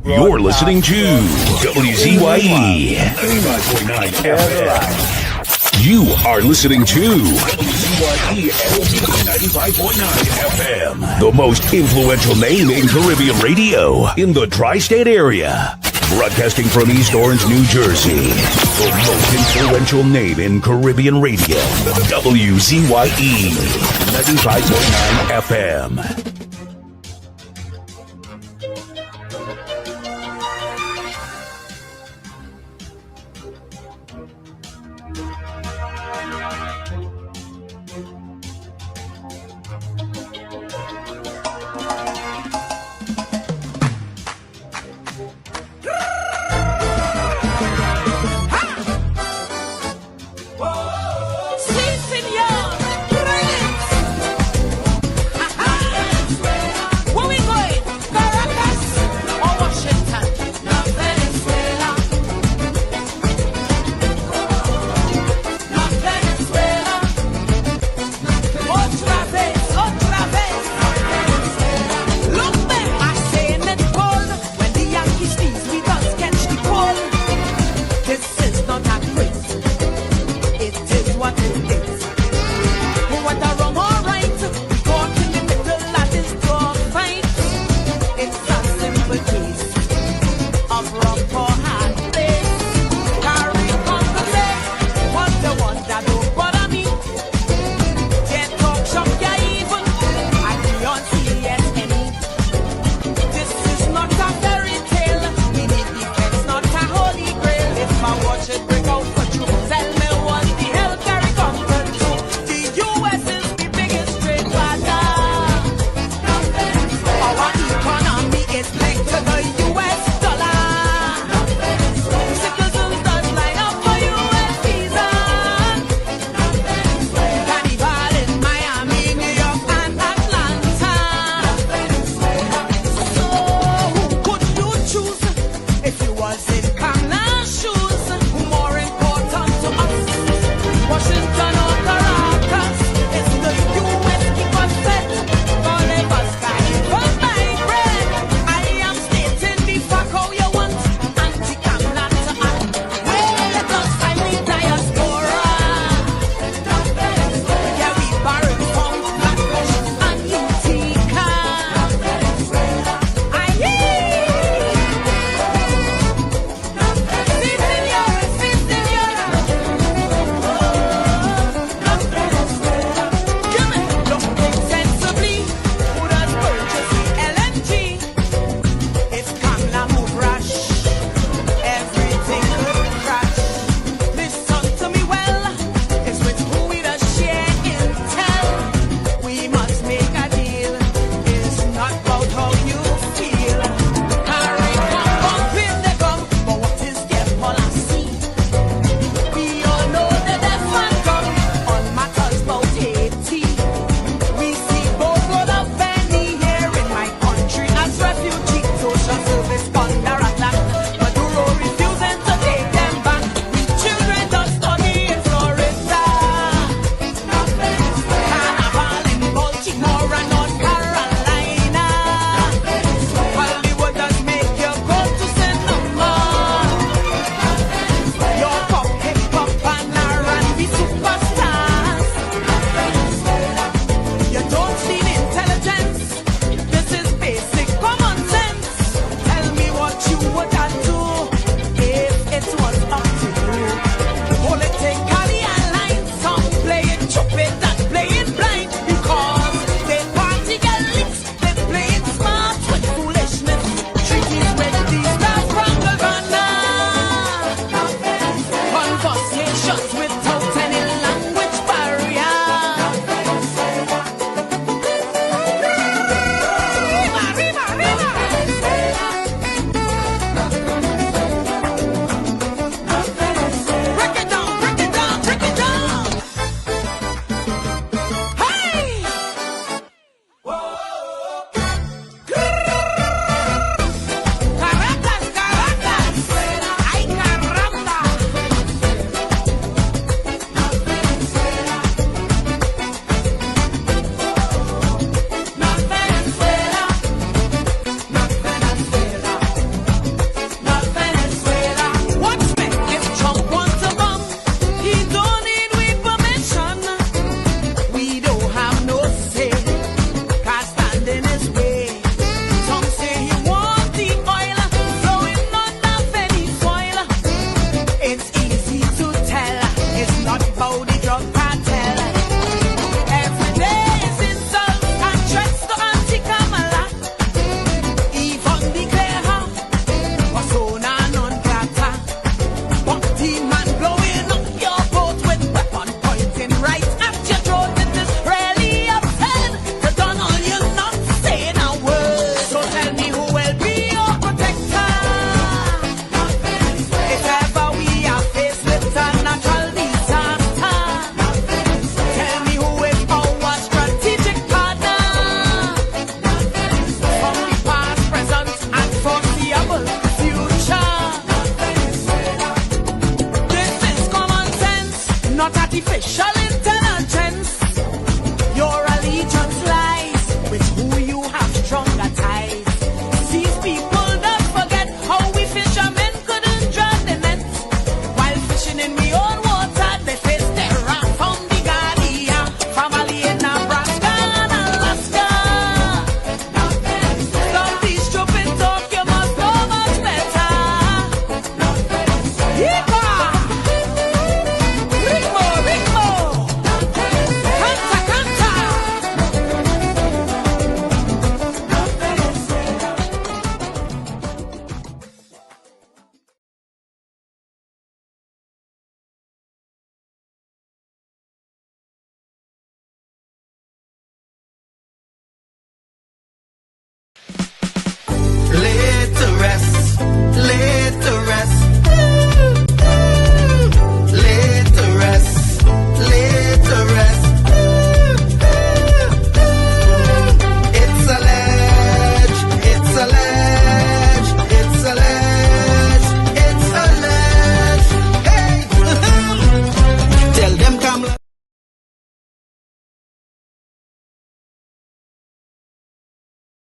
You're listening to WZYE 95.9 FM. You are listening to WZYE 95.9 FM. The most influential name in Caribbean radio in the tri-state area. Broadcasting from East Orange, New Jersey. The most influential name in Caribbean radio. WZYE 95.9 FM.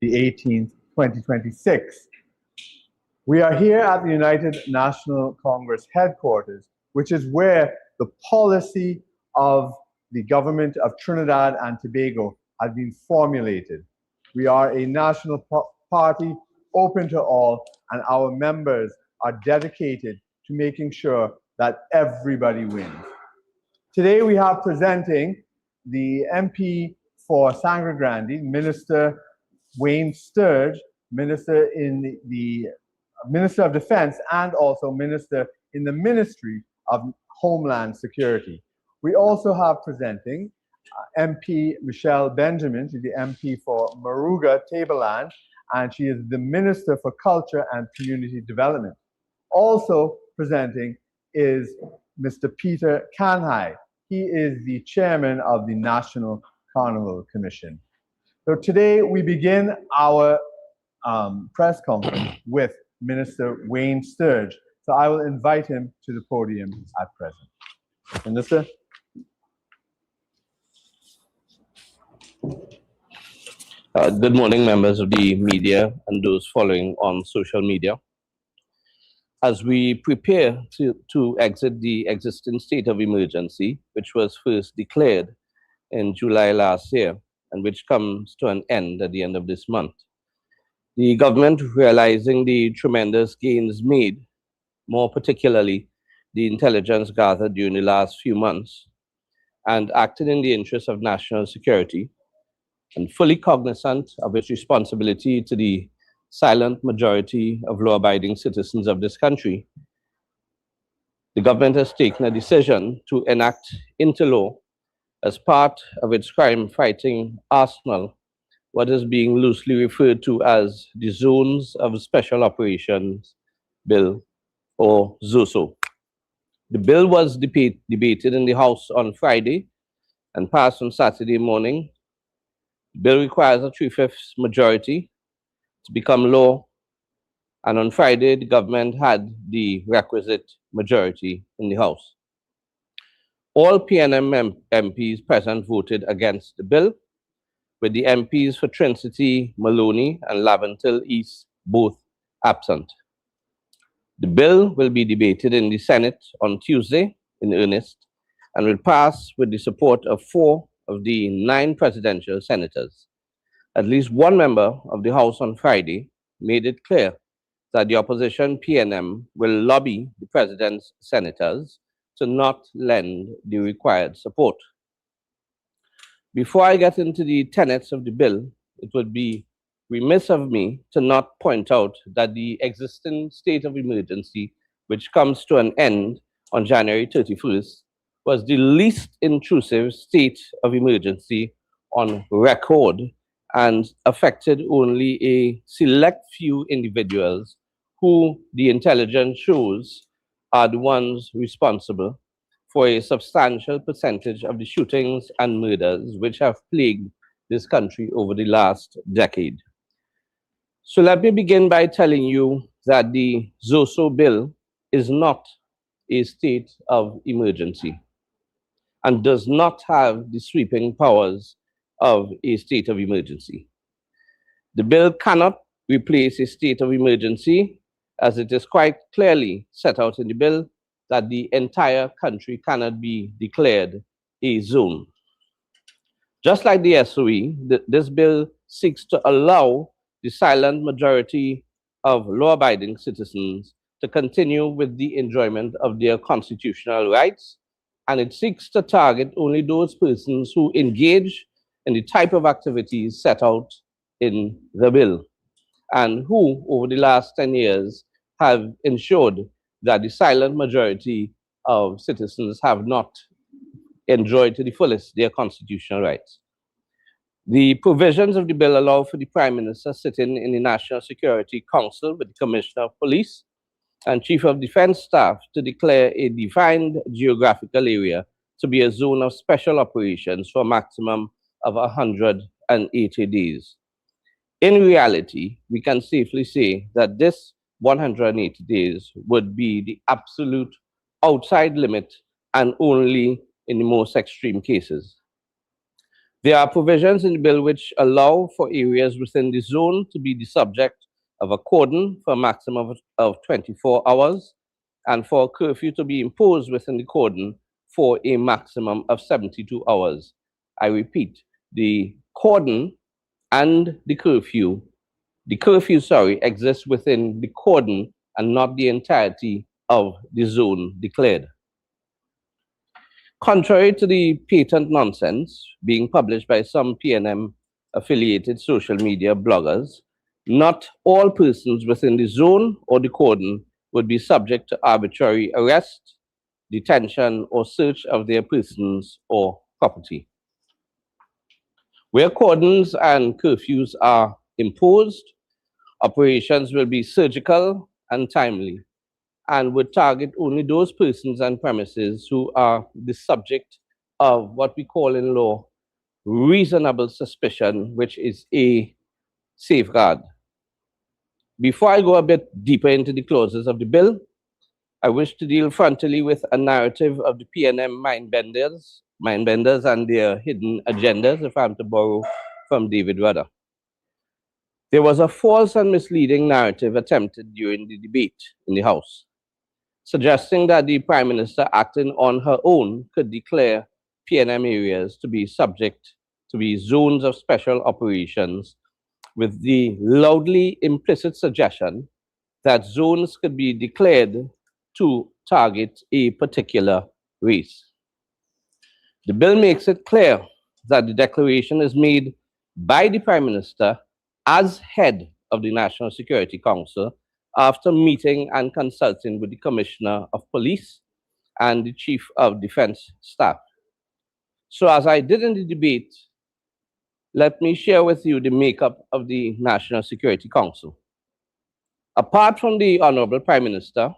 the 18th, 2026. We are here at the United National Congress headquarters, which is where the policy of the government of Trinidad and Tobago has been formulated. We are a national party open to all, and our members are dedicated to making sure that everybody wins. Today we have presenting the MP for Sangre Grande, Minister Wayne Sturge, Minister in the Minister of Defense, and also Minister in the Ministry of Homeland Security. We also have presenting MP Michelle Benjamin. She's the MP for Moruga Tableland, and she is the Minister for Culture and Community Development. Also presenting is Mr. Peter Kanhai. He is the chairman of the National Carnival Commission. So today we begin our press conference with Minister Wayne Sturge. So I will invite him to the podium at present. Minister. Good morning, members of the media and those following on social media. As we prepare to exit the existing state of emergency, which was first declared in July last year and which comes to an end at the end of this month, the government, realizing the tremendous gains made, more particularly the intelligence gathered during the last few months, and acting in the interest of national security, and fully cognizant of its responsibility to the silent majority of law-abiding citizens of this country, the government has taken a decision to enact into law, as part of its crime-fighting arsenal, what is being loosely referred to as the Zones of Special Operations Bill, or ZOSO. The bill was debated in the House on Friday and passed on Saturday morning. The bill requires a 3/5 majority to become law, and on Friday, the government had the requisite majority in the House. All PNM MPs present voted against the bill, with the MPs for Trinity, Maloney, and Laventille East both absent. The bill will be debated in the Senate on Tuesday in earnest and will pass with the support of 4 of the 9 presidential senators. At least one member of the House on Friday made it clear that the opposition PNM will lobby the president's senators to not lend the required support. Before I get into the tenets of the bill, it would be remiss of me to not point out that the existing state of emergency, which comes to an end on January 31st, was the least intrusive state of emergency on record and affected only a select few individuals who the intelligence shows are the ones responsible for a substantial percentage of the shootings and murders which have plagued this country over the last decade. So let me begin by telling you that the ZOSO bill is not a state of emergency and does not have the sweeping powers of a state of emergency. The bill cannot replace a state of emergency, as it is quite clearly set out in the bill that the entire country cannot be declared a zone. Just like the SOE, this bill seeks to allow the silent majority of law-abiding citizens to continue with the enjoyment of their constitutional rights, and it seeks to target only those persons who engage in the type of activities set out in the bill, and who, over the last 10 years, have ensured that the silent majority of citizens have not enjoyed to the fullest their constitutional rights. The provisions of the bill allow for the Prime Minister sitting in the National Security Council with the Commissioner of Police and Chief of Defense Staff to declare a defined geographical area to be a zone of special operations for a maximum of 180 days. In reality, we can safely say that this 180 days would be the absolute outside limit and only in the most extreme cases. There are provisions in the bill which allow for areas within the zone to be the subject of a cordon for a maximum of 24 hours and for a curfew to be imposed within the cordon for a maximum of 72 hours. I repeat, the cordon and the curfew, exists within the cordon and not the entirety of the zone declared. Contrary to the patent nonsense being published by some PNM affiliated social media bloggers, not all persons within the zone or the cordon would be subject to arbitrary arrest, detention, or search of their persons or property. Where cordons and curfews are imposed, operations will be surgical and timely and would target only those persons and premises who are the subject of what we call in law reasonable suspicion, which is a safeguard. Before I go a bit deeper into the clauses of the bill, I wish to deal frontally with a narrative of the PNM mindbenders and their hidden agendas, if I'm to borrow from David Rudder. There was a false and misleading narrative attempted during the debate in the House, suggesting that the Prime Minister, acting on her own, could declare PNM areas to be subject to be zones of special operations, with the loudly implicit suggestion that zones could be declared to target a particular race. The bill makes it clear that the declaration is made by the Prime Minister as head of the National Security Council after meeting and consulting with the Commissioner of Police and the Chief of Defense Staff. So as I did in the debate, let me share with you the makeup of the National Security Council. Apart from the Honorable Prime Minister,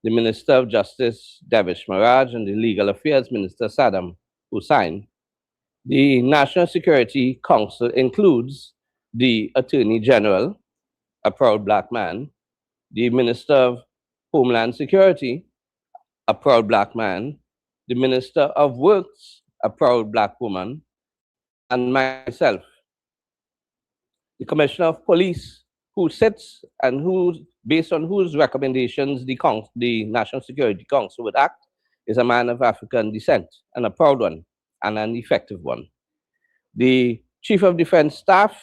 the Minister of Justice, Devish Maharaj, and the Legal Affairs Minister, Saddam Hussain, the National Security Council includes the Attorney General, a proud black man, the Minister of Homeland Security, a proud black man, the Minister of Works, a proud black woman, and myself, the Commissioner of Police, who sits and who, based on whose recommendations the National Security Council would act, is a man of African descent, and a proud one, and an effective one. The Chief of Defense Staff,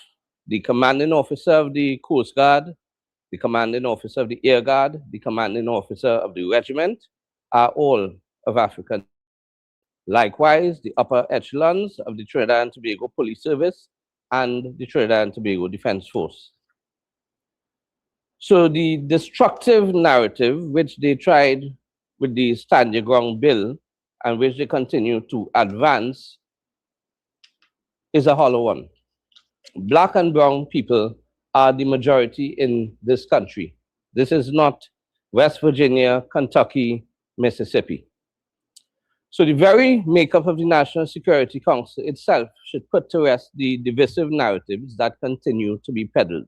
the Commanding Officer of the Coast Guard, the Commanding Officer of the Air Guard, the Commanding Officer of the Regiment, are all of African. Likewise, the upper echelons of the Trinidad and Tobago Police Service and the Trinidad and Tobago Defense Force. So the destructive narrative which they tried with the Stand Your Ground bill and which they continue to advance is a hollow one. Black and brown people are the majority in this country. This is not West Virginia, Kentucky, Mississippi. So the very makeup of the National Security Council itself should put to rest the divisive narratives that continue to be peddled.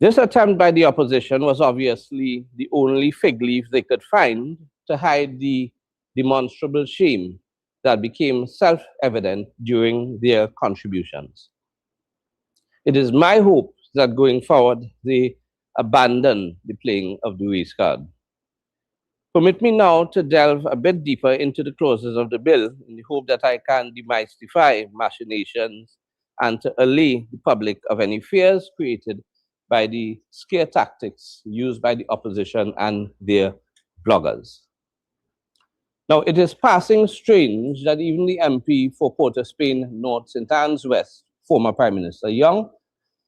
This attempt by the opposition was obviously the only fig leaf they could find to hide the demonstrable shame that became self-evident during their contributions. It is my hope that going forward, they abandon the playing of the race card. Permit me now to delve a bit deeper into the clauses of the bill in the hope that I can demystify machinations and to allay the public of any fears created by the scare tactics used by the opposition and their bloggers. Now, it is passing strange that even the MP for Port of Spain, North St. Anne's West, former Prime Minister Young,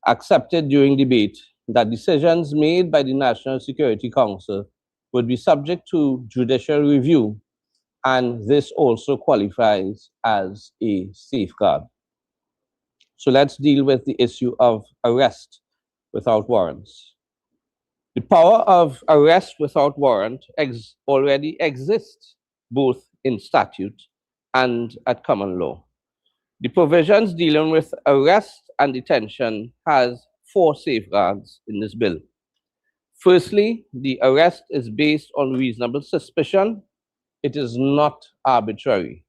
accepted during debate that decisions made by the National Security Council would be subject to judicial review, and this also qualifies as a safeguard. So let's deal with the issue of arrest without warrants. The power of arrest without warrant already exists both in statute and at common law. The provisions dealing with arrest and detention has 4 safeguards in this bill. Firstly, the arrest is based on reasonable suspicion. It is not arbitrary.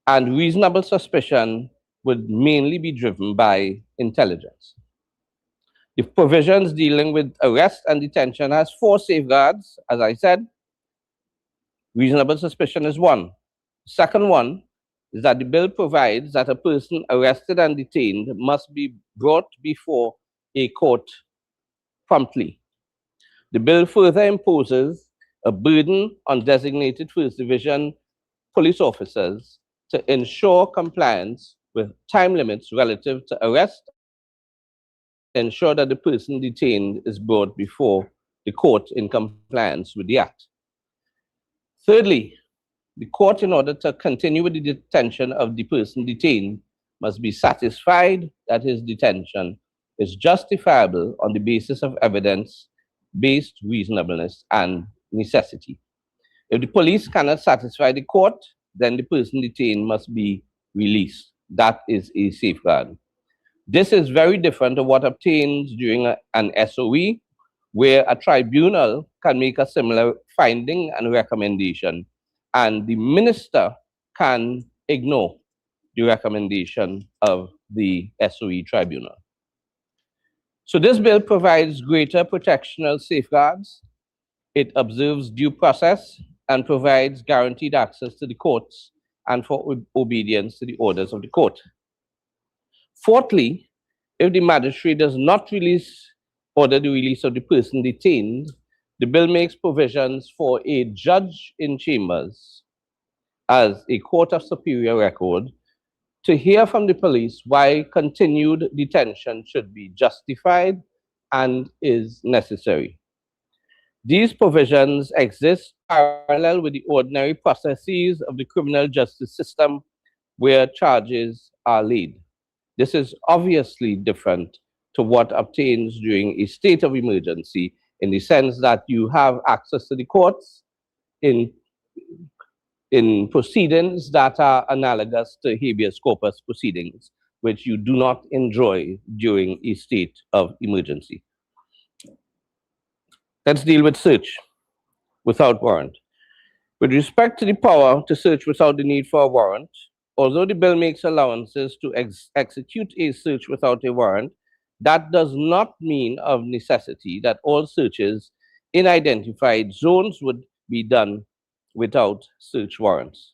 and reasonable suspicion would mainly be driven by intelligence. The provisions dealing with arrest and detention has 4 safeguards, as I said. Reasonable suspicion is one. Second one is that the bill provides that a person arrested and detained must be brought before a court promptly. The bill further imposes a burden on designated First Division police officers to ensure compliance with time limits relative to arrest and ensure that the person detained is brought before the court in compliance with the Act. Thirdly, the court, in order to continue with the detention of the person detained, must be satisfied that his detention is justifiable on the basis of evidence-based reasonableness and necessity. If the police cannot satisfy the court, then the person detained must be released. That is a safeguard. This is very different to what obtains during an SOE, where a tribunal can make a similar finding and recommendation, and the minister can ignore the recommendation of the SOE tribunal. So this bill provides greater protectional safeguards. It observes due process and provides guaranteed access to the courts and for obedience to the orders of the court. Fourthly, if the magistrate does not order the release of the person detained, the bill makes provisions for a judge in chambers as a court of superior record to hear from the police why continued detention should be justified and is necessary. These provisions exist parallel with the ordinary processes of the criminal justice system where charges are laid. This is obviously different to what obtains during a state of emergency, in the sense that you have access to the courts in proceedings that are analogous to habeas corpus proceedings, which you do not enjoy during a state of emergency. Let's deal with search without warrant. With respect to the power to search without the need for a warrant, although the bill makes allowances to execute a search without a warrant, that does not mean of necessity that all searches in identified zones would be done without search warrants.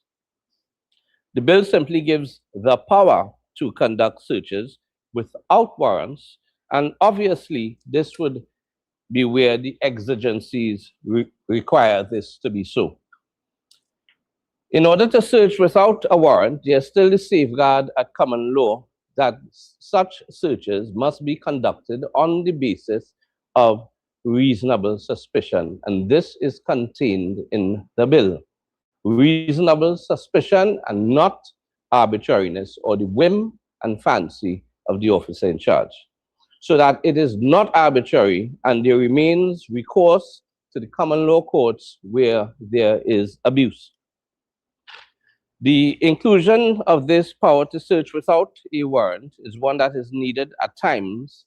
The bill simply gives the power to conduct searches without warrants, and obviously this would be where the exigencies require this to be so. In order to search without a warrant, there is still the safeguard at common law that such searches must be conducted on the basis of reasonable suspicion, and this is contained in the bill. Reasonable suspicion and not arbitrariness or the whim and fancy of the officer in charge, so that it is not arbitrary and there remains recourse to the common law courts where there is abuse. The inclusion of this power to search without a warrant is one that is needed at times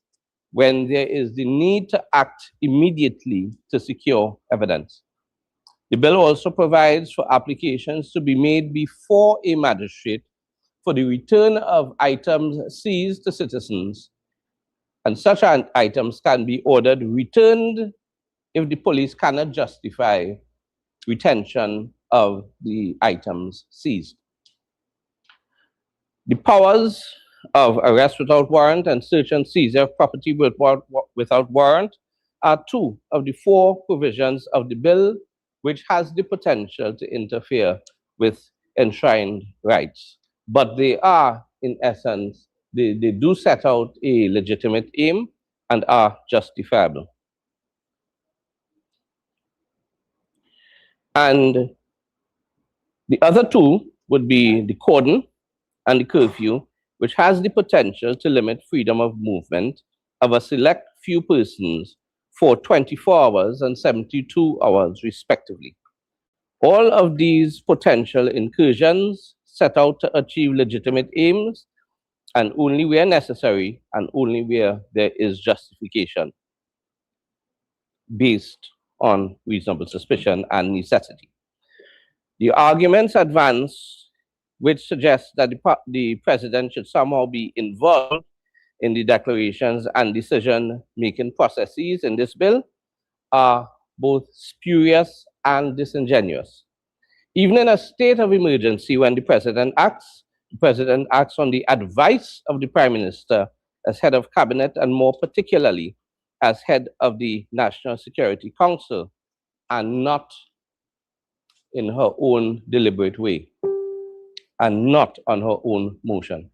when there is the need to act immediately to secure evidence. The bill also provides for applications to be made before a magistrate for the return of items seized to citizens, and such items can be ordered returned if the police cannot justify retention of the items seized. The powers of arrest without warrant and search and seizure of property without warrant are 2 of the 4 provisions of the bill which has the potential to interfere with enshrined rights. But they are, in essence, they do set out a legitimate aim and are justifiable. And the other 2 would be the cordon and the curfew, which has the potential to limit freedom of movement of a select few persons for 24 hours and 72 hours, respectively. All of these potential incursions set out to achieve legitimate aims, and only where necessary and only where there is justification based on reasonable suspicion and necessity. The arguments advanced which suggests that the president should somehow be involved in the declarations and decision-making processes in this bill, are both spurious and disingenuous. Even in a state of emergency, when the president acts on the advice of the Prime Minister as head of cabinet and more particularly as head of the National Security Council and not in her own deliberate way and not on her own motion.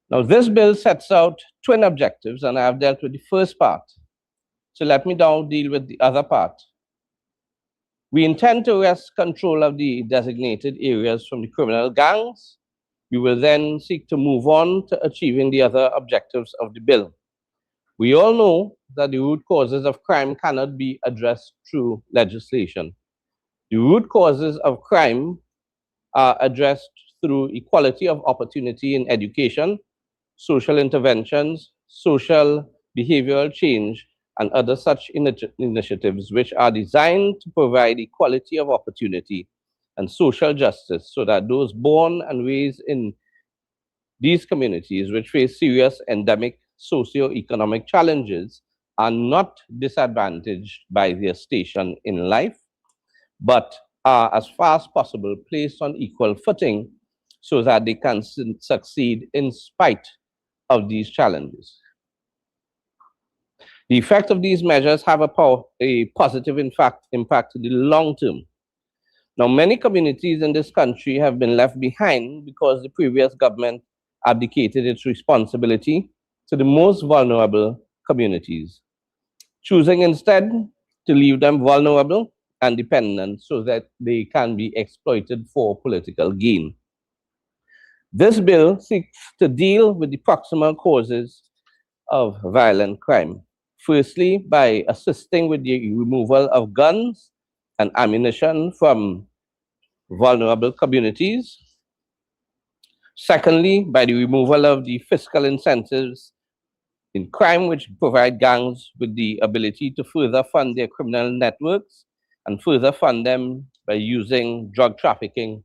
Now, this bill sets out twin objectives, and I have dealt with the first part. So let me now deal with the other part. We intend to wrest control of the designated areas from the criminal gangs. We will then seek to move on to achieving the other objectives of the bill. We all know that the root causes of crime cannot be addressed through legislation. The root causes of crime are addressed through equality of opportunity in education, social interventions, social behavioral change, and other such initiatives which are designed to provide equality of opportunity and social justice so that those born and raised in these communities which face serious endemic socio-economic challenges are not disadvantaged by their station in life, but are as far as possible placed on equal footing so that they can succeed in spite of these challenges. The effect of these measures have a positive impact in the long term. Now, many communities in this country have been left behind because the previous government abdicated its responsibility to the most vulnerable communities, choosing instead to leave them vulnerable and dependent so that they can be exploited for political gain. This bill seeks to deal with the proximal causes of violent crime. Firstly, by assisting with the removal of guns and ammunition from vulnerable communities. Secondly, by the removal of the fiscal incentives in crime, which provide gangs with the ability to further fund their criminal networks and further fund them by using drug trafficking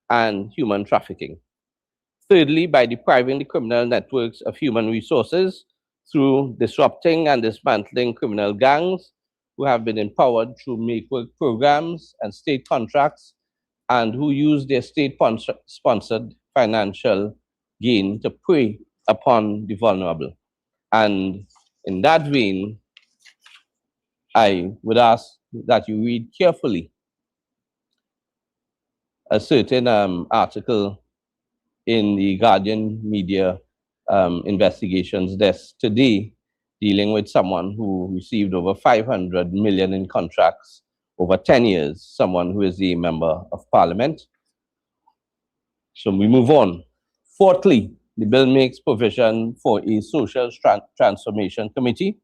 and human trafficking. Thirdly, by depriving the criminal networks of human resources through disrupting and dismantling criminal gangs who have been empowered through make-work programs and state contracts and who use their state-sponsored financial gain to prey upon the vulnerable. And in that vein, I would ask that you read carefully a certain article in the Guardian Media Investigations desk today dealing with someone who received over 500 million in contracts over 10 years, someone who is a member of parliament. So we move on. Fourthly, the bill makes provision for a social transformation committee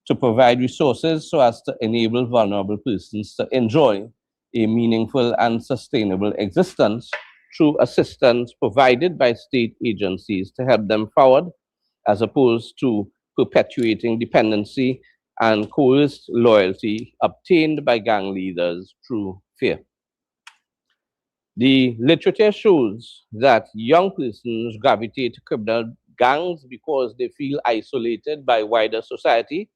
to provide resources so as to enable vulnerable persons to enjoy a meaningful and sustainable existence through assistance provided by state agencies to help them forward, as opposed to perpetuating dependency and coerced loyalty obtained by gang leaders through fear. The literature shows that young persons gravitate to criminal gangs because they feel isolated by wider society,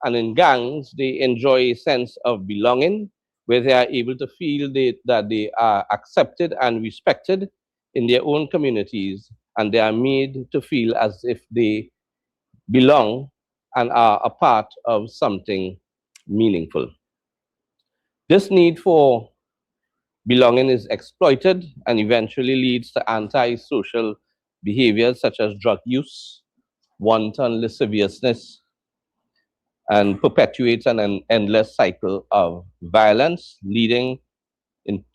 and in gangs, they enjoy a sense of belonging, where they are able to feel that they are accepted and respected in their own communities, and they are made to feel as if they belong and are a part of something meaningful. This need for belonging is exploited and eventually leads to anti-social behaviors such as drug use, wanton lasciviousness, and perpetuates an endless cycle of violence, leading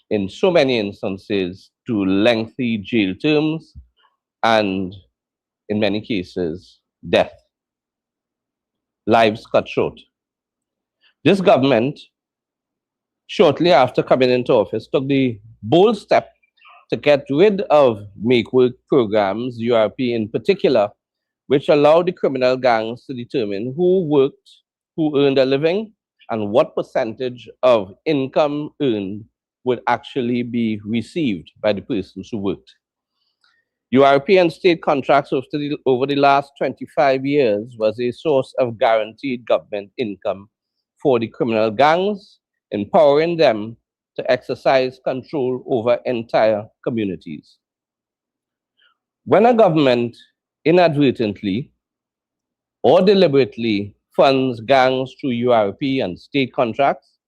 in so many instances to lengthy jail terms and, in many cases, death. Lives cut short. This government, shortly after coming into office, took the bold step to get rid of make-work programs, URP in particular, which allowed the criminal gangs to determine who worked, who earned a living, and what percentage of income earned would actually be received by the persons who worked. European state contracts over the last 25 years was a source of guaranteed government income for the criminal gangs, empowering them to exercise control over entire communities. When a government inadvertently or deliberately funds gangs through URP and state contracts,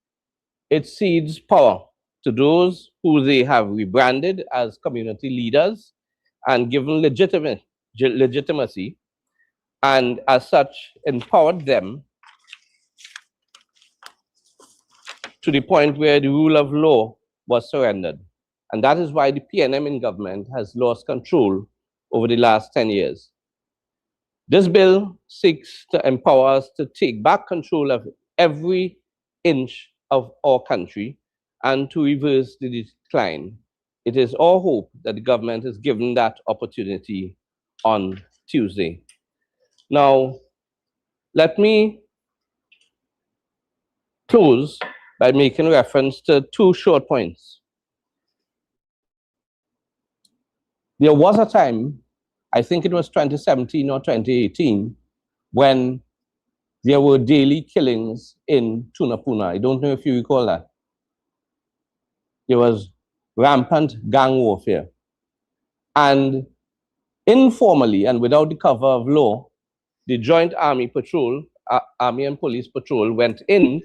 it cedes power to those who they have rebranded as community leaders and given legitimacy, and as such empowered them to the point where the rule of law was surrendered. And that is why the PNM in government has lost control over the last 10 years. This bill seeks to empower us to take back control of every inch of our country and to reverse the decline. It is our hope that the government is given that opportunity on Tuesday. Now, let me close by making reference to two short points. There was a time, I think it was 2017 or 2018, when there were daily killings in Tunapuna. I don't know if you recall that. There was rampant gang warfare. And informally and without the cover of law, the Joint Army and Police Patrol went in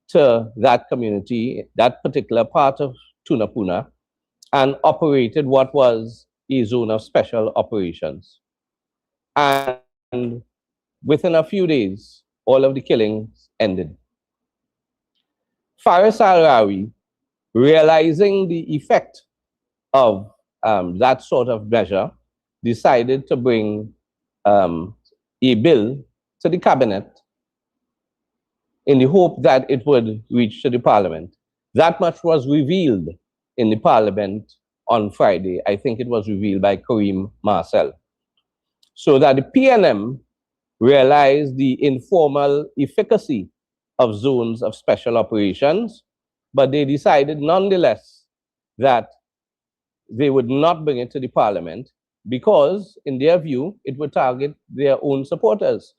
to that community, that particular part of Tunapuna, and operated what was a zone of special operations. And within a few days, all of the killings ended. Faris Al-Rawi, realizing the effect of that sort of measure, decided to bring a bill to the cabinet in the hope that it would reach to the parliament. That much was revealed in the parliament on Friday. I think it was revealed by Kareem Marcel. So that the PNM realized the informal efficacy of zones of special operations, but they decided nonetheless that they would not bring it to the parliament because, in their view, it would target their own supporters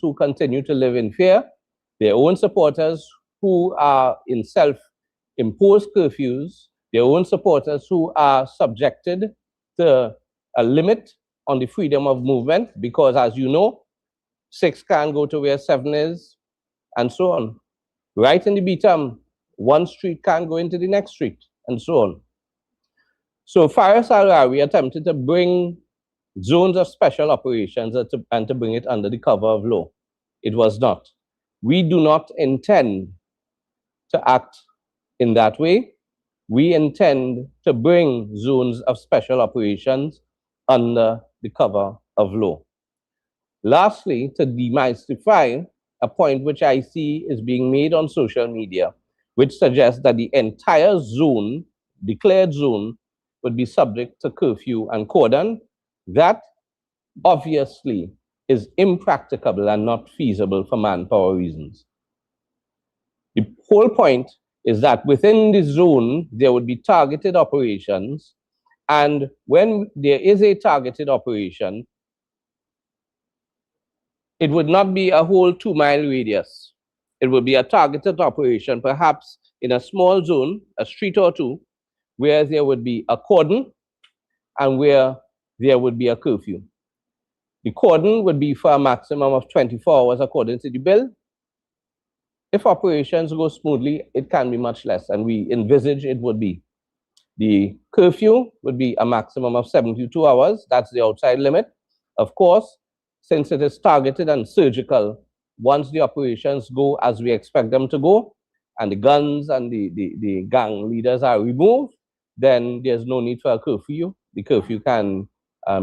who continue to live in fear, their own supporters who are in self-imposed curfews, their own supporters who are subjected to a limit on the freedom of movement because, as you know, 6 can't go to where 7 is, and so on. Right in the BTM, 1 street can't go into the next street, and so on. So Faris Al-Rawi attempted to bring zones of special operations and to bring it under the cover of law. It was not. We do not intend to act in that way. We intend to bring zones of special operations under the cover of law. Lastly, to demystify a point which I see is being made on social media, which suggests that the entire zone, declared zone, would be subject to curfew and cordon. That obviously is impracticable and not feasible for manpower reasons. The whole point is that within the zone, there would be targeted operations, and when there is a targeted operation, it would not be a whole 2-mile radius. It would be a targeted operation, perhaps in a small zone, a street or two, where there would be a cordon and where there would be a curfew. The cordon would be for a maximum of 24 hours according to the bill. If operations go smoothly, it can be much less, and we envisage it would be. The curfew would be a maximum of 72 hours. That's the outside limit. Of course, since it is targeted and surgical, once the operations go as we expect them to go, and the guns and the gang leaders are removed, then there's no need for a curfew. The curfew can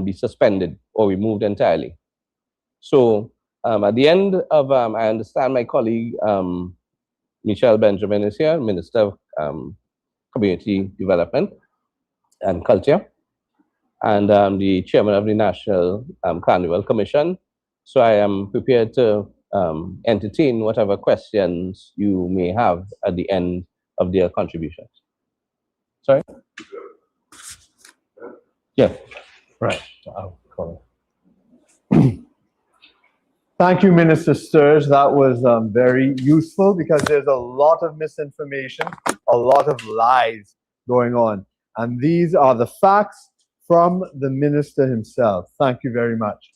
be suspended or removed entirely. So at the end of, I understand my colleague, Michelle Benjamin is here, Minister of Community Development and Culture, and the chairman of the National Carnival Commission. So I am prepared to entertain whatever questions you may have at the end of their contributions. Sorry? Yeah. Right. I'll call it. Thank you, Minister Sturge. That was very useful because there's a lot of misinformation, a lot of lies going on. And these are the facts from the minister himself. Thank you very much.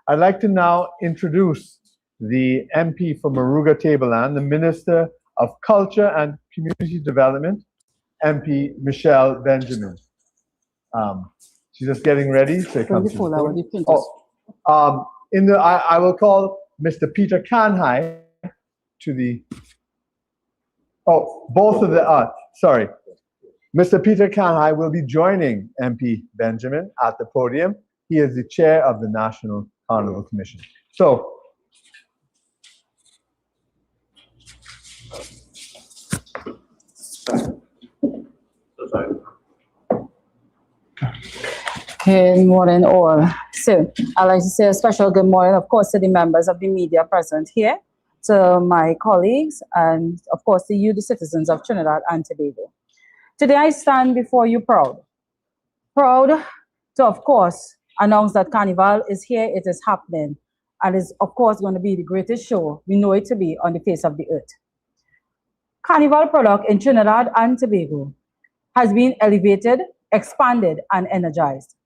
I'd like to now introduce the MP for Maruga Tableland, the Minister of Culture and Community Development, MP Michelle Benjamin. She's just getting ready to come to the podium. I will call Mr. Peter Kanhai to the, both of the, sorry. Mr. Peter Kanhai will be joining MP Benjamin at the podium. He is the chair of the National Carnival Commission. So, good morning, all. So, I'd like to say a special good morning, of course, to the members of the media present here, to my colleagues, and of course, to you, the citizens of Trinidad and Tobago. Today, I stand before you proud. Proud to, of course, announce that Carnival is here, it is happening, and is, of course, going to be the greatest show we know it to be on the face of the earth. Carnival product in Trinidad and Tobago has been elevated, expanded, and energized.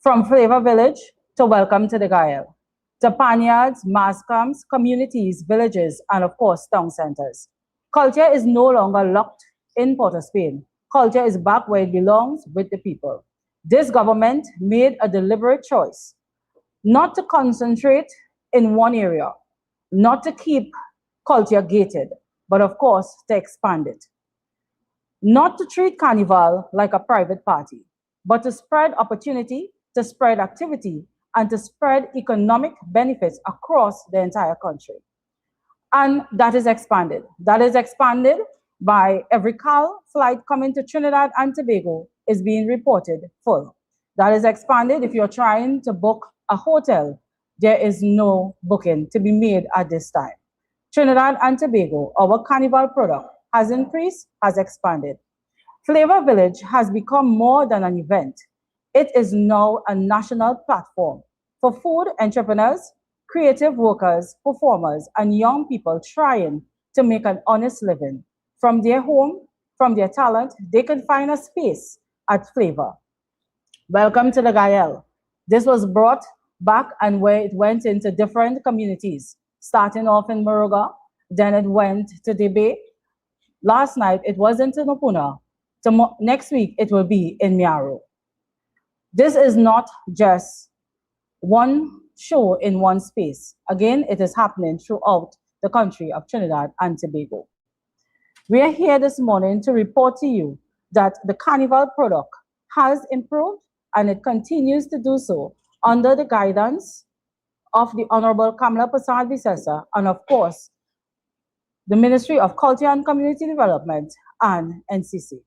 From Flavor Village to Welcome to the Gael, to Panyards, mass camps, communities, villages, and of course, town centers. Culture is no longer locked in Port of Spain. Culture is back where it belongs, with the people. This government made a deliberate choice not to concentrate in one area, not to keep culture gated, but of course, to expand it. Not to treat Carnival like a private party, but to spread opportunity, to spread activity, and to spread economic benefits across the entire country. And that is expanded. That is expanded by every CAL flight coming to Trinidad and Tobago is being reported full. That is expanded. If you're trying to book a hotel, there is no booking to be made at this time. Trinidad and Tobago, our Carnival product, has increased, has expanded. Flavor Village has become more than an event. It is now a national platform for food entrepreneurs, creative workers, performers, and young people trying to make an honest living. From their home, from their talent, they can find a space at Flavor. Welcome to the Gael. This was brought back and where it went into different communities, starting off in Maruga, then it went to Debe. Last night, it was in Tunapuna. Next week, it will be in Miaro. This is not just one show in one space. Again, it is happening throughout the country of Trinidad and Tobago. We are here this morning to report to you that the Carnival product has improved and it continues to do so under the guidance of the Honorable Kamala Prasad Visesa and of course, the Ministry of Culture and Community Development and NCC.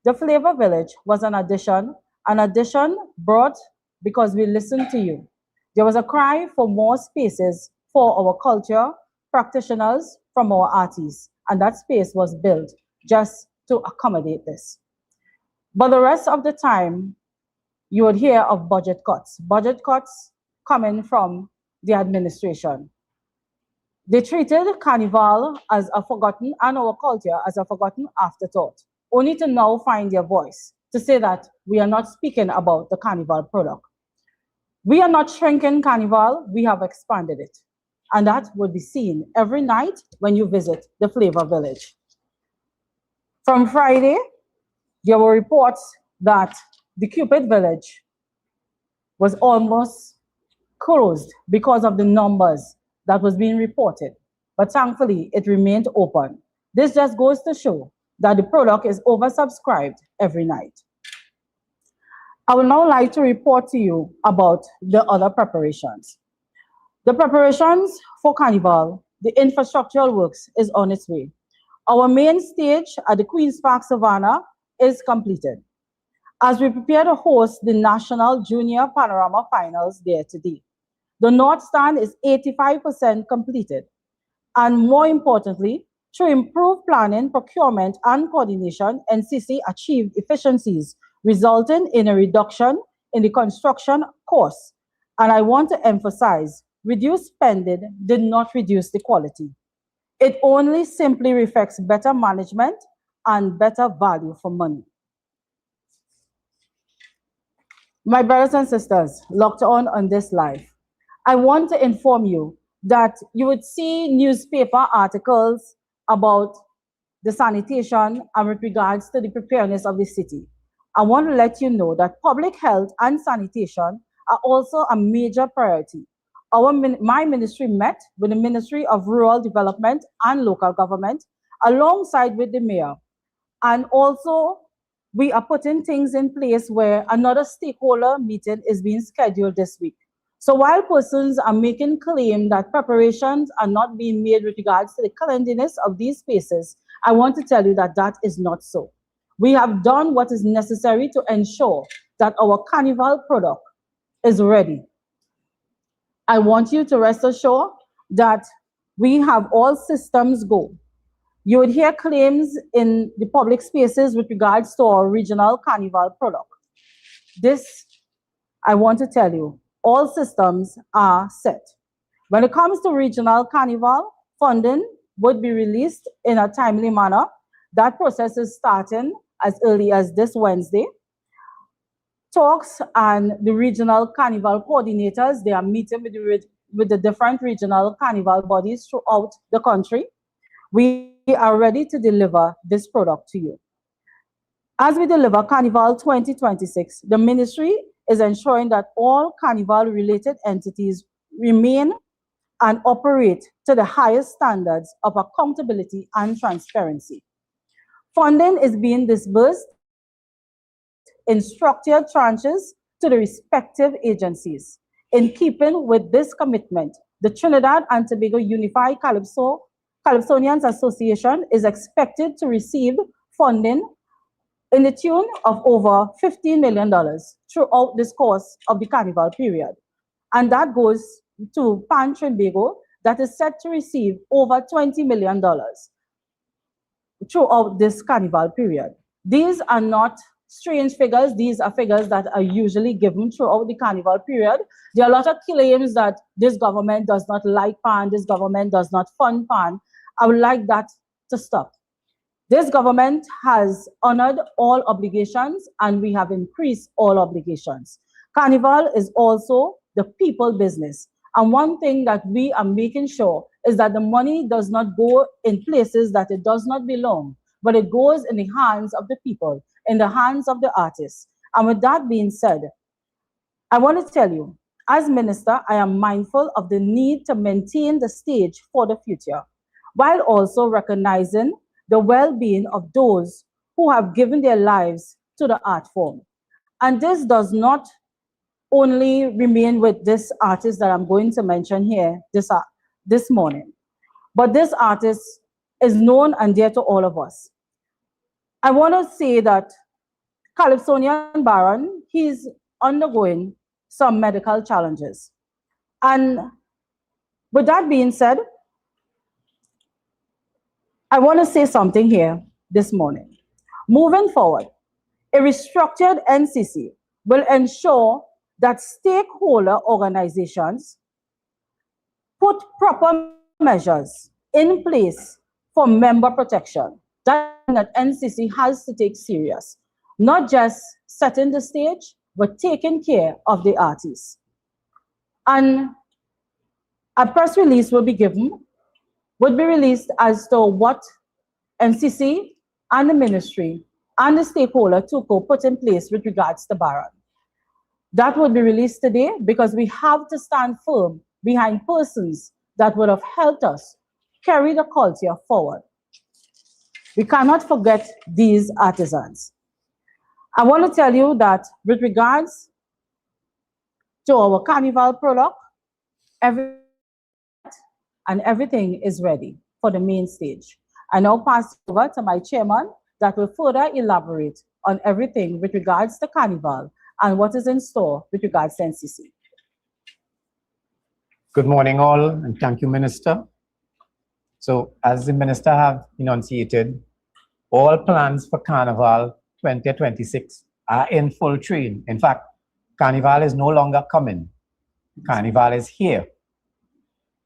The Flavor Village was an addition brought because we listened to you. There was a cry for more spaces for our culture practitioners from our artists, and that space was built just to accommodate this. But the rest of the time, you would hear of budget cuts coming from the administration. They treated Carnival as a forgotten, and our culture as a forgotten afterthought, only to now find their voice to say that we are not speaking about the Carnival product. We are not shrinking Carnival, we have expanded it. And that will be seen every night when you visit the Flavor Village. From Friday, there were reports that the Cupid Village was almost closed because of the numbers that was being reported. But thankfully, it remained open. This just goes to show that the product is oversubscribed every night. I would now like to report to you about the other preparations. The preparations for Carnival, the infrastructural works is on its way. Our main stage at the Queen's Park Savannah is completed, as we prepare to host the National Junior Panorama Finals there today. The North Stand is 85% completed. And more importantly, Through improved planning, procurement, and coordination, NCC achieved efficiencies, resulting in a reduction in the construction costs. And I want to emphasize, reduced spending did not reduce the quality. It only simply reflects better management and better value for money. My brothers and sisters, locked on this live, I want to inform you that you would see newspaper articles about the sanitation and with regards to the preparedness of the city. I want to let you know that public health and sanitation are also a major priority. My ministry met with the Ministry of Rural Development and Local Government alongside with the mayor. And also, we are putting things in place where another stakeholder meeting is being scheduled this week. So while persons are making claim that preparations are not being made with regards to the cleanliness of these spaces, I want to tell you that that is not so. We have done what is necessary to ensure that our carnival product is ready. I want you to rest assured that we have all systems go. You would hear claims in the public spaces with regards to our regional carnival product. This, I want to tell you, all systems are set. When it comes to regional carnival, funding would be released in a timely manner. That process is starting as early as this Wednesday. Talks and the regional carnival coordinators, they are meeting with the different regional carnival bodies throughout the country. We are ready to deliver this product to you. As we deliver Carnival 2026, the ministry is ensuring that all carnival-related entities remain and operate to the highest standards of accountability and transparency. Funding is being disbursed in structured tranches to the respective agencies. In keeping with this commitment, the Trinidad and Tobago Unified Calypsonians Association is expected to receive funding in the tune of over $15 million throughout this course of the carnival period. And that goes to Pan Trinbago, that is set to receive over $20 million throughout this carnival period. These are not strange figures. These are figures that are usually given throughout the carnival period. There are a lot of claims that this government does not like PAN, this government does not fund PAN. I would like that to stop. This government has honored all obligations and we have increased all obligations. Carnival is also the people business. And one thing that we are making sure is that the money does not go in places that it does not belong, but it goes in the hands of the people, in the hands of the artists. And with that being said, I want to tell you, as minister, I am mindful of the need to maintain the stage for the future, while also recognizing the well-being of those who have given their lives to the art form. And this does not only remain with this artist that I'm going to mention here this morning, but this artist is known and dear to all of us. I want to say that Calypsonian Baron, he's undergoing some medical challenges. And with that being said, I want to say something here this morning. Moving forward, a restructured NCC will ensure that stakeholder organizations put proper measures in place for member protection. That NCC has to take serious, not just setting the stage, but taking care of the artists. And a press release would be released as to what NCC and the ministry and the stakeholder TUCO put in place with regards to Baron. That would be released today because we have to stand firm behind persons that would have helped us carry the culture forward. We cannot forget these artisans. I want to tell you that with regards to our carnival product, everything is ready for the main stage. I now pass over to my chairman that will further elaborate on everything with regards to carnival and what is in store with regards to NCC. Good morning all, and thank you, Minister. So as the minister have enunciated, all plans for Carnival 2026 are in full train. In fact, Carnival is no longer coming. Carnival is here.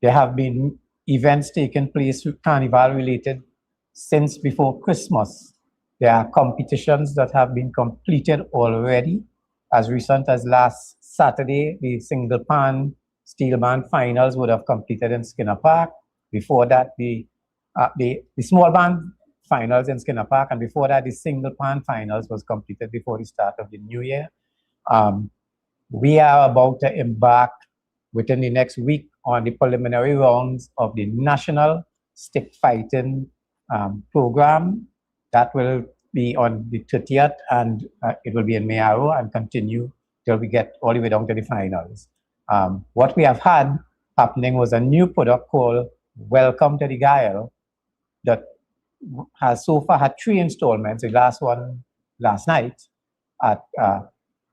There have been events taking place with Carnival related since before Christmas. There are competitions that have been completed already. As recent as last Saturday, the single pan steel band finals would have completed in Skinner Park. Before that, the small band finals in Skinner Park, and before that, the single pan finals was completed before the start of the new year. We are about to embark within the next week on the preliminary rounds of the national stick fighting program. That will be on the 30th, and it will be in Mayaro and continue till we get all the way down to the finals. What we have had happening was a new product called Welcome to the Guile that has so far had 3 installments. The last one last night at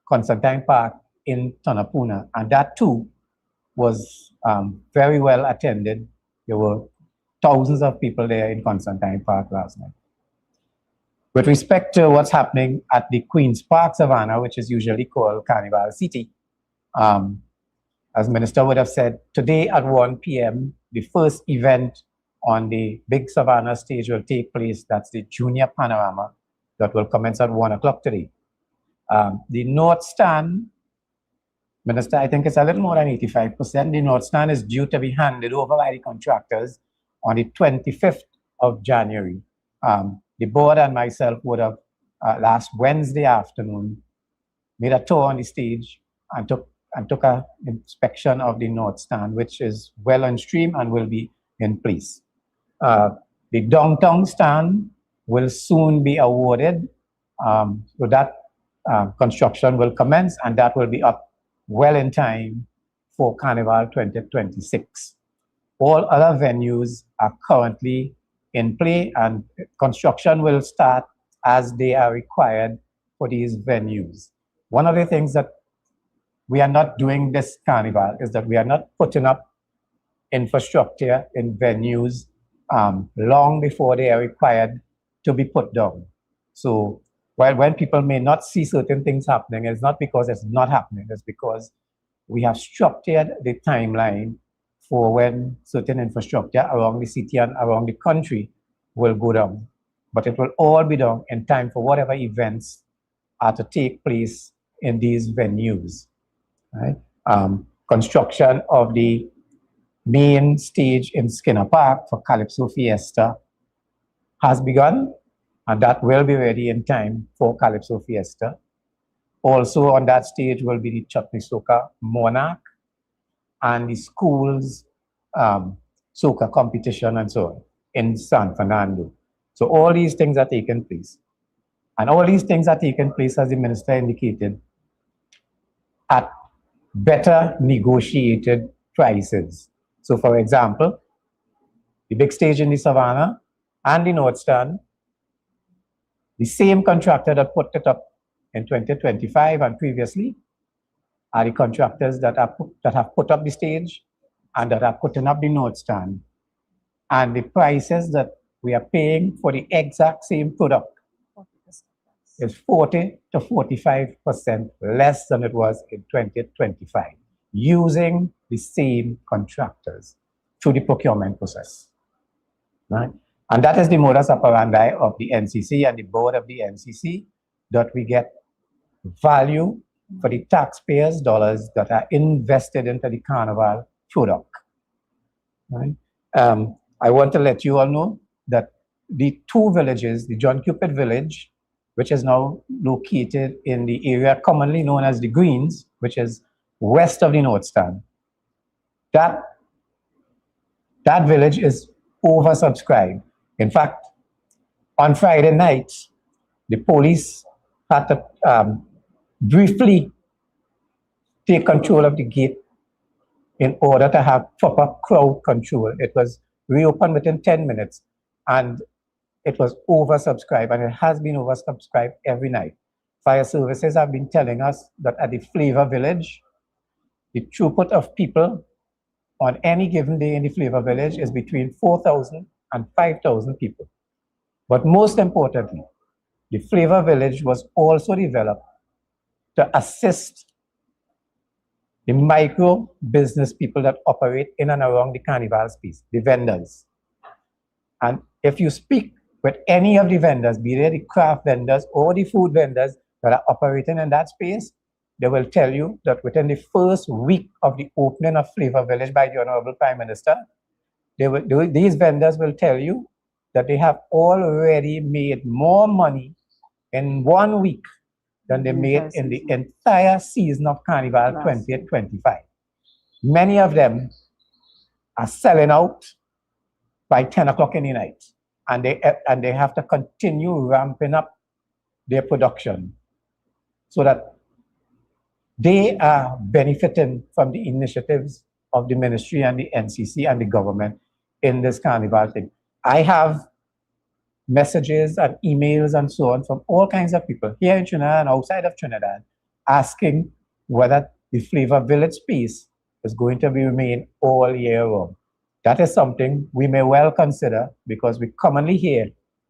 Constantine Park in Tanapuna, and that too was very well attended. There were thousands of people there in Constantine Park last night. With respect to what's happening at the Queen's Park Savannah, which is usually called Carnival City, as Minister would have said, today at 1 p.m., the first event on the big Savannah stage will take place. That's the Junior Panorama that will commence at 1 o'clock today. The North Stand, Minister, I think it's a little more than 85%. The North Stand is due to be handed over by the contractors on the 25th of January. The board and myself would have, last Wednesday afternoon, made a tour on the stage and took an inspection of the North Stand, which is well on stream and will be in place. The downtown stand will soon be awarded, so that construction will commence, and that will be up well in time for Carnival 2026. All other venues are currently in play, and construction will start as they are required for these venues. One of the things that we are not doing this Carnival is that we are not putting up infrastructure in venues long before they are required to be put down. So when people may not see certain things happening, it's not because it's not happening, it's because we have structured the timeline for when certain infrastructure around the city and around the country will go down. But it will all be done in time for whatever events are to take place in these venues. Right? Construction of the main stage in Skinner Park for Calypso Fiesta has begun, and that will be ready in time for Calypso Fiesta. Also on that stage will be the Chutney Soca Monarch and the schools soca competition and so on in San Fernando. So all these things are taking place. And all these things are taking place, as the minister indicated, at better negotiated prices. So for example, the big stage in the Savannah and the North Stand, the same contractor that put it up in 2025 and previously are the contractors that have put up the stage and that are putting up the North Stand. And the prices that we are paying for the exact same product is 40 to 45% less than it was in 2025, using the same contractors through the procurement process. Right? And that is the modus operandi of the NCC and the board of the NCC, that we get value for the taxpayers' dollars that are invested into the Carnival product. Right? I want to let you all know that the 2 villages, the John Cupid village, which is now located in the area commonly known as the Greens, which is west of the North Stand, that village is oversubscribed. In fact, on Friday night, the police had to briefly take control of the gate in order to have proper crowd control. It was reopened within 10 minutes, and it was oversubscribed, and it has been oversubscribed every night. Fire services have been telling us that at the Flavor Village, the throughput of people on any given day in the Flavor Village is between 4,000 and 5,000 people. But most importantly, the Flavor Village was also developed to assist the micro business people that operate in and around the carnival space, the vendors. And if you speak with any of the vendors, be they the craft vendors or the food vendors that are operating in that space, they will tell you that within the first week of the opening of Flavor Village by the Honorable Prime Minister, these vendors will tell you that they have already made more money in 1 week than they made in the entire season of Carnival 2025. Many of them are selling out by 10 o'clock in the night, and they have to continue ramping up their production so that they are benefiting from the initiatives of the ministry and the NCC and the government in this carnival thing. I have messages and emails and so on from all kinds of people here in Trinidad and outside of Trinidad asking whether the Flavor Village space is going to be remain all year round. That is something we may well consider, because we commonly hear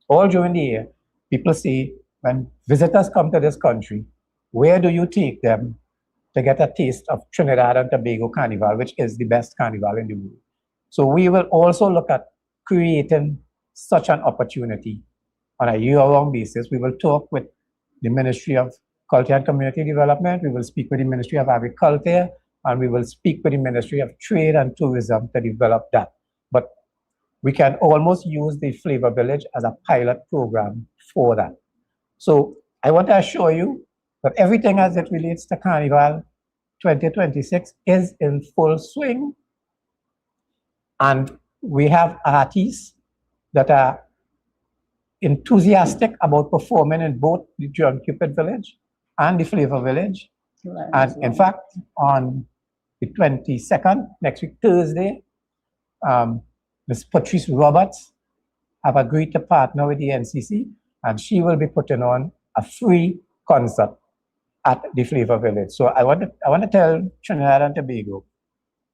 all during the year, people say, when visitors come to this country, where do you take them to get a taste of Trinidad and Tobago Carnival, which is the best carnival in the world? So we will also look at creating such an opportunity on a year-round basis. We will talk with the Ministry of Culture and Community Development, we will speak with the Ministry of Agriculture, and we will speak with the Ministry of Trade and Tourism to develop that. But we can almost use the Flavor Village as a pilot program for that. So I want to assure you that everything as it relates to Carnival 2026 is in full swing. And we have artists that are enthusiastic about performing in both the John Cupid Village and the Flavor Village. And in fact, on the 22nd, next week, Thursday, Ms. Patrice Roberts have agreed to partner with the NCC, and she will be putting on a free concert at the Flavor Village. So I want to tell Trinidad and Tobago,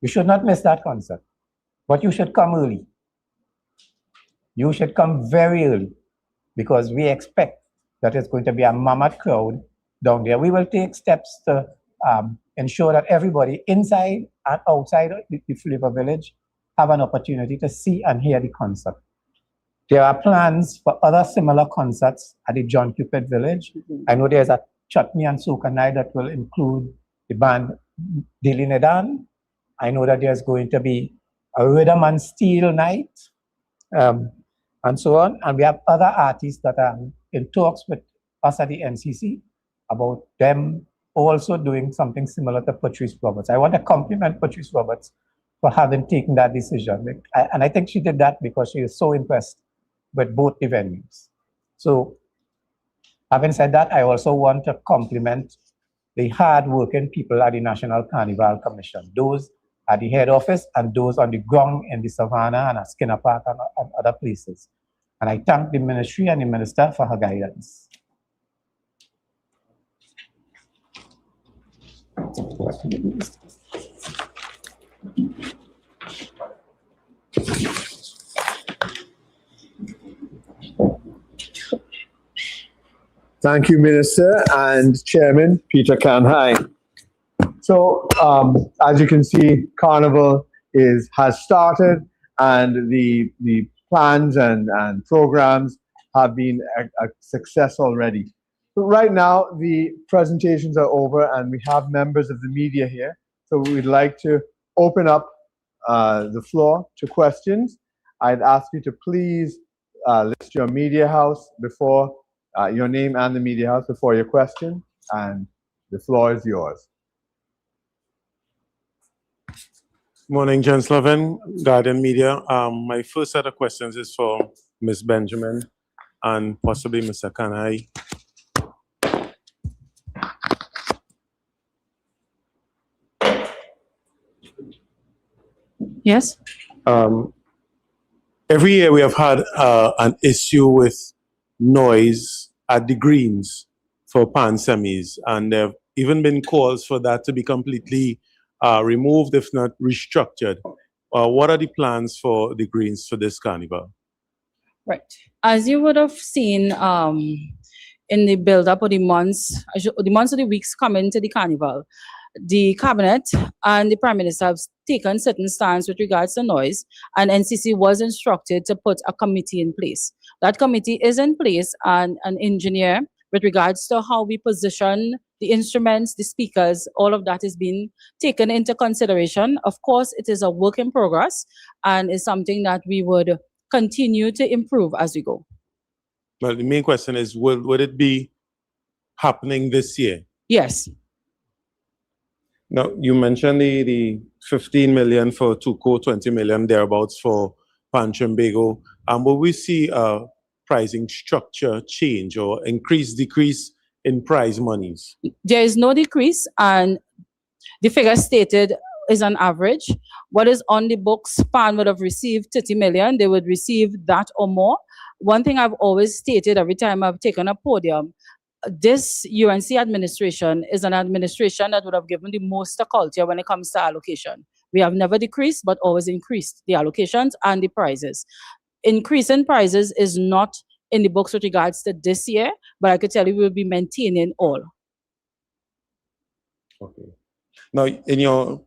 you should not miss that concert, but you should come early. You should come very early, because we expect that it's going to be a mammoth crowd down there. We will take steps to ensure that everybody inside and outside the Flavor Village have an opportunity to see and hear the concert. There are plans for other similar concerts at the John Cupid Village. I know there's a chutney and soca night that will include the band Dili Nedan. I know that there's going to be a rhythm and steel night, and so on. And we have other artists that are in talks with us at the NCC about them also doing something similar to Patrice Roberts. I want to compliment Patrice Roberts for having taken that decision. And I think she did that because she is so impressed with both the venues. So having said that, I also want to compliment the hard-working people at the National Carnival Commission, those at the head office and those on the ground in the Savannah and at Skinner Park and other places. And I thank the ministry and the minister for her guidance. Thank you, Minister and Chairman Peter Kanhai. So, as you can see, Carnival has started, and the plans and programs have been a success already. So right now, the presentations are over, and we have members of the media here. So we'd like to open up the floor to questions. I'd ask you to please list your media house before your name and the media house before your question, and the floor is yours. Morning, Jen Slovin, Guardian Media. My first set of questions is for Ms. Benjamin and possibly Mr. Kanhai. Yes. Every year we have had an issue with noise at the greens for pan semis, and there have even been calls for that to be completely removed, if not restructured. what are the plans for the Greens for this carnival? Right. As you would have seen in the build-up of the months or the weeks coming to the carnival, the cabinet and the prime minister have taken certain stance with regards to noise, and NCC was instructed to put a committee in place. That committee is in place, and an engineer with regards to how we position the instruments, the speakers, all of that is being taken into consideration. Of course, it is a work in progress and is something that we would continue to improve as we go. Well, the main question is, would it be happening this year? Yes. Now, you mentioned the 15 million for Tuco, 20 million thereabouts for Panchimbago. Will we see a pricing structure change or increase, decrease in prize monies? There is no decrease, and the figure stated is an average. What is on the books, PAN would have received 30 million, they would receive that or more. One thing I've always stated every time I've taken a podium, this UNC administration is an administration that would have given the most culture when it comes to allocation. We have never decreased, but always increased the allocations and the prizes. Increase in prizes is not in the books with regards to this year, but I could tell you we'll be maintaining all. Okay. Now, in your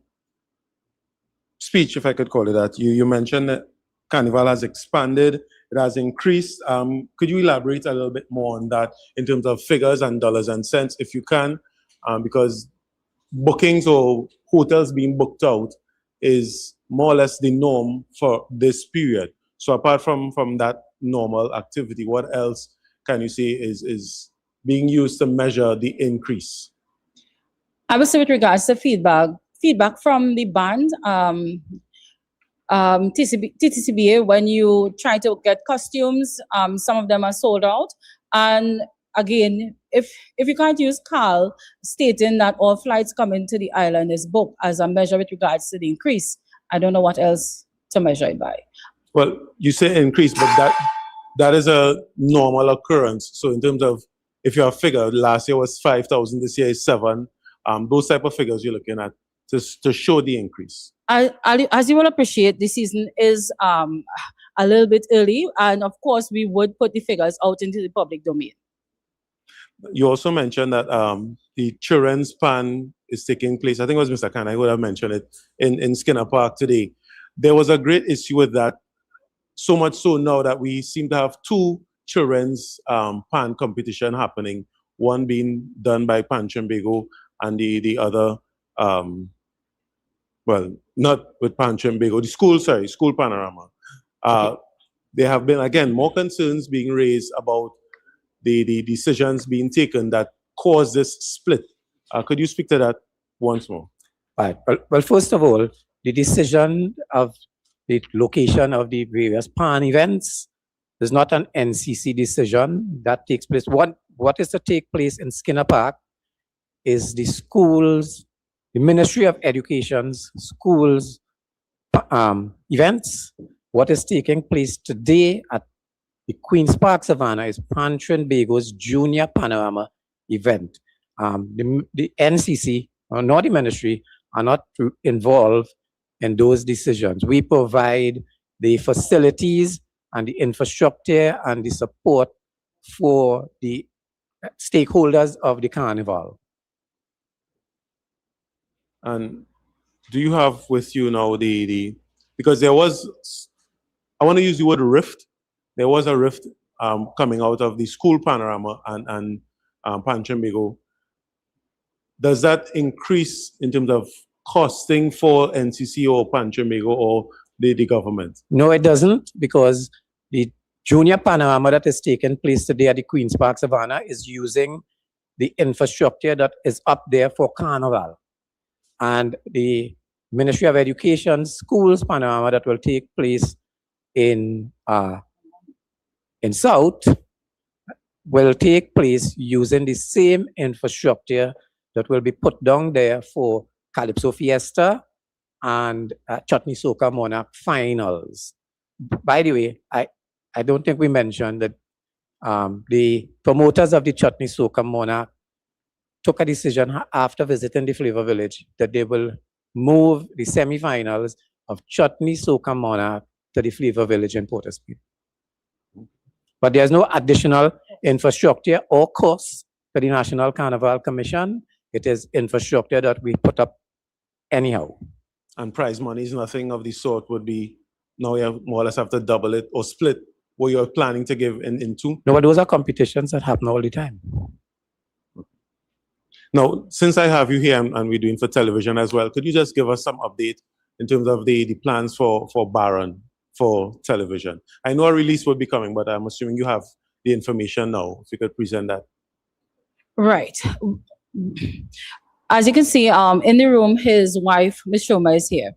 speech, if I could call it that, you mentioned that Carnival has expanded, it has increased. Could you elaborate a little bit more on that in terms of figures and dollars and cents, if you can? Because bookings or hotels being booked out is more or less the norm for this period. So apart from that normal activity, what else can you say is being used to measure the increase? I would say with regards to feedback from the band, TTCBA, when you try to get costumes, some of them are sold out. And again, if you can't use CAL stating that all flights coming to the island is booked as a measure with regards to the increase, I don't know what else to measure it by. Well, you say increase, but that is a normal occurrence. So in terms of, if you have figure, last year was 5,000, this year is 7, those type of figures you're looking at to show the increase. As you will appreciate, the season is a little bit early, and of course, we would put the figures out into the public domain. You also mentioned that the children's pan is taking place. I think it was Mr. Khan, I would have mentioned it, in Skinner Park today. There was a great issue with that, so much so now that we seem to have 2 children's pan competition happening, one being done by Panchimbago and the other, well, not with Panchimbago, the school panorama. Okay. There have been, again, more concerns being raised about the decisions being taken that caused this split. Could you speak to that once more? Right. Well, first of all, the decision of the location of the various PAN events is not an NCC decision that takes place. What is to take place in Skinner Park is the schools, the Ministry of Education's schools events. What is taking place today at the Queen's Park Savannah is Panchimbago's Junior Panorama event. The NCC, nor the ministry, are not involved in those decisions. We provide the facilities and the infrastructure and the support for the stakeholders of the carnival. And do you have with you now because there was, I want to use the word rift. There was a rift coming out of the school panorama and Panchimbago. Does that increase in terms of costing for NCC or Panchimbago or the government? No, it doesn't, because the junior panorama that is taking place today at the Queen's Park Savannah is using the infrastructure that is up there for Carnival. And the Ministry of Education schools panorama that will take place in South will take place using the same infrastructure that will be put down there for Calypso Fiesta and Chutney Soca Monarch finals. By the way, I don't think we mentioned that the promoters of the Chutney Soca Monarch took a decision after visiting the Flavor Village that they will move the semifinals of Chutney Soca Monarch to the Flavor Village in Port of Spain. But there's no additional infrastructure or cost to the National Carnival Commission. It is infrastructure that we put up anyhow. And prize money is nothing of the sort would be, now you have more or less have to double it or split what you're planning to give in two? No, but those are competitions that happen all the time. Now, since I have you here and we're doing for television as well, could you just give us some update in terms of the plans for Baron for television? I know a release will be coming, but I'm assuming you have the information now. If you could present that. Right. As you can see, in the room, his wife, Ms. Shoma, is here.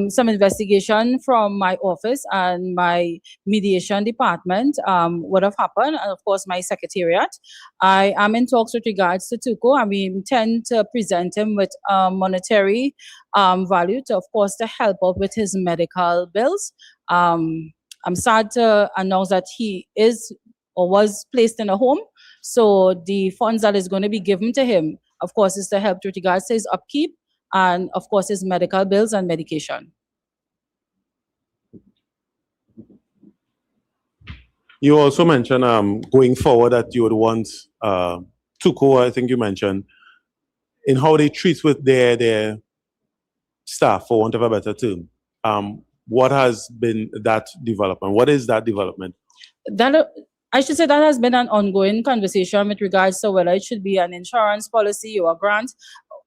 Some investigation from my office and my mediation department would have happened, and of course, my secretariat. I am in talks with regards to Tuko, and we intend to present him with monetary value to, of course, to help out with his medical bills. I'm sad to announce that he is or was placed in a home. So the funds that is going to be given to him, of course, is to help with regards to his upkeep and, of course, his medical bills and medication. You also mentioned going forward that you would want Tuko, I think you mentioned, in how they treat with their staff, for want of a better term. What has been that development? What is that development? That I should say that has been an ongoing conversation with regards to whether it should be an insurance policy or a grant.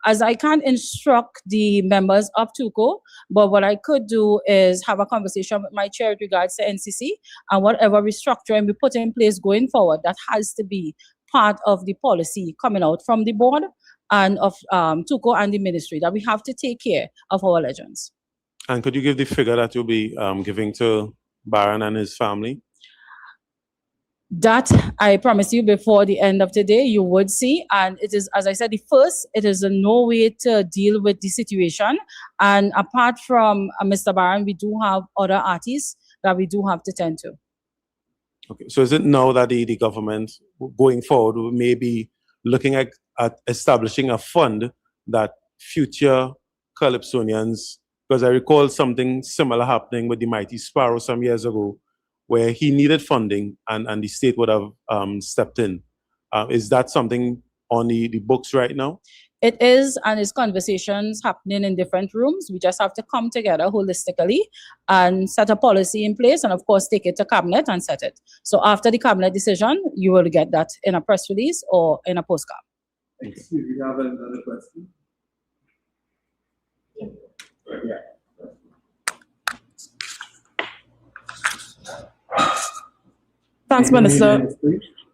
As I can't instruct the members of TUCO, but what I could do is have a conversation with my chair with regards to NCC, and whatever restructuring we put in place going forward, that has to be part of the policy coming out from the board and of TUCO and the ministry, that we have to take care of our legends. And could you give the figure that you'll be giving to Baron and his family? That I promise you before the end of the day, you would see. And it is, as I said, it is no way to deal with the situation. And apart from Mr. Baron, we do have other artists that we do have to tend to. Okay, so is it now that the government going forward may be looking at establishing a fund that future Calypsonians, because I recall something similar happening with the Mighty Sparrow some years ago, where he needed funding and the state would have stepped in. Is that something on the books right now? It is, and it's conversations happening in different rooms. We just have to come together holistically and set a policy in place, and of course take it to cabinet and set it. So after the cabinet decision, you will get that in a press release or in a postcard. Excuse me, we have another question. Yeah. Thanks, Minister.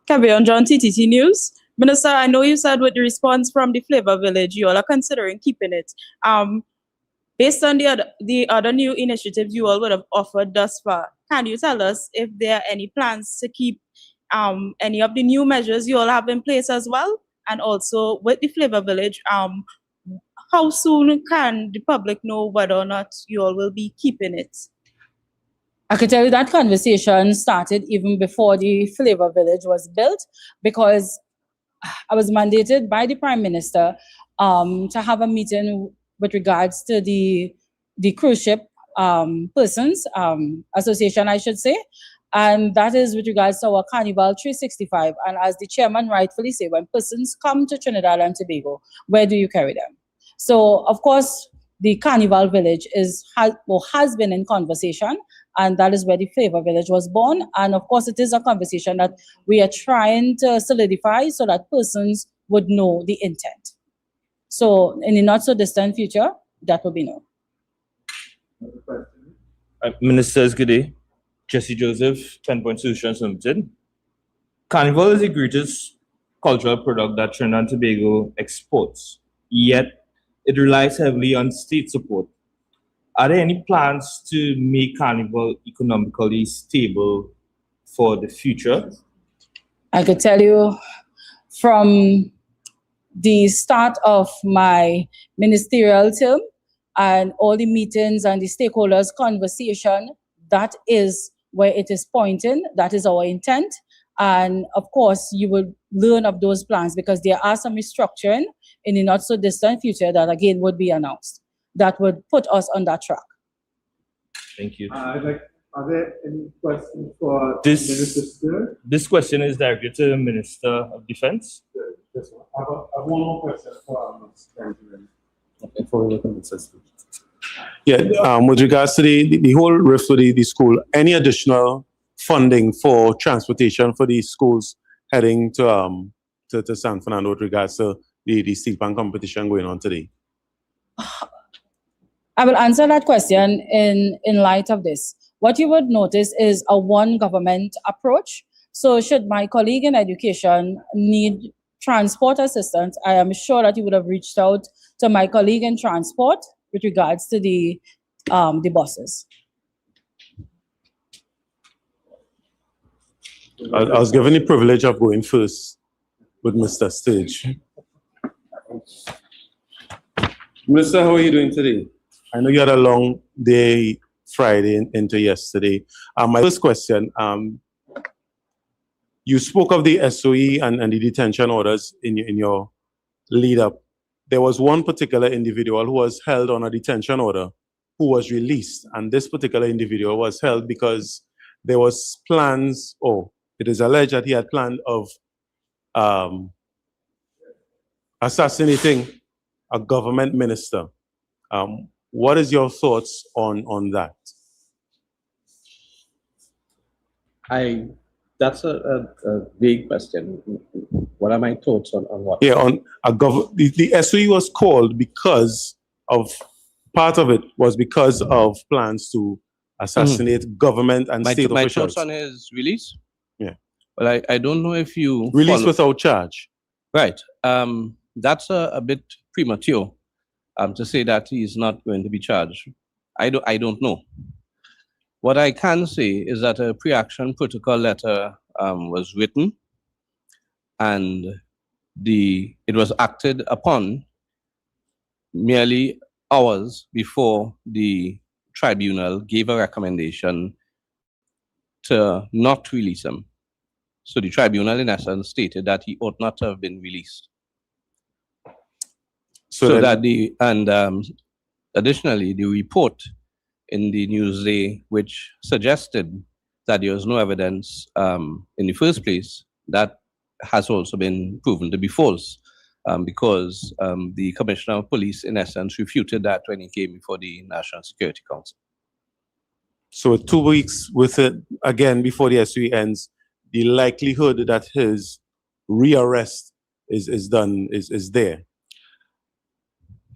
Kabion John, TTT News. Minister, I know you said with the response from the Flavor Village, you all are considering keeping it. Based on the other new initiatives you all would have offered thus far, can you tell us if there are any plans to keep any of the new measures you all have in place as well? And also with the Flavor Village, how soon can the public know whether or not you all will be keeping it? I can tell you that conversation started even before the Flavor Village was built, because I was mandated by the Prime Minister to have a meeting with regards to the cruise ship persons association, I should say. And that is with regards to our Carnival 365. And as the chairman rightfully said, when persons come to Trinidad and Tobago, where do you carry them? So, of course, the Carnival Village has been in conversation, and that is where the Flavor Village was born. And of course, it is a conversation that we are trying to solidify so that persons would know the intent. So in the not so distant future, that will be known. Ministers, good day. Jesse Joseph, 10 Point Solutions Limited. Carnival is the greatest cultural product that Trinidad and Tobago exports, yet it relies heavily on state support. Are there any plans to make Carnival economically stable for the future? I could tell you from the start of my ministerial term and all the meetings and the stakeholders' conversation, that is where it is pointing. That is our intent. And of course, you will learn of those plans, because there are some restructuring in the not so distant future that again would be announced that would put us on that track. Thank you. Are there any questions for This- Minister Stewart? This question is directed to the Minister of Defense. This one. I have one more question for Benjamin. Yeah, with regards to the whole rift with the school, any additional funding for transportation for these schools heading to San Fernando with regards to the steel pan competition going on today? I will answer that question in light of this. What you would notice is a one government approach. So should my colleague in education need transport assistance, I am sure that he would have reached out to my colleague in transport with regards to the buses. I was given the privilege of going first with Mr. Stage. Minister, how are you doing today? I know you had a long day Friday into yesterday. My first question, you spoke of the SOE and the detention orders in your lead up. There was one particular individual who was held on a detention order who was released, and this particular individual was held because there was plans, or it is alleged that he had planned of assassinating a government minister. What is your thoughts on that? That's a vague question. What are my thoughts on what? Yeah, on the SOE was called because of part of it was because of plans to assassinate government and state My officials. thoughts on his release? Yeah. Well, I don't know if you Released without charge. Right. That's a bit premature to say that he's not going to be charged. I don't know. What I can say is that a pre-action protocol letter was written, and it was acted upon merely hours before the tribunal gave a recommendation to not release him. So the tribunal, in essence, stated that he ought not to have been released. Additionally, the report in the Newsday, which suggested that there was no evidence in the first place, that has also been proven to be false, because the Commissioner of Police, in essence, refuted that when he came before the National Security Council. So 2 weeks with it, again, before the SOE ends, the likelihood that his rearrest is there.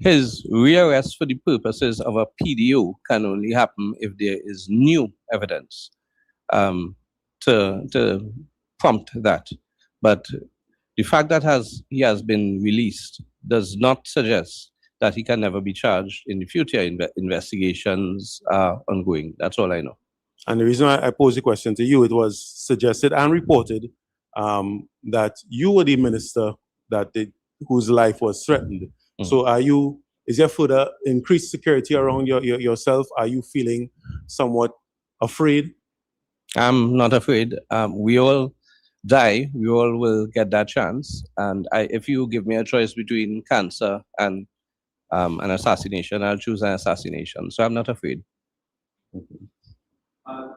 His rearrest for the purposes of a PDO can only happen if there is new evidence to prompt that. But the fact that he has been released does not suggest that he can never be charged in the future. Investigations are ongoing. That's all I know. And the reason I posed the question to you, it was suggested and reported that you were the minister whose life was threatened. So is there further increased security around yourself? Are you feeling somewhat afraid? I'm not afraid. We all die. We all will get that chance. And if you give me a choice between cancer and an assassination, I'll choose an assassination. So I'm not afraid. I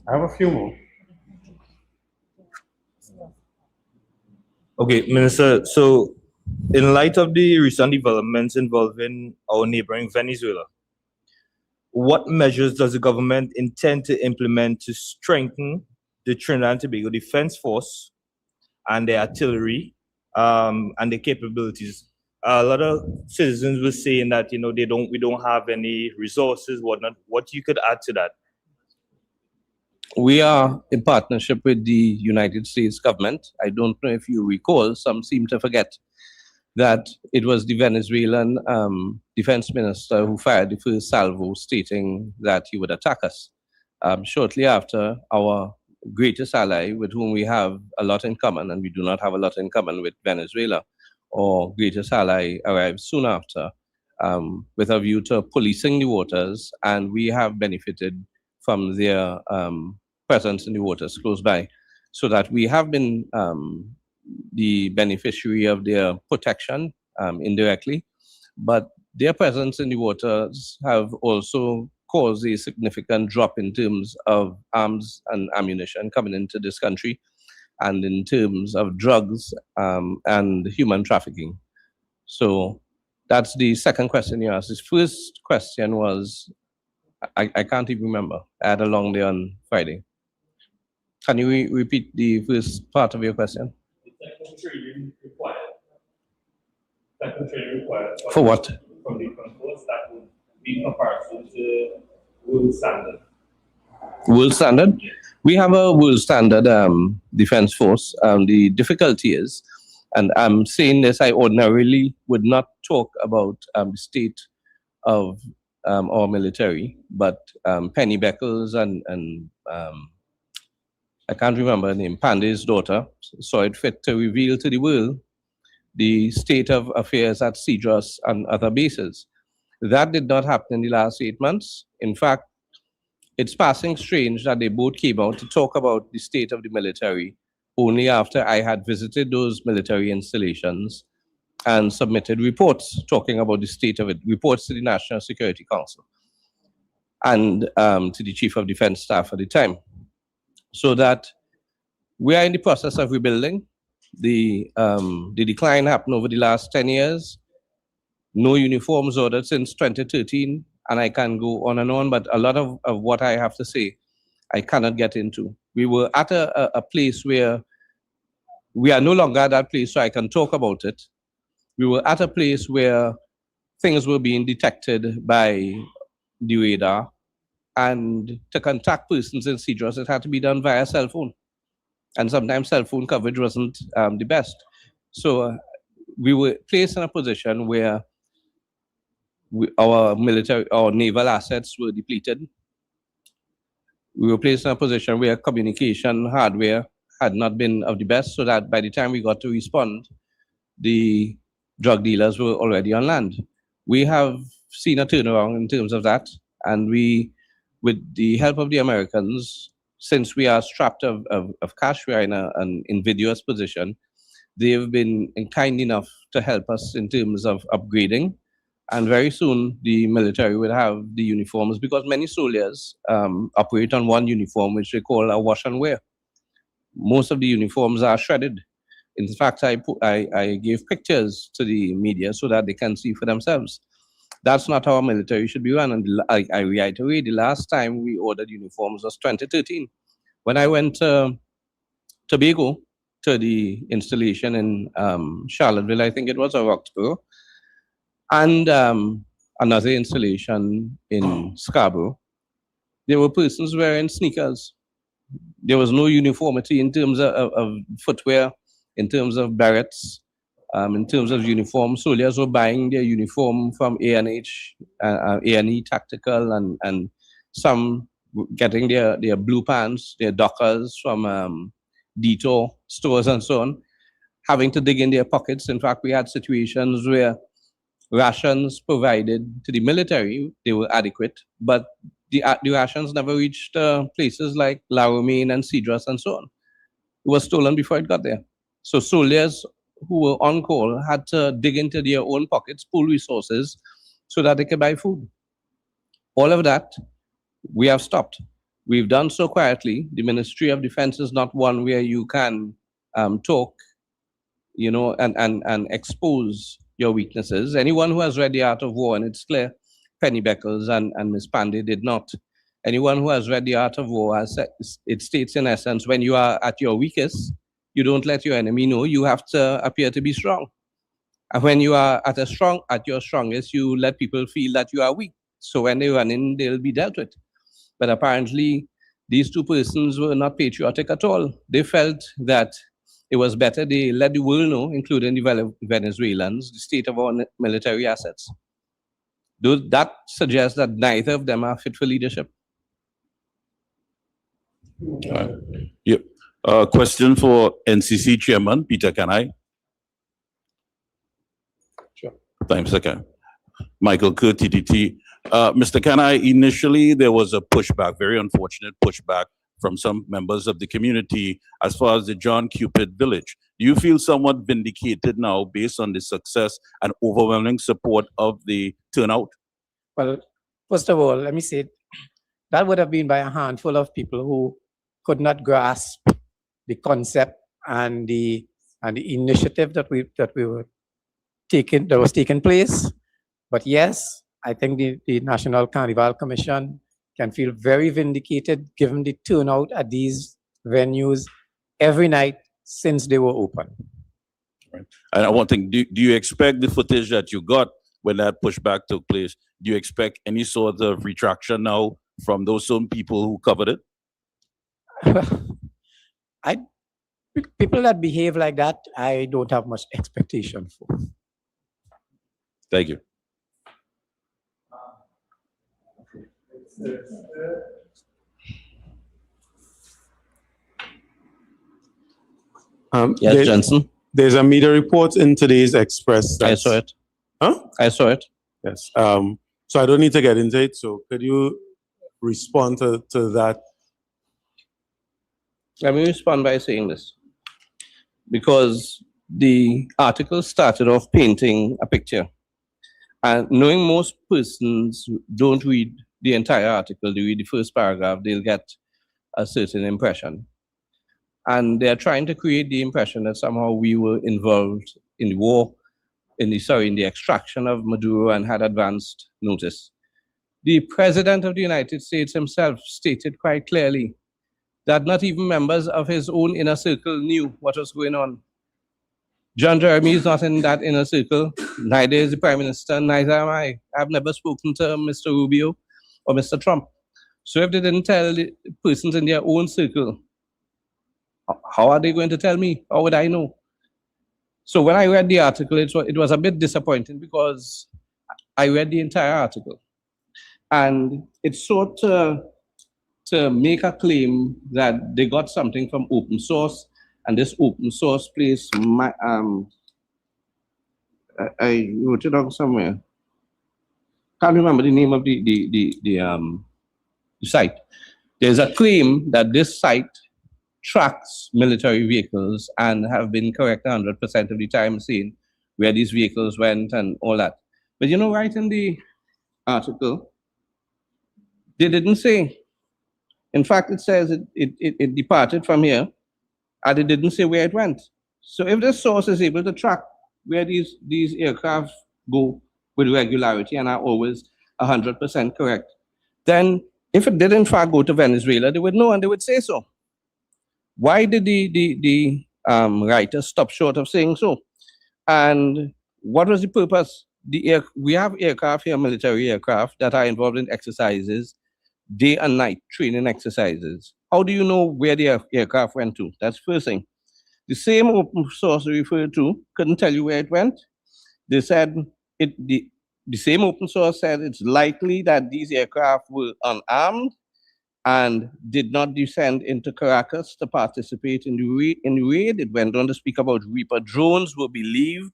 have a few more. Okay, Minister, so in light of the recent developments involving our neighboring Venezuela, what measures does the government intend to implement to strengthen the Trinidad and Tobago Defense Force and their artillery and their capabilities? A lot of citizens were saying that we don't have any resources, whatnot. What you could add to that? We are in partnership with the United States government. I don't know if you recall, some seem to forget that it was the Venezuelan defense minister who fired the first salvo, stating that he would attack us. Shortly after, our greatest ally, with whom we have a lot in common, and we do not have a lot in common with Venezuela, or greatest ally, arrived soon after with a view to policing the waters, and we have benefited from their presence in the waters close by, so that we have been the beneficiary of their protection indirectly. But their presence in the waters have also caused a significant drop in terms of arms and ammunition coming into this country, and in terms of drugs and human trafficking. So that's the second question you asked. His first question was, I can't even remember. I had a long day on Friday. Can you repeat the first part of your question? The technical training required. Technical training required. For what? From the controls that would be in comparison to world standard. World standard? We have a world standard defense force. The difficulty is, and I'm saying this, I ordinarily would not talk about the state of our military, but Penny Beckles and I can't remember her name, Pandey's daughter, saw it fit to reveal to the world the state of affairs at Cedros and other bases. That did not happen in the last 8 months. In fact, it's passing strange that they both came out to talk about the state of the military only after I had visited those military installations and submitted reports talking about the state of it, reports to the National Security Council and to the Chief of Defense Staff at the time. So that we are in the process of rebuilding. The decline happened over the last 10 years. No uniforms ordered since 2013, and I can go on and on, but a lot of what I have to say, I cannot get into. We were at a place where we are no longer at that place, so I can talk about it. We were at a place where things were being detected by the radar, and to contact persons in Cedros, it had to be done via cell phone. And sometimes cell phone coverage wasn't the best. So we were placed in a position where our naval assets were depleted. We were placed in a position where communication hardware had not been of the best, so that by the time we got to respond, the drug dealers were already on land. We have seen a turnaround in terms of that, and we, with the help of the Americans, since we are strapped of cash, we are in an invidious position. They've been kind enough to help us in terms of upgrading. And very soon, the military will have the uniforms, because many soldiers operate on one uniform, which they call a wash and wear. Most of the uniforms are shredded. In fact, I gave pictures to the media so that they can see for themselves. That's not how our military should be run. And I reiterate, the last time we ordered uniforms was 2013. When I went to Tobago, to the installation in Charlottesville, I think it was, or Roxborough, and another installation in Scarborough, there were persons wearing sneakers. There was no uniformity in terms of footwear, in terms of berets, in terms of uniform. Soldiers were buying their uniform from A&H, A&E Tactical, and some getting their blue pants, their dockers from Detour stores and so on, having to dig in their pockets. In fact, we had situations where rations provided to the military, they were adequate, but the rations never reached places like La Romaine and Cedros and so on. It was stolen before it got there. So soldiers who were on call had to dig into their own pockets, pull resources, so that they could buy food. All of that, we have stopped. We've done so quietly. The Ministry of Defense is not one where you can talk, and expose your weaknesses. Anyone who has read The Art of War, and it's clear, Penny Beckles and Ms. Pandey did not. Anyone who has read The Art of War, it states in essence, when you are at your weakest, you don't let your enemy know. You have to appear to be strong. And when you are at your strongest, you let people feel that you are weak. So when they run in, they'll be dealt with. But apparently, these two persons were not patriotic at all. They felt that it was better they let the world know, including the Venezuelans, the state of our military assets. That suggests that neither of them are fit for leadership. Yep. Question for NCC Chairman Peter Kanai. Sure. Thanks, Mr. Michael Kerr, TTT. Mr. Kanai, initially there was a pushback, very unfortunate pushback from some members of the community as far as the John Cupid Village. Do you feel somewhat vindicated now based on the success and overwhelming support of the turnout? Well, first of all, let me say that would have been by a handful of people who could not grasp the concept and the initiative that we were taking, that was taking place. But yes, I think the National Carnival Commission can feel very vindicated given the turnout at these venues every night since they were open. Right. And I want to think, do you expect the footage that you got when that pushback took place? Do you expect any sort of retraction now from those some people who covered it? People that behave like that, I don't have much expectation for. Thank you. Yes, Johnson. There's a media report in today's Express. I saw it. Huh? I saw it. Yes. So I don't need to get into it. So could you respond to that? Let me respond by saying this. Because the article started off painting a picture. And knowing most persons don't read the entire article, they read the first paragraph, they'll get a certain impression. And they're trying to create the impression that somehow we were involved in the war, in the extraction of Maduro and had advanced notice. The President of the United States himself stated quite clearly that not even members of his own inner circle knew what was going on. John Jeremy is not in that inner circle, neither is the Prime Minister, neither am I. I've never spoken to Mr. Rubio or Mr. Trump. So if they didn't tell the persons in their own circle, how are they going to tell me? How would I know? So when I read the article, it was a bit disappointing because I read the entire article. And it sought to make a claim that they got something from open source, and this open source place, I wrote it down somewhere. Can't remember the name of the site. There's a claim that this site tracks military vehicles and have been correct 100% of the time, saying where these vehicles went and all that. But right in the article, they didn't say. In fact, it says it departed from here, and it didn't say where it went. So if the source is able to track where these aircraft go with regularity and are always 100% correct, then if it did in fact go to Venezuela, they would know and they would say so. Why did the writer stop short of saying so? And what was the purpose? We have aircraft here, military aircraft, that are involved in exercises, day and night training exercises. How do you know where the aircraft went to? That's the first thing. The same open source we referred to couldn't tell you where it went. They said the same open source said it's likely that these aircraft were unarmed and did not descend into Caracas to participate in the raid. It went on to speak about Reaper drones were believed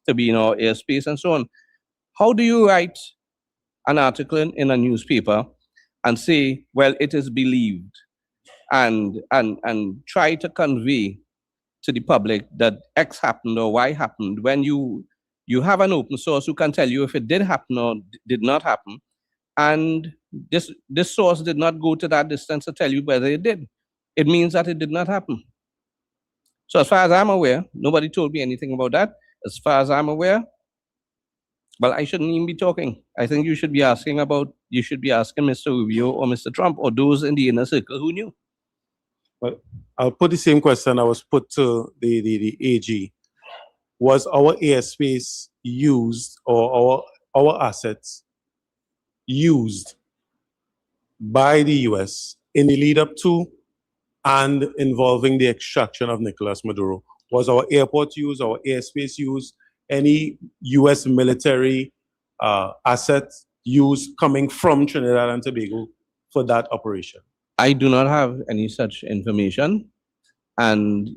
to be in our airspace and so on. How do you write an article in a newspaper and say, well, it is believed, and try to convey to the public that X happened or Y happened when you have an open source who can tell you if it did happen or did not happen, and this source did not go to that distance to tell you whether it did. It means that it did not happen. So as far as I'm aware, nobody told me anything about that. As far as I'm aware, well, I shouldn't even be talking. I think you should be asking Mr. Rubio or Mr. Trump or those in the inner circle who knew. Well, I'll put the same question I was put to the AG. Was our airspace used, or our assets used by the US in the lead up to and involving the extraction of Nicolas Maduro? Was our airport used, our airspace used, any US military assets used coming from Trinidad and Tobago for that operation? I do not have any such information. And,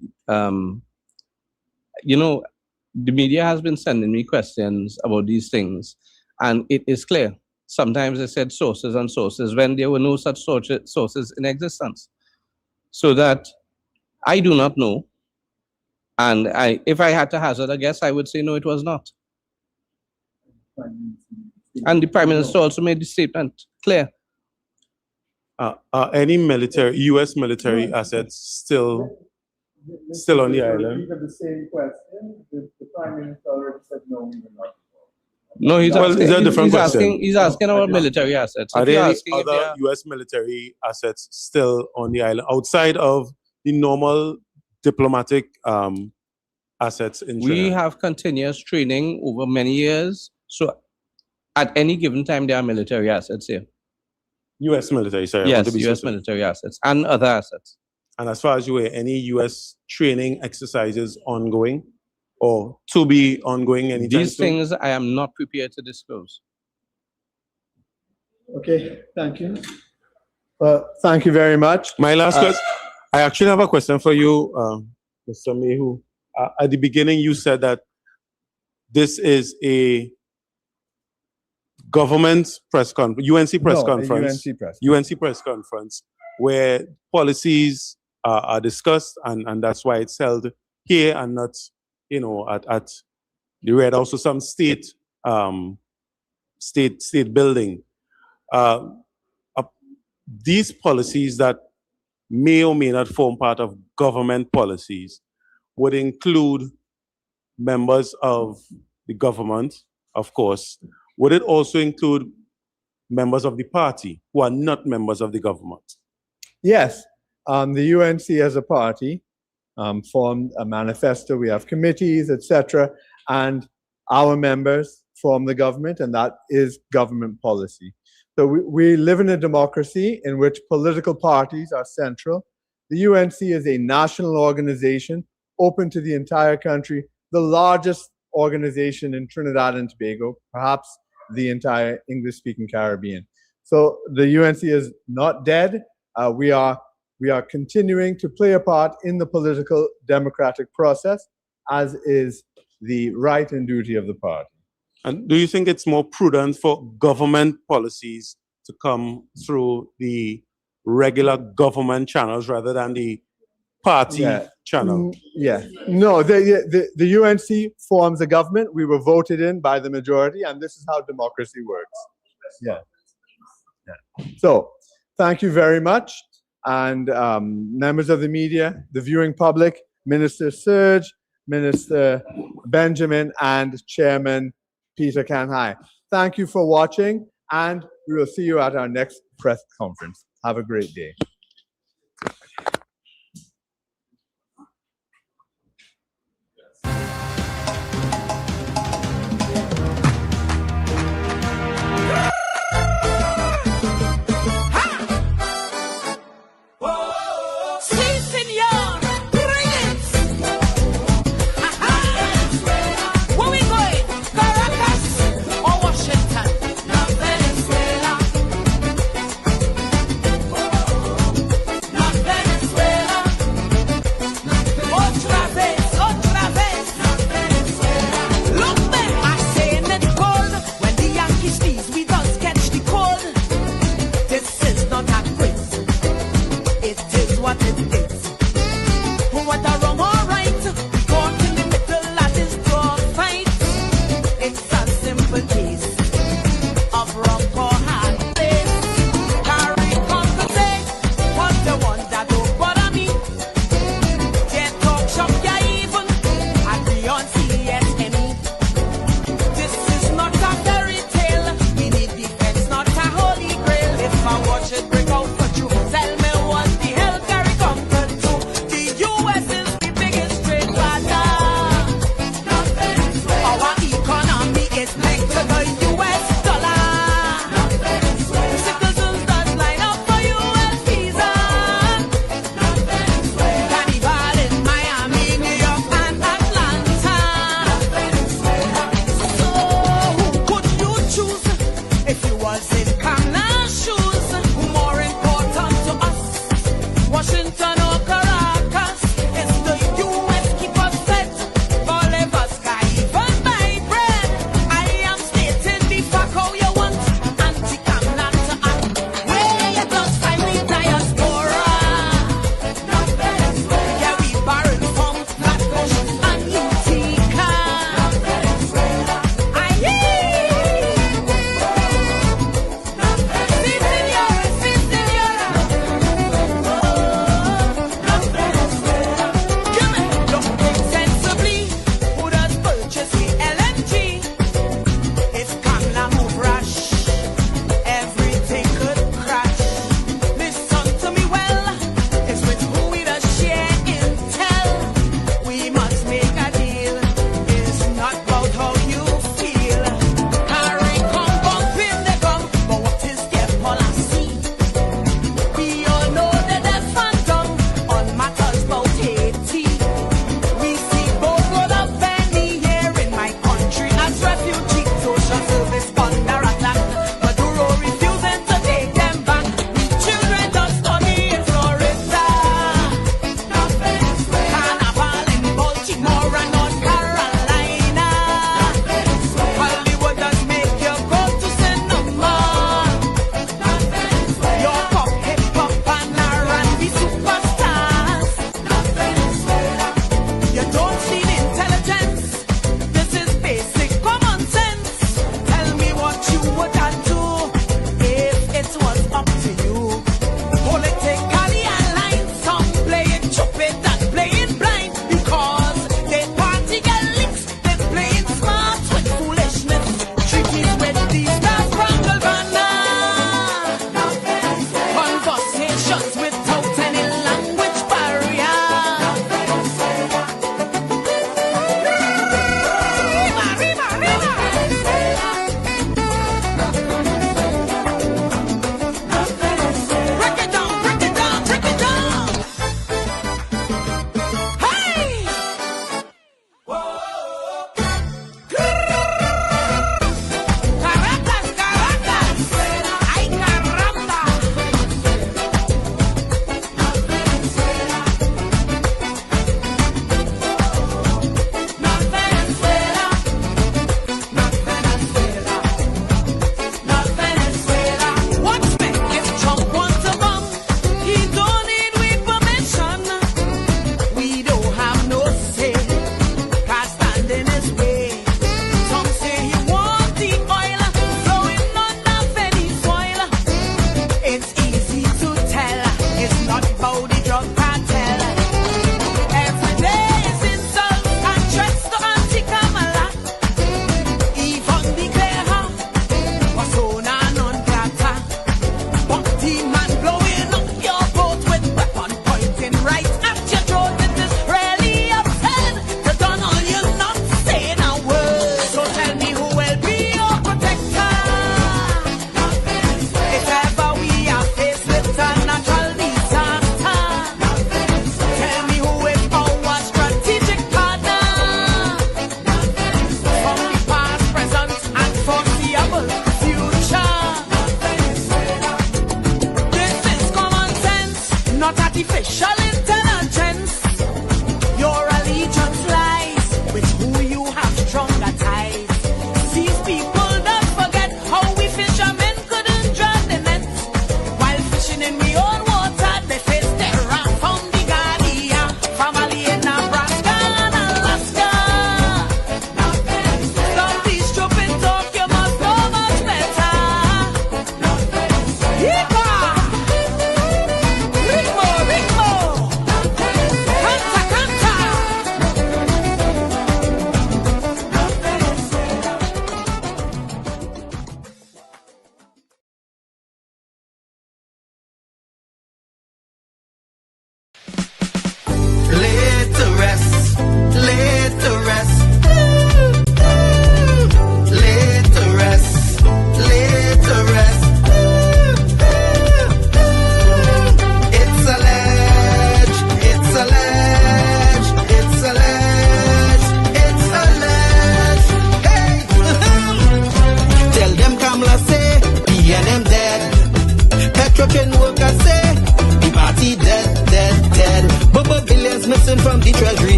the media has been sending me questions about these things. And it is clear. Sometimes they said sources and sources when there were no such sources in existence. So that I do not know. And if I had to hazard a guess, I would say no, it was not. And the Prime Minister also made the statement clear. Are any U.S. military assets still on the island? The same question. The Prime Minister already said no, we will not. No, he's Well, asking, is that a different question? he's asking about military assets. Are If there you're any asking if they other are- U.S. military assets still on the island outside of the normal diplomatic assets in Trinidad? We have continuous training over many years. So at any given time, there are military assets here. U.S. military, sorry. I want Yes, to be U.S. specific. military assets and other assets. And as far as you aware, any U.S. training exercises ongoing or to be ongoing anytime These soon? things I am not prepared to disclose. Okay, thank you. Thank you very much. My last question. I actually have a question for you, Mr. Mehu. At the beginning, you said that this is a government press conference, UNC press No, a conference, UNC press conference, where policies are discussed, and that's why it's held here and not, at the Red House or some state building. These policies that may or may not form part of government policies would include members of the government, of course. Would it also include members of the party who are not members of the government? Yes, the UNC as a party formed a manifesto. We have committees, etc., and our members form the government, and that is government policy. So we live in a democracy in which political parties are central. The UNC is a national organization open to the entire country, the largest organization in Trinidad and Tobago, perhaps the entire English-speaking Caribbean. So the UNC is not dead. We are continuing to play a part in the political democratic process, as is the right and duty of the party. And do you think it's more prudent for government policies to come through the regular government channels rather than the party channel? Yeah. No, the UNC forms a government. We were voted in by the majority, and this is how democracy works. Yeah. So, thank you very much. And members of the media, the viewing public, Minister Serge, Minister Benjamin, and Chairman Peter Kanhai. Thank you for watching, and we will see you at our next press conference. Have a great day.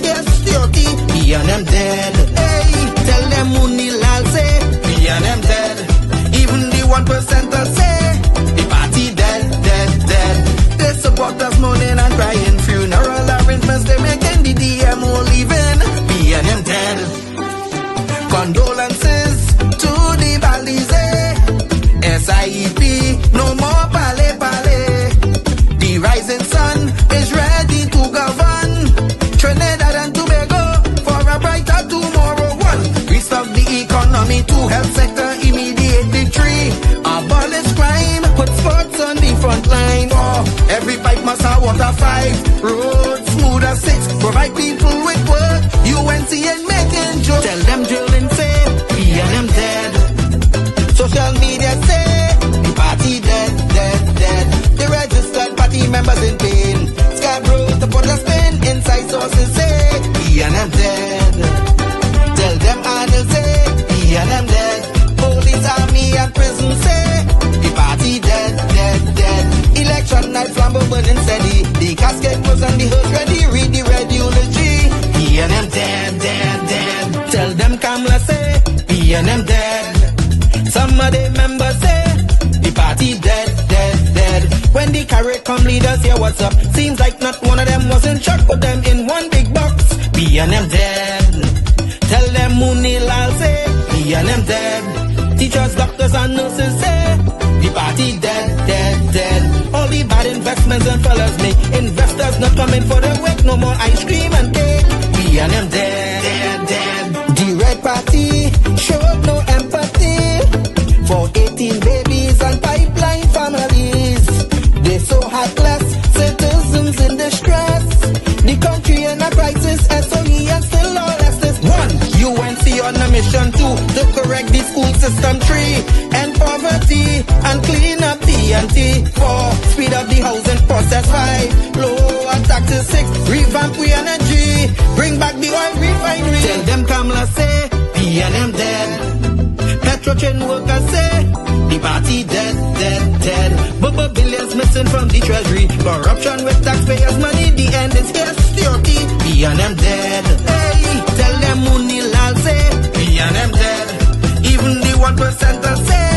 it's scarcity. We and them dead. Hey, tell them Munilal say, we and them dead. Even the 1% say, the party dead, dead, dead. They support us mourning and crying. Funeral arrangements they making, the DMO leaving. We and them dead. Condolences to the Balize. SIEP, no more pale pale. The rising sun is ready to govern Trinidad and Tobago for a brighter tomorrow. One, restart the economy, two, health sector, immediate victory. Abolish crime, put sports on the front line. Four, every pipe must have water. Five, roads smooth as six, provide people with work. UNC and making jokes. Tell them drilling say, we and them dead. Social media say, the party dead, dead, dead. The registered party members in pain. Scarborough, the put a spin. Inside sources say, we and them dead. Tell them Arnold say, we and them dead. Police, army and prison say, the party dead, dead, dead. Election night flambeau burning steady. The casket was on the hearse ready. Read the red eulogy. We and them dead, dead, dead. Tell them Kamla say, we and them dead. Some of the members say, the party dead, dead, dead. When the carrot come leaders hear what's up, seems like not one of them was in shock, put them in one big box. We and them dead. Tell them Munilal say, we and them dead. Teachers, doctors and nurses say, the party dead, dead, dead. All the bad investments and fellas make investors not coming for the work, no more ice cream and cake. We and them dead, dead, dead. The red party showed no empathy for 18 babies and pipeline families. They so heartless, citizens in distress. The country in a crisis, SOE and still all justice. One, UNC on a mission. Two, to correct the school system. Three, end poverty and clean up TNT. Four, speed up the housing process. Five, lower taxes. Six, revamp we energy. Bring back the oil refinery. Tell them Kamla say, PNM dead. Petrochain workers say, the party dead, dead, dead. Bubba billions missing from the treasury. Corruption with taxpayers' money, the end is scarcity. PNM dead. Hey, tell them Munilal say, PNM dead. Even the 1% say,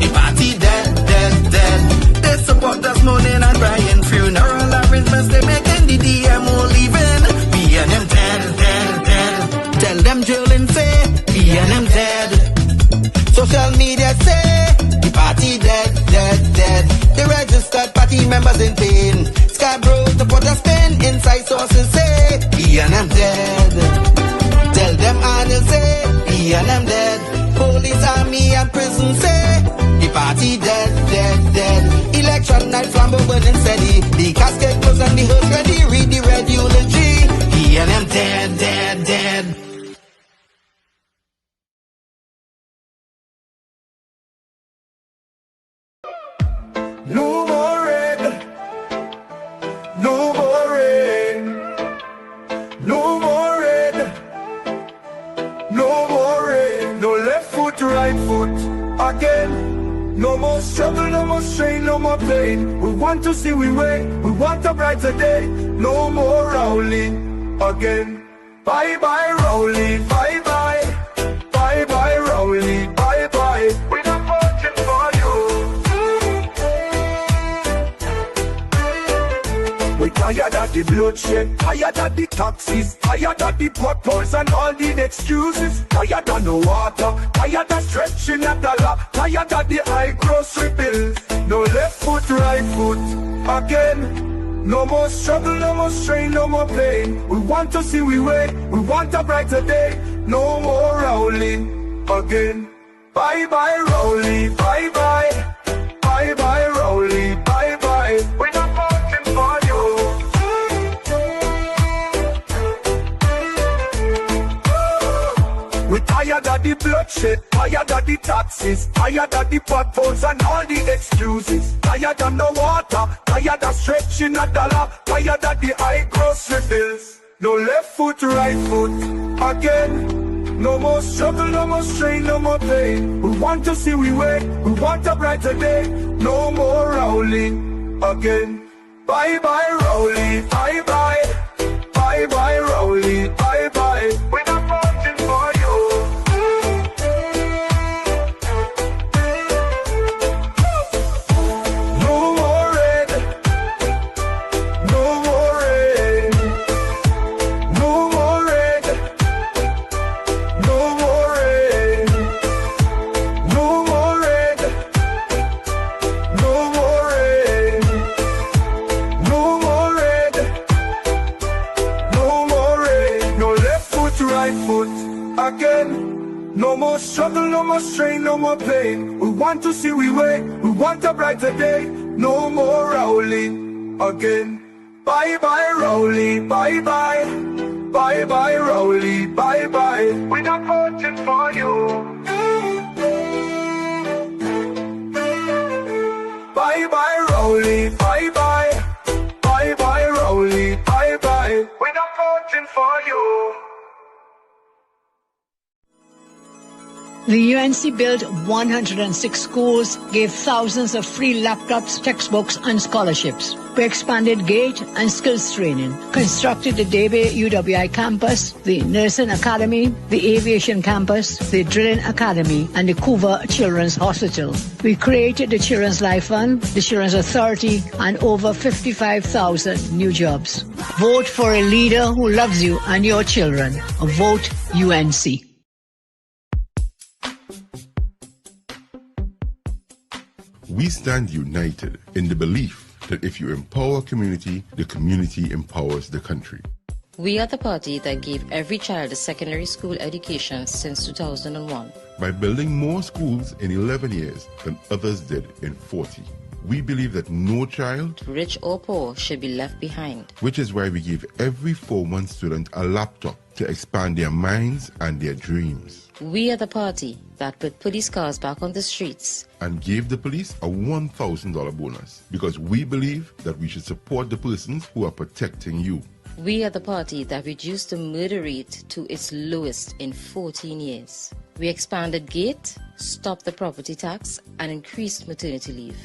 the party dead, dead, dead. They support us mourning and crying. Funeral arrangements they making, the DMO leaving. PNM dead, dead, dead. Tell them drilling say, PNM dead. Social media say, the party dead, dead, dead. The registered party members in pain. Scarborough, the put a spin. Inside sources say, PNM dead. Tell them Arnold say, PNM dead. Police, army and prison say, the party dead, dead, dead. Election night flambeau burning steady. The casket closed and the hearse ready. Read the red eulogy. PNM dead, dead, dead. No more rain, no more rain, no more rain, no more rain, no left foot, right foot again. No more struggle, no more strain, no more pain. We want to see we way, we want a brighter day. No more Rowley again. Bye bye Rowley, bye bye, bye bye Rowley, bye bye. We're not watching for you. We tired of the bloodshed, tired of the taxes, tired of the potholes and all the excuses. Tired of no water, tired of stretching a dollar, tired of the high grocery bills. No left foot, right foot again. No more struggle, no more strain, no more pain. We want to see we way, we want a brighter day. No more Rowley again. Bye bye Rowley, bye bye, bye bye Rowley, bye bye. We're not voting for you. We're tired of the bloodshed, tired of the taxes, tired of the potholes and all the excuses. Tired of no water, tired of stretching a dollar, tired of the high grocery bills. No left foot, right foot again. No more struggle, no more strain, no more pain. We want to see we way, we want a brighter day. No more Rowley again. Bye bye Rowley, bye bye, bye Bye bye, Rowley, bye bye. We're not voting for you. No more red. No more red. No more red. No more red. No more red. No more red. No more red. No more red. No left foot, right foot again. No more struggle, no more strain, no more pain. We want to see we way. We want a brighter day. No more Rowley again. Bye bye, Rowley, bye bye. Bye bye, Rowley, bye bye. We're not voting for you. Bye bye, Rowley, bye bye. Bye bye, Rowley, bye bye. We're not voting for you. The UNC built 106 schools, gave thousands of free laptops, textbooks, and scholarships. We expanded GATE and skills training, constructed the Debe UWI campus, the Nursing Academy, the Aviation campus, the Drilling Academy, and the Couva Children's Hospital. We created the Children's Life Fund, the Children's Authority, and over 55,000 new jobs. Vote for a leader who loves you and your children. Vote UNC. We stand united in the belief that if you empower a community, the community empowers the country. We are the party that gave every child a secondary school education since 2001. By building more schools in 11 years than others did in 40. We believe that no child, rich or poor, should be left behind. Which is why we give every 4-month student a laptop to expand their minds and their dreams. We are the party that put police cars back on the streets and gave the police a $1,000 bonus because we believe that we should support the persons who are protecting you. We are the party that reduced the murder rate to its lowest in 14 years. We expanded GATE, stopped the property tax, and increased maternity leave.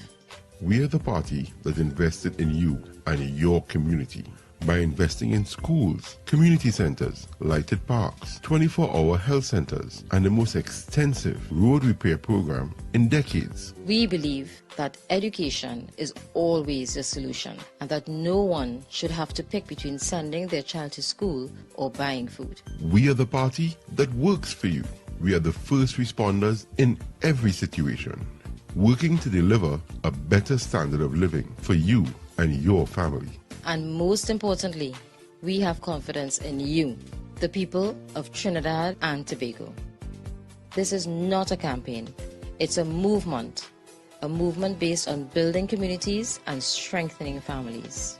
We are the party that invested in you and in your community by investing in schools, community centers, lighted parks, 24-hour health centers, and the most extensive road repair program in decades. We believe that education is always the solution and that no one should have to pick between sending their child to school or buying food. We are the party that works for you. We are the first responders in every situation, working to deliver a better standard of living for you and your family. And most importantly, we have confidence in you, the people of Trinidad and Tobago. This is not a campaign, it's a movement based on building communities and strengthening families.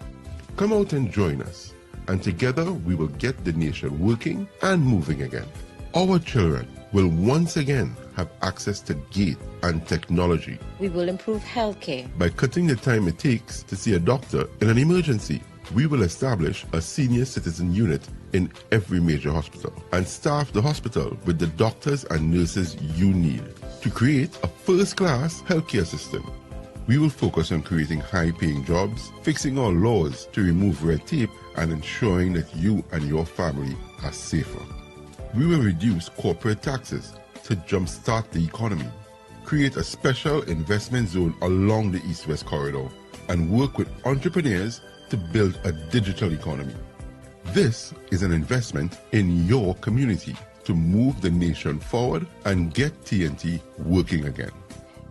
Come out and join us, and together we will get the nation working and moving again. Our children will once again have access to GATE and technology. We will improve healthcare by cutting the time it takes to see a doctor in an emergency. We will establish a senior citizen unit in every major hospital and staff the hospital with the doctors and nurses you need to create a first-class healthcare system. We will focus on creating high-paying jobs, fixing our laws to remove red tape, and ensuring that you and your family are safer. We will reduce corporate taxes to jumpstart the economy, create a special investment zone along the East-West corridor, and work with entrepreneurs to build a digital economy. This is an investment in your community to move the nation forward and get TNT working again.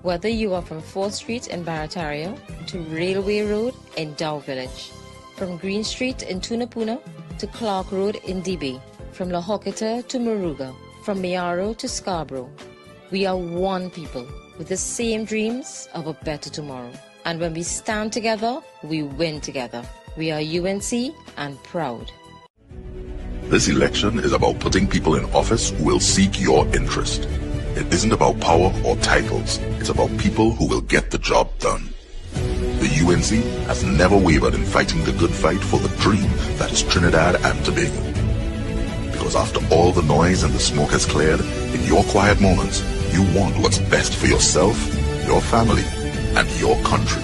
Whether you are from 4th Street in Barataria to Railway Road in Dow Village, from Green Street in Tunapuna to Clark Road in Debe, from La Hoqueta to Moruga, from Mayaro to Scarborough, we are one people with the same dreams of a better tomorrow. And when we stand together, we win together. We are UNC and proud. This election is about putting people in office who will seek your interest. It isn't about power or titles. It's about people who will get the job done. The UNC has never wavered in fighting the good fight for the dream that is Trinidad and Tobago. Because after all the noise and the smoke has cleared, in your quiet moments, you want what's best for yourself, your family, and your country.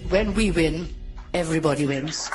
When we win, everybody wins.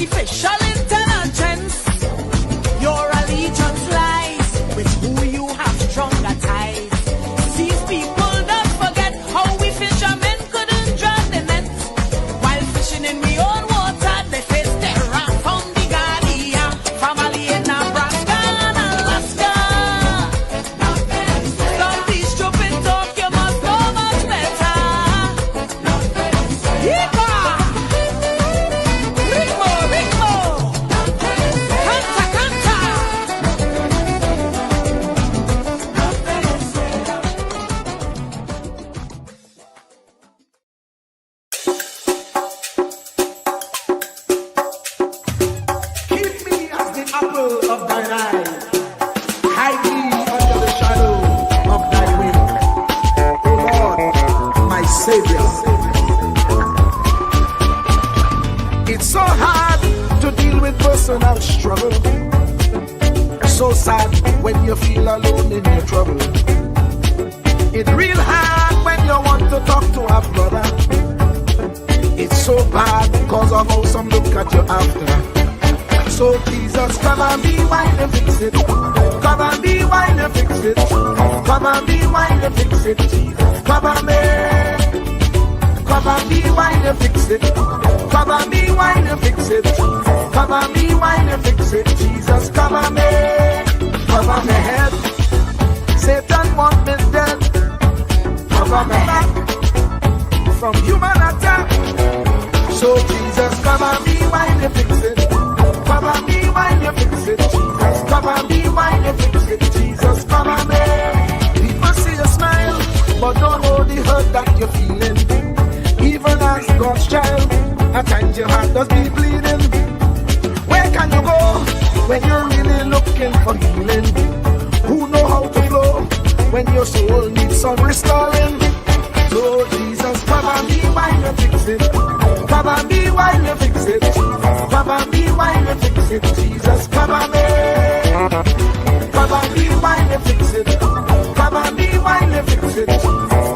artificial intelligence. Your allegiance lies with who you have stronger ties. These people don't forget how we fishermen couldn't drag the net. While fishing in we own water, they face terror from the Guardian family in Nebraska and Alaska. Don't be stupid talk, you must know much better. Yeehaw! Ritmo, ritmo! Canta, canta! Keep me as the apple of thine eye. Hide me under the shadow of thy wing. O Lord, my Savior. It's so hard to deal with personal struggle. So sad when you feel alone in your trouble. It's real hard when you want to talk to a brother. It's so bad because of how some look at you after. So Jesus, come and be while you fix it. Come and be while you fix it. Come and be while you fix it. Jesus, come and be. Come and be while you fix it. Come and be while you fix it. Come and be while you fix it. Jesus, come and be. Cover my head. Satan want me dead. Cover my back from human attack. So Jesus, come and be while you fix it. Come and be while you fix it. Jesus, come and be while you fix it. Jesus, come and be. People see you smile, but don't know the hurt that you're feeling. Even as God's child, at times your heart does be bleeding. Where can you go when you're really looking for healing? Who know how to flow when your soul needs some restoring? So Jesus, come and be while you fix it. Come and be while you fix it. Come and be while you fix it. Jesus, come and be. Come and be while you fix it. Come and be while you fix it.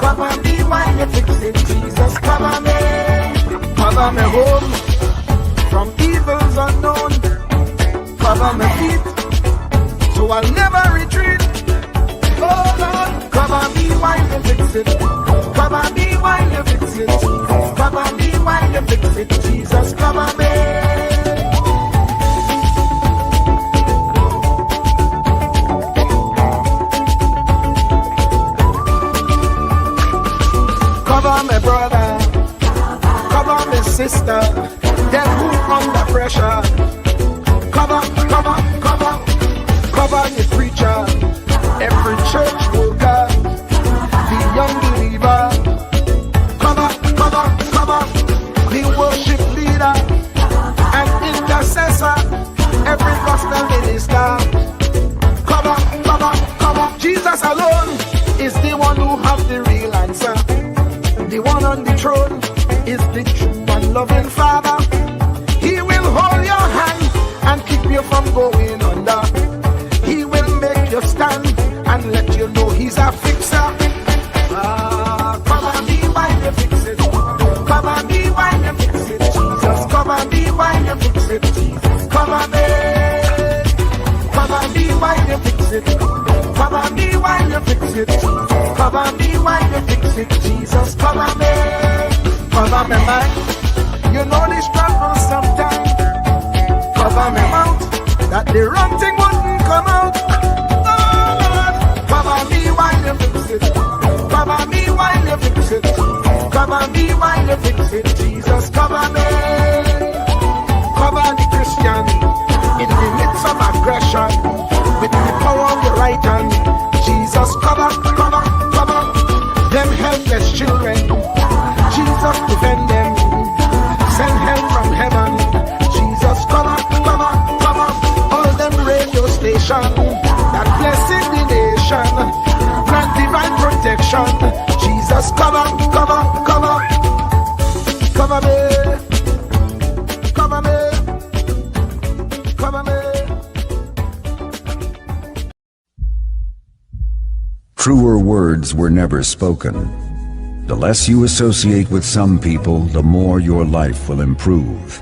Come and be while you fix it. Jesus, come and be. Cover me home from evils unknown. Cover my feet so I'll never retreat. Oh Lord, come and be while you fix it. Come and be while you fix it. Come and be while you fix it. Jesus, come and be. Cover my brother, cover my sister, them who under pressure. Cover, cover, cover, cover the preacher, every church worker, the young believer. Cover, cover, cover, the worship leader and intercessor, every gospel minister. Cover, cover, cover. Jesus alone is the one who have the real answer. The one on the throne is the true and loving Father. He will hold your hand and keep you from going under. He will make you stand and let you know he's a fixer. Come and be while you fix it. Come and be while you fix it. Jesus, come and be while you fix it. Jesus, come and be. Come and be while you fix it. Come and be while you fix it. Come and be while you fix it. Jesus, come and be. Cover my mind. You know the struggle sometimes. Cover my mouth, that the wrong thing wouldn't come out. Oh Lord, cover me while you fix it. Cover me while you fix it. Cover me while you fix it. Jesus, cover me. Cover the Christian in the midst of aggression with the power of your right hand. Jesus, cover, cover, cover them helpless children. Jesus, defend them. Send help from heaven. Jesus, cover, cover, cover all them radio stations that blessing the nation. Grant divine protection. Jesus, cover, cover, cover, cover me, cover me, cover me. Truer words were never spoken. The less you associate with some people, the more your life will improve.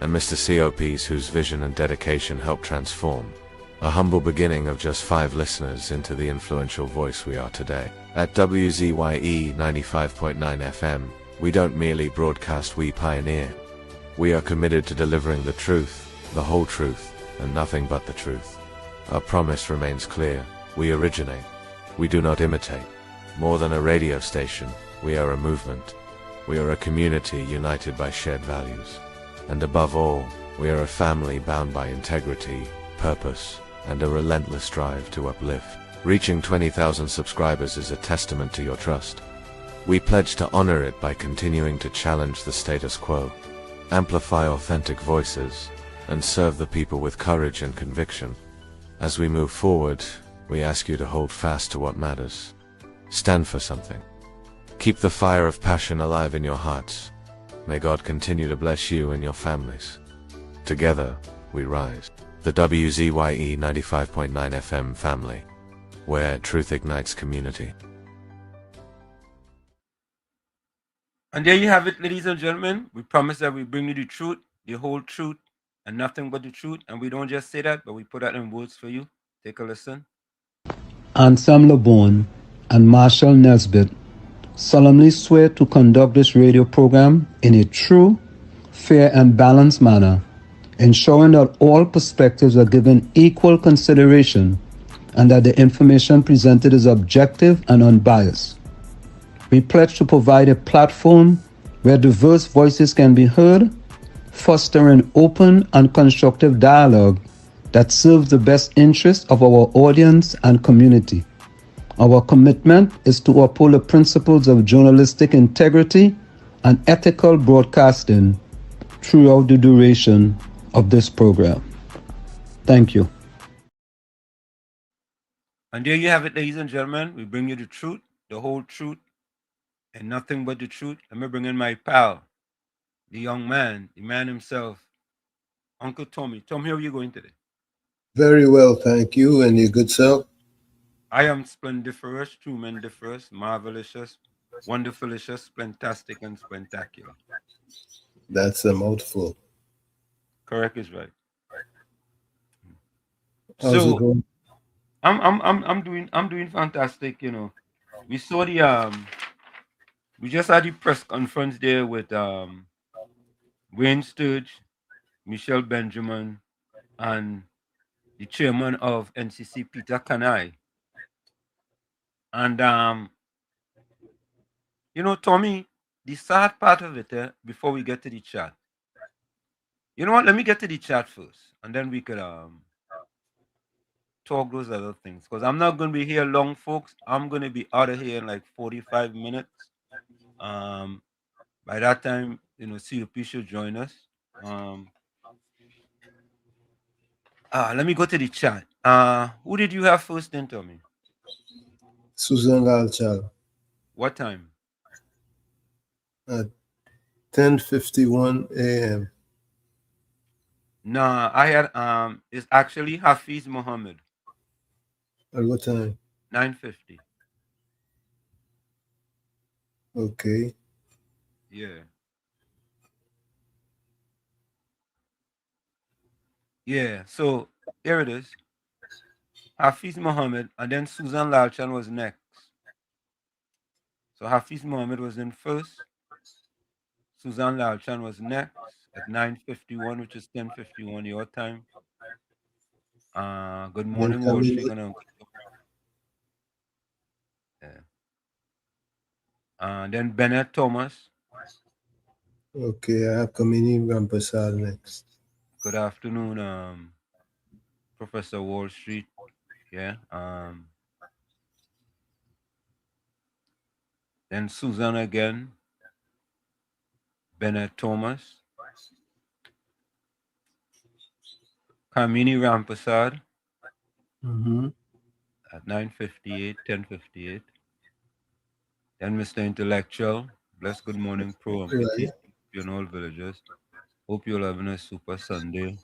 and Mr. COPs whose vision and dedication helped transform a humble beginning of just 5 listeners into the influential voice we are today. At WZYE 95.9 FM, we don't merely broadcast, we pioneer. We are committed to delivering the truth, the whole truth, and nothing but the truth. Our promise remains clear. We originate. We do not imitate. More than a radio station, we are a movement. We are a community united by shared values. And above all, we are a family bound by integrity, purpose, and a relentless drive to uplift. Reaching 20,000 subscribers is a testament to your trust. We pledge to honor it by continuing to challenge the status quo, amplify authentic voices, and serve the people with courage and conviction. As we move forward, we ask you to hold fast to what matters. Stand for something. Keep the fire of passion alive in your hearts. May God continue to bless you and your families. Together, we rise. The WZYE 95.9 FM family, where truth ignites community. And there you have it, ladies and gentlemen. We promise that we bring you the truth, the whole truth, and nothing but the truth. And we don't just say that, but we put that in words for you. Take a listen. Ansam LeBon and Marshall Nesbitt solemnly swear to conduct this radio program in a true, fair, and balanced manner, ensuring that all perspectives are given equal consideration and that the information presented is objective and unbiased. We pledge to provide a platform where diverse voices can be heard, fostering open and constructive dialogue that serves the best interests of our audience and community. Our commitment is to uphold the principles of journalistic integrity and ethical broadcasting throughout the duration of this program. Thank you. And there you have it, ladies and gentlemen. We bring you the truth, the whole truth, and nothing but the truth. Let me bring in my pal, the young man, the man himself, Uncle Tommy. Tom, how are you going today? Very well, thank you. And your good self? I am splendiferous, trumendiferous, marvelous, wonderfulicious, splentastic, and spectacular. That's a mouthful. Correct is right. How's it So going? I'm doing fantastic, you know. We saw the we just had the press conference there with Wayne Sturge, Michelle Benjamin, and the chairman of NCC, Peter Kanai. And you know, Tommy, the sad part of it, before we get to the chat. You know what? Let me get to the chat first, and then we could talk those other things. Because I'm not going to be here long, folks. I'm going to be out of here in like 45 minutes. By that time, you know, COP should join us. Let me go to the chat. Who did you have first then, Tommy? Susan Lalchal What time? at 10:51 a.m. Nah, I had it's actually Hafiz Muhammad. At what time? 9:50. Okay. Yeah. Yeah, so here it is. Hafiz Muhammad, and then Susan Lalchan was next. So Hafiz Muhammad was in first. Susan Lalchan was next at 9:51, which is 10:51 your time. Good morning, Wall Street. Yeah. Then Bennett Thomas. Okay, I have Kamini Rampasal next. Good afternoon, Professor Wall Street. Yeah. Then Susan again. Bennett Thomas. Kamini Rampasad at 9:58, 10:58. Then Mr. Intellectual. Bless good morning, Pro and PT. You know, all villagers. Hope you're having a super Sunday.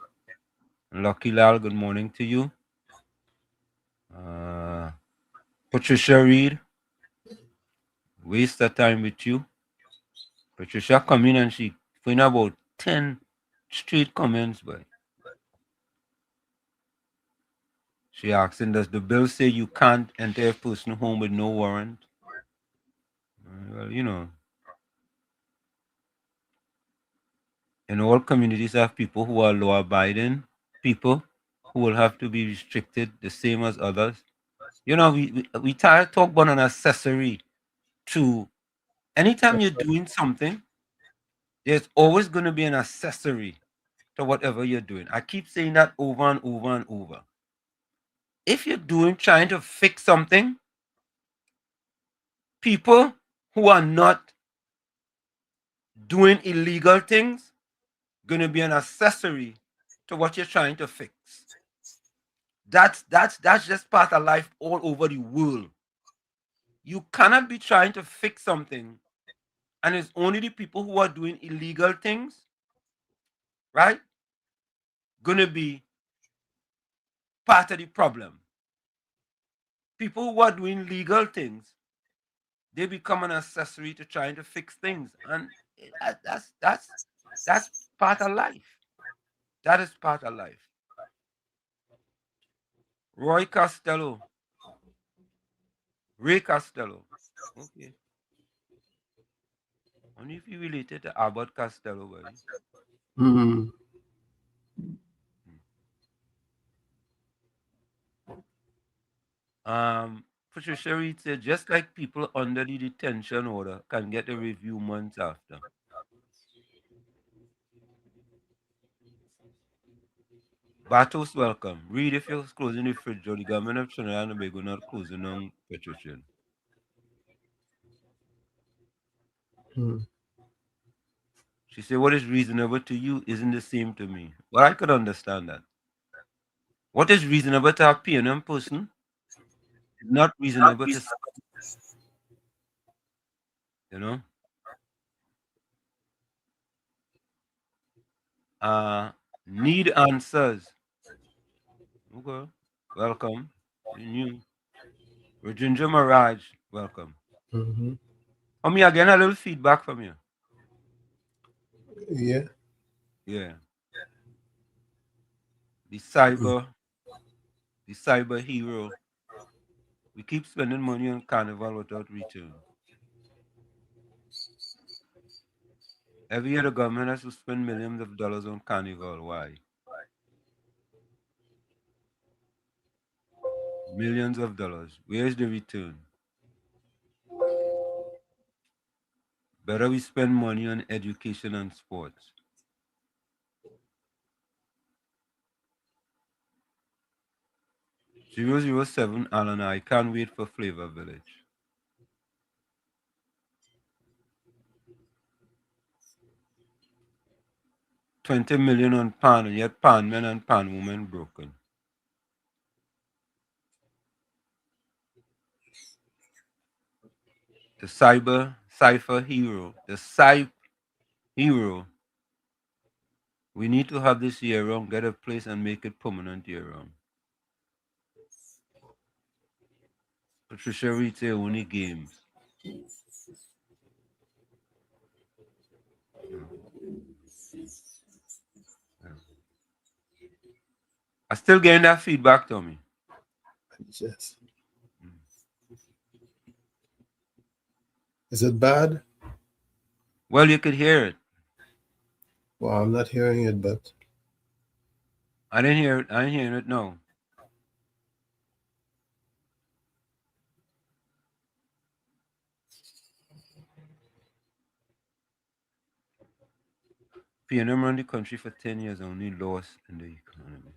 And Lucky Lal, good morning to you. Patricia Reed. Waste the time with you. Patricia come in and she find about 10 Straight comments, boy. She asking, does the bill say you can't enter a person's home with no warrant? Well, you know, in all communities have people who are law-abiding, people who will have to be restricted the same as others. You know, we talk about an accessory to anytime you're doing something, there's always going to be an accessory to whatever you're doing. I keep saying that over and over and over. If you're trying to fix something, people who are not doing illegal things going to be an accessory to what you're trying to fix. That's just part of life all over the world. You cannot be trying to fix something and it's only the people who are doing illegal things, right, going to be part of the problem. People who are doing legal things, they become an accessory to trying to fix things, and that's part of life. That is part of life. Ray Costello. Okay. Only if you related to Abbott Costello, buddy. Mm. Patricia Reed said, just like people under the detention order can get a review months after. Battles welcome. Read if you're closing the fridge or the government of Trinidad and Tobago not closing on Patricia. Mm. She said, what is reasonable to you isn't the same to me. Well, I could understand that. What is reasonable to a PNM person is not reasonable to, you know. Need answers. Okay. Welcome. New. Rajendra Maraj, welcome. Mm-hmm. Me again, a little feedback from you. Yeah. Yeah. The cyber hero. We keep spending money on carnival without return. Every year the government has to spend millions of dollars on carnival. Why? Millions of dollars. Where is the return? Better we spend money on education and sports. #007 Alan, I can't wait for Flavor Village. $20 million on pan, and yet pan men and pan women broken. The cipher hero, hero. We need to have this year round, get a place and make it permanent year round. Patricia Reed say only games. I still getting that feedback, Tommy. Yes. Is it bad? Well, you could hear it. Well, I'm not hearing it, but I didn't hear it. I ain't hearing it. No. PNM run the country for 10 years, only lost in the economy.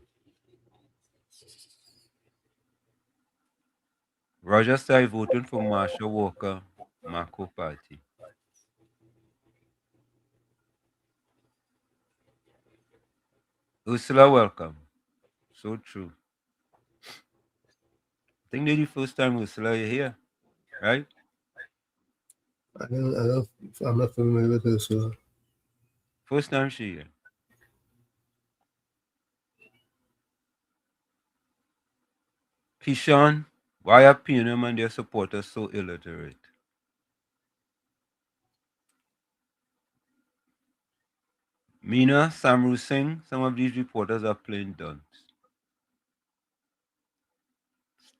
Roger started voting for Marshall Walker, Marco Party. Ursula, welcome. So true. I think this is the first time Ursula you're here, right? I'm not familiar with Ursula. First time she here. Kishan, why are PNM and their supporters so illiterate? Meena, Samru Singh, some of these reporters are plain dunce.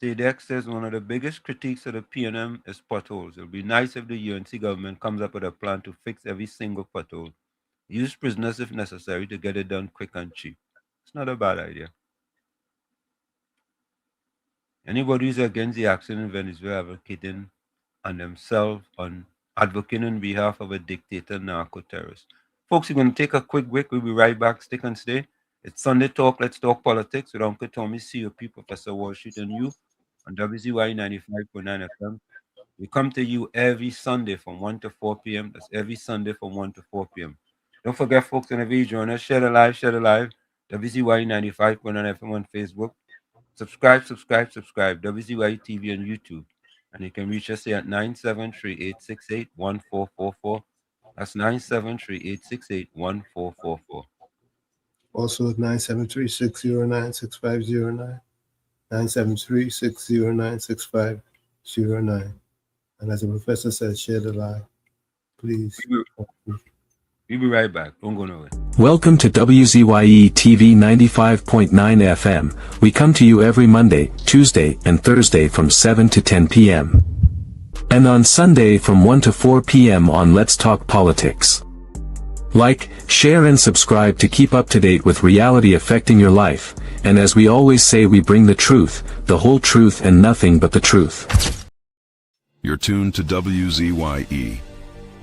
Stadex says one of the biggest critiques of the PNM is potholes. It would be nice if the UNC government comes up with a plan to fix every single pothole. Use prisoners if necessary to get it done quick and cheap. It's not a bad idea. Anybody who's against the action in Venezuela advocating on themselves on advocating on behalf of a dictator narco-terrorist. Folks, we're going to take a quick break. We'll be right back. Stick and stay. It's Sunday Talk. Let's talk politics with Uncle Tommy, COP, Professor Wall Street, and you on WZY 95.9 FM. We come to you every Sunday from 1 to 4 p.m. That's every Sunday from 1 to 4 p.m. Don't forget, folks, whenever you join us, share the live. WZY 95.9 FM on Facebook. Subscribe. WZY TV on YouTube. And you can reach us here at 973-868-1444. That's 973-868-1444. Also at 973-609-6509. 973-609-6509. And as the professor said, share the live. Please. We'll be right back. Don't go nowhere. Welcome to WZYE TV 95.9 FM. We come to you every Monday, Tuesday, and Thursday from 7 to 10 p.m. And on Sunday from 1 to 4 p.m. on Let's Talk Politics. Like, share and subscribe to keep up to date with reality affecting your life. And as we always say, we bring the truth, the whole truth, and nothing but the truth. You're tuned to WZYE,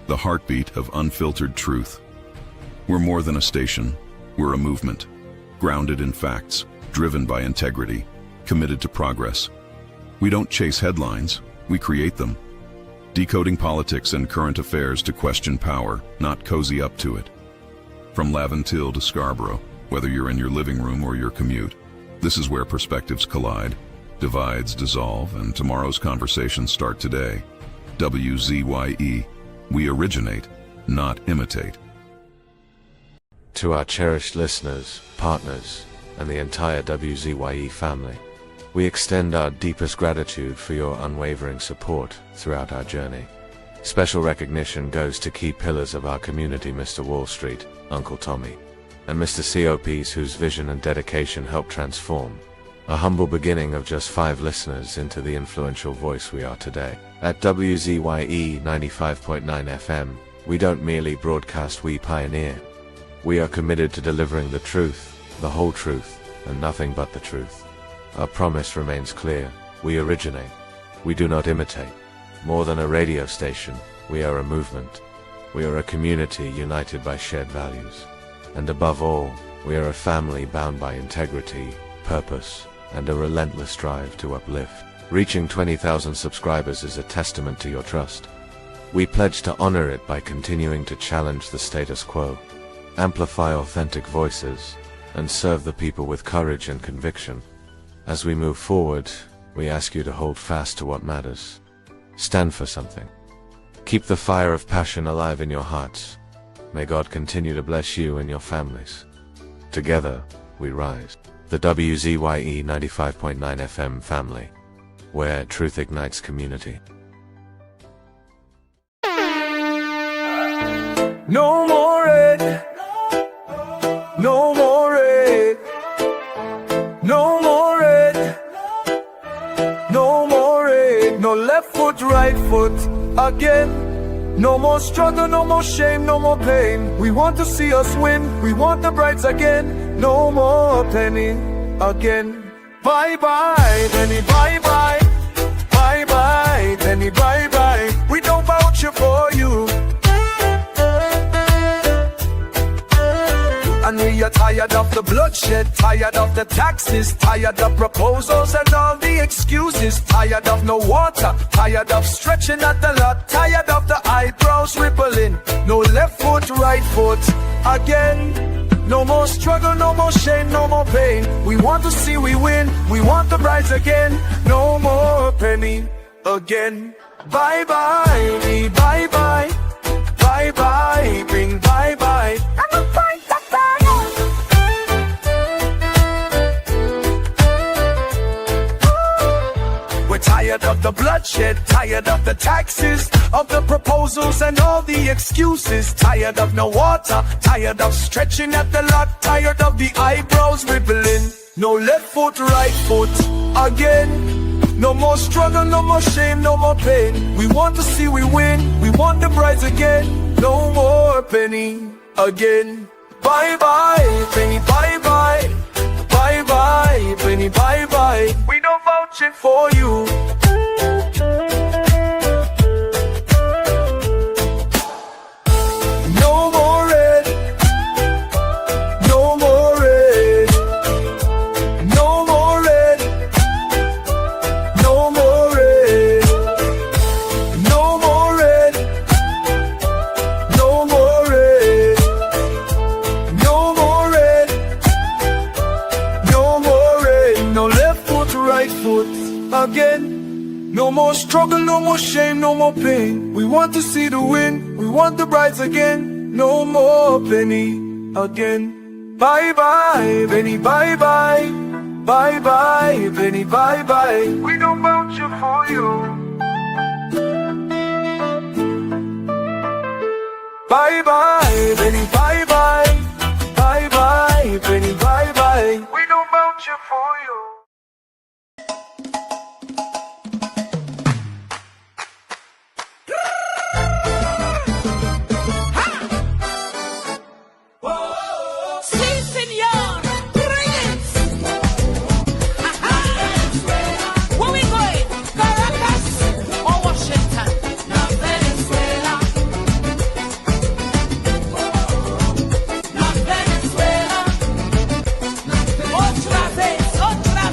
the heartbeat of unfiltered truth. We're more than a station, we're a movement, grounded in facts, driven by integrity, committed to progress. We don't chase headlines, we create them. Decoding politics and current affairs to question power, not cozy up to it. From Laventille to Scarborough, whether you're in your living room or your commute, this is where perspectives collide, divides dissolve, and tomorrow's conversations start today. WZYE, we originate, not imitate. To our cherished listeners, partners, and the entire WZYE family, we extend our deepest gratitude for your unwavering support throughout our journey. Special recognition goes to key pillars of our community, Mr. Wall Street, Uncle Tommy, and Mr. COPs whose vision and dedication helped transform a humble beginning of just 5 listeners into the influential voice we are today. At WZYE 95.9 FM, we don't merely broadcast, we pioneer. We are committed to delivering the truth, the whole truth, and nothing but the truth. Our promise remains clear. We originate. We do not imitate. More than a radio station, we are a movement. We are a community united by shared values. And above all, we are a family bound by integrity, purpose, and a relentless drive to uplift. Reaching 20,000 subscribers is a testament to your trust. We pledge to honor it by continuing to challenge the status quo, amplify authentic voices, and serve the people with courage and conviction. As we move forward, we ask you to hold fast to what matters. Stand for something. Keep the fire of passion alive in your hearts. May God continue to bless you and your families. Together, we rise. The WZYE 95.9 FM family, where truth ignites community. No more red. No more red. No more red. No more red. No left foot, right foot again. No more struggle, no more shame, no more pain. We want to see us win. We want the brights again. No more penny again. Bye bye, penny, bye bye. Bye bye, penny, bye bye. We don't vouch for you. And we are tired of the bloodshed, tired of the taxes, tired of proposals and all the excuses, tired of no water, tired of stretching at the lot, tired of the eyebrows rippling. No left foot, right foot again. No more struggle, no more shame, no more pain. We want to see we win, we want the brides again. No more penny again. Bye bye, me bye bye. Bye bye, bring bye bye. I'm a point that We're tired of the bloodshed, tired of the taxes, of the proposals and all the excuses. Tired of no water, tired of stretching at the lot, tired of the eyebrows rippling. No left foot, right foot again. No more struggle, no more shame, no more pain. We want to see we win, we want the prize again. No more penny again. Bye bye, penny, bye bye. Bye bye, penny, bye bye. We don't vouch it for you. No more red. No more red. No more red. No more red. No more red. No more red. No more red. No more red. No left foot, right foot again. No more struggle, no more shame, no more pain. We want to see the win, we want the brides again. No more penny again. Bye bye, penny, bye bye. Bye bye, penny, bye bye. We don't vouch for you. Bye bye, penny, bye bye. Bye bye, penny, bye bye. We don't vouch for you. Sí, señor. Bring it. Where we going? Caracas or Washington? Na Venezuela. Na Venezuela. Otra vez, otra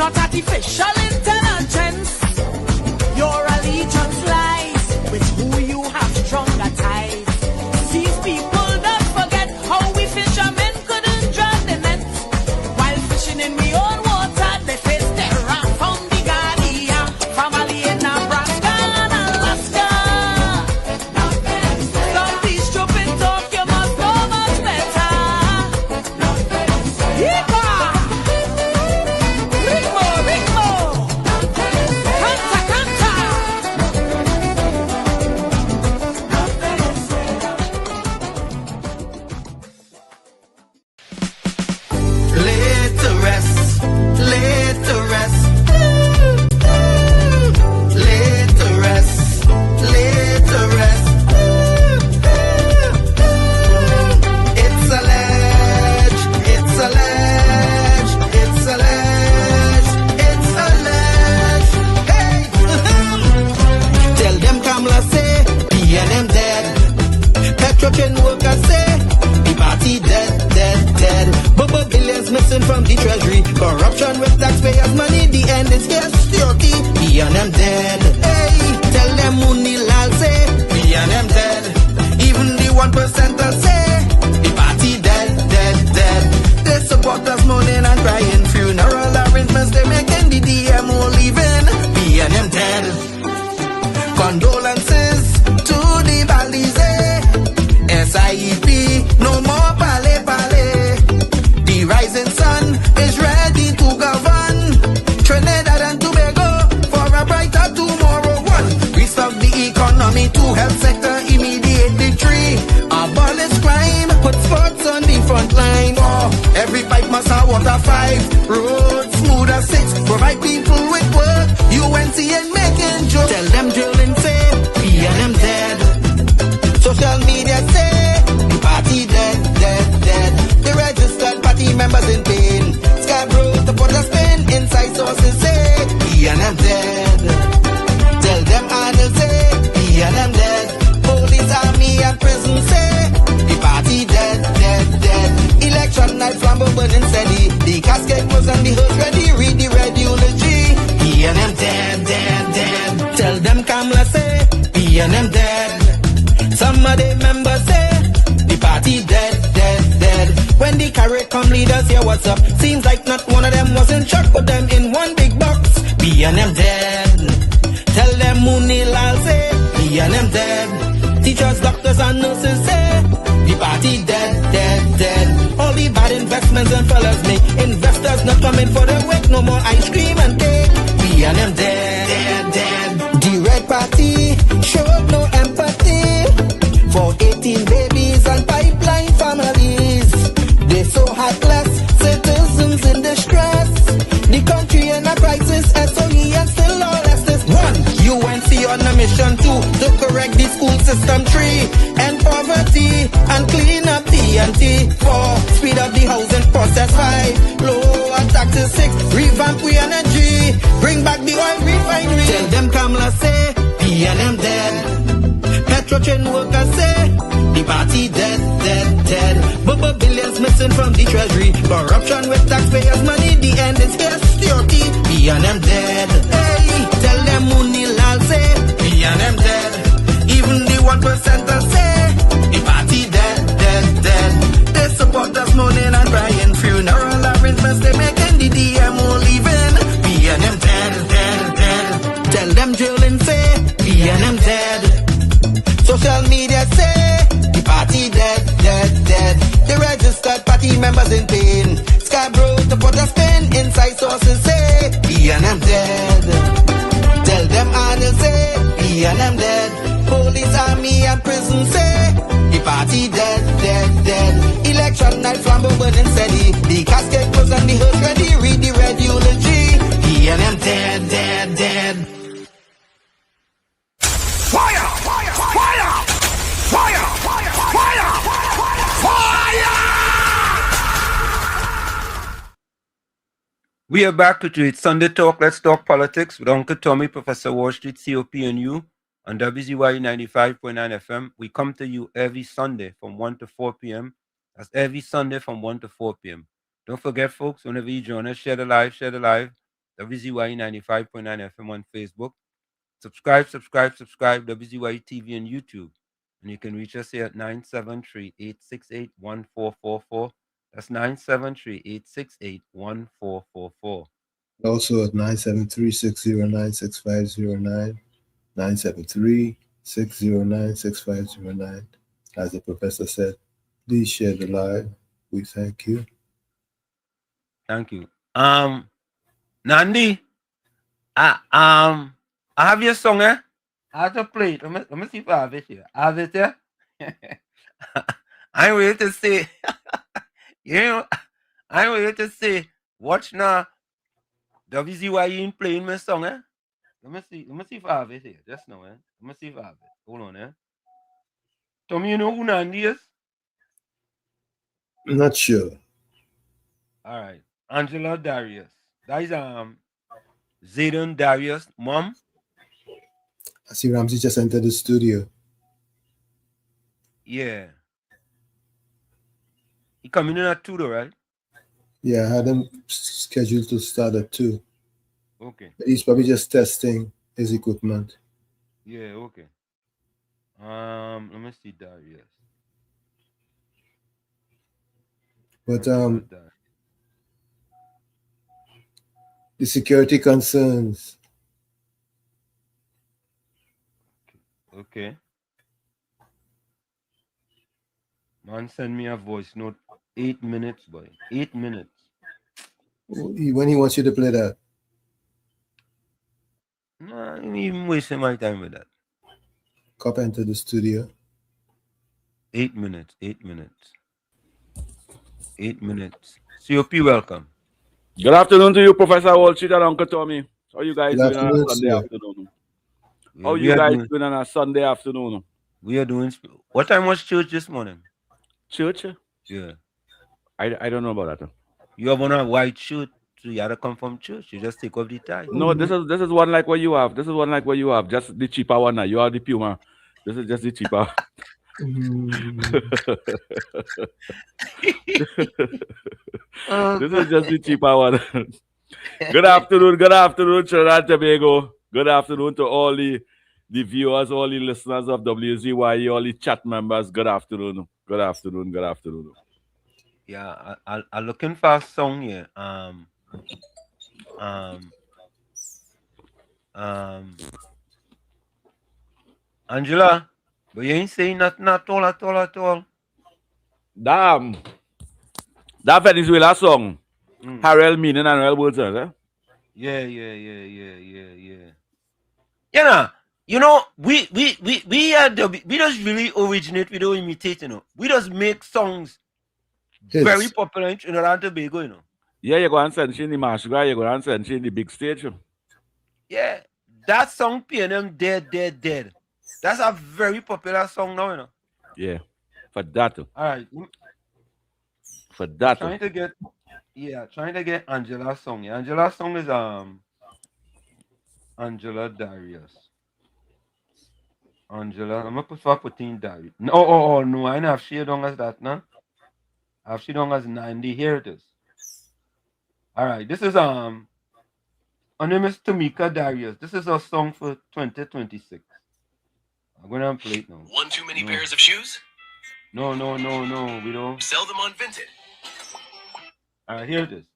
not artificial intelligence. Your allegiance lies with who you have stronger ties. These people don't forget how we fishermen couldn't drag the net. While fishing in we own water, they face terror from the Guardian family in Nebraska and Alaska. Don't be stupid talk, you must know much better. Yeehaw! Ritmo, ritmo! Canta, canta! Laid to rest, laid to rest. Laid to rest, laid to rest. It's alleged, it's alleged, it's alleged, it's alleged. Hey! Tell them Kamala say, PNM dead. Petrotrain workers say, the party dead, dead, dead. Bubble billions missing from the treasury. Corruption with taxpayers' money. The end is security. PNM dead. Hey, tell them Munilal say, PNM dead. Even the 1%ers say, the party dead, dead, dead. They support us mourning and crying. Funeral arrangements they making. The DMO leaving. PNM dead. Condolences to the Balize. SIEP, no more pale pale. The rising sun is ready to govern Trinidad and Tobago for a brighter tomorrow. One, restart the economy, two, health sector, immediate victory. Abolish crime, put sports on the front line. Four, every pipe must have water. Five, roads smooth as six, provide people with work. UNC ain't making jokes. Tell them drilling say, PNM dead. Social media say, the party dead, dead, dead. The registered party members in pain. Scarborough, the put a spin. Inside sources say, PNM dead. Tell them Arnold say, PNM dead. Police, army and prison say, the party dead, dead, dead. Election night, flambeau burning steady. The casket was on the hearse ready. Read the red eulogy. PNM dead, dead, dead. Tell them Kamala say, PNM dead. Some of the members say, the party dead, dead, dead. When the carrot come leaders hear what's up. Seems like not one of them was in shock. Put them in one big box. PNM dead. Tell them Munilal say, PNM dead. Teachers, doctors and nurses say, the party dead, dead, dead. All the bad investments and fellas make. Investors not coming for the wake. No more ice cream and cake. PNM dead, dead, dead. The red party showed no empathy for 18 babies and pipeline families. They so heartless, citizens in distress. The country in a crisis, SOE and still all justice. One, UNC on a mission. Two, to correct the school system. Three, end poverty and clean up TNT. Four, speed up the housing process. Five, lower taxes. Six, revamp we energy. Bring back the oil refinery. Tell them Kamala say, PNM dead. Petrotrain workers say, the party dead, dead, dead. Bubble billions missing from the treasury. Corruption with taxpayers' money. The end is security. PNM dead. Hey, tell them Munilal say, PNM dead. Even the 1%ers say, the party dead, dead, dead. They support us mourning and crying. Funeral arrangements they making. The DMO leaving. PNM dead, dead, dead. Tell them drilling say, PNM dead. Social media say, the party dead, dead, dead. The registered party members in pain. Scarborough to put a spin. Inside sources say, PNM dead. Tell them Arnold say, PNM dead. Police, army and prison say, the party dead, dead, dead. Election night, flambeau burning steady. The casket was on the hearse ready. Read the red eulogy. PNM dead, dead, dead. Fire! Fire! Fire! Fire! Fire! Fire! Fire! We are back to it. Sunday Talk. Let's talk politics with Uncle Tommy, Professor Wall Street, COPNU, on WZYE 95.9 FM. We come to you every Sunday from 1 to 4 p.m. That's every Sunday from 1 to 4 p.m. Don't forget, folks, whenever you join us, share the live. WZYE 95.9 FM on Facebook. Subscribe, WZYE TV on YouTube. And you can reach us here at 973-868-1444. That's 973-868-1444. Also at 973-609-6509, 973-609-6509. As the professor said, please share the live. We thank you. Thank you. Nandi, I have your song, eh? I have to play it. Let me see if I have it here. I have it there. I'm ready to say, I'm ready to say, watch now. WZYE playing my song, eh? Let me see if I have it here. Just now, eh? Let me see if I have it. Hold on, eh? Tommy, you know who Nandi is? I'm not sure. All right. Angela Darius. That is Zayden Darius' mom. I see Ramsey just entered the studio. Yeah. He coming in at 2 though, right? Yeah, I had him scheduled to start at 2. Okay. He's probably just testing his equipment. Yeah, okay. Let me see Darius. But the security concerns. Okay. Man, send me a voice note. 8 minutes, boy. 8 minutes. When he wants you to play that? No, I'm even wasting my time with that. Cop enter the studio. 8 minutes. 8 minutes. 8 minutes. COP, welcome. Good afternoon to you, Professor Walshit and Uncle Tommy. How you guys Good doing on a afternoon, Sunday sir. afternoon? Yeah, How you guys doing on a Sunday afternoon? We are doing. What time was church this morning? Church? Yeah. I don't know about that. You have on a white shirt, so you had to come from church. You just take off the tie. No, this is one like what you have. This is one like what you have. Just the cheaper one now. You are the Puma. This is just the cheaper. This is just the cheaper one. Good afternoon, Trinidad Tobago. Good afternoon to all the viewers, all the listeners of WZYE, all the chat members. Good afternoon. Good afternoon. Good afternoon. Yeah, I'm looking for a song here. Angela, but you ain't saying nothing at all. Damn. That Venezuela song. Harrell Meaning and Harrell Wilson, eh? Yeah. You know, we just really originate, we don't imitate, you know. We just make songs very popular in Trinidad and Tobago, you know. Yeah, you go and send she in the Marsh Guy, you go and send she in the big stage. Yeah, that song PNM Dead. That's a very popular song now, you know. Yeah, for that. All right. For that. Trying to get Angela's song. Yeah, Angela's song is Angela Darius. Angela, I'm gonna put in Darius. No, no, I don't have she down as that, no. I have she down as 90. Here it is. All right, this is her name is Tamika Darius. This is a song for 2026. I'm gonna play it now. One too many pairs of shoes? No, we don't. Sell them on Vinted. All right, here it is.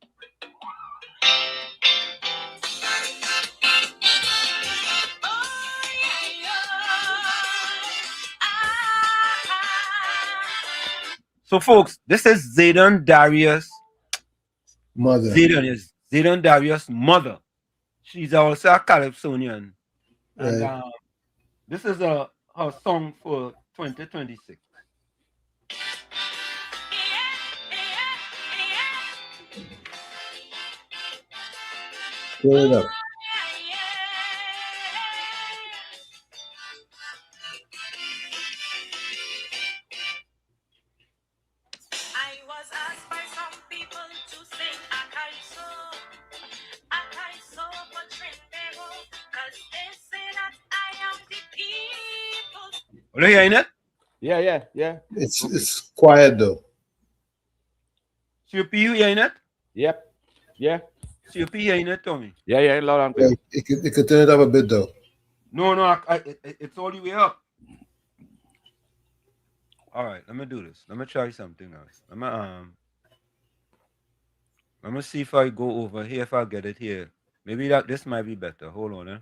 So, folks, this is Zayden Darius' mother. Zayden Darius' mother. She's also a Calypsonian. And this is her song for 2026. Pull it up. Are you hearing it? Yeah. It's quiet though. CP, you hearing it? Yep. Yeah. See if you hearing it, Tommy. Yeah, loud and clear. You could turn it up a bit though. No, it's all the way up. All right, let me do this. Let me try something else. Let me see if I go over here, if I get it here. Maybe this might be better. Hold on,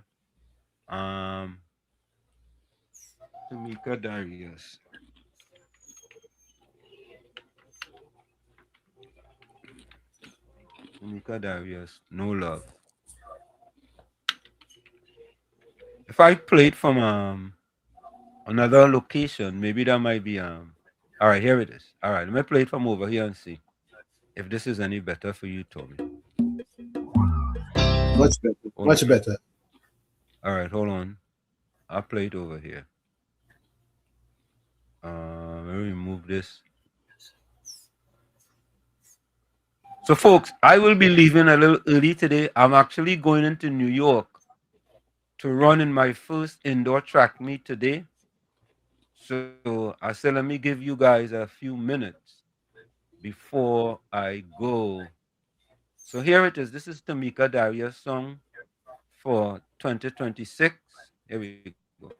Tamika Darius. Tamika Darius, no love. If I play it from another location, maybe that might be all right, here it is. All right, let me play it from over here and see if this is any better for you, Tommy. Much better. Much better. All right, hold on. I'll play it over here. Let me remove this. So, folks, I will be leaving a little early today. I'm actually going into New York to run in my first indoor track meet today. So I said, let me give you guys a few minutes before I go. So here it is. This is Tamika Darius' song for 2026. Here we go.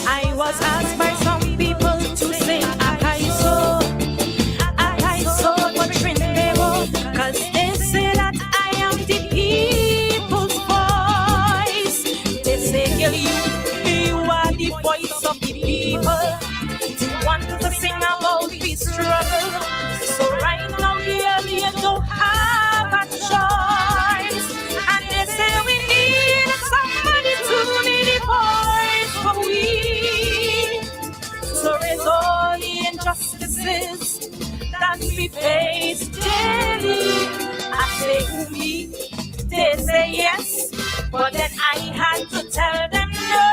I was asked by some people to sing Akaiso for Trinidad, cause they say that I am the people's voice. They say, girl, you are the voice of the people. You want to sing about the struggle. So right now, girl, you don't have a choice. And they say we need somebody to lead the voice for we. So raise all the injustices that we face daily. I say me, they say yes, but then I had to tell them no.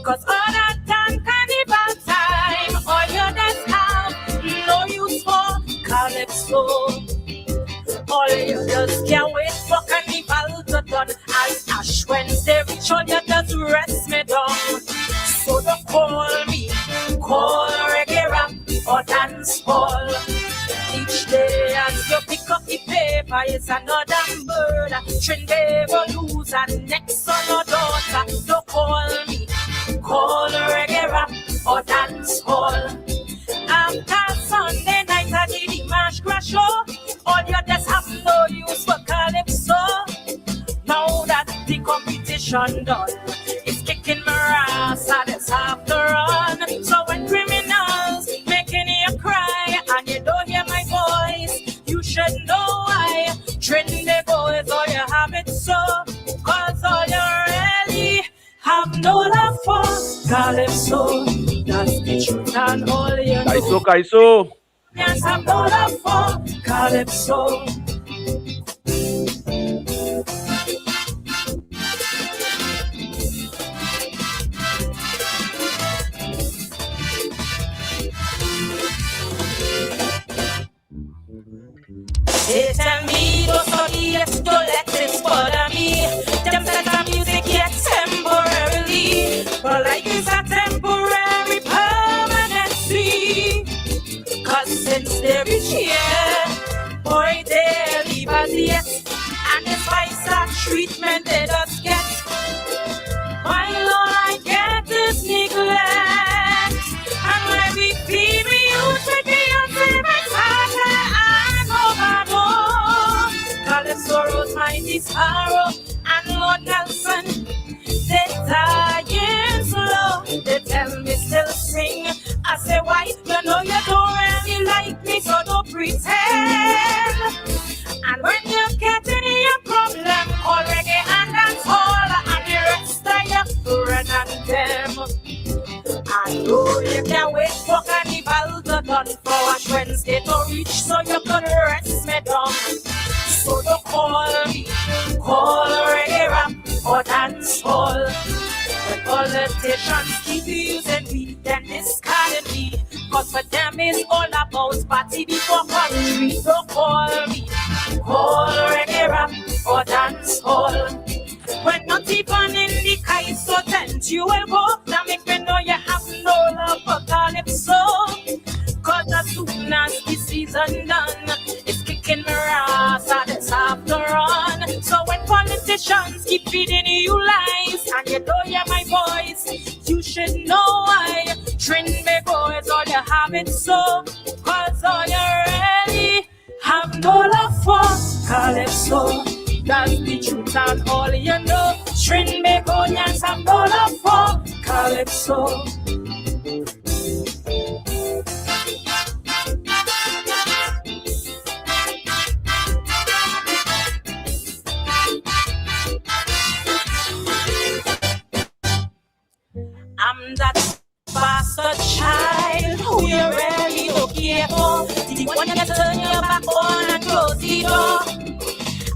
Cause other than carnival time, all you just have no use for calypso. All you just can't wait for carnival to done. As Ash Wednesday reach on, you just rest me down. So don't call me, call reggae rap or dance hall. Each day as you pick up the paper, it's another murder. Trinidad will lose and next son or daughter. Don't call me, call reggae rap or dance hall. After Sunday night I did the mash crash show. All you just have no use for calypso. Now that the competition done, it's kicking my ass and it's have to run. So when criminals making you cry and you don't hear my voice, you should know why. Trinidad boys, all you have it so. Cause all you really have no love for calypso. That's the truth and all you know. Kaiso. Yes, have no love for calypso. They tell me don't study it, don't let it bother me. Them said the music yet temporarily, but like it's a temporary permanency. Cause since they reach here, boy they leave us yet, and the spice of treatment they just get. While all I get is neglect, and when we feed me youth with the ultimate and overdose. Calypso Rose, Mighty Sparrow, and Lord Nelson, they dying slow. They tell me still sing. I say why? You know you don't really like me, so don't pretend. And when you get in your problem, call reggae and dance hall, and the rest of your friend and them. I know you can't wait for carnival to done for Ash Wednesday to reach, so you can rest me down. So don't call me, call reggae rap dance hall. When politicians keep using me, then discarding me. Cause for them it's all about party before country. Don't call me, call reggae rap or dance hall. When not even in the Kaiso tent you will go. Now make me know you have no love for calypso. Cause as soon as the season done, it's kicking my ass and it's have to run. So when politicians keep feeding you lies and you don't hear my voice, you should know why. Trinity boys, all you have it so. Cause all you really have no love for calypso. That's the truth and all you know. Trinity boys have no love for calypso. I'm that bastard child who you really don't care for. The one you turn your back on and close the door.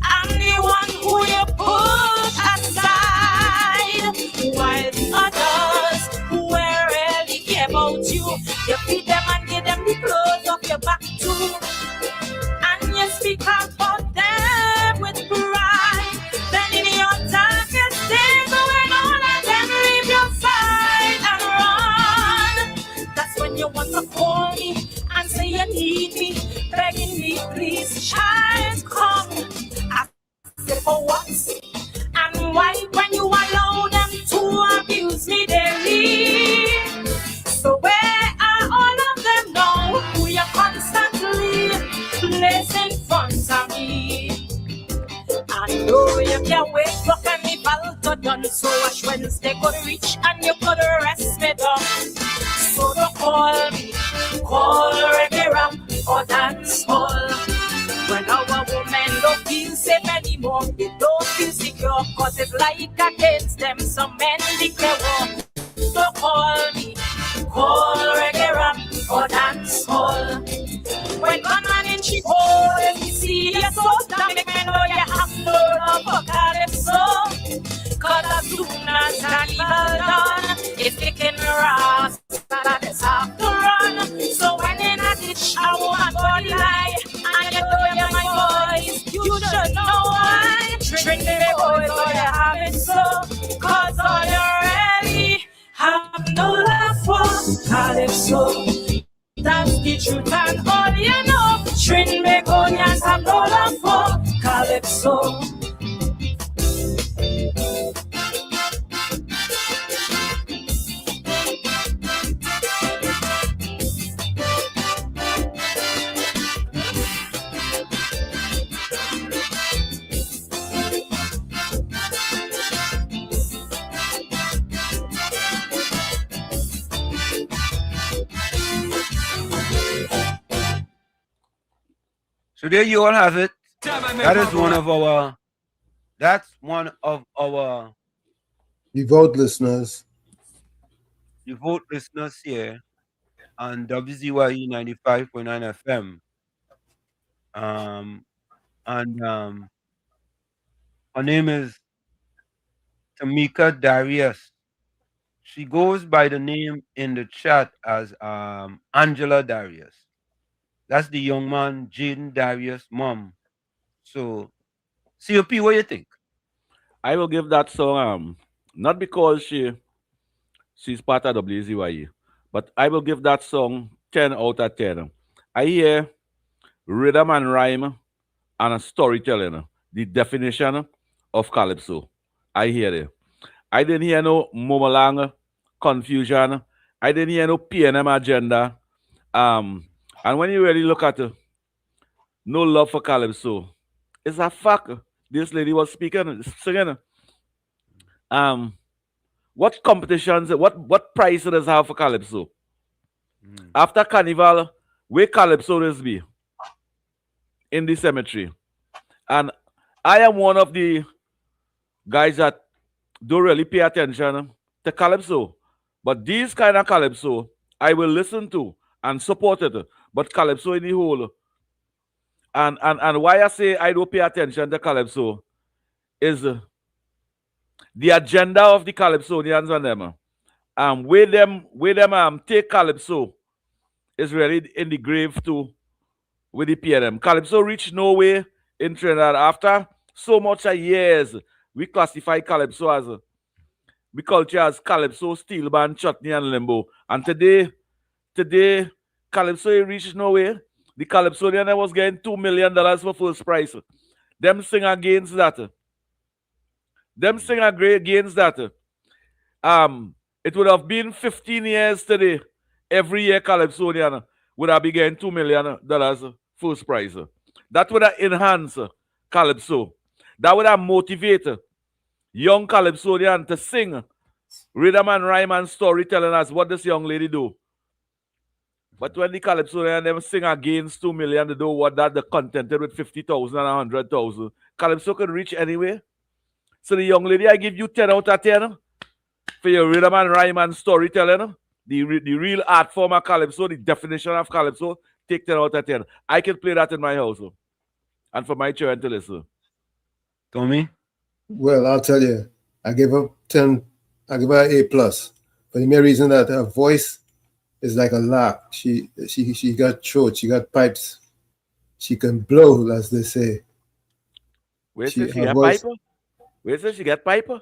I'm the one who you put aside. While the others who really care about you, you feed them and give them the clothes off your back too. And you speak about them with pride. Then in your darkest days, when all of them leave your side and run, that's when you want to call me and say you need me, begging me, please, child, come. I say for what? And why when you allow them to abuse me daily? So where are all of them now who you constantly place in front of me? I know you can't wait for carnival to done. So Ash Wednesday could reach and you could rest me down. So don't call me, call reggae rap or dance hall. When our women don't feel safe anymore, they don't feel secure. Cause it's like against them, some men declare war. So call me, call reggae rap or dance hall. When one man in cheap hole and you see your soul, that make me know you have no love for calypso. Cause as soon as carnival done, it's kicking ass and it's have to run. So when in a ditch, I want body lie, and you don't hear my voice, you should know why. Trinity boys, all you have it so. Cause all you really have no love for calypso. That's the truth and all you know. Trin Begonians have no love for calypso. So there you all have it. That's one of our The vote listeners. The vote listeners here on WZYE 95.9 FM. Her name is Tamika Darius. She goes by the name in the chat as Angela Darius. That's the young man, Jaden Darius' mom. So, COP, what do you think? I will give that song, not because she's part of WZYE, but I will give that song 10 out of 10. I hear rhythm and rhyme and a storytelling, the definition of calypso. I hear it. I didn't hear no momolang confusion. I didn't hear no PNM agenda. And when you really look at it, no love for calypso. It's a fact. This lady was singing. What competitions, what price does have for calypso? After carnival, where calypso does be? In the cemetery. And I am one of the guys that don't really pay attention to calypso. But these kind of calypso, I will listen to and support it. But calypso in the whole. And why I say I don't pay attention to calypso is the agenda of the Calypsonians and them, where them take Calypso is really in the grave too with the PNM. Calypso reached nowhere in Trinidad after so much of years. We classify Calypso as we culture as Calypso, steel band, chutney, and limbo. And today, Calypso reached nowhere. The Calypsonian was getting $2 million for first prize. Them sing against that. It would have been 15 years today. Every year, Calypsonian would have been getting $2 million first prize. That would have enhanced Calypso. That would have motivated young Calypsonian to sing rhythm and rhyme and storytelling as what this young lady do. But when the Calypsonian them sing against 2 million, they do what that they contented with 50,000 and 100,000. Calypso can reach anywhere. So the young lady, I give you 10 out of 10 for your rhythm and rhyme and storytelling. The real art form of Calypso, the definition of Calypso, take 10 out of 10. I can play that in my house. And for my children to listen. Tommy? Well, I'll tell you, I give her 10, I give her A+. For the mere reason that her voice is like a lark. She got throat, she got pipes. She can blow, as they say. Where she got piper? Where she got piper?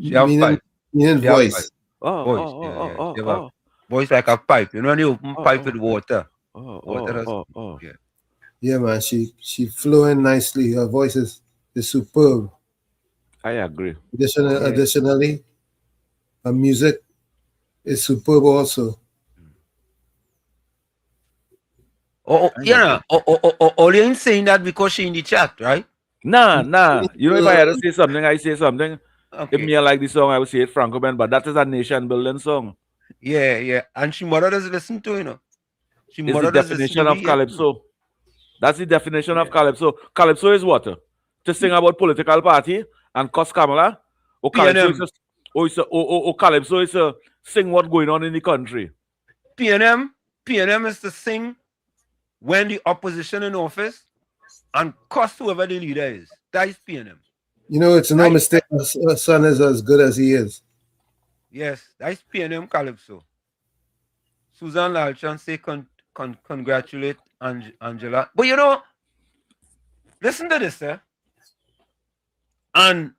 She have pipe. Meaning voice. Voice. Voice like a pipe. You know when you open pipe with water. Yeah, man. She flowing nicely. Her voice is superb. I agree. Additionally, her music is superb also. Only ain't saying that because she in the chat, right? Nah. You know, if I had to say something, I say something. Okay. If me like the song, I would say it Franco Ben, but that is a nation building song. Yeah. And she mother does listen to, you know. She It's mother the definition of Calypso. That's the definition of Calypso. Calypso is what? To sing about political party and cuss Kamala? Or Calypso is to sing what's going on in the country? PNM is to sing when the opposition in office and cuss whoever the leader is. That is PNM. You know, it's no mistake. Her son is as good as he is. Yes, that's PNM Calypso. Susan Lalchan say congratulate Angela. But you know, listen to this, eh? And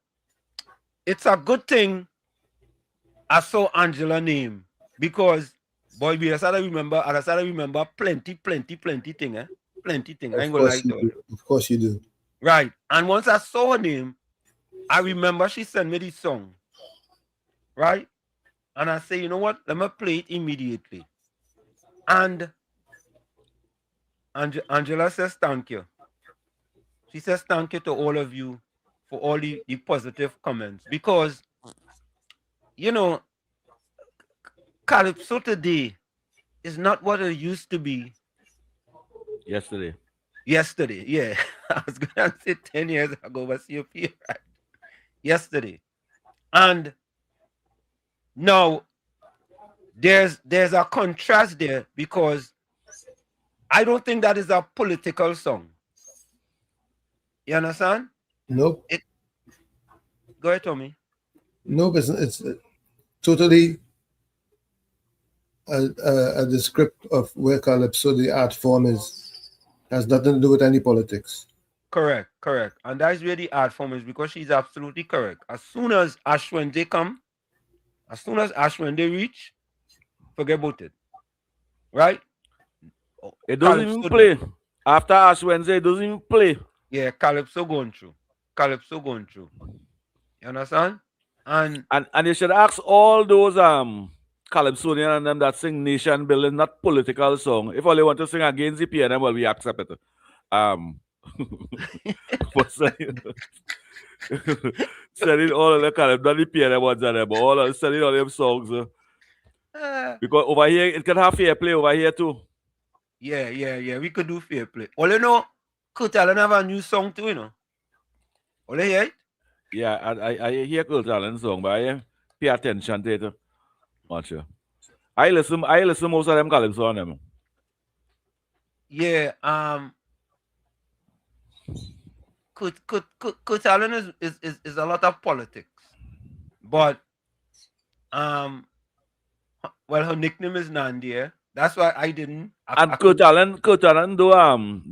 it's a good thing I saw Angela name because boy, I started remember plenty thing, eh? Plenty thing. I ain't gonna lie to you. Of course you do. Right. And once I saw her name, I remember she sent me this song. Right? And I say, you know what? Let me play it immediately. And Angela says thank you. She says thank you to all of you for all the positive comments. Because, you know, Calypso today is not what it used to be. Yesterday, yeah. I was going to say 10 years ago, but COP, right? Yesterday. And now there's a contrast there because I don't think that is a political song. You understand? Nope. Go ahead, Tommy. Nope, it's totally a description of where Calypso, the art form, has nothing to do with any politics. Correct. And that's where the art form is because she's absolutely correct. As soon as Ash Wednesday reach, forget about it. Right? It doesn't even play. After Ash Wednesday, it doesn't even play. Yeah, Calypso going through. You understand? And you should ask all those Calypsonian and them that sing nation building, not political song. If all they want to sing against the PNM, well, we accept it. But selling all of the Calypso, not the PNM ones and them, but selling all them songs. Because over here, it can have fair play over here too. Yeah. We could do fair play. All you know, Kurt Allen have a new song too, you know. All you hear it? Yeah, I hear Kurt Allen's song, but I pay attention to it much. I listen most of them Calypso on them. Yeah, Coach Allen is a lot of politics, but well, her nickname is Nandia. That's why I didn't. And Kurt Allen do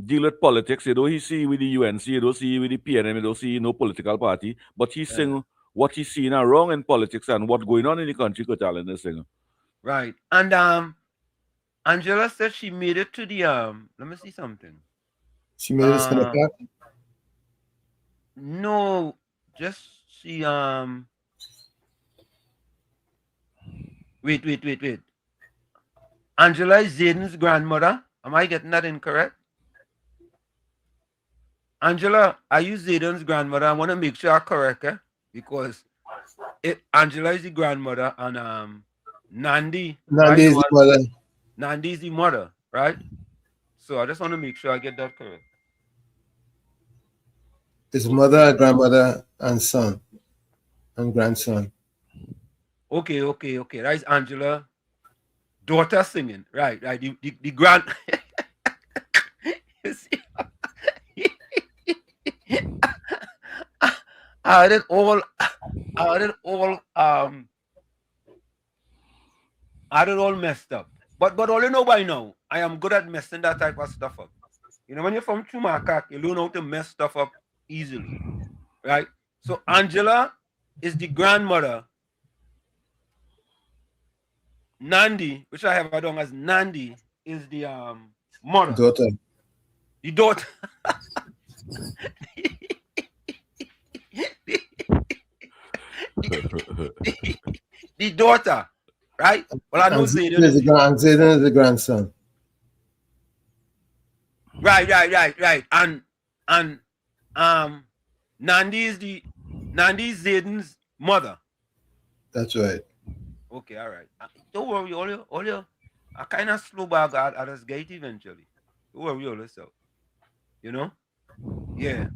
deal with politics. You know, he see with the UNC, you don't see with the PNM, you don't see no political party. But he's saying what he's seeing are wrong in politics and what's going on in the country. Kurt Allen is saying. Right. And Angela said she made it to the let me see something. She made it to the back? No, just she wait. Angela is Zayden's grandmother. Am I getting that incorrect? Angela, are you Zayden's grandmother? I want to make sure I'm correct, because Angela is the grandmother and Nandi Nandi is the mother. Nandi is the mother, right? So I just want to make sure I get that correct. His mother, grandmother, and son, and grandson. Okay. That's Angela, daughter singing. Right. The grand. You see? I had it all messed up. But all you know by now, I am good at messing that type of stuff up. You know, when you're from Chumakak, you learn how to mess stuff up easily, right? So Angela is the grandmother. Nandi, which I have down as Nandi, is the mother. Daughter. The daughter. the daughter, right? Well, I know Zayden is the grandson. Right. And Nandi is Zayden's mother. That's right. Okay, all right. Don't worry, all you I kind of slow back at us gate eventually. Don't worry all yourself. You know? Yeah.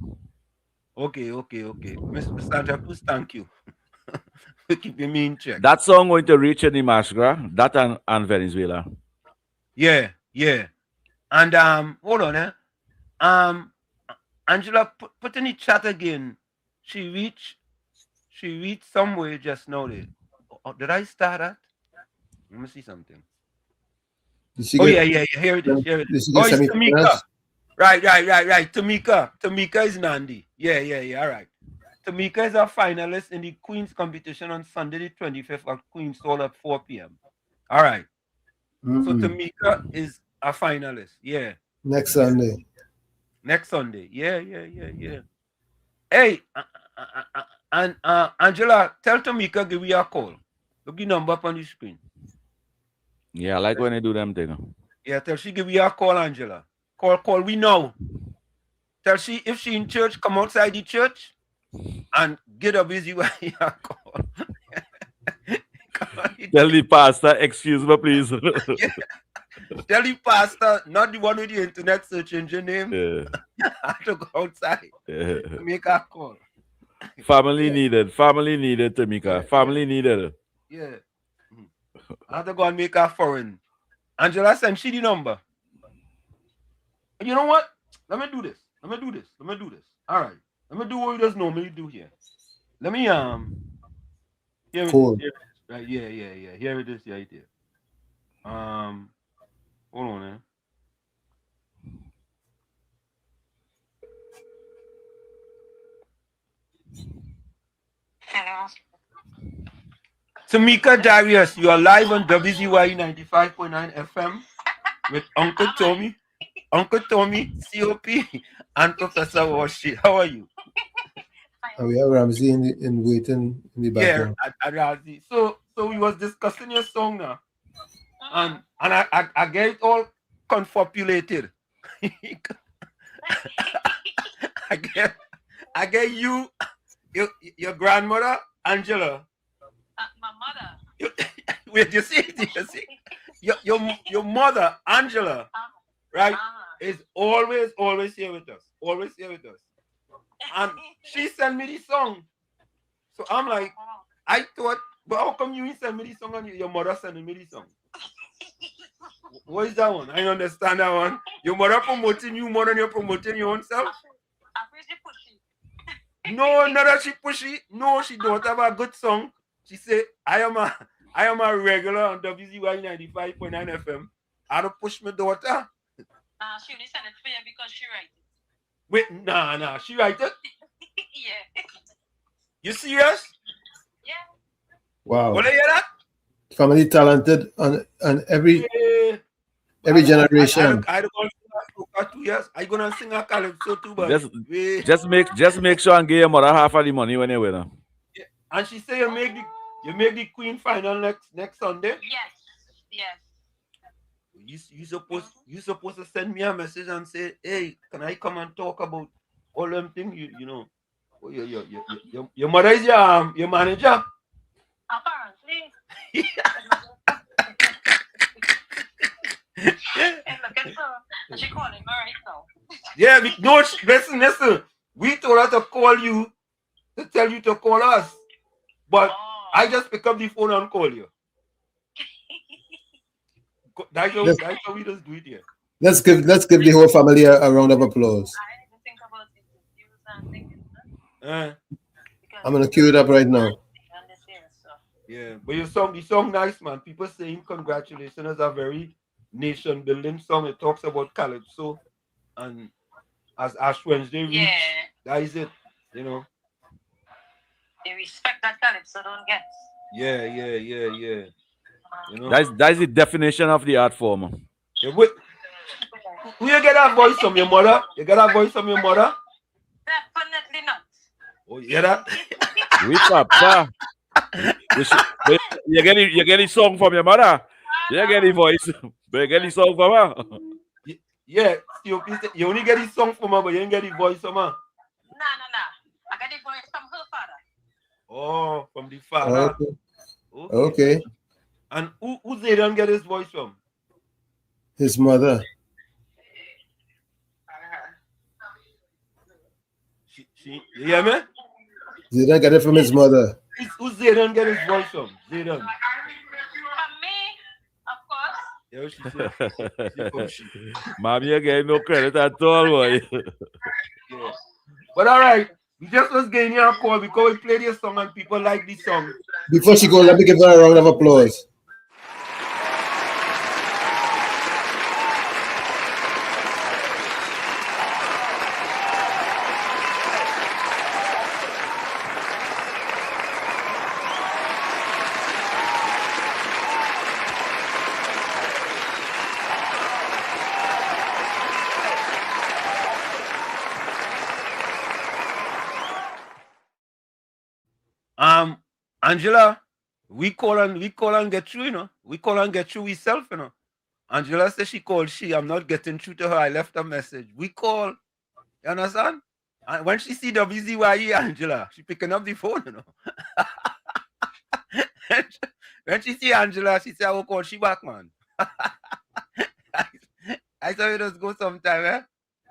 Okay. Mr. Santa Cruz, thank you. For keeping me in check. That song going to reach in the Masgra, that and Venezuela. Yeah. And hold on, Angela, put in the chat again. She reached somewhere just now there. Did I start that? Let me see something. Yeah. Here it is. Oh, it's Tamika. Right. Tamika is Nandi. Yeah. All right. Tamika is a finalist in the Queen's competition on Sunday, the 25th at Queen's Hall at 4 p.m. All right. So Tamika is a finalist. Yeah. Next Sunday. Yeah. Hey, and Angela, tell Tamika give me a call. Look the number up on the screen. Yeah, I like when they do them things. Yeah, tell she give me a call, Angela. Call we know. Tell she if she in church, come outside the church and get a busy way a call. Tell the pastor, excuse me, please. Yeah. Tell the pastor, not the one with the internet search engine name. Yeah. I have to go outside. Yeah. Make a call. Family needed, Tamika. Family needed. Yeah. I have to go and make a foreign. Angela sent she the number. You know what? Let me do this. All right. Let me do what you just normally do here. Let me here cool. It is. Right, yeah. Here it is right there. Hold on, Hello. Tamika Darius, you are live on WZYE 95.9 FM with Uncle Tommy, COP, and Professor Washi. How are you? And we have Ramsey in waiting in the background. Yeah, Ramsey. So we was discussing your song now, and I get it all confabulated. I get you, your grandmother Angela. My mother. Wait, you see? Your mother, Angela, right, is always here with us. And she sent me the song. So I'm like, I thought, but how come you send me the song and your mother sending me the song? What is that one? I don't understand that one. Your mother promoting you more than you're promoting your own self? No, not that she pushy. No, she don't have a good song. She say, I am a regular on WZY 95.9 FM. I don't push my daughter. She only sent it for you because she write it. Wait, nah, she write it? Yeah. You serious? Yeah. Wow. Will you hear that? Family talented on every generation. I don't go sing 2 years. I gonna sing a calypso too, but Just make sure and give your mother half of the money when you win. Yeah. And she say you make the Queen final next Sunday. Yes. You supposed to send me a message and say, hey, can I come and talk about all them things? You know, your mother is your manager. Apparently. She calling me right now. Yeah, no, listen. We told her to call you to tell you to call us, but I just pick up the phone and call you. That's how we just do it here. Let's give the whole family a round of applause. I'm gonna cue it up right now. Yeah, but the song nice, man. People saying congratulations. It's a very nation building song. It talks about calypso, and as Ash Wednesday reached, that is it. You know. They respect that calypso don't get. Yeah. You know? That's the definition of the art form. Yeah, wait. Will you get that voice from your mother? You get that voice from your mother? Definitely not. Oh, you hear that? We papa. You get the song from your mother. You get the voice. But you get the song from her. Yeah. You only get the song from her, but you didn't get the voice from her. No. I got the voice from her father. Oh, from the father. Okay. And who they don't get his voice from? His mother. You hear me? Zayden get it from his mother. Who Zayden get his voice from? Zayden. From me, of course. Yeah, she said. Mommy, you get no credit at all, boy. Yeah. But all right, we just was getting your call because we played this song and people like this song. Before she goes, let me give her a round of applause. Angela, we call and get through, you know. We call and get through herself, you know. Angela says she called I'm not getting through to her. I left a message. We call. You understand? And when she see WZYE, Angela, she picking up the phone, you know. When she see Angela, she say, I will call she back, man. I saw you just go sometime, eh?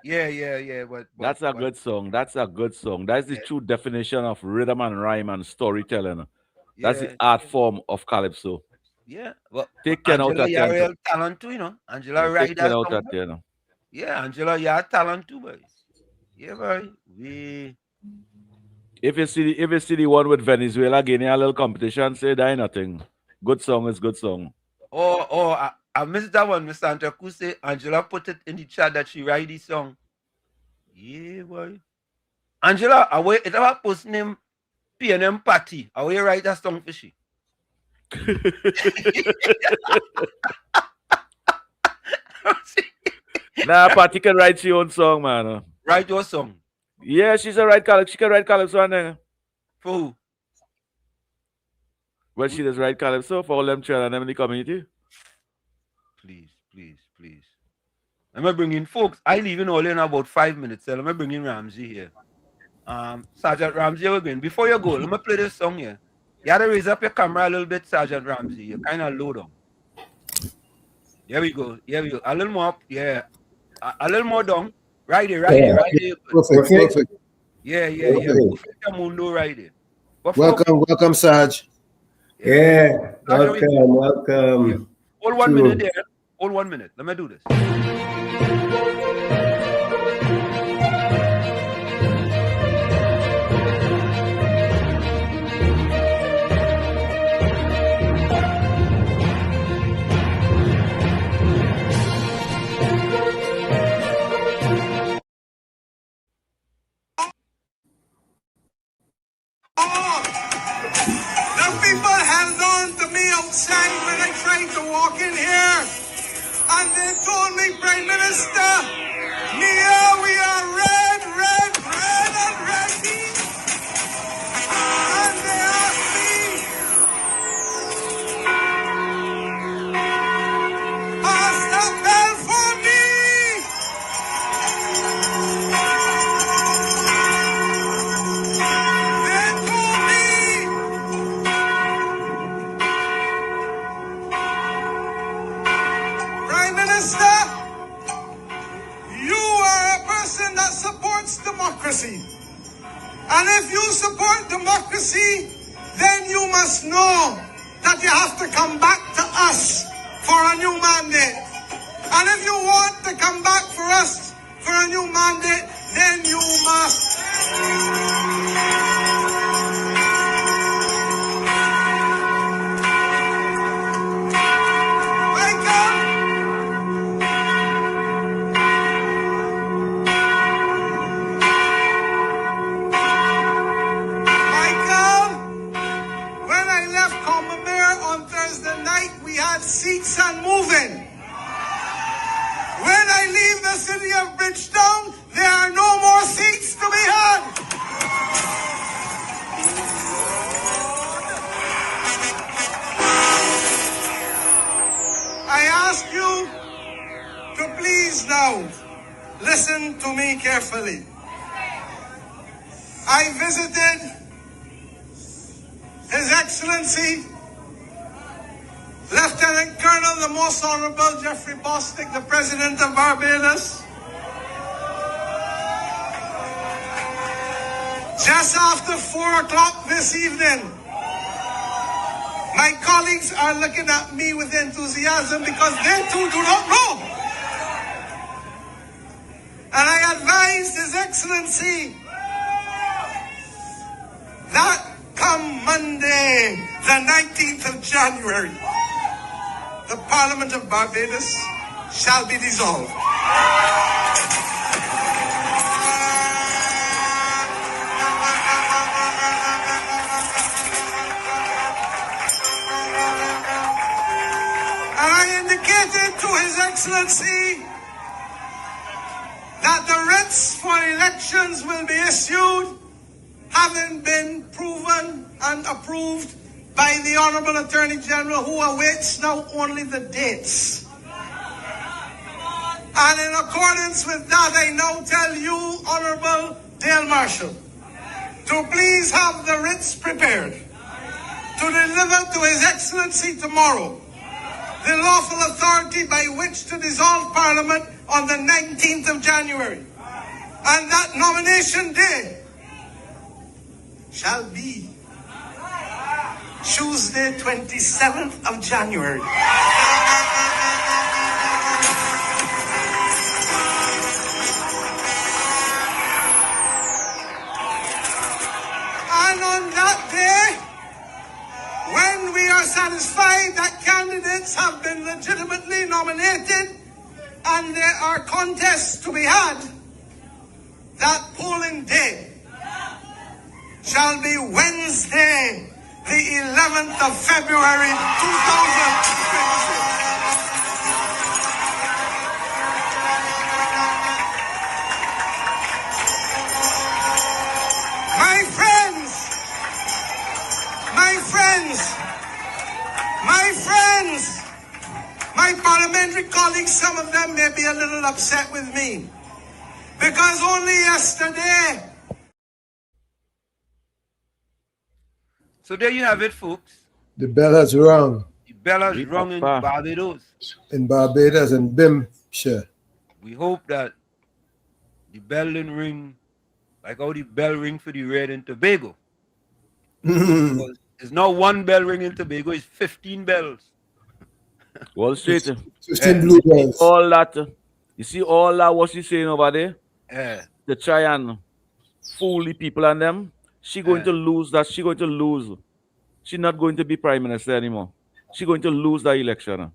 Yeah. But That's a good song. That's the true definition of rhythm and rhyme and storytelling. That's the art form of calypso. Yeah. Well, take 10 Angela, out of 10. You're real talent too, you know. Angela Take 10 out of 10. Yeah, Angela, you're talent too, boy. Yeah, boy. If you see the one with Venezuela getting a little competition, say that ain't nothing. Good song is good song. I missed that one, Mr. Antaku say Angela put it in the chat that she write this song. Yeah, boy. Angela, it have a post name PNM Party. I will write that song for she. Nah, Patty can write her own song, man. Write your song. Yeah, she can write calypso and then. For who? Well, she does write calypso for all them children and them in the community. Please. Let me bring in folks. I leave in all in about 5 minutes. So let me bring in Ramsey here. Sergeant Ramsey, we're going. Before you go, let me play this song here. You have to raise up your camera a little bit, Sergeant Ramsey. You're kind of low down. Here we go. A little more up. Yeah. A little more down. Right there. Perfect. Yeah. Mundo right there. Welcome, Sarge. Yeah. Welcome. Hold 1 minute there. Hold 1 minute. Let me do this. The people held on to me outside when I tried to walk in here. And they told me, Prime Minister, Mia, we are red, red, red and ready. And they asked me, pass the bell for me. They told me, Prime Minister, you are a person that supports democracy. And if you support democracy, then you must know that you have to come back to us for a new mandate. And if you want to come back for us for a new mandate, then you must. When I left Combermere on Thursday night, we had seats and moving. When I leave the city of Bridgetown, there are no more seats to be had. I ask you to please now listen to me carefully. I visited His Excellency Lieutenant Colonel, the Most Honorable Jeffrey Bostic, the President of Barbados, just after 4 o'clock this evening. My colleagues are looking at me with enthusiasm because they too do not know. And I advised His Excellency that come Monday, the 19th of January, the Parliament of Barbados shall be dissolved. And I indicated to His Excellency that the writs for elections will be issued, having been proven and approved by the Honorable Attorney General, who awaits now only the dates. And in accordance with that, I now tell you, Honorable Dale Marshall, to please have the writs prepared to deliver to His Excellency tomorrow the lawful authority by which to dissolve Parliament on the 19th of January. And that nomination day shall be Tuesday, 27th of January. And on that day, when we are satisfied that candidates have been legitimately nominated and there are contests to be had, that polling day shall be Wednesday, the 11th of February, 2026. My parliamentary colleagues, some of them may be a little upset with me because only yesterday. So there you have it, folks. The bell has rung. The bell has rung in Barbados. In Barbados and Bimshire. We hope that the bell didn't ring like how the bell ring for the Red in Tobago. Because it's not one bell ring in Tobago, it's 15 bells. Wall Street. 15 blue bells. All that. You see all that what she's saying over there? Yeah. To try and fool the people and them. She's going to lose that. She's going to lose. She's not going to be prime minister anymore. She's going to lose that election.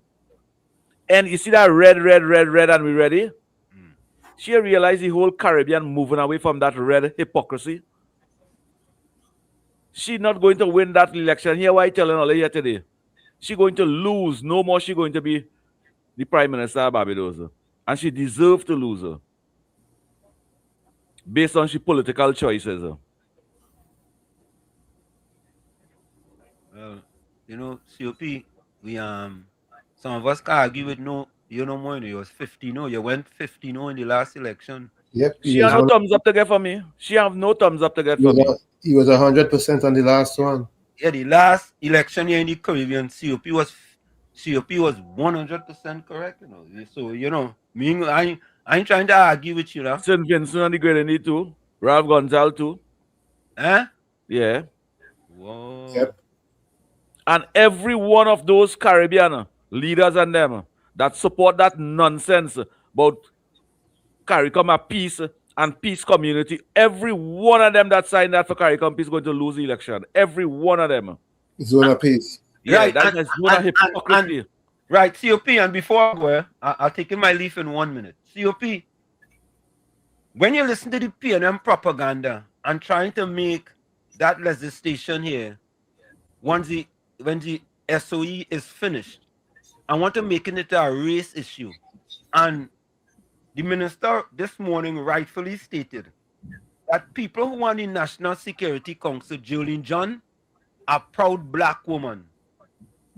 And you see that red, and we ready? She realized the whole Caribbean moving away from that red hypocrisy. She not going to win that election. Here, why I telling all here today? She going to lose. No more she going to be the Prime Minister of Barbados. And she deserves to lose her. Based on she political choices. Well, you know, COP, we some of us can argue with no more, you was 50-0. You went 50-0 in the last election. Yep. She have no thumbs up to get for me. She have no thumbs up to get for me. He was 100% on the last one. Yeah, the last election here in the Caribbean, COP was 100% correct, you know. So, you know, me, I ain't trying to argue with you, St. Vincent and the Grenadine too. Ralph Gonzalez too. Huh? Yeah. Whoa. Yep. And every one of those Caribbean leaders and them that support that nonsense about CARICOM peace and peace community, every one of them that signed that for CARICOM peace is going to lose the election. Every one of them. Zone of peace. Yeah, Right, that's a zone of hypocrisy. Right, COP, and before I go, I'll take in my leaf in 1 minute. COP, when you listen to the PNM propaganda and trying to make that legislation here, when the SOE is finished, I want to make it a race issue. And the minister this morning rightfully stated that people who want the National Security Council, Jolene John, a proud black woman.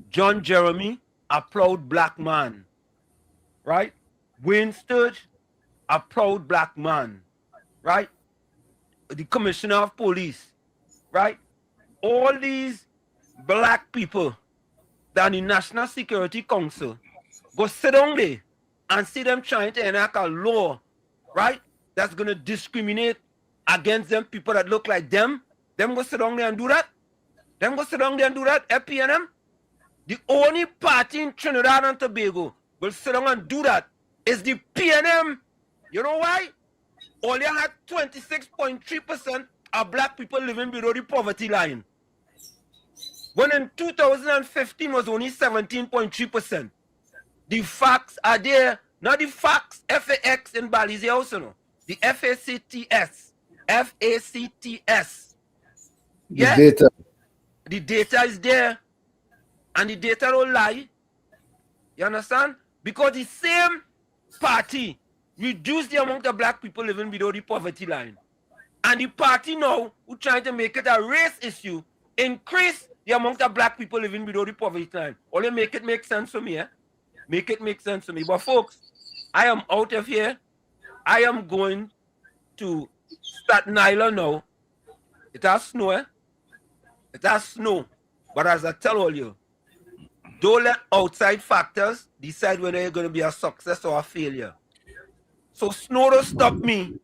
John Jeremy, a proud black man. Right? Wayne Sturge, a proud black man. Right? The Commissioner of Police. Right? All these black people that the National Security Council go sit down there and see them trying to enact a law, right, that's going to discriminate against them people that look like them go sit down there and do that. Them go sit down there and do that, FPNM. The only party in Trinidad and Tobago will sit down and do that is the PNM. You know why? Only had 26.3% of black people living below the poverty line. When in 2015 was only 17.3%. The facts are there. Not the facts, FAX in Balize also, no. The FACTS. FACTS. Yeah? Data. The data is there. And the data don't lie. You understand? Because the same party reduced the amount of black people living below the poverty line. And the party now, who trying to make it a race issue, increase the amount of black people living below the poverty line. Only make it make sense for me, eh? Make it make sense for me. But folks, I am out of here. I am going to Staten Island now. It has snow, eh? It has snow. But as I tell all you, don't let outside factors decide whether you're going to be a success or a failure. So snow don't stop me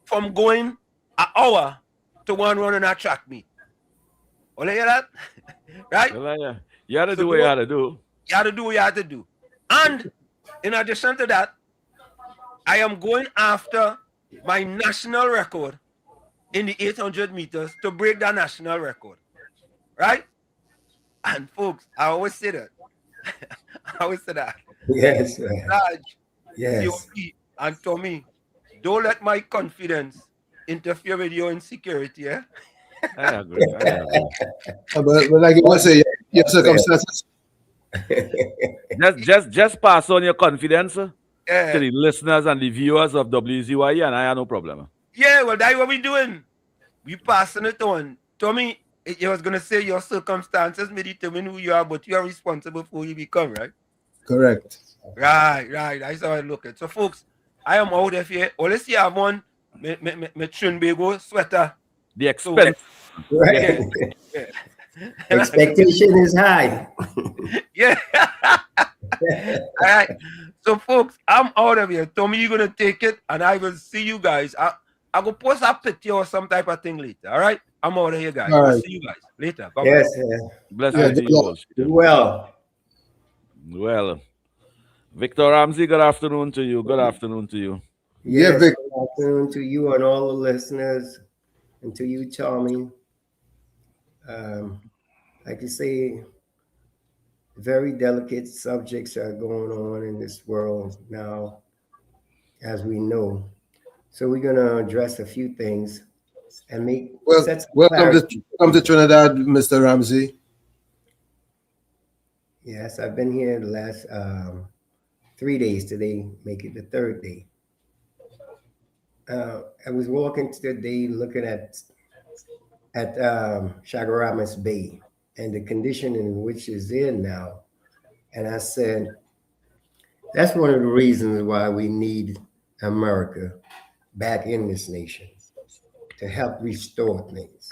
from going an hour to one run and a track meet. All you hear that? Right? Well, yeah. You have to do what you have to do. You have to do what you have to do. And in addition to that, I am going after my national record in the 800 meters to break that national record. Right? And folks, I always say that. I always say that. Yes. Raj, Yes. COP, and Tommy, don't let my confidence interfere with your insecurity, eh? I agree. But like you want to say, your circumstances. just pass on your confidence to Yeah. the listeners and the viewers of WZYE, and I have no problem. Yeah, well, that's what we're doing. We passing it on. Tommy, I was going to say your circumstances may determine who you are, but you are responsible for who you become, right? Correct. Right. That's how I look at it. So, folks, I am out of here. All I see, I have on my Trinbago sweater. The expense. So, Right. yeah. Expectation is high. Yeah. All right. So, folks, I'm out of here. Tommy, you're going to take it, and I will see you guys. I go post a picture or some type of thing later. All right? I'm out of here, guys. All I'll right. see you guys later. Bye-bye. Yes. Blessings to you all. Well. Well, Victor Ramsey, good afternoon to you. Good afternoon to you. Yeah, Vic. Good afternoon to you and all the listeners, and to you, Tommy. Like you say, very delicate subjects are going on in this world now, as we know. So we're going to address a few things. and make Well, sets of welcome clarity. to Trinidad, Mr. Ramsey. Yes, I've been here the last 3 days. Today, make it the third day. I was walking today looking at Chaguaramas Bay and the condition in which it's in now. And I said, that's one of the reasons why we need America back in this nation to help restore things.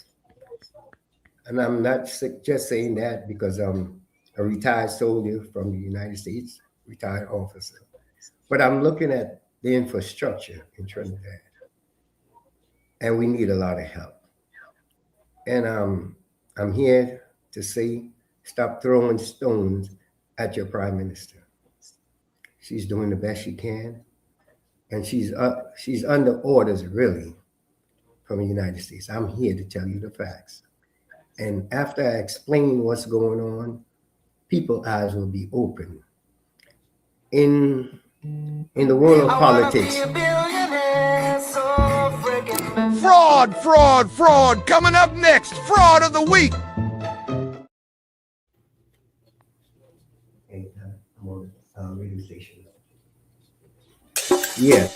And I'm not just saying that because I'm a retired soldier from the United States, retired officer, but I'm looking at the infrastructure in Trinidad, and we need a lot of help. And I'm here to say, stop throwing stones at your prime minister. She's doing the best she can, and she's under orders really from the United States. I'm here to tell you the facts. And after I explain what's going on, people's eyes will be open. In the world of politics. Fraud. Coming up next, fraud of the week. I'm on radio station. Yeah.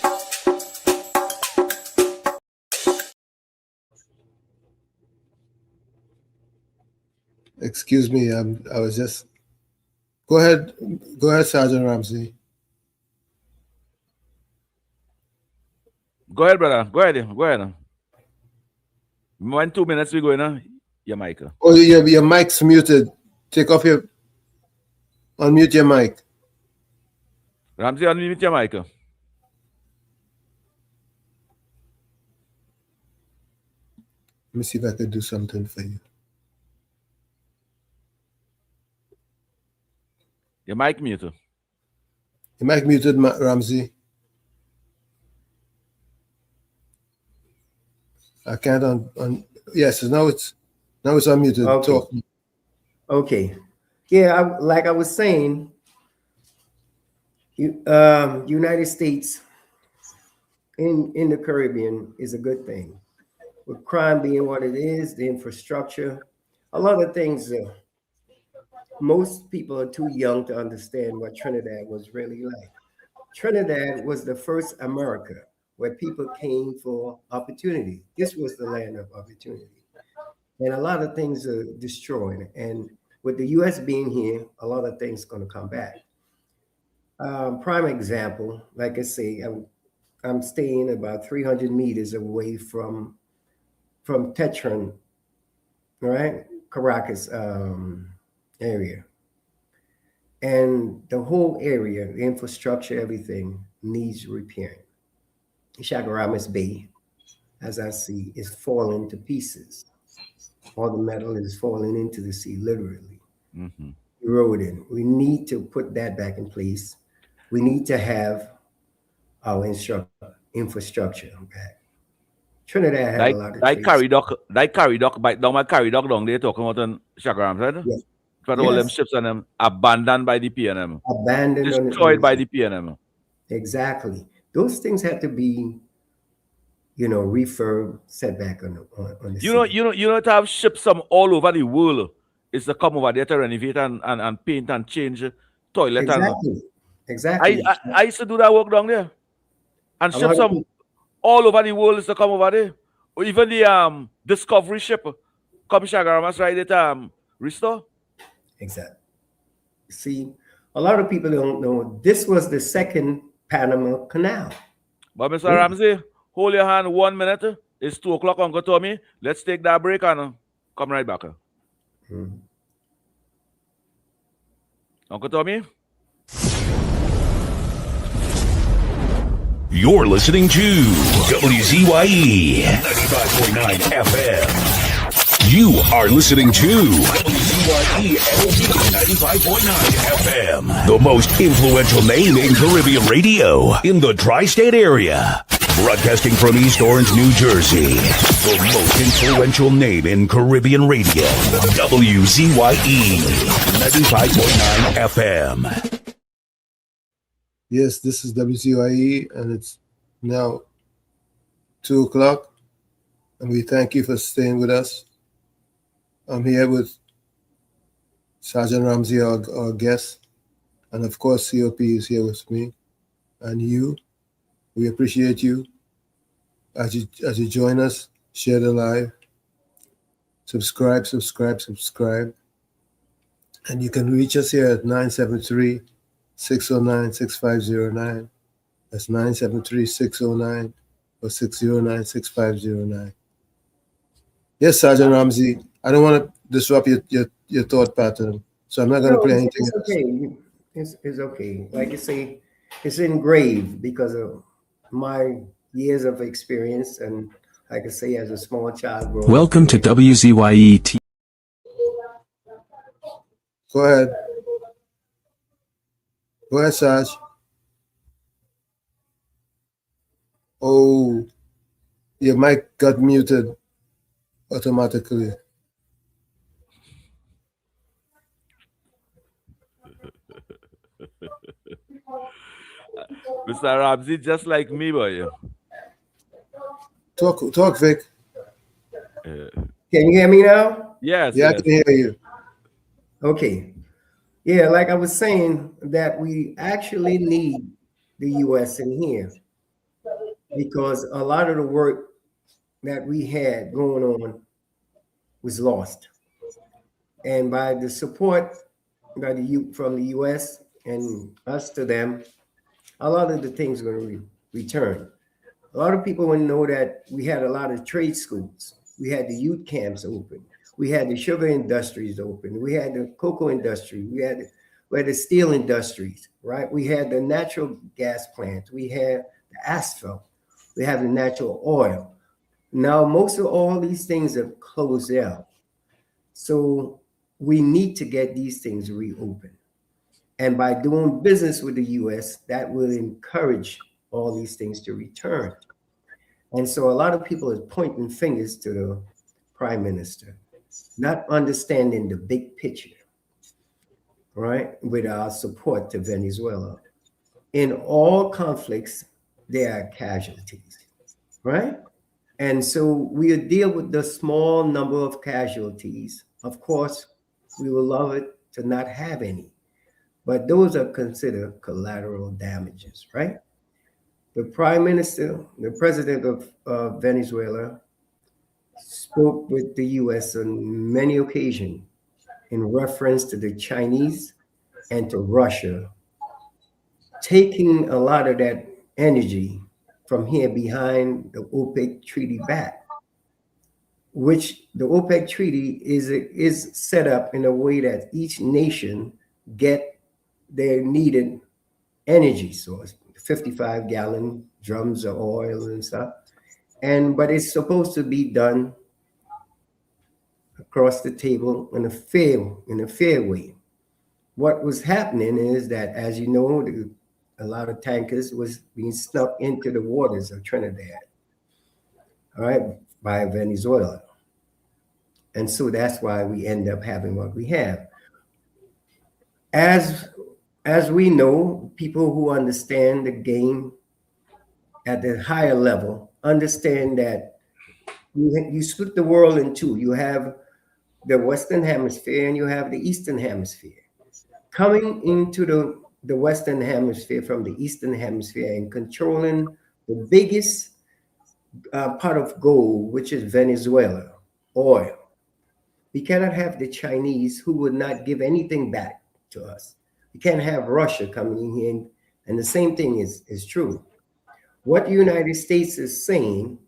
Excuse me, I was just. Go ahead, Sergeant Ramsey. Go ahead, brother. Go ahead. 1 2 minutes we go now. Your mic. Oh, your mic's muted. Unmute your mic. Ramsey, unmute your mic. Let me see if I can do something for you. Your mic muted. Your mic muted, Ramsey. I can't yes, now it's unmuted. Okay. Talk. Okay. Yeah, like I was saying, United States in the Caribbean is a good thing. With crime being what it is, the infrastructure, a lot of things. Most people are too young to understand what Trinidad was really like. Trinidad was the first America where people came for opportunity. This was the land of opportunity. And a lot of things are destroyed. And with the U.S. being here, a lot of things are going to come back. Prime example, like I say, I'm staying about 300 meters away from Tetron, right? Caracas area. And the whole area, the infrastructure, everything needs repairing. Chaguaramas Bay, as I see, is falling to pieces. All the metal is falling into the sea, literally. Mm-hmm. Eroding. We need to put that back in place. We need to have our infrastructure back. Trinidad had a lot of carry dock bite down my carry dock down there talking about on Chaguaramas, right? Yes. But all them ships and them abandoned by the PNM. Destroyed by the PNM. Exactly. Those things have to be, refurb, set back on the sea. You know to have ships from all over the world is to come over there to renovate and paint and change toilet. Exactly. I used to do that work down there. And ships from all over the world is to come over there. Or even the Discovery ship come Chaguaramas right at restore. Exactly. See, a lot of people don't know this was the second Panama Canal. But Mr. Ramsey, hold your hand 1 minute. It's 2 o'clock, Uncle Tommy. Let's take that break and come right back. Mm-hmm. Uncle Tommy? You're listening to WZYE 95.9 FM. You are listening to WZYE 95.9 FM, the most influential name in Caribbean radio in the tri-state area. Broadcasting from East Orange, New Jersey, the most influential name in Caribbean radio, WZYE 95.9 FM. Yes, this is WZYE, and it's now 2 o'clock. and we thank you for staying with us. I'm here with Sergeant Ramsey, our guest, and of course, COP is here with me, and you. We appreciate you as you join us. Share the live, subscribe, and you can reach us here at 973-609-6509. That's 973-609 or 609-6509. Yes, Sergeant Ramsey. I don't want to disrupt your thought pattern, so I'm not going to play anything it's else. okay. It's okay. Like you say, it's engraved because of my years of experience, and like I say, as a small child growing Welcome up to here. WZYE TV. Go ahead. Go ahead, Sarge. Oh, your mic got muted automatically. Mr. Ramsey, just like me, boy. Talk, Vic. Uh, Can you hear me now? yes, Yeah, I yes. can hear you. Okay. Yeah, like I was saying, that we actually need the U.S. in here because a lot of the work that we had going on was lost. And by the support by from the U.S. and us to them, a lot of the things are going to return. A lot of people want to know that we had a lot of trade schools. We had the youth camps open. We had the sugar industries open. We had the cocoa industry. We had the steel industries, right? We had the natural gas plants. We had the asphalt. We have the natural oil. Now, most of all these things have closed out. So we need to get these things reopened. And by doing business with the US, that will encourage all these things to return. And so a lot of people are pointing fingers to the prime minister, not understanding the big picture, right? With our support to Venezuela. In all conflicts, there are casualties, right? And so we deal with the small number of casualties. Of course, we would love it to not have any, but those are considered collateral damages, right? The prime minister, the president of Venezuela, spoke with the US on many occasions in reference to the Chinese and to Russia, taking a lot of that energy from here behind the OPEC treaty back, which the OPEC treaty is set up in a way that each nation get their needed energy source, 55-gallon drums of oil and stuff. But it's supposed to be done across the table in a fair way. What was happening is that, as you know, a lot of tankers was being snuck into the waters of Trinidad, all right, by Venezuela. And so that's why we end up having what we have. As we know, people who understand the game at the higher level understand that you split the world in two. You have the Western Hemisphere and you have the Eastern Hemisphere. Coming into the Western Hemisphere from the Eastern Hemisphere and controlling the biggest part of gold, which is Venezuela, oil. We cannot have the Chinese who would not give anything back to us. We can't have Russia coming in here, and the same thing is true. What the United States is saying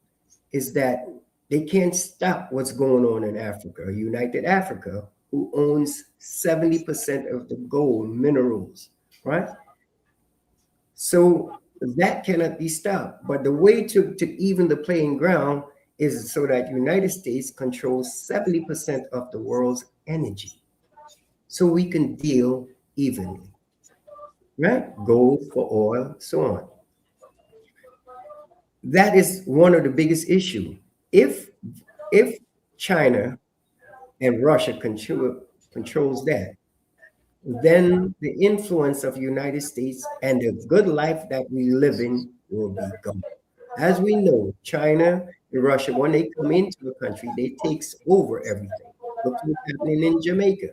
is that they can't stop what's going on in Africa. United Africa, who owns 70% of the gold minerals, right? So that cannot be stopped. But the way to even the playing ground is so that United States controls 70% of the world's energy. So we can deal evenly, right? Gold for oil, so on. That is one of the biggest issues. If China and Russia controls that, then the influence of the United States and the good life that we live in will be gone. As we know, China in Russia, when they come into the country, they takes over everything. Look what's happening in Jamaica.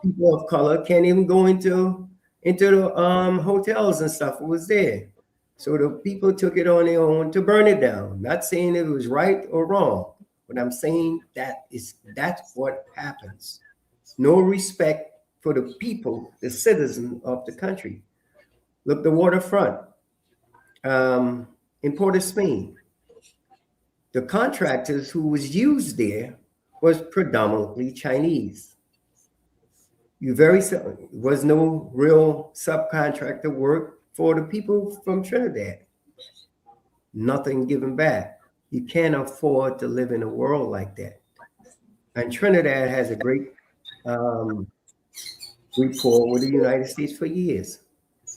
People of color can't even go into the hotels and stuff. It was there. So the people took it on their own to burn it down. Not saying it was right or wrong, but I'm saying that's what happens. No respect for the people, the citizen of the country. Look, the waterfront in Port of Spain. The contractors who was used there was predominantly Chinese. Was no real subcontractor work for the people from Trinidad. Nothing given back. You can't afford to live in a world like that. And Trinidad has a great rapport with the United States for years.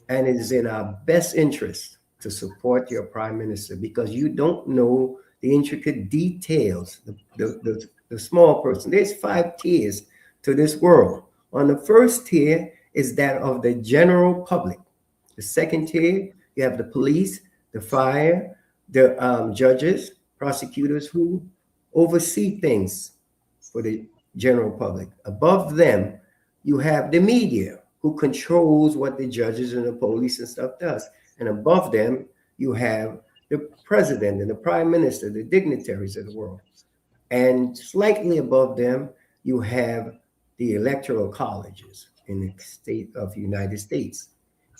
And it is in our best interest to support your prime minister because you don't know the intricate details, the small person. There's 5 tiers to this world. On the first tier is that of the general public. The second tier, you have the police, the fire, the judges, prosecutors who oversee things for the general public. Above them, you have the media who controls what the judges and the police and stuff does. And above them, you have the president and the prime minister, the dignitaries of the world. And slightly above them, you have the electoral colleges in the state of the United States,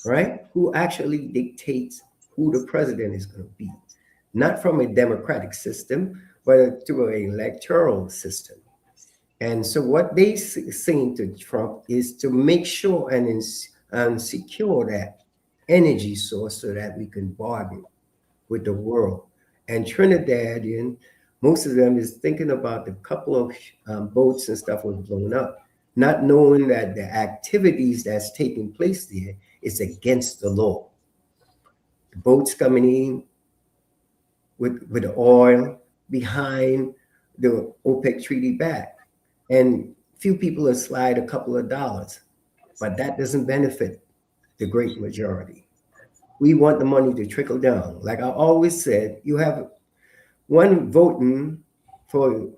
right? Who actually dictates who the president is going to be. Not from a democratic system, but through an electoral system. And so what they saying to Trump is to make sure and secure that energy source so that we can bargain with the world. And Trinidadian, most of them is thinking about the couple of boats and stuff was blown up, not knowing that the activities that's taking place there is against the law. The boats coming in with the oil behind the OPEC treaty back. And few people have slide a couple of dollars, but that doesn't benefit the great majority. We want the money to trickle down. Like I always said, you have one voting for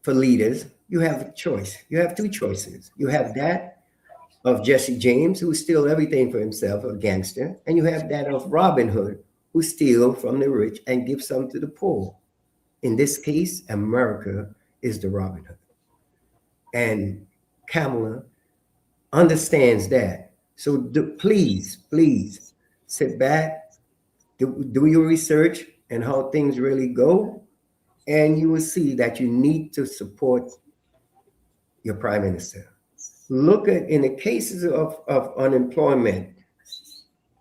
leaders, you have a choice. You have 2 choices. You have that of Jesse James, who steals everything for himself, a gangster, and you have that of Robin Hood, who steals from the rich and gives some to the poor. In this case, America is the Robin Hood. And Kamala understands that. So please sit back, do your research and how things really go, and you will see that you need to support your prime minister. Look at, in the cases of unemployment,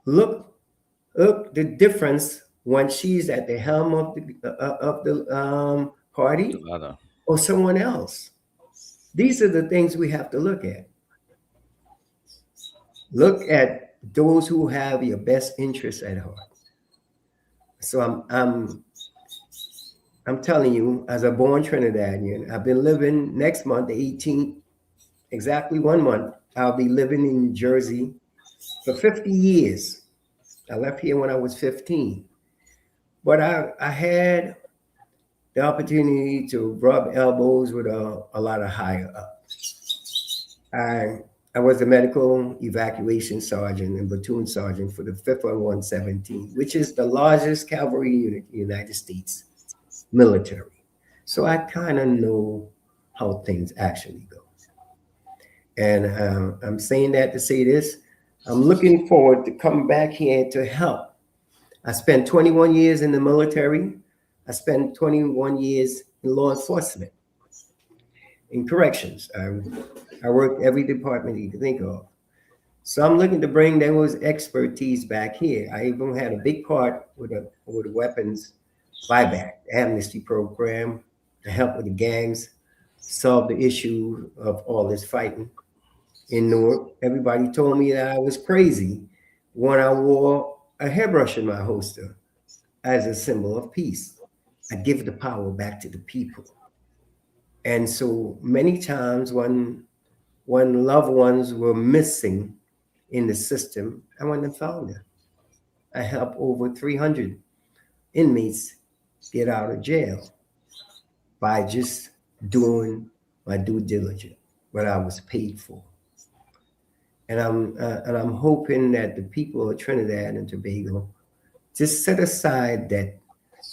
look the difference when she's at the helm of the party or someone else. These are the things we have to look at. Look at those who have your best interests at heart. So I'm telling you, as a born Trinidadian, I've been living next month, the 18th, exactly 1 month, I'll be living in Jersey for 50 years. I left here when I was 15. But I had the opportunity to rub elbows with a lot of higher ups. I was a medical evacuation sergeant and platoon sergeant for the 5th 117, which is the largest cavalry unit in the United States military. So I kind of know how things actually go. And I'm saying that to say this. I'm looking forward to come back here to help. I spent 21 years in the military. I spent 21 years in law enforcement, in corrections. I worked every department you can think of. So I'm looking to bring those expertise back here. I even had a big part with a weapons buyback, amnesty program to help with the gangs, solve the issue of all this fighting in Newark. Everybody told me that I was crazy when I wore a hairbrush in my holster as a symbol of peace. I give the power back to the people. And so many times when loved ones were missing in the system, I went and found them. I helped over 300 inmates get out of jail by just doing my due diligence, what I was paid for. And I'm hoping that the people of Trinidad and Tobago just set aside that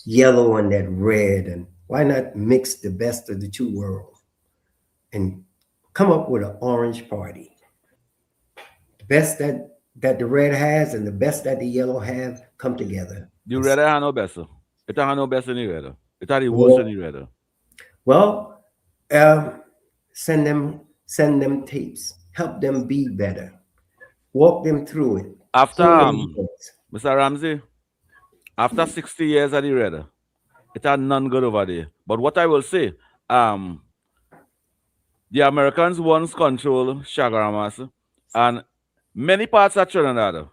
yellow and that red, and why not mix the best of the two worlds and come up with an orange party? The best that the red has and the best that the yellow have come together. The red have no best. It have no best in the red. It have the worst in the red. Well, send them tapes. Help them be better. Walk them through it. After Mr. Ramsey, after 60 years of the red, it had none good over there. But what I will say, the Americans once control Chaguaramas and many parts of Trinidad,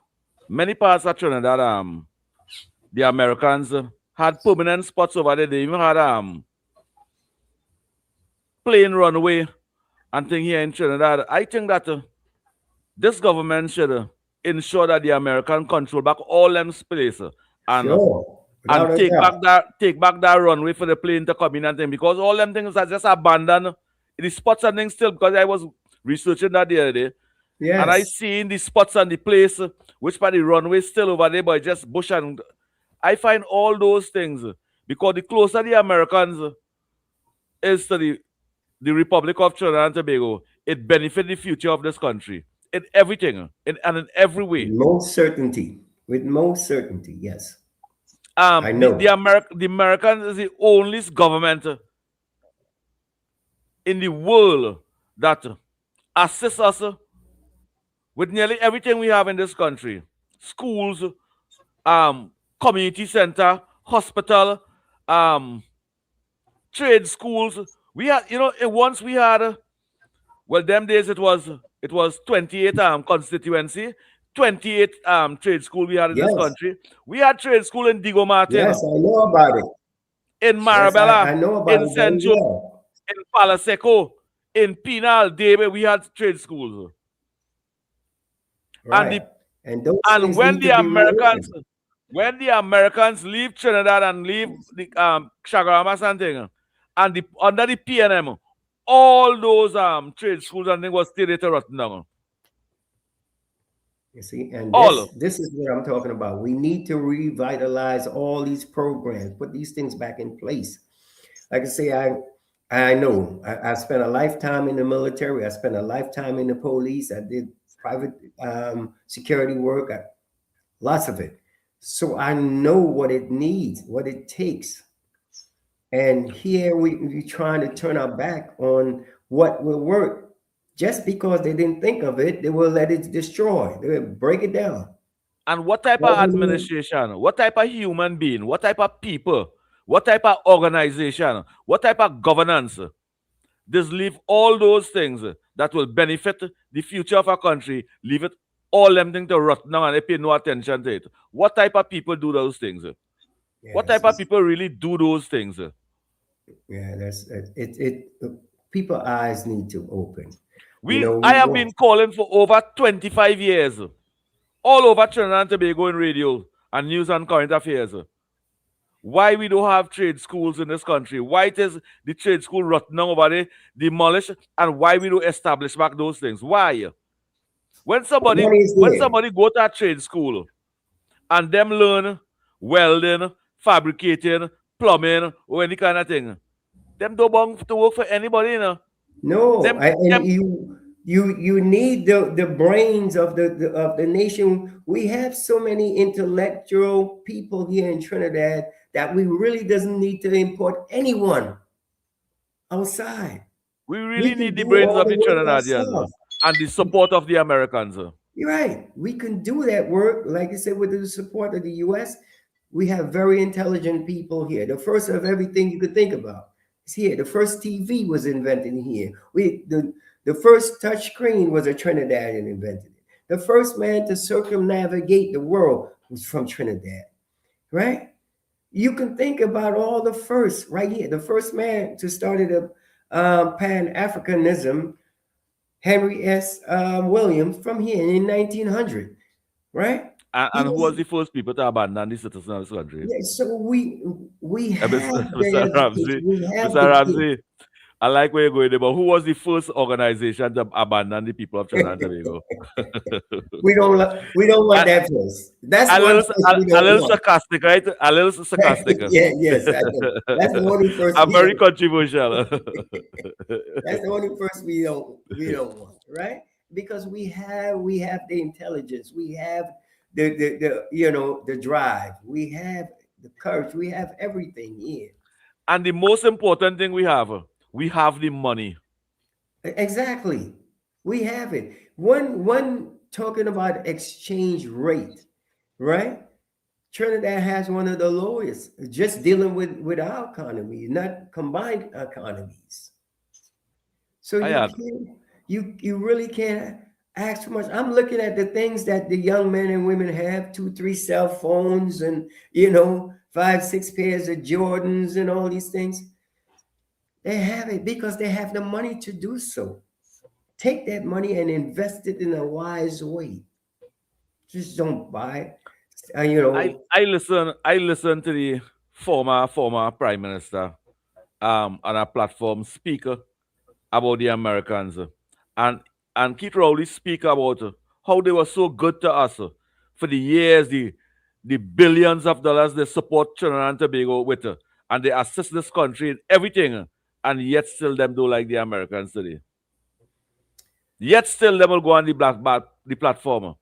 the Americans had permanent spots over there. They even had plane runway and thing here in Trinidad. I think that this government should ensure that the American control back all them places and take back that runway for the plane to come in and thing, because all them things are just abandoned. The spots and things still, because I was researching that the other day. Yes. And I seen the spots and the place, which part the runway still over there, but just bush, and I find all those things, because the closer the Americans is to the Republic of Trinidad and Tobago, it benefits the future of this country in everything, and in every way. With most certainty, yes. I know the Americans is the only government in the world that assists us with nearly everything we have in this country: schools, community center, hospital, trade schools. We had, once we had, well, them days it was 28 constituency, 28 trade school we had in this country. We had trade school in Diego Martin. Yes, I know about it. In Marabella, I know about in Central, in Palaseco, in Pinal, Debe, we had trade schools. Right. And when the Americans leave Trinidad and leave the Chaguaramas and thing, and under the PNM, all those trade schools and things was still there to rotten down. You see, and this is what I'm talking about. We need to revitalize all these programs, put these things back in place. Like I say, I know I spent a lifetime in the military. I spent a lifetime in the police. I did private security work, lots of it. So I know what it needs, what it takes. And here we're trying to turn our back on what will work. Just because they didn't think of it, they will let it destroy. They will break it down. And what type of administration, what type of human being, what type of people, what type of organization, what type of governance, just leave all those things that will benefit the future of our country, leave it all them things to rot now and they pay no attention to it. What type of people do those things? What type of people really do those things? Yeah, that's it. People's eyes need to open. I have been calling for over 25 years, all over Trinidad and Tobago in radio and news and current affairs. Why we don't have trade schools in this country? Why it is the trade school rotten over there, demolished, and why we don't establish back those things? Why? When somebody go to a trade school and them learn welding, fabricating, plumbing, or any kind of thing, them don't want to work for anybody, No, you need the brains of the nation. We have so many intellectual people here in Trinidad that we really doesn't need to import anyone outside. We really need the brains of the Trinidadians and the support of the Americans. You're right. We can do that work, like I said, with the support of the U.S. We have very intelligent people here. The first of everything you could think about is here. The first TV was invented here. The first touch screen was a Trinidadian invented it. The first man to circumnavigate the world was from Trinidad, right? You can think about all the first right here. The first man to start Pan-Africanism, Henry S. Williams, from here in 1900, right? And who was the first people to abandon the citizens of this country? Yeah, so we have Mr. the Ramsey, education, we have Mr. the Ramsey, I like where you're going there, but who was the first organization to abandon the people of Trinidad and Tobago? we don't want that first. That's one first we A don't little want. sarcastic, right? A little sarcastic. Yes, I know. That's the only first I'm we very don't. controversial. That's the only first we don't want, right? Because we have the intelligence, we have the drive, we have the courage, we have everything here. And the most important thing we have the money. Exactly. We have it. One talking about exchange rate, right? Trinidad has one of the lowest, just dealing with our economy, not combined economies. So you really can't ask for much. I'm looking at the things that the young men and women have, 2-3 cell phones and 5-6 pairs of Jordans and all these things. They have it because they have the money to do so. Take that money and invest it in a wise way. Just don't buy. I listen to the former prime minister on a platform speak about the Americans and Keith Rowley speak about how they were so good to us for the years, the billions of dollars they support Trinidad and Tobago with, and they assist this country in everything, and yet still them do like the Americans today. Yet still them will go on the platform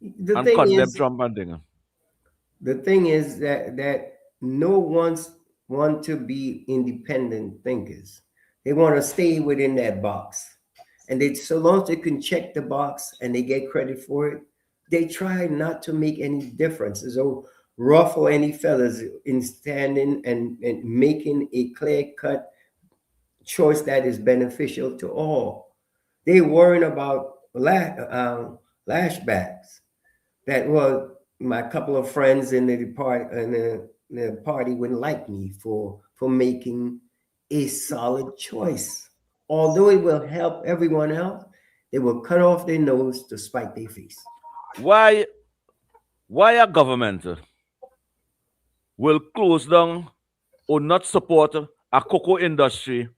and condemn Trump and thing. The thing is that no one's want to be independent thinkers. They want to stay within that box. And so long as they can check the box and they get credit for it, they try not to make any difference. So ruffle any fellas in standing and making a clear-cut choice that is beneficial to all. They worrying about lashbacks. That my couple of friends in the party wouldn't like me for making a solid choice. Although it will help everyone else, they will cut off their nose to spite their face. Why a government will close down or not support a cocoa industry?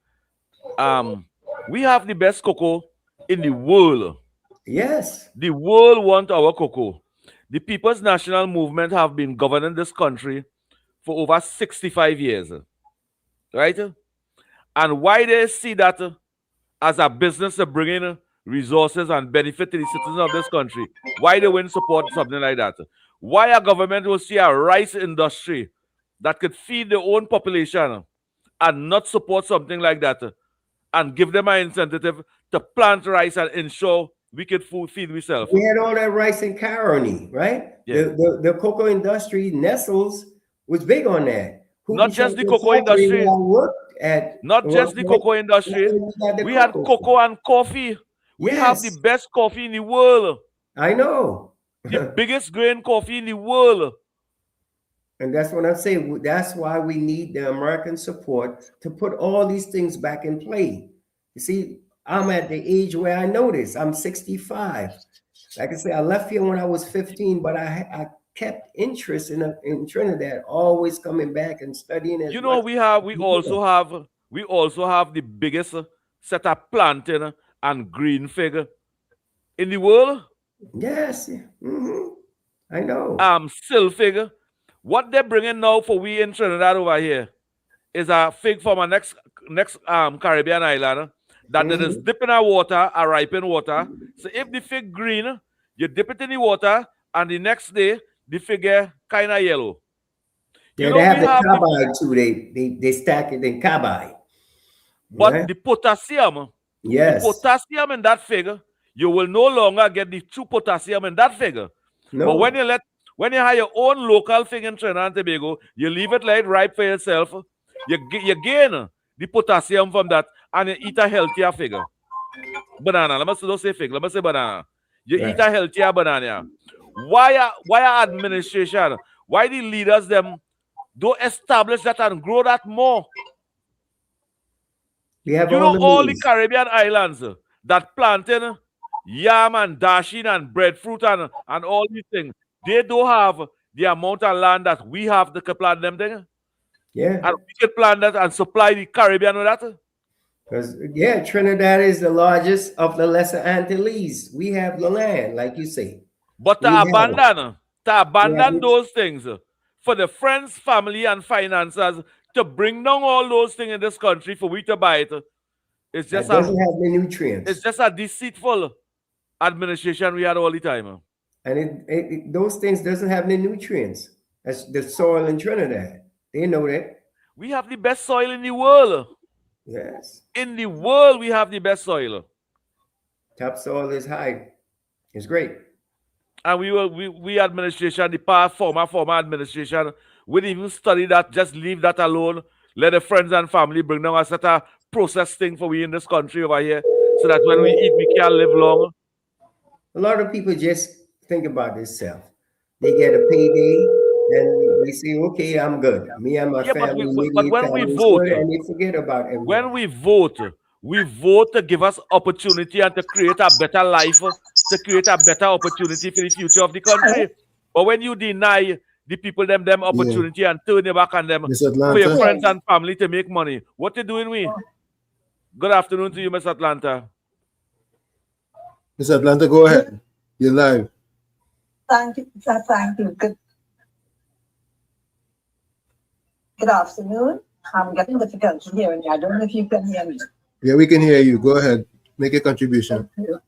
We have the best cocoa in the world. Yes. The world wants our cocoa. The People's National Movement have been governing this country for over 65 years. Right? And why they see that as a business to bring in resources and benefit to the citizens of this country, why they wouldn't support something like that? Why a government will see a rice industry that could feed their own population and not support something like that and give them an incentive to plant rice and ensure we could feed ourselves? We had all that rice in Caroni, right? Yeah. The cocoa industry, Nestles, was big on that. Not just the cocoa industry. Not just the cocoa industry. We had cocoa and coffee. We have the best coffee in the world. I know. The biggest grain coffee in the world. And that's what I'm saying. That's why we need the American support to put all these things back in play. You see, I'm at the age where I know this. I'm 65. Like I said, I left here when I was 15, but I kept interest in Trinidad, always coming back and studying. We also have the biggest set of plantain and green fig in the world. Yes, I know. Silfig. What they're bringing now for we in Trinidad over here is a fig from a next Caribbean island that they just dip in a water, a ripened water. So if the fig green, you dip it in the water, and the next day the fig kind of yellow. Yeah, they have the carbide too. They stack it in carbide. But the potassium, yes, the potassium in that fig, you will no longer get the true potassium in that fig. No. But when you have your own local fig in Trinidad and Tobago, you leave it like ripe for yourself. You gain the potassium from that, and you eat a healthier fig. Banana. Let me not say fig. Let me say banana. You eat a healthier banana. Why administration? Why the leaders them don't establish that and grow that more? We have all the Caribbean islands that planting yam and dashing and breadfruit and all these things. They don't have the amount of land that we have to plant them things. Yeah. And we can plant that and supply the Caribbean with that. Because, yeah, Trinidad is the largest of the Lesser Antilles. We have the land, like you say. But We to have abandon it. those things for the friends, family, and financiers to bring down all those things in this country for we to buy it, it's That just doesn't have the nutrients. it's just a deceitful administration we had all the time. And those things doesn't have the nutrients. That's the soil in Trinidad. They know that. We have the best soil in the world. Yes. In the world, we have the best soil. Topsoil is high. It's great. And we administration, the past former administration, we didn't even study that, just leave that alone. Let the friends and family bring down a set of processed thing for we in this country over here, so that when we eat, we can live long. A lot of people just think about themselves. They get a payday and they say, okay, I'm good. Me and my family, but when we vote, and they forget about everything. When we vote to give us opportunity and to create a better life, to create a better opportunity for the future of the country. But when you deny the people them opportunity and turn your back on them for your friends and family to make money, what you doing with? Good afternoon to you, Miss Atlanta. Miss Atlanta, go ahead. You're live. Thank you. Thank you. Good afternoon. I'm getting difficulty hearing you. I don't know if you can hear me. Yeah, we can hear you. Go ahead. Make a contribution. Thank you.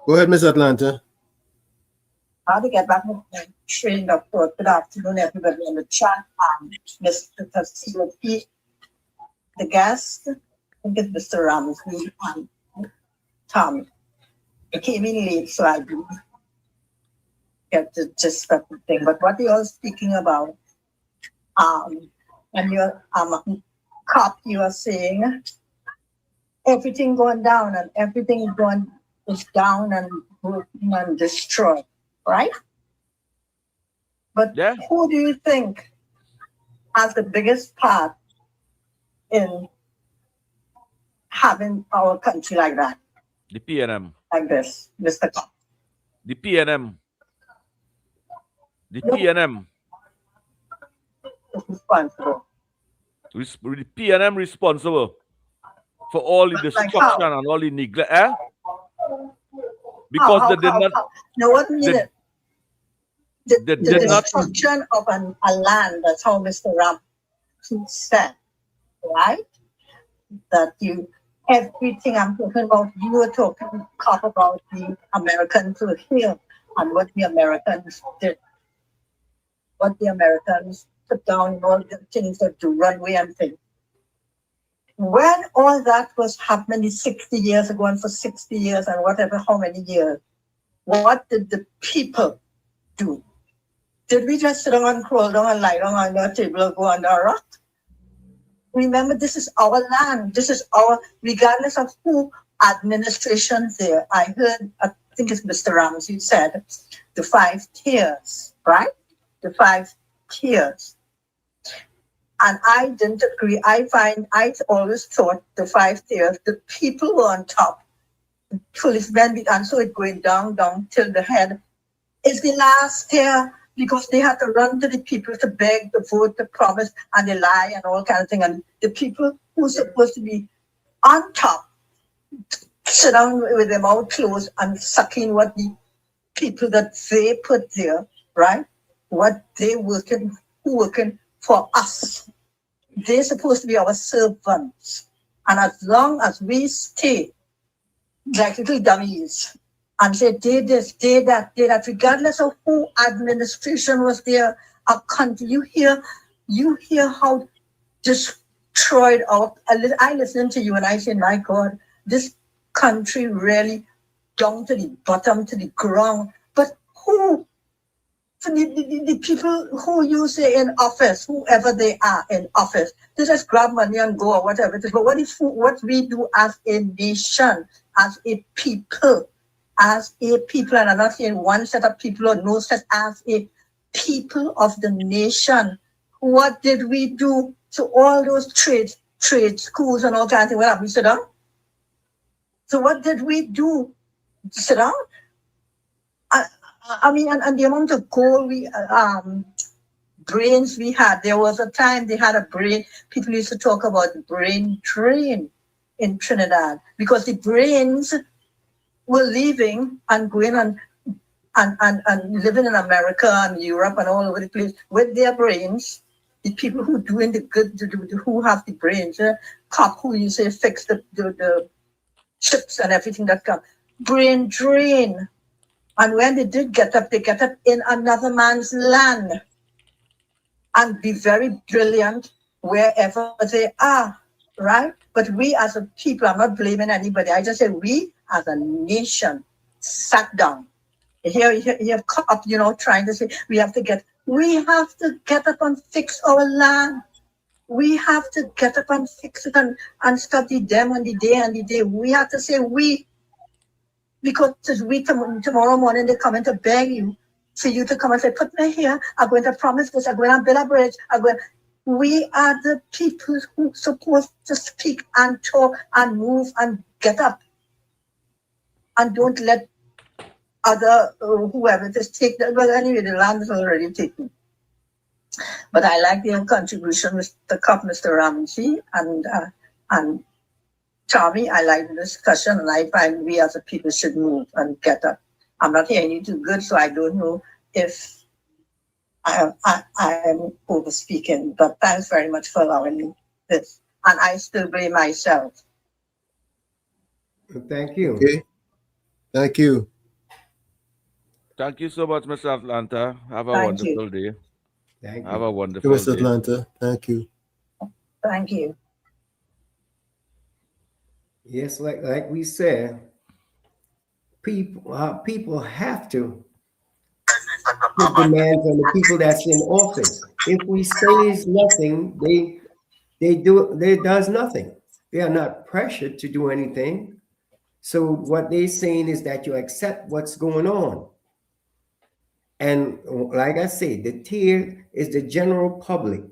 Go ahead, Miss Atlanta. How to get back with my train of thought. Good afternoon, everybody in the chat. Mr. COP, the guest, I think it's Mr. Ramsey and Tommy. I came in late, so I do get the gist of the thing. But what you're speaking about, when you're cop, you are saying everything going down and everything is down and broken and destroyed, right? But who do you think has the biggest part in having our country like that? The PNM. Like this, Mr. Cop. The PNM. The PNM. Responsible. The PNM responsible for all the destruction and all the neglect. Because they did not. No, what mean the destruction of a land. That's how Mr. Ram said, right? That everything I'm talking about, you were talking about the Americans were here and what the Americans did. What the Americans put down, all the things that do runway and things. When all that was happening 60 years ago and for 60 years and whatever, how many years, what did the people do? Did we just sit down and crawl down and lie down on the table and go under a rock? Remember, this is our land. This is our, regardless of who administration's there. I heard, I think it's Mr. Ramsey said, the 5 tiers, right? The 5 tiers. And I didn't agree. I always thought the 5 tiers, the people were on top, the policemen, and so it going down till the head is the last tier, because they had to run to the people to beg, to vote, to promise, and they lie and all kinds of things. And the people who are supposed to be on top sit down with their mouth closed and sucking what the people that they put there, right? What they working for us. They're supposed to be our servants. And as long as we stay like little dummies and say, they this, they that, regardless of who administration was there, our country, you hear how destroyed our, I listen to you and I say, my God, this country really down to the bottom, to the ground. But who? The people who you say in office, whoever they are in office, they just grab money and go or whatever it is. But what we do as a nation, as a people, and I'm not saying one set of people or no set, as a people of the nation, what did we do to all those trades? trade schools and all kinds of things. What happened? Sit down. So what did we do? Sit down. I mean, and the amount of gold brains we had. There was a time they had a brain. People used to talk about the brain drain in Trinidad because the brains were leaving and going and living in America and Europe and all over the place with their brains. The people who doing the good, who have the brains, cop who you say fix the chips and everything that come. Brain drain. And when they did get up, they get up in another man's land and be very brilliant wherever they are, right? But we as a people, I'm not blaming anybody. I just say we as a nation sat down. Here cop, trying to say we have to get up and fix our land. We have to get up and fix it and study them on the day. We have to say we, because we tomorrow morning they're coming to beg you for you to come and say, put me here, I'm going to promise this, I'm going to build a bridge, we are the people who supposed to speak and talk and move and get up. And don't let other whoever just take that. Well, anyway, the land is already taken. But I like your contribution, Mr. Cup, Mr. Ramsey, and Tommy. I like the discussion, and I find we as a people should move and get up. I'm not hearing you too good, so I don't know if I am over speaking. But thanks very much for allowing me this, and I still blame myself. Thank you. Okay. Thank you. Thank you so much, Mr. Atlanta. Have a wonderful day. Thank you. Have a wonderful day. Mr. Atlanta. Thank you. Thank you. Yes, like we said, people have to put demands on the people that's in office. If we say nothing, they does nothing. They are not pressured to do anything. So what they're saying is that you accept what's going on. And like I said, the tier is the general public.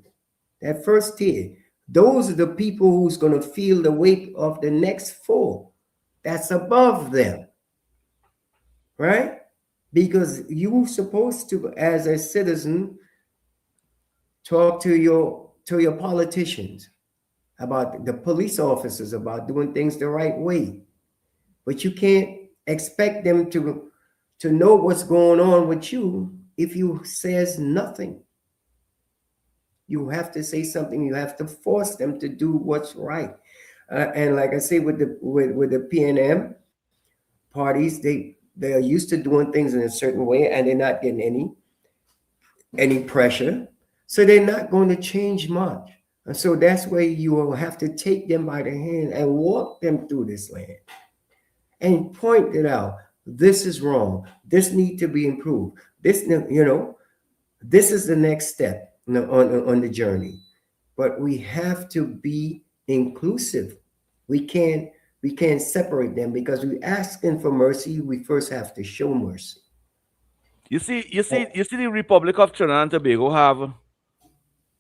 That first tier, those are the people who's going to feel the weight of the next four. That's above them, right? Because you're supposed to, as a citizen, talk to your politicians, about the police officers, about doing things the right way. But you can't expect them to know what's going on with you if you says nothing. You have to say something. You have to force them to do what's right. And like I say, with the PNM parties, they are used to doing things in a certain way, and they're not getting any pressure, so they're not going to change much. And so that's where you will have to take them by the hand and walk them through this land and point it out. This is wrong. This needs to be improved. This is the next step on the journey. But we have to be inclusive. We can't separate them, because we're asking for mercy. We first have to show mercy. You see, the Republic of Trinidad and Tobago have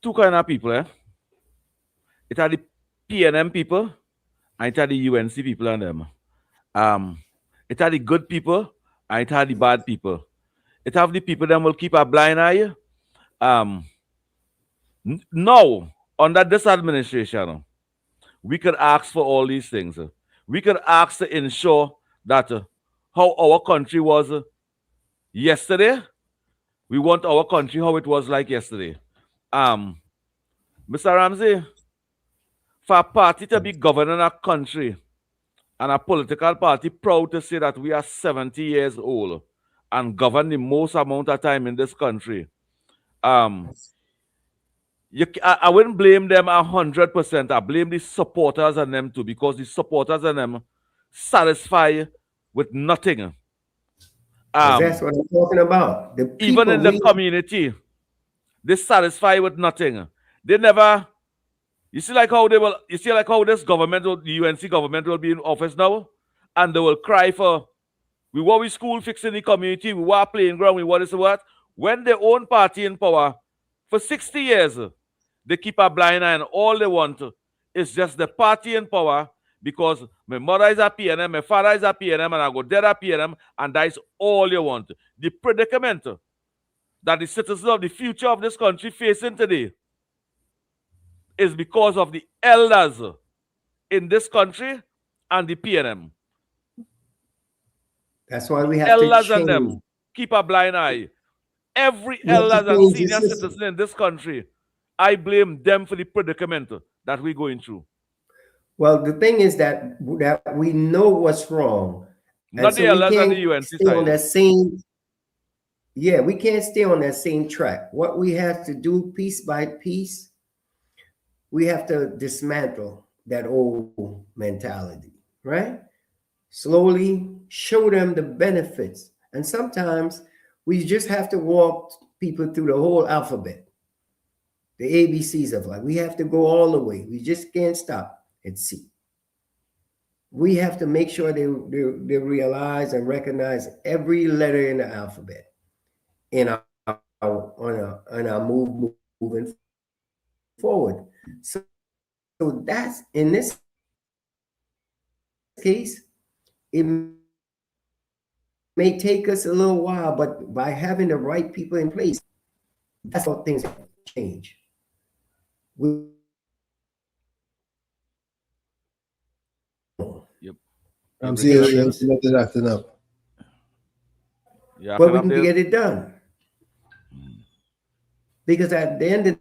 two kind of people, eh? It are the PNM people and it are the UNC people and them. It are the good people and it are the bad people. It have the people that will keep a blind eye. Now, under this administration, we could ask for all these things. We could ask to ensure that how our country was yesterday, we want our country how it was like yesterday. Mr. Ramsey, for a party to be governing a country and a political party proud to say that we are 70 years old and govern the most amount of time in this country, I wouldn't blame them 100%. I blame the supporters and them too, because the supporters and them satisfy with nothing. That's what I'm talking about. Even in the community, they satisfy with nothing. They never. You see, like how this government, the UNC government, will be in office now, and they will cry for, we want we school fixing the community, we want playing ground, we want this and what. When their own party in power for 60 years, they keep a blind eye, and all they want It's just the party in power because my mother is a PNM, my father is a PNM, and I go there a PNM, and that is all you want. The predicament that the citizens of the future of this country facing today is because of the elders in this country and the PNM. That's why we have Elders to and change. them keep a blind eye. Every We have to elders and change the senior system. citizen in this country, I blame them for the predicament that we're going through. Well, the thing is that we know what's wrong, and Not so the we elders and the can't UNC stay on side. that same. Yeah, we can't stay on that same track. What we have to do, piece by piece, we have to dismantle that old mentality, right? Slowly show them the benefits, and sometimes we just have to walk people through the whole alphabet, the ABCs of life. We have to go all the way. We just can't stop at C. We have to make sure they realize and recognize every letter in the alphabet in our moving forward. So that's in this case, it may take us a little while, but by having the right people in place, that's how things change. Yep. I'm seeing you acting up. Yeah, but we can get it done. Because at the end of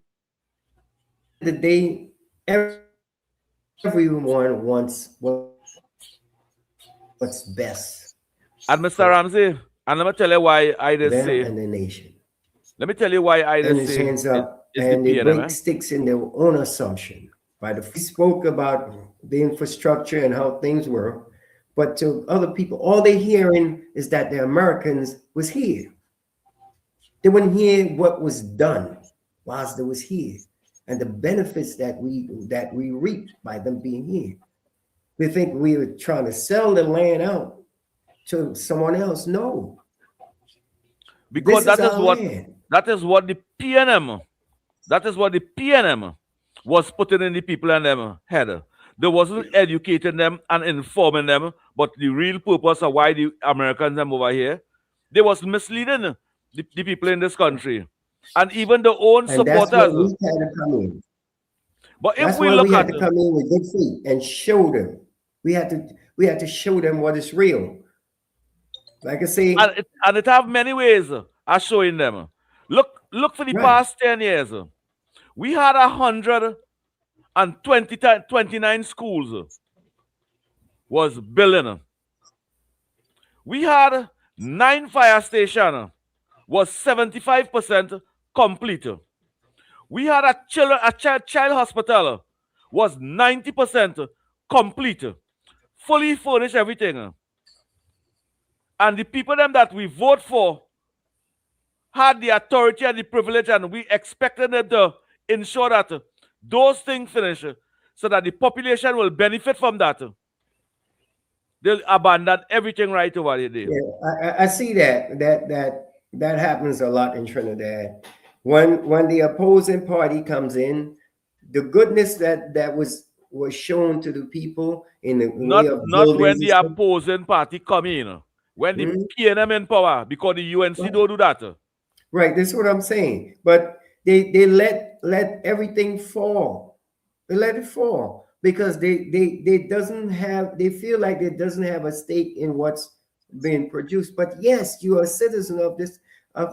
the day, everyone wants what's best. And Mr. Ramsey, and let me tell you why I did them say. and the nation. Let me tell you why I did And his say. hands up, It's and the they PNM, break sticks in their own assumption. We spoke about the infrastructure and how things were, but to other people, all they're hearing is that the Americans was here. They wouldn't hear what was done whilst they was here, and the benefits that we reaped by them being here. We think we were trying to sell the land out to someone else. No, because this that is what the PNM was putting in the people and them head. They wasn't educating them and informing them, but the real purpose of why the Americans them over here, they was misleading the people in this country, and even the own and supporters. that's what we had to come in. But if that's we why look we had at to come in with good feet and show them. We had to show them what is real. Like I say, and it have many ways of showing them. Look for the past 10 years. We had 129 schools was building. We had 9 fire stations was 75% complete. We had a child hospital was 90% complete, fully furnished everything. And the people them that we vote for had the authority and the privilege, and we expected them to ensure that those things finish so that the population will benefit from that. They'll abandon everything right over there. Yeah, I see that happens a lot in Trinidad. When the opposing party comes in, the goodness that was shown to the people in the way of not when the opposing party come in. When the PNM in power, because the UNC don't do that. Right, that's what I'm saying. But they let everything fall. They let it fall because they feel like it doesn't have a stake in what's being produced. But yes, you are a citizen of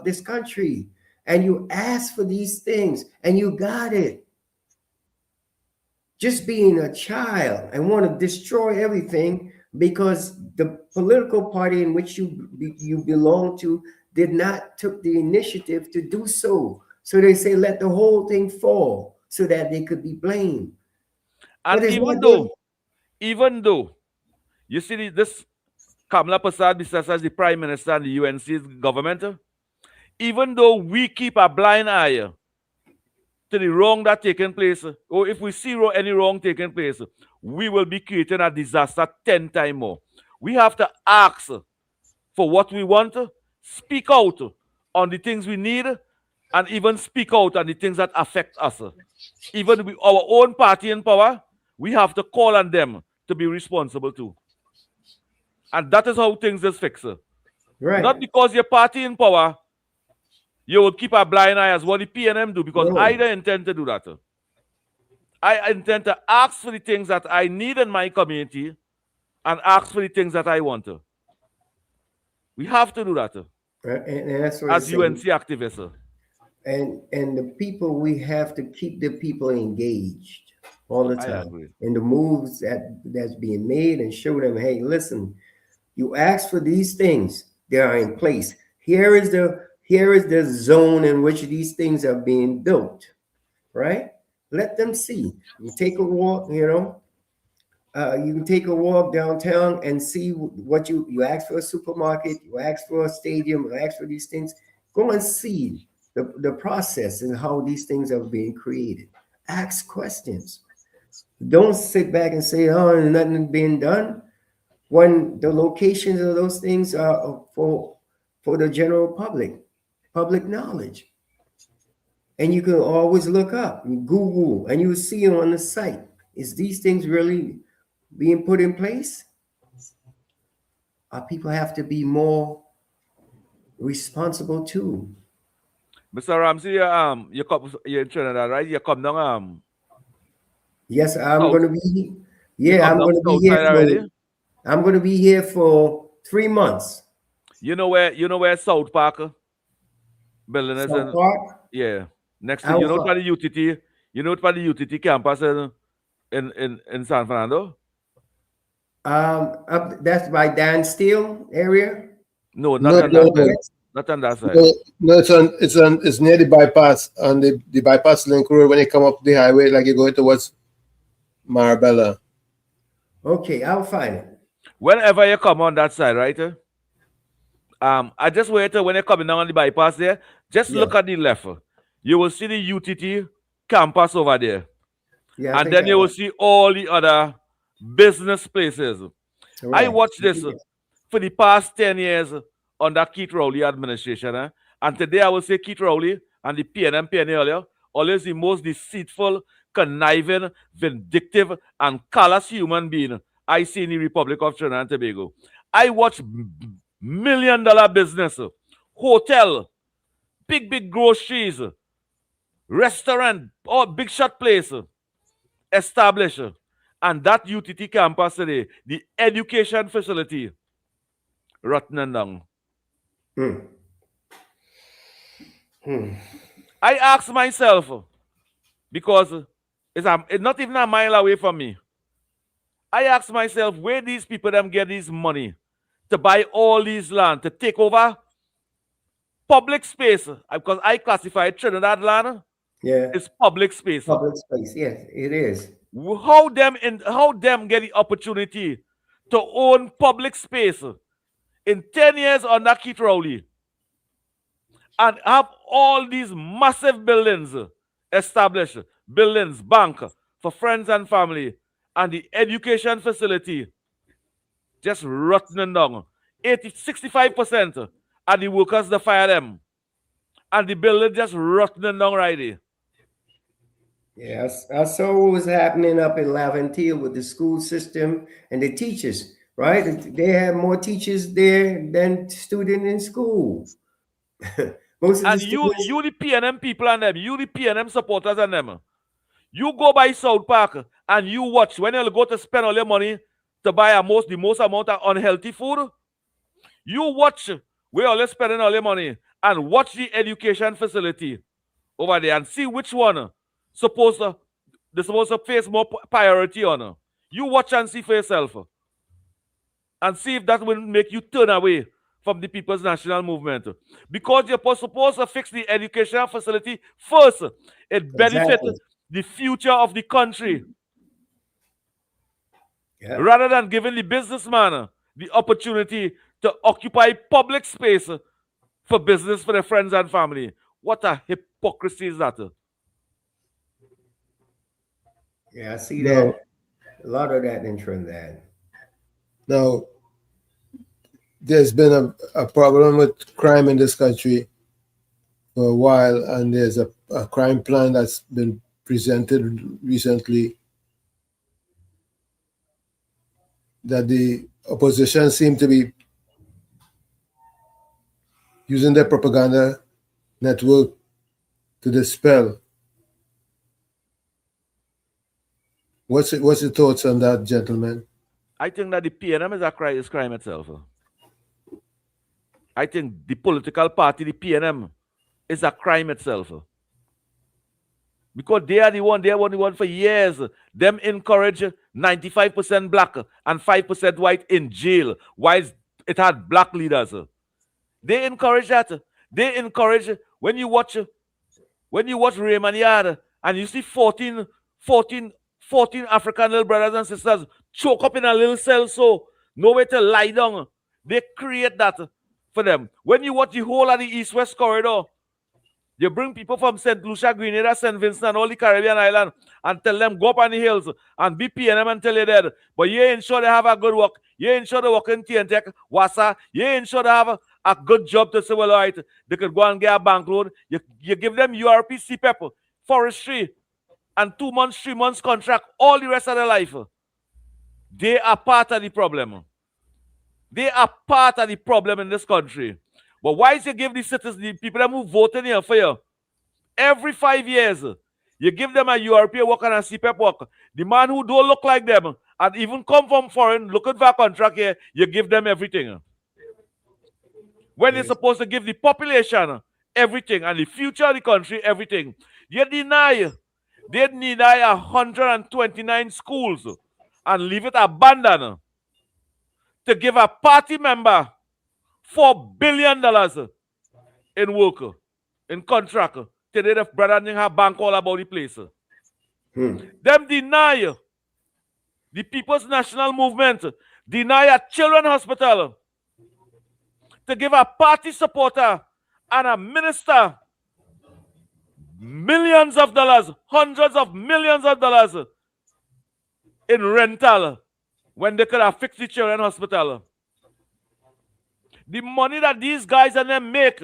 this country, and you asked for these things, and you got it. Just being a child and want to destroy everything because the political party in which you belong to did not took the initiative to do so. So they say, let the whole thing fall so that they could be blamed. And even though, you see this Kamala Prasad as the Prime Minister and the UNC's government, even though we keep a blind eye to the wrong that taking place, or if we see any wrong taking place, we will be creating a disaster 10 times more. We have to ask for what we want, speak out on the things we need, and even speak out on the things that affect us. Even with our own party in power, we have to call on them to be responsible too. And that is how things is fixed. Right. Not because your party in power, you will keep a blind eye as what the PNM do, because No. I don't intend to do that. I intend to ask for the things that I need in my community and ask for the things that I want. We have to do that And that's what as I'm saying. UNC activists. And the people, we have to keep the people engaged all the I time agree. in the moves that's being made, and show them, hey, listen, you asked for these things, they are in place. Here is the zone in which these things are being built, right? Let them see. You take a walk, you can take a walk downtown and see what you ask for a supermarket, you ask for a stadium, you ask for these things. Go and see the process and how these things are being created. Ask questions. Don't sit back and say, oh, nothing being done, when the locations of those things are for the general public knowledge. And you can always look up and Google, and you will see it on the site. Is these things really being put in place? People have to be more responsible too. Mr. Ramsey, you're in Trinidad, right? You come down Yes, I'm south. going to be. You Yeah, come I'm down going to be south here side already? I'm going to be here for 3 months. You know where South Park building is? South Park? Yeah. Next to, you know what the UTT? You know what the UTT campus in San Fernando? That's by Dan Steele area. No, not on that side. Not on that side. No, it's near the bypass, on the bypass link road. When you come up the highway, like you're going towards Marabella. Okay, I'll find it. Whenever you come on that side, right? I just wait when you're coming down on the bypass there. Just look at the left. You will see the UTT campus over there. Yeah, and then you will see all the other business places. Right. I watched this for the past 10 years under Keith Rowley administration. And today I will say Keith Rowley and the PNM earlier, always the most deceitful, conniving, vindictive, and callous human being I see in the Republic of Trinidad and Tobago. I watch $1 million business, hotel, big groceries, restaurant, or big shot place established. And that UTT campus today, the education facility, rotten and down. I ask myself, because it's not even a mile away from me, I ask myself, where these people them get this money to buy all these land, to take over public space, because I classify Trinidad land as public space. Public space, yes, it is. How them get the opportunity to own public space in 10 years under Keith Rowley and have all these massive buildings established, buildings, bank for friends and family, and the education facility just rotting down. 65% of the workers that fire them, and the building just rotting down right there. Yes, I saw what was happening up in Laventille with the school system and the teachers, right? They have more teachers there than students in school. Most of and the you the PNM people and them, you the PNM supporters and them, you go by South Park and you watch when you go to spend all your money to buy the most amount of unhealthy food. You watch where you're spending all your money and watch the education facility over there and see which one they're supposed to face more priority on. You watch and see for yourself and see if that will make you turn away from the People's National Movement. Because you're supposed to fix the education facility first. It benefits the future of the country. Yeah. Rather than giving the businessman the opportunity to occupy public space for business for their friends and family. What a hypocrisy is that? Yeah, I see that. A lot of that in Trinidad. Now, there's been a problem with crime in this country for a while, and there's a crime plan that's been presented recently that the opposition seem to be using their propaganda network to dispel. What's your thoughts on that, gentlemen? I think that the PNM is crime itself. I think the political party, the PNM, is a crime itself. Because they are the one for years. Them encourage 95% black and 5% white in jail, whilst it had black leaders. They encourage that. They encourage when you watch Raymond Yard and you see 14 African little brothers and sisters choke up in a little cell, so nowhere to lie down. They create that for them. When you watch the whole of the East-West corridor, you bring people from St. Lucia, Grenada, St. Vincent, and all the Caribbean island and tell them go up on the hills and be PNM until you're dead. But you ain't sure they have a good work. You ain't sure they work in TNTech, WASA. You ain't sure they have a good job to say, well, all right, they could go and get a bank loan. You give them URP, CPEP, forestry, and 2 months, 3 months contract all the rest of their life. They are part of the problem. They are part of the problem in this country. But why is you give the citizens, the people who voted here for you, every 5 years, you give them a URP work and a CPEP work. The man who don't look like them and even come from foreign, looking for a contract here, you give them everything. When you're supposed to give the population everything and the future of the country everything, you deny. They deny 129 schools and leave it abandoned to give a party member $4 billion in work, in contract. Today the brother didn't have bank all about the place. Them deny the People's National Movement, deny a children's hospital to give a party supporter and a minister millions of dollars, hundreds of millions of dollars in rental when they could have fixed the children's hospital. The money that these guys and them make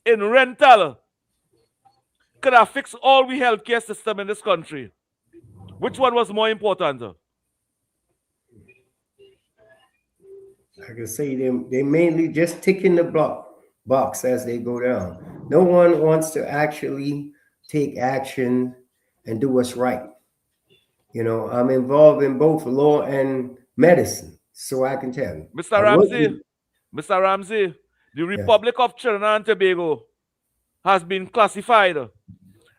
in rental could have fixed all the healthcare system in this country. Which one was more important? I can say they mainly just ticking the box as they go down. No one wants to actually take action and do what's right. You know, I'm involved in both law and medicine, so I can tell you. Mr. Ramsey, the Republic of Trinidad and Tobago has been classified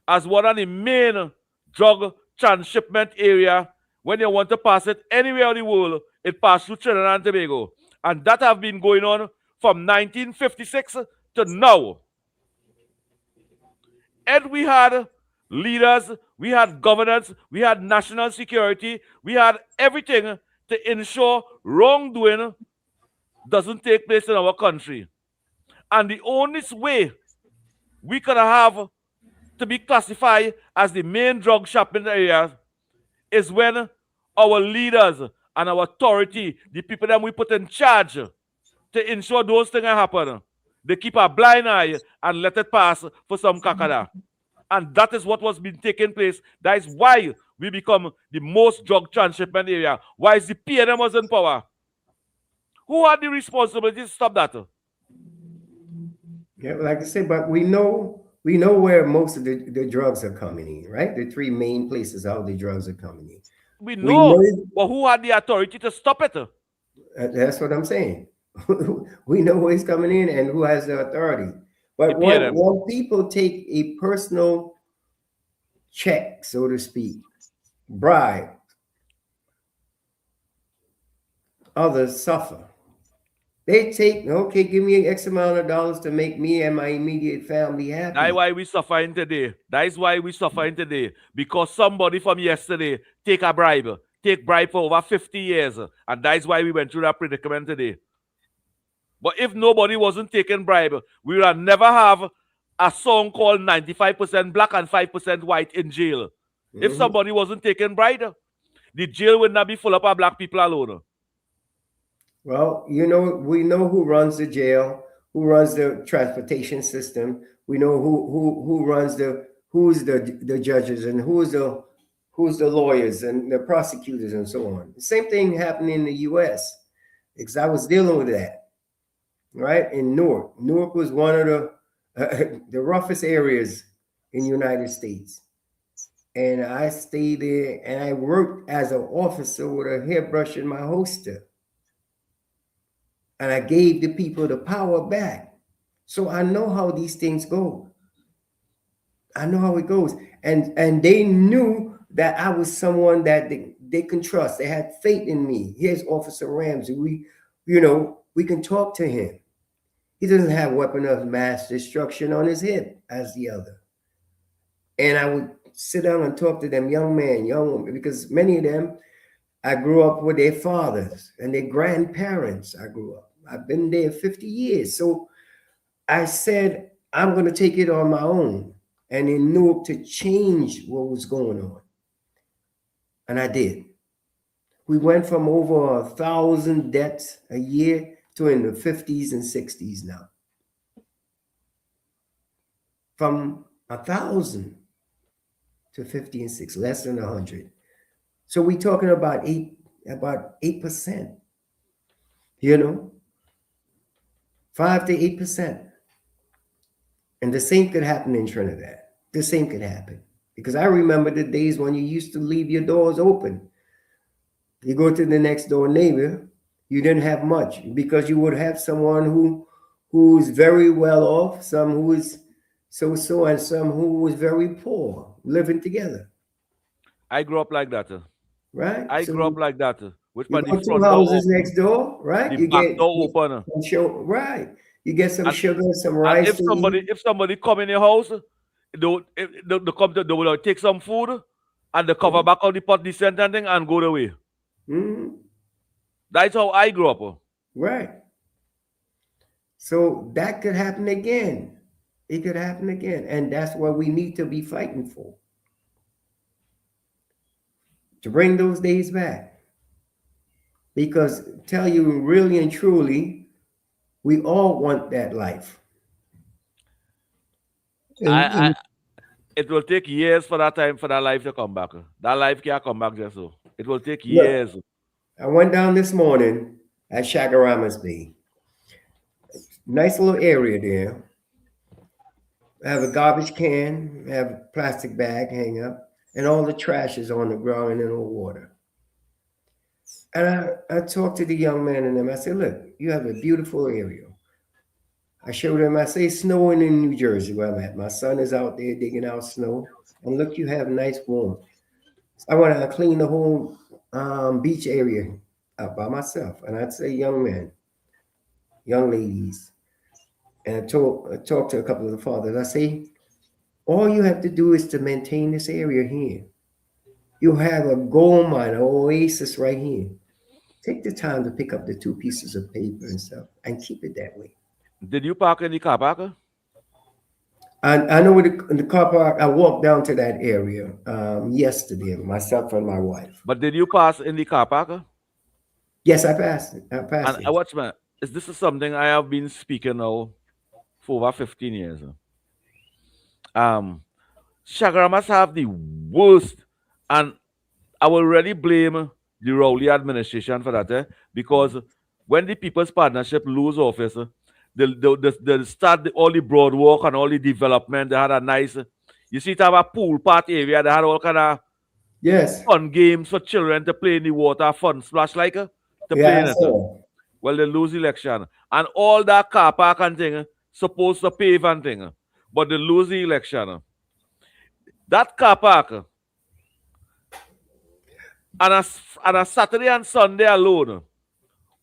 as one of the main drug transshipment area. When you want to pass it anywhere in the world, it passes through Trinidad and Tobago. And that have been going on from 1956 to now. And we had leaders, we had governance, we had national security, we had everything to ensure wrongdoing doesn't take place in our country. And the only way we could have to be classified as the main drug shopping area is when our leaders and our authority, the people that we put in charge to ensure those things happen, they keep a blind eye and let it pass for some kakada. And that is what was being taking place. That is why we become the most drug transshipment area. Why is the PNM was in power? Who had the responsibility to stop that? Yeah, like I said, but we know where most of the drugs are coming in, right? The three main places how the drugs are coming in. We know, but who had the authority to stop it? That's what I'm saying. We know who is coming in and who has the authority. But when people take a personal check, so to speak, bribe, others suffer. They take, okay, give me X amount of dollars to make me and my immediate family happy. That's why we suffering today. That is why we suffering today. Because somebody from yesterday take bribe for over 50 years. And that is why we went through that predicament today. But if nobody wasn't taking bribe, we would never have a song called 95% black and 5% white in jail. If somebody wasn't taking bribe, the jail would not be full up of black people alone. Well, you know, we know who runs the jail, who runs the transportation system. We know who's the judges and who's who's the lawyers and the prosecutors and so on. The same thing happened in the U.S. because I was dealing with that, right? In Newark. Newark was one of the roughest areas in the United States. And I stayed there and I worked as an officer with a hairbrush in my holster. And I gave the people the power back. So I know how these things go. I know how it goes. And they knew that I was someone that they can trust. They had faith in me. Here's Officer Ramsey. We can talk to him. He doesn't have weapon of mass destruction on his hip as the other. And I would sit down and talk to them, young man, young woman, because many of them, I grew up with their fathers and their grandparents. I grew up. I've been there 50 years. So I said, I'm going to take it on my own. And in Newark to change what was going on. And I did. We went from over 1,000 deaths a year to in the 50s and 60s now. From 1,000 to 50 and 6, less than 100. So we're talking about 8%. 5 to 8%. And the same could happen in Trinidad. The same could happen. Because I remember the days when you used to leave your doors open. You go to the next door neighbor, you didn't have much because you would have someone who's very well off, some who is so-so, and some who was very poor, living together. I grew up like that. Right? I grew up like that. Which you by go the two front houses door next door, right? the You back get door open. right. You get some And- sugar, some And rice. if somebody come in your house, they will take some food and they cover back on the pot, the center thing, and go away. Mm-hmm. That's how I grew up. Right. So that could happen again. It could happen again. And that's what we need to be fighting for. To bring those days back. Because tell you really and truly, we all want that life. It will take years for that life to come back. That life can't come back just so. It will take years. Look, I went down this morning at Chaguaramas Bay. Nice little area there. I have a garbage can, I have a plastic bag hang up, and all the trash is on the ground and in the water. And I talked to the young man and them. I said, look, you have a beautiful area. I showed him, I say, it's snowing in New Jersey where I'm at. My son is out there digging out snow. And look, you have nice warm. I want to clean the whole beach area up by myself. And I'd say, young men, young ladies. And I talked to a couple of the fathers. I say, all you have to do is to maintain this area here. You have a gold mine, an oasis right here. Take the time to pick up the 2 pieces of paper and stuff and keep it that way. Did you park in the car park? I know in the car park, I walked down to that area yesterday, myself and my wife. But did you pass in the car park? Yes, I passed it. I passed And it. watch, man, this is something I have been speaking now for over 15 years. Chaguaramas have the worst, and I will really blame the Rowley administration for that, because when the People's Partnership lose office, they start all the broad walk and all the development. They had a nice, you see, it have a pool part area. They had all kind of fun games for children to play in the water, fun splash like to play in it. Well, they lose election, and all that car park and thing supposed to pave and thing, but they lose the election. That car park on a Saturday and Sunday alone,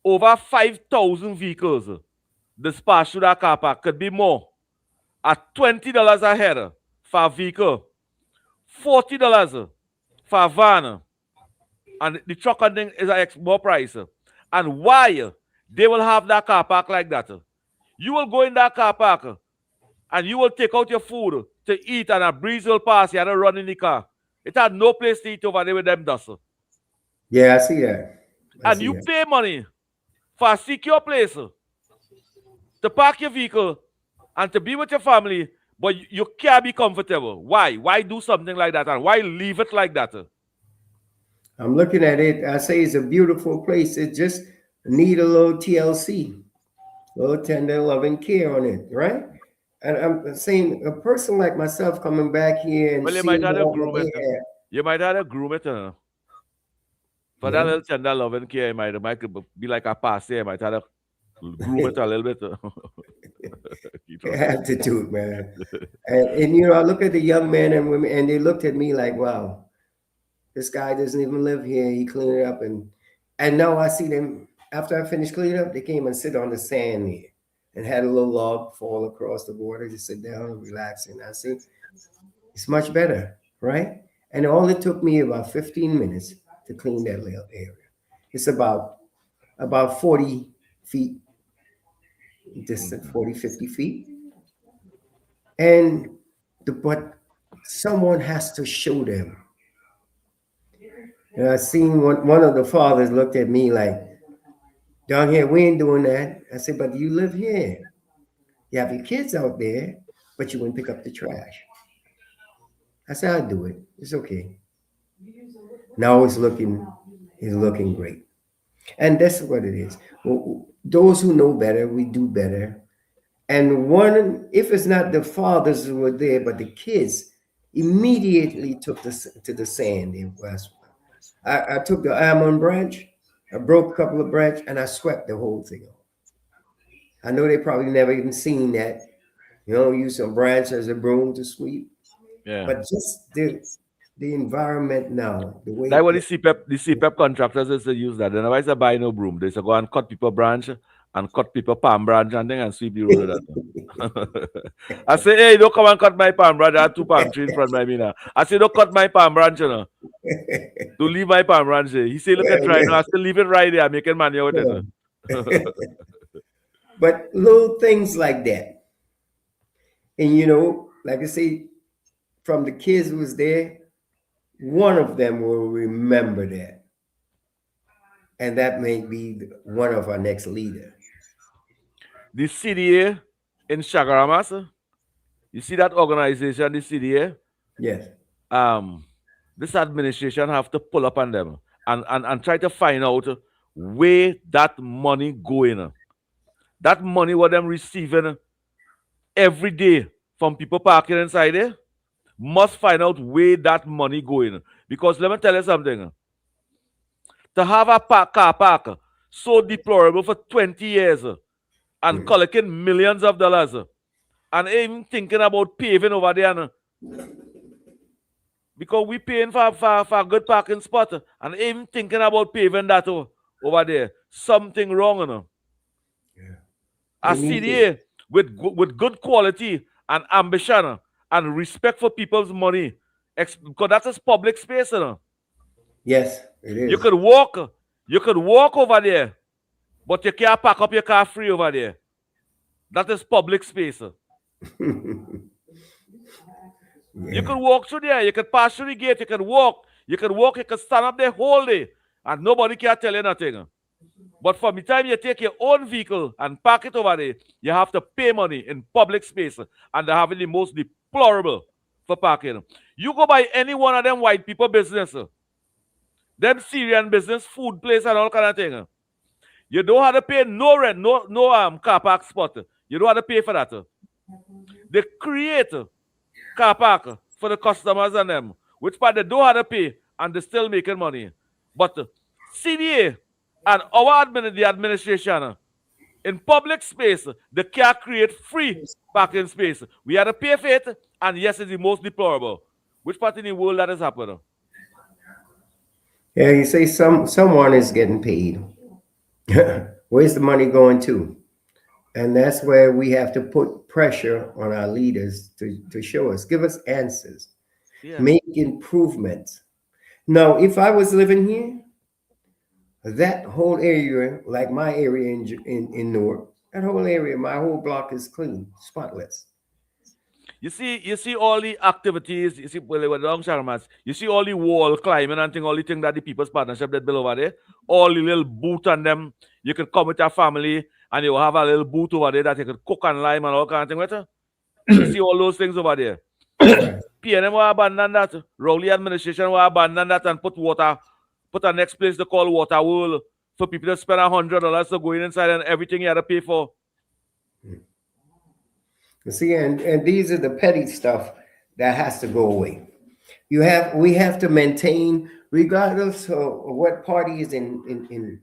over 5,000 vehicles dispatched through that car park. Could be more. At $20 a head for a vehicle, $40 for a van, and the truck and thing is an more price. And why they will have that car park like that? You will go in that car park and you will take out your food to eat, and a breeze will pass you and run in the car. It had no place to eat over there with them dust. Yeah, I see that. And you pay money for a secure place to park your vehicle and to be with your family, but you can't be comfortable. Why? Why do something like that? And why leave it like that? I'm looking at it. I say it's a beautiful place. It just need a little TLC, a little tender loving care on it, right? And I'm saying a person like myself coming back here and Well, you might seeing have to all that groom it. they have. You might have to groom it. For that Yeah. little tender love and care, it might be like a pass here. Might have to groom it a little bit. Keep I on. have to do it, man. And you know, I look at the young men and women, and they looked at me like, "Wow, this guy doesn't even live here. He cleaned it up." And now I see them after I finished cleaning up, they came and sit on the sand here and had a little log fall across the water. Just sit down and relax. And I see it's much better, right? And all it took me about 15 minutes to clean that little area. It's about 40 feet distant, 40, 50 feet. And but someone has to show them. And I seen one of the fathers looked at me like, down here, we ain't doing that. I said, but you live here. You have your kids out there, but you wouldn't pick up the trash. I said, I'll do it. It's okay. Now it's looking great. And that's what it is. Those who know better, we do better. And one, if it's not the fathers who were there, but the kids immediately took to the sand in West. I took the almond branch, I broke a couple of branches, and I swept the whole thing off. I know they probably never even seen that. You know, use some branch as a broom to sweep. Yeah. But just the environment now, the way Like what the CPEP contractors is to use that. They never is to buy no broom. They say go and cut people branch and cut people palm branch and thing and sweep the road with that. I say, hey, don't come and cut my palm branch. I have 2 palm trees in front of me now. I say, don't cut my palm branch, you know. Don't leave my palm branch there. He say, look at try now. I still leave it right there. Making money with it. But little things like that. And you know, like I say, from the kids who was there, one of them will remember that. And that may be one of our next leaders. The CDA in Shagaramas, you see that organization, the CDA? Yes. This administration have to pull up on them and try to find out where that money going. That money what them receiving every day from people parking inside there, must find out where that money going. Because let me tell you something. To have a car park so deplorable for 20 years and collecting millions of dollars and even thinking about paving over there. Because we paying for a good parking spot and even thinking about paving that over there. Something wrong, you know. Yeah. A CDA with good quality and ambition and respect for people's money. Because that is public space, you know. Yes, it is. You could walk over there, but you can't park up your car free over there. That is public space. You could walk through there, you could pass through the gate, you could walk, you could stand up there whole day, and nobody can tell you nothing. But from the time you take your own vehicle and park it over there, you have to pay money in public space, and they're having the most deplorable for parking. You go by any one of them white people business, them Syrian business, food place, and all kind of thing. You don't have to pay no rent, no car park spot. You don't have to pay for that. They create car park for the customers and them, which part they don't have to pay, and they're still making money. But CDA and the administration, in public space, they can't create free parking space. We have to pay for it, and yes, it's the most deplorable. Which part in the world that is happening? Yeah, you say someone is getting paid. Where's the money going to? And that's where we have to put pressure on our leaders to show us, give us answers, make improvements. Now, if I was living here, that whole area, like my area in Newark, that whole area, my whole block is clean, spotless. You see all the activities, you see you see all the wall climbing and all the things that the People's Partnership that build over there, all the little booth on them. You can come with your family and you will have a little booth over there that you can cook and lime and all kind of things with it. You see all those things over there. PNM will abandon that. Rowley administration will abandon that and put water put a next place to call Water World for people to spend $100 to go inside and everything you had to pay for. You see, and these are the petty stuff that has to go away. We have to maintain, regardless of what party is in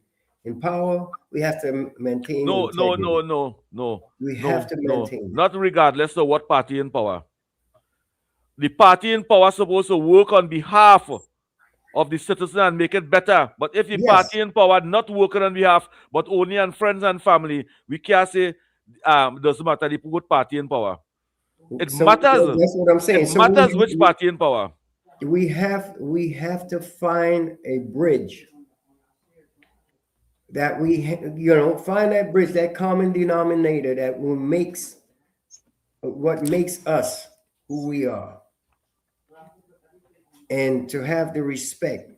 power, we have to maintain integrity. No. We have to maintain that. Not regardless of what party in power. The party in power is supposed to work on behalf of the citizen and make it better. But if the party in power not working on behalf, but only on friends and family, we can't say doesn't matter the good party in power. It matters. That's what I'm saying. It matters which party in power. We have to find a bridge that find that bridge, that common denominator that will what makes us who we are, and to have the respect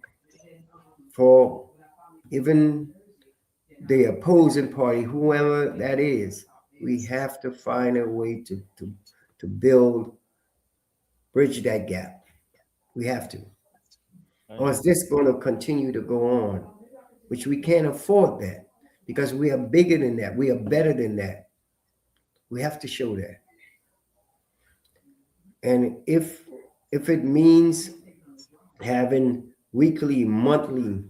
for even the opposing party, whoever that is. We have to find a way to bridge that gap. We have to. Or is this going to continue to go on? Which we can't afford that, because we are bigger than that. We are better than that. We have to show that. And if it means having weekly, monthly,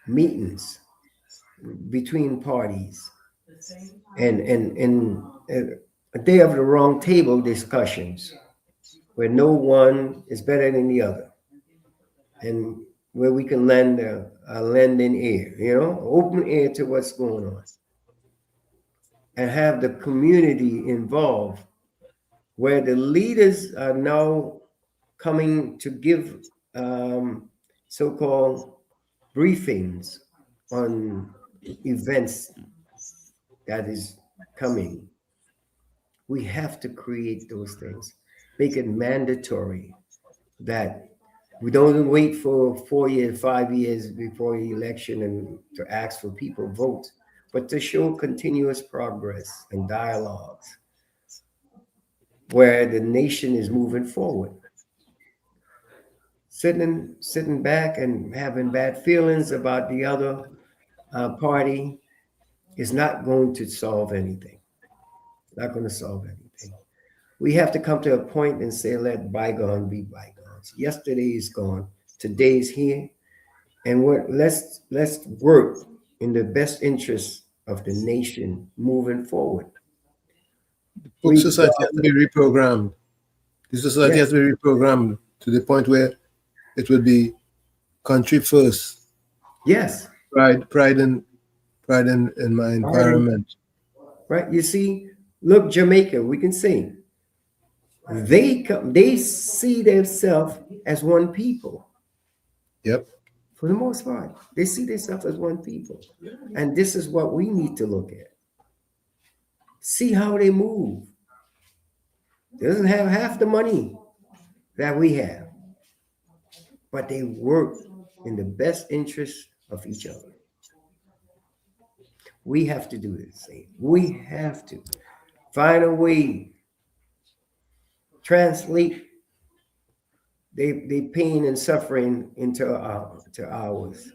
meetings between parties and a day of the round table discussions where no one is better than the other, and where we can lend a lending ear, open ear to what's going on, and have the community involved, where the leaders are now coming to give so-called briefings on events that is coming. We have to create those things, make it mandatory that we don't wait for 4 years, 5 years before the election and to ask for people vote, but to show continuous progress and dialogues where the nation is moving forward. Sitting back and having bad feelings about the other party is not going to solve anything. Not going to solve anything. We have to come to a point and say, let bygone be bygones. Yesterday is gone. Today's here. And let's work in the best interest of the nation moving forward. The society has to be reprogrammed. The society has to be reprogrammed to the point where it will be country first. Yes. Pride in my environment. Right. You see, look, Jamaica, we can see. They see themselves as one people. Yep. For the most part, they see themselves as one people. And this is what we need to look at. See how they move. They doesn't have half the money that we have, but they work in the best interest of each other. We have to do the same. We have to find a way, translate their pain and suffering into ours,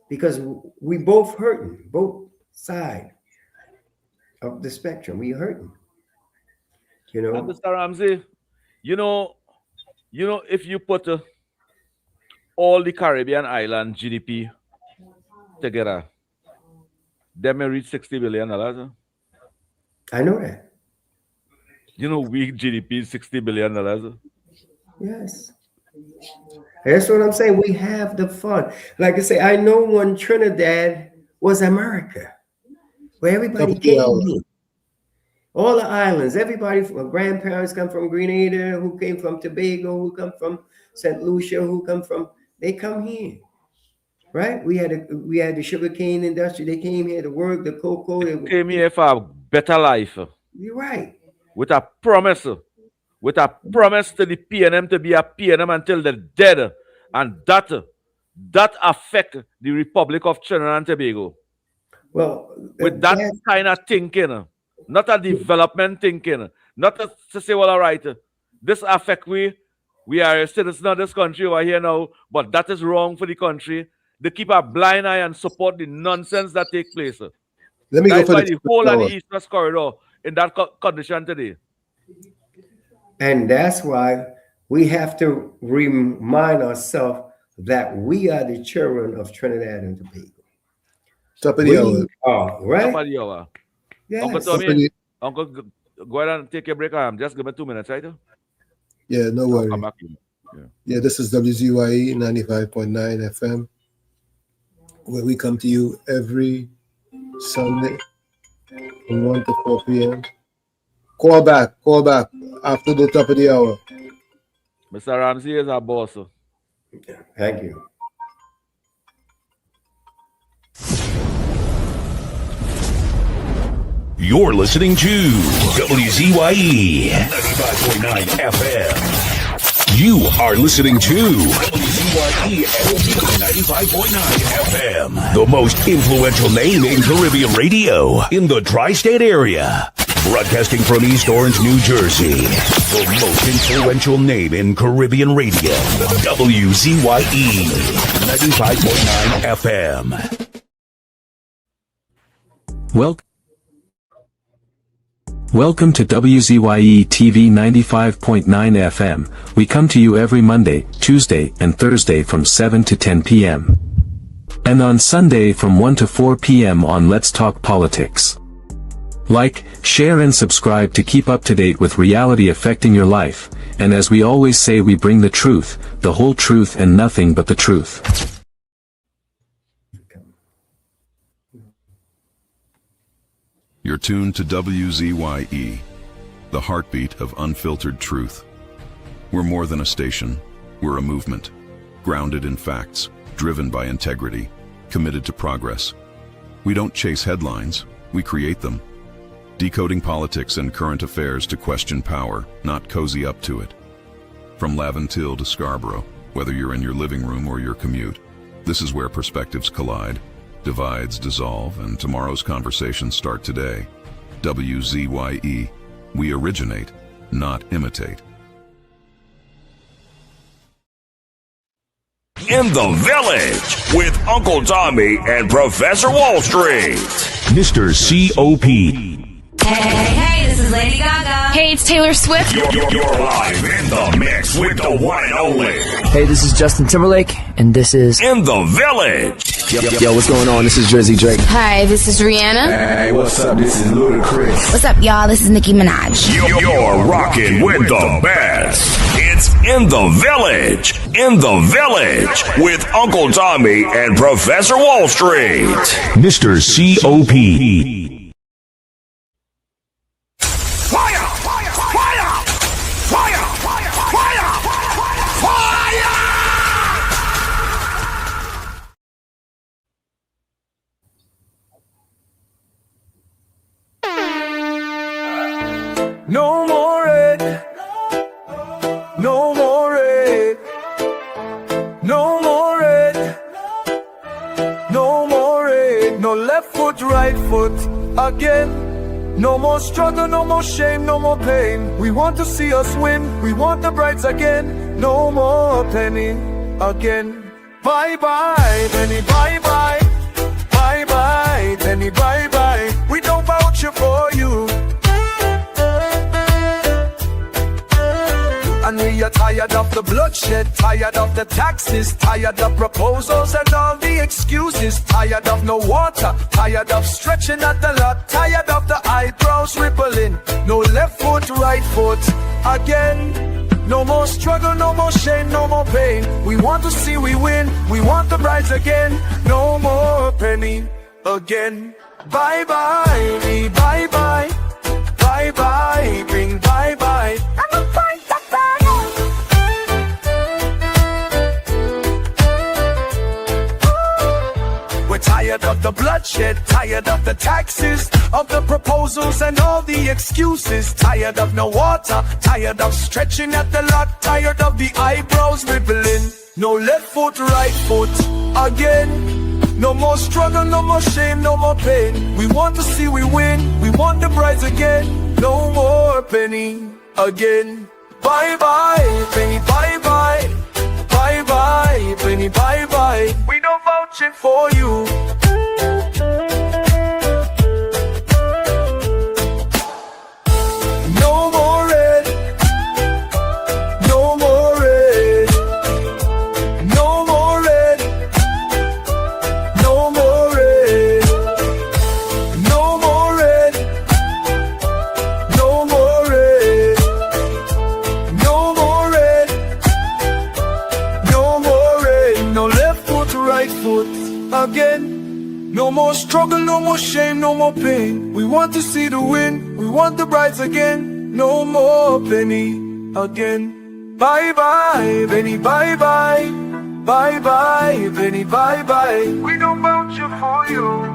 because we both hurting, both sides of the spectrum. We hurting. And Mr. Ramsey, if you put all the Caribbean island GDP together, they may reach $60 billion. I know that. Weak GDP is $60 billion. Yes. That's what I'm saying. We have the fun. Like I say, I know when Trinidad was America, where everybody came here. All the islands, everybody, from grandparents come from Grenada, who came from Tobago, who come from St. Lucia, they come here, right? We had the sugarcane industry. They came here to work, the cocoa. They came here for a better life. You're right. With a promise to the PNM to be a PNM until they're dead. And that affect the Republic of Trinidad and Tobago. Well, with that kind of thinking. Not a development thinking. Not to say, well, all right, this affect we We are a citizen of this country over here now, but that is wrong for the country. They keep a blind eye and support the nonsense that take place. Let me That's go for why the the whole of the hour. East-West corridor in that condition today. And that's why we have to remind ourselves that we are the children of Trinidad and Tobago. Top of the hour. Oh, right? Top of the hour. Yes. Uncle Tommy, Uncle, go ahead and take a break. Just give me 2 minutes, right? Yeah, no worry. Come back. Yeah, this is WZYE 95.9 FM, where we come to you every Sunday from 1 to 4 p.m. Call back after the top of the hour. Mr. Ramsey is our boss. Thank you. You're listening to WZYE 95.9 FM. You are listening to WZYE 95.9 FM, the most influential name in Caribbean radio in the tri-state area. Broadcasting from East Orange, New Jersey, the most influential name in Caribbean radio, WZYE 95.9 FM. Welcome to WZYE TV 95.9 FM. We come to you every Monday, Tuesday, and Thursday from 7 to 10 p.m. And on Sunday from 1 to 4 p.m. on Let's Talk Politics. Like, share and subscribe to keep up to date with reality affecting your life, and as we always say, we bring the truth, the whole truth and nothing but the truth. You're tuned to WZYE, the heartbeat of unfiltered truth. We're more than a station, we're a movement, grounded in facts, driven by integrity, committed to progress. We don't chase headlines, we create them. Decoding politics and current affairs to question power, not cozy up to it. From Laventille to Scarborough, whether you're in your living room or your commute, this is where perspectives collide, divides dissolve, and tomorrow's conversations start today. WZYE, we originate, not imitate. In the Village with Uncle Tommy and Professor Wall Street. Mr. C.O.P. Hey, this is Lady Gaga. Hey, it's Taylor Swift. You're live in the mix with the one and only. Hey, this is Justin Timberlake, and this is In the Village. Yo, what's going on? This is Jersey Drake. Hi, this is Rihanna. Hey, what's up? This is Ludacris. What's up, y'all? This is Nicki Minaj. You're rocking with the best. It's In the Village. In the Village with Uncle Tommy and Professor Wall Street. Mr. C.O.P. No more red, no more red, no more red, no more red, no left foot, right foot again. No more struggle, no more shame, no more pain. We want to see us win, we want the brides again. No more penny again. Bye bye, penny, bye bye. Bye bye, penny, bye bye. We don't vouch for you. And we are tired of the bloodshed, tired of the taxes, tired of proposals and all the excuses, tired of no water, tired of stretching at the lot, tired of the eyebrows rippling. No left foot, right foot again. No more struggle, no more shame, no more pain. We want to see we win, we want the brides again. No more penny again. Bye bye, me bye bye. Bye bye, bring bye bye. I'm a fight the fire. We're tired of the bloodshed, tired of the taxes, of the proposals and all the excuses, tired of no water, tired of stretching at the lot, tired of the eyebrows rippling. No left foot, right foot again. No more struggle, no more shame, no more pain. We want to see we win, we want the brides again. No more penny again. Bye bye, penny bye bye. Bye bye, penny bye bye. We don't vouching for you. No more red. No more red. No more red. No more red. No more red. No more red. No more red. No more red. No left foot, right foot again. No more struggle, no more shame, no more pain. We want to see the win, we want the brides again. No more penny again. Bye bye, penny bye bye. Bye bye, penny bye bye. We don't vouch for you.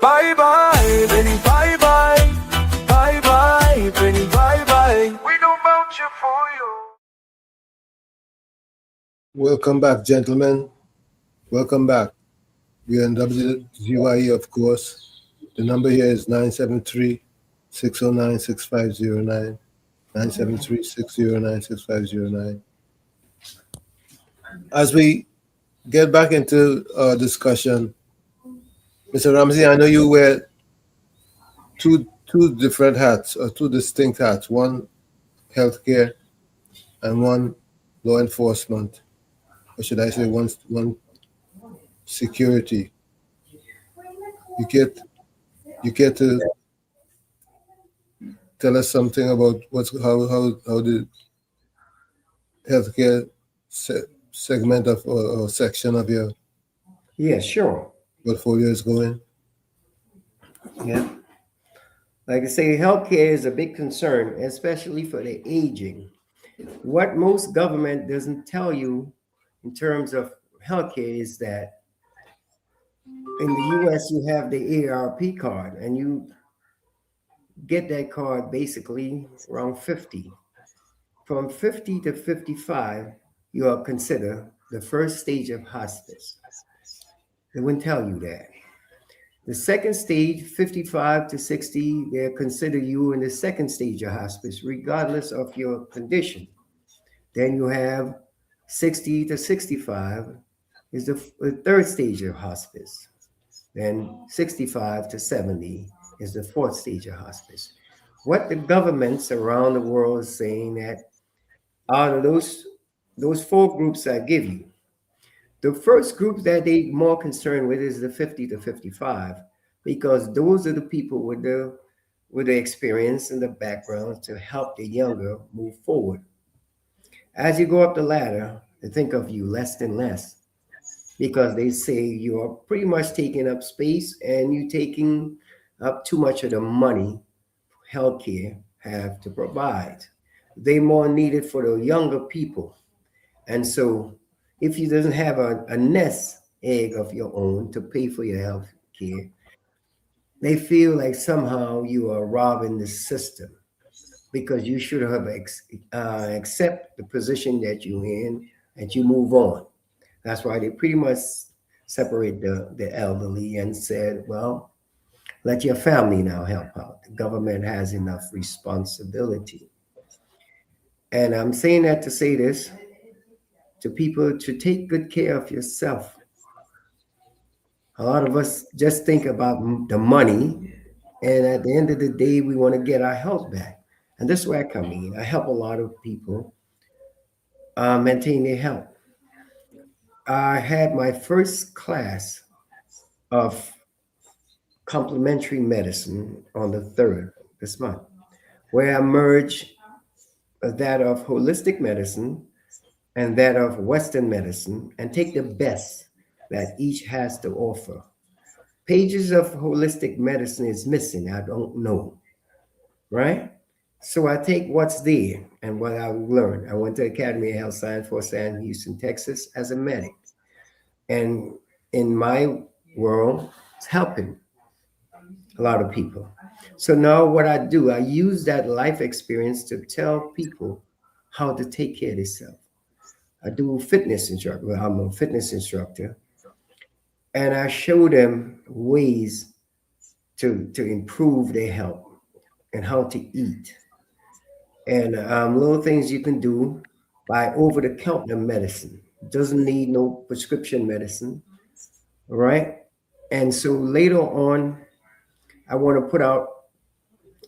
Bye bye, penny bye bye. Bye bye, penny bye bye. We don't vouch for you. Welcome back, gentlemen. Welcome back. We are in WZYE, of course. The number here is 973-609-6509. 973-609-6509. As we get back into our discussion, Mr. Ramsey, I know you wear two different hats, or two distinct hats. One healthcare and one law enforcement. Or should I say one security? You get to tell us something about how the healthcare segment of or section of your Sure. portfolio is going? Yeah. Like I say, healthcare is a big concern, especially for the aging. What most government doesn't tell you in terms of healthcare is that in the US you have the AARP card, and you get that card basically around 50. From 50 to 55, you are considered the first stage of hospice. They wouldn't tell you that. The second stage, 55 to 60, they consider you in the second stage of hospice, regardless of your condition. Then you have 60 to 65 is the third stage of hospice. Then 65 to 70 is the fourth stage of hospice. What the governments around the world is saying that out of those four groups I give you, the first group that they more concerned with is the 50 to 55, because those are the people with the experience and the background to help the younger move forward. As you go up the ladder, they think of you less and less, because they say you're pretty much taking up space and you're taking up too much of the money healthcare have to provide. They more needed for the younger people. And so if you doesn't have a nest egg of your own to pay for your health care, they feel like somehow you are robbing the system, because you should have accept the position that you're in and you move on. That's why they pretty much separate the elderly and said, well, let your family now help out. The government has enough responsibility. And I'm saying that to say this to people, to take good care of yourself. A lot of us just think about the money, and at the end of the day, we want to get our health back. And this is where I come in. I help a lot of people maintain their health. I had my first class of complementary medicine on the 3rd this month, where I merged that of holistic medicine and that of Western medicine and take the best that each has to offer. Pages of holistic medicine is missing. I don't know, right? So I take what's there and what I learned. I went to Academy of Health Science for San Houston, Texas as a medic. And in my world, it's helping a lot of people. So now what I do, I use that life experience to tell people how to take care of themselves. I do fitness instructor. Well, I'm a fitness instructor. And I show them ways to improve their health. and how to eat. And little things you can do by over-the-counter medicine. Doesn't need no prescription medicine, all right? And so later on, I want to put out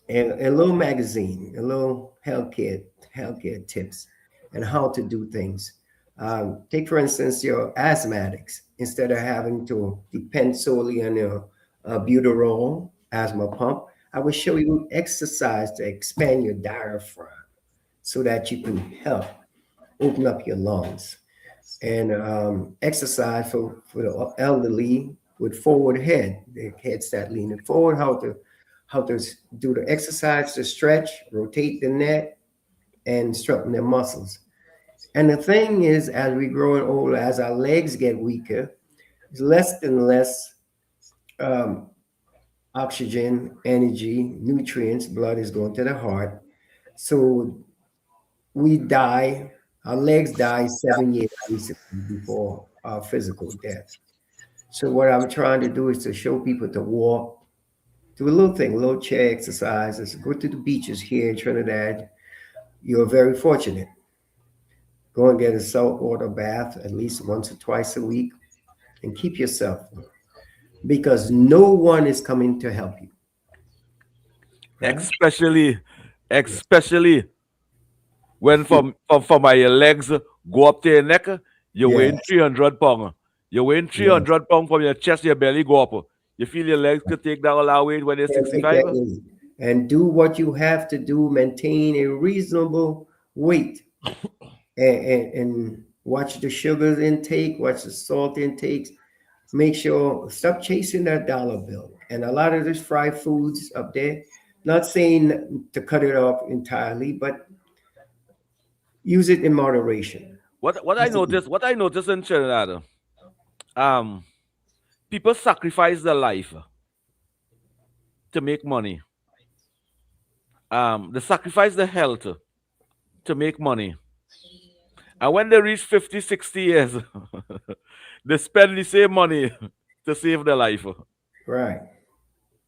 a little magazine, a little healthcare tips and how to do things. Take, for instance, your asthmatics. Instead of having to depend solely on your albuterol asthma pump, I will show you exercise to expand your diaphragm so that you can help open up your lungs. And exercise for the elderly with forward head, the head start leaning forward, how to do the exercise to stretch, rotate the neck, and strengthen their muscles. And the thing is, as we grow older, as our legs get weaker, it's less and less um, oxygen, energy, nutrients, blood is going to the heart. So we die, our legs die 7 years basically before our physical death. So what I'm trying to do is to show people to walk, do a little thing, a little chair exercises, go to the beaches here in Trinidad. You're very fortunate. Go and get a saltwater bath at least once or twice a week and keep yourself because no one is coming to help you. Right? Especially when from my legs go up to your neck, you're weighing 300 pounds. You're weighing 300 pounds from your chest, your belly go up. You feel your legs could take that all our weight when you're 65? And do what you have to do, maintain a reasonable weight and watch the sugar intake, watch the salt intakes. Make sure, stop chasing that dollar bill. And a lot of these fried foods up there, not saying to cut it off entirely, but use it in moderation. What I noticed in Trinidad, people sacrifice their life to make money. They sacrifice their health to make money. And when they reach 50, 60 years, they spend the same money to save their life. Right.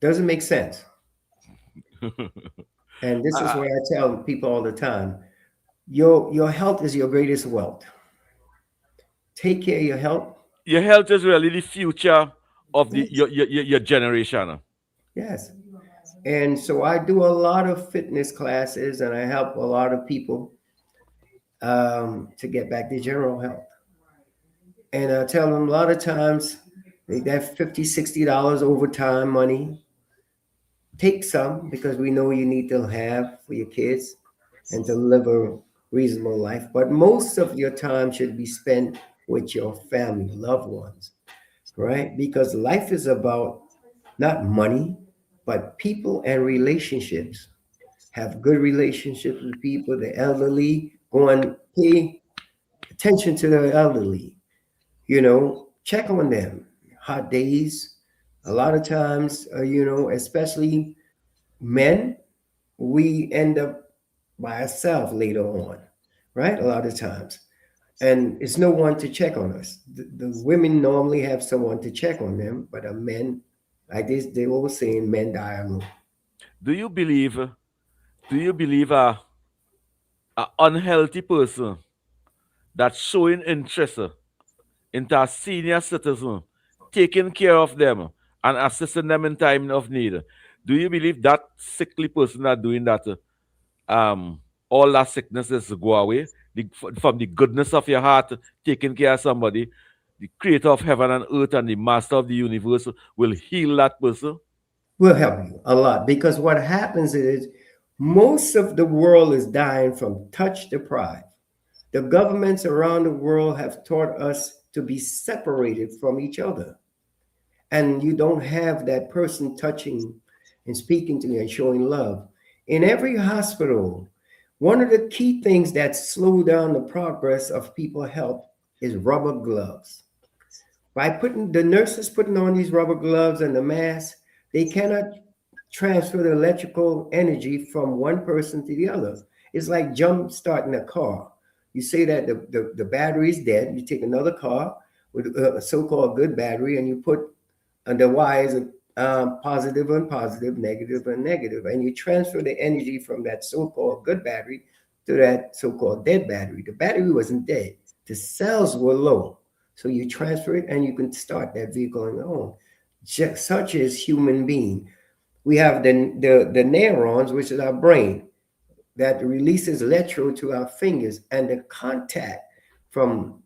Doesn't make sense. And this is what I tell people all the time. Your health is your greatest wealth. Take care of your health. Your health is really the future of your generation. Yes. And so I do a lot of fitness classes and I help a lot of people to get back to general health. And I tell them a lot of times, that $50, $60 overtime money, take some because we know you need to have for your kids and to live a reasonable life. But most of your time should be spent with your family, loved ones, right? Because life is about not money, but people and relationships. Have good relationships with people, the elderly, go and pay attention to the elderly, check on them. Hot days, a lot of times, especially men, we end up by ourselves later on, right? A lot of times. And it's no one to check on us. The women normally have someone to check on them, but men, like this, they always saying men die alone. Do you believe a unhealthy person that's showing interest into a senior citizen, taking care of them and assisting them in time of need? Do you believe that sickly person that doing that, all that sickness is to go away? From the goodness of your heart, taking care of somebody, the creator of heaven and earth and the master of the universe will heal that person? Will help you a lot because what happens is most of the world is dying from touch deprived. The governments around the world have taught us to be separated from each other. And you don't have that person touching and speaking to you and showing love. In every hospital, one of the key things that slow down the progress of people's health is rubber gloves. By putting the nurses putting on these rubber gloves and the mask, they cannot transfer the electrical energy from one person to the other. It's like jump starting a car. You say that the battery is dead. You take another car with a so-called good battery and you put the wires positive and positive, negative and negative, and you transfer the energy from that so-called good battery to that so-called dead battery. The battery wasn't dead; the cells were low, so you transfer it and you can start that vehicle on your own. Just such as human being, we have the neurons, which is our brain, that releases electrode to our fingers, and the contact from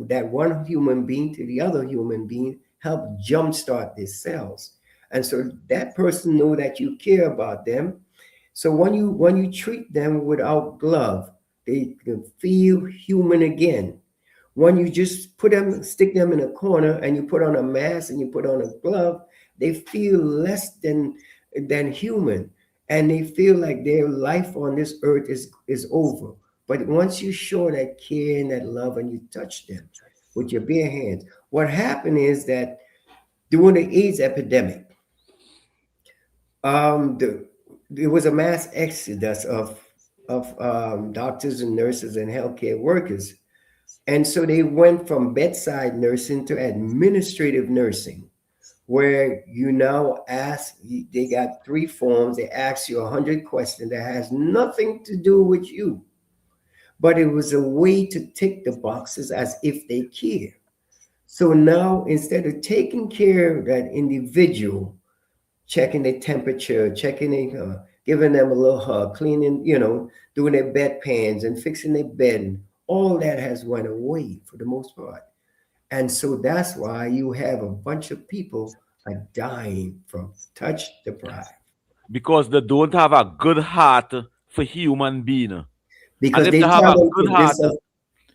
that one human being to the other human being help jumpstart these cells. And so that person know that you care about them. So when you treat them without glove, they can feel human again. When you just stick them in a corner, and you put on a mask and you put on a glove, they feel less than human, and they feel like their life on this earth is over. But once you show that care and that love, and you touch them with your bare hands, what happened is that during the AIDS epidemic, there was a mass exodus of doctors and nurses and healthcare workers. And so they went from bedside nursing to administrative nursing, where you now they got 3 forms. They ask you 100 questions that has nothing to do with you. But it was a way to tick the boxes as if they care. So now, instead of taking care of that individual, checking their temperature, giving them a little hug, cleaning, doing their bedpans and fixing their bed, all that has went away for the most part. And so that's why you have a bunch of people are dying from touch deprived. Because they don't have a good heart for human being. Because and if they they have tell a them good to heart,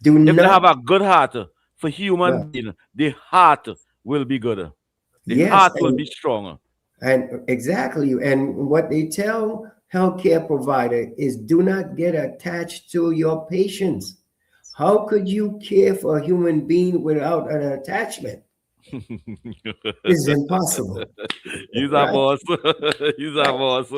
if they have a good heart for human being, the heart will be good. The heart will be stronger. And exactly. And what they tell healthcare provider is, do not get attached to your patients. How could you care for a human being without an attachment? It's impossible. He's a boss. He's a boss.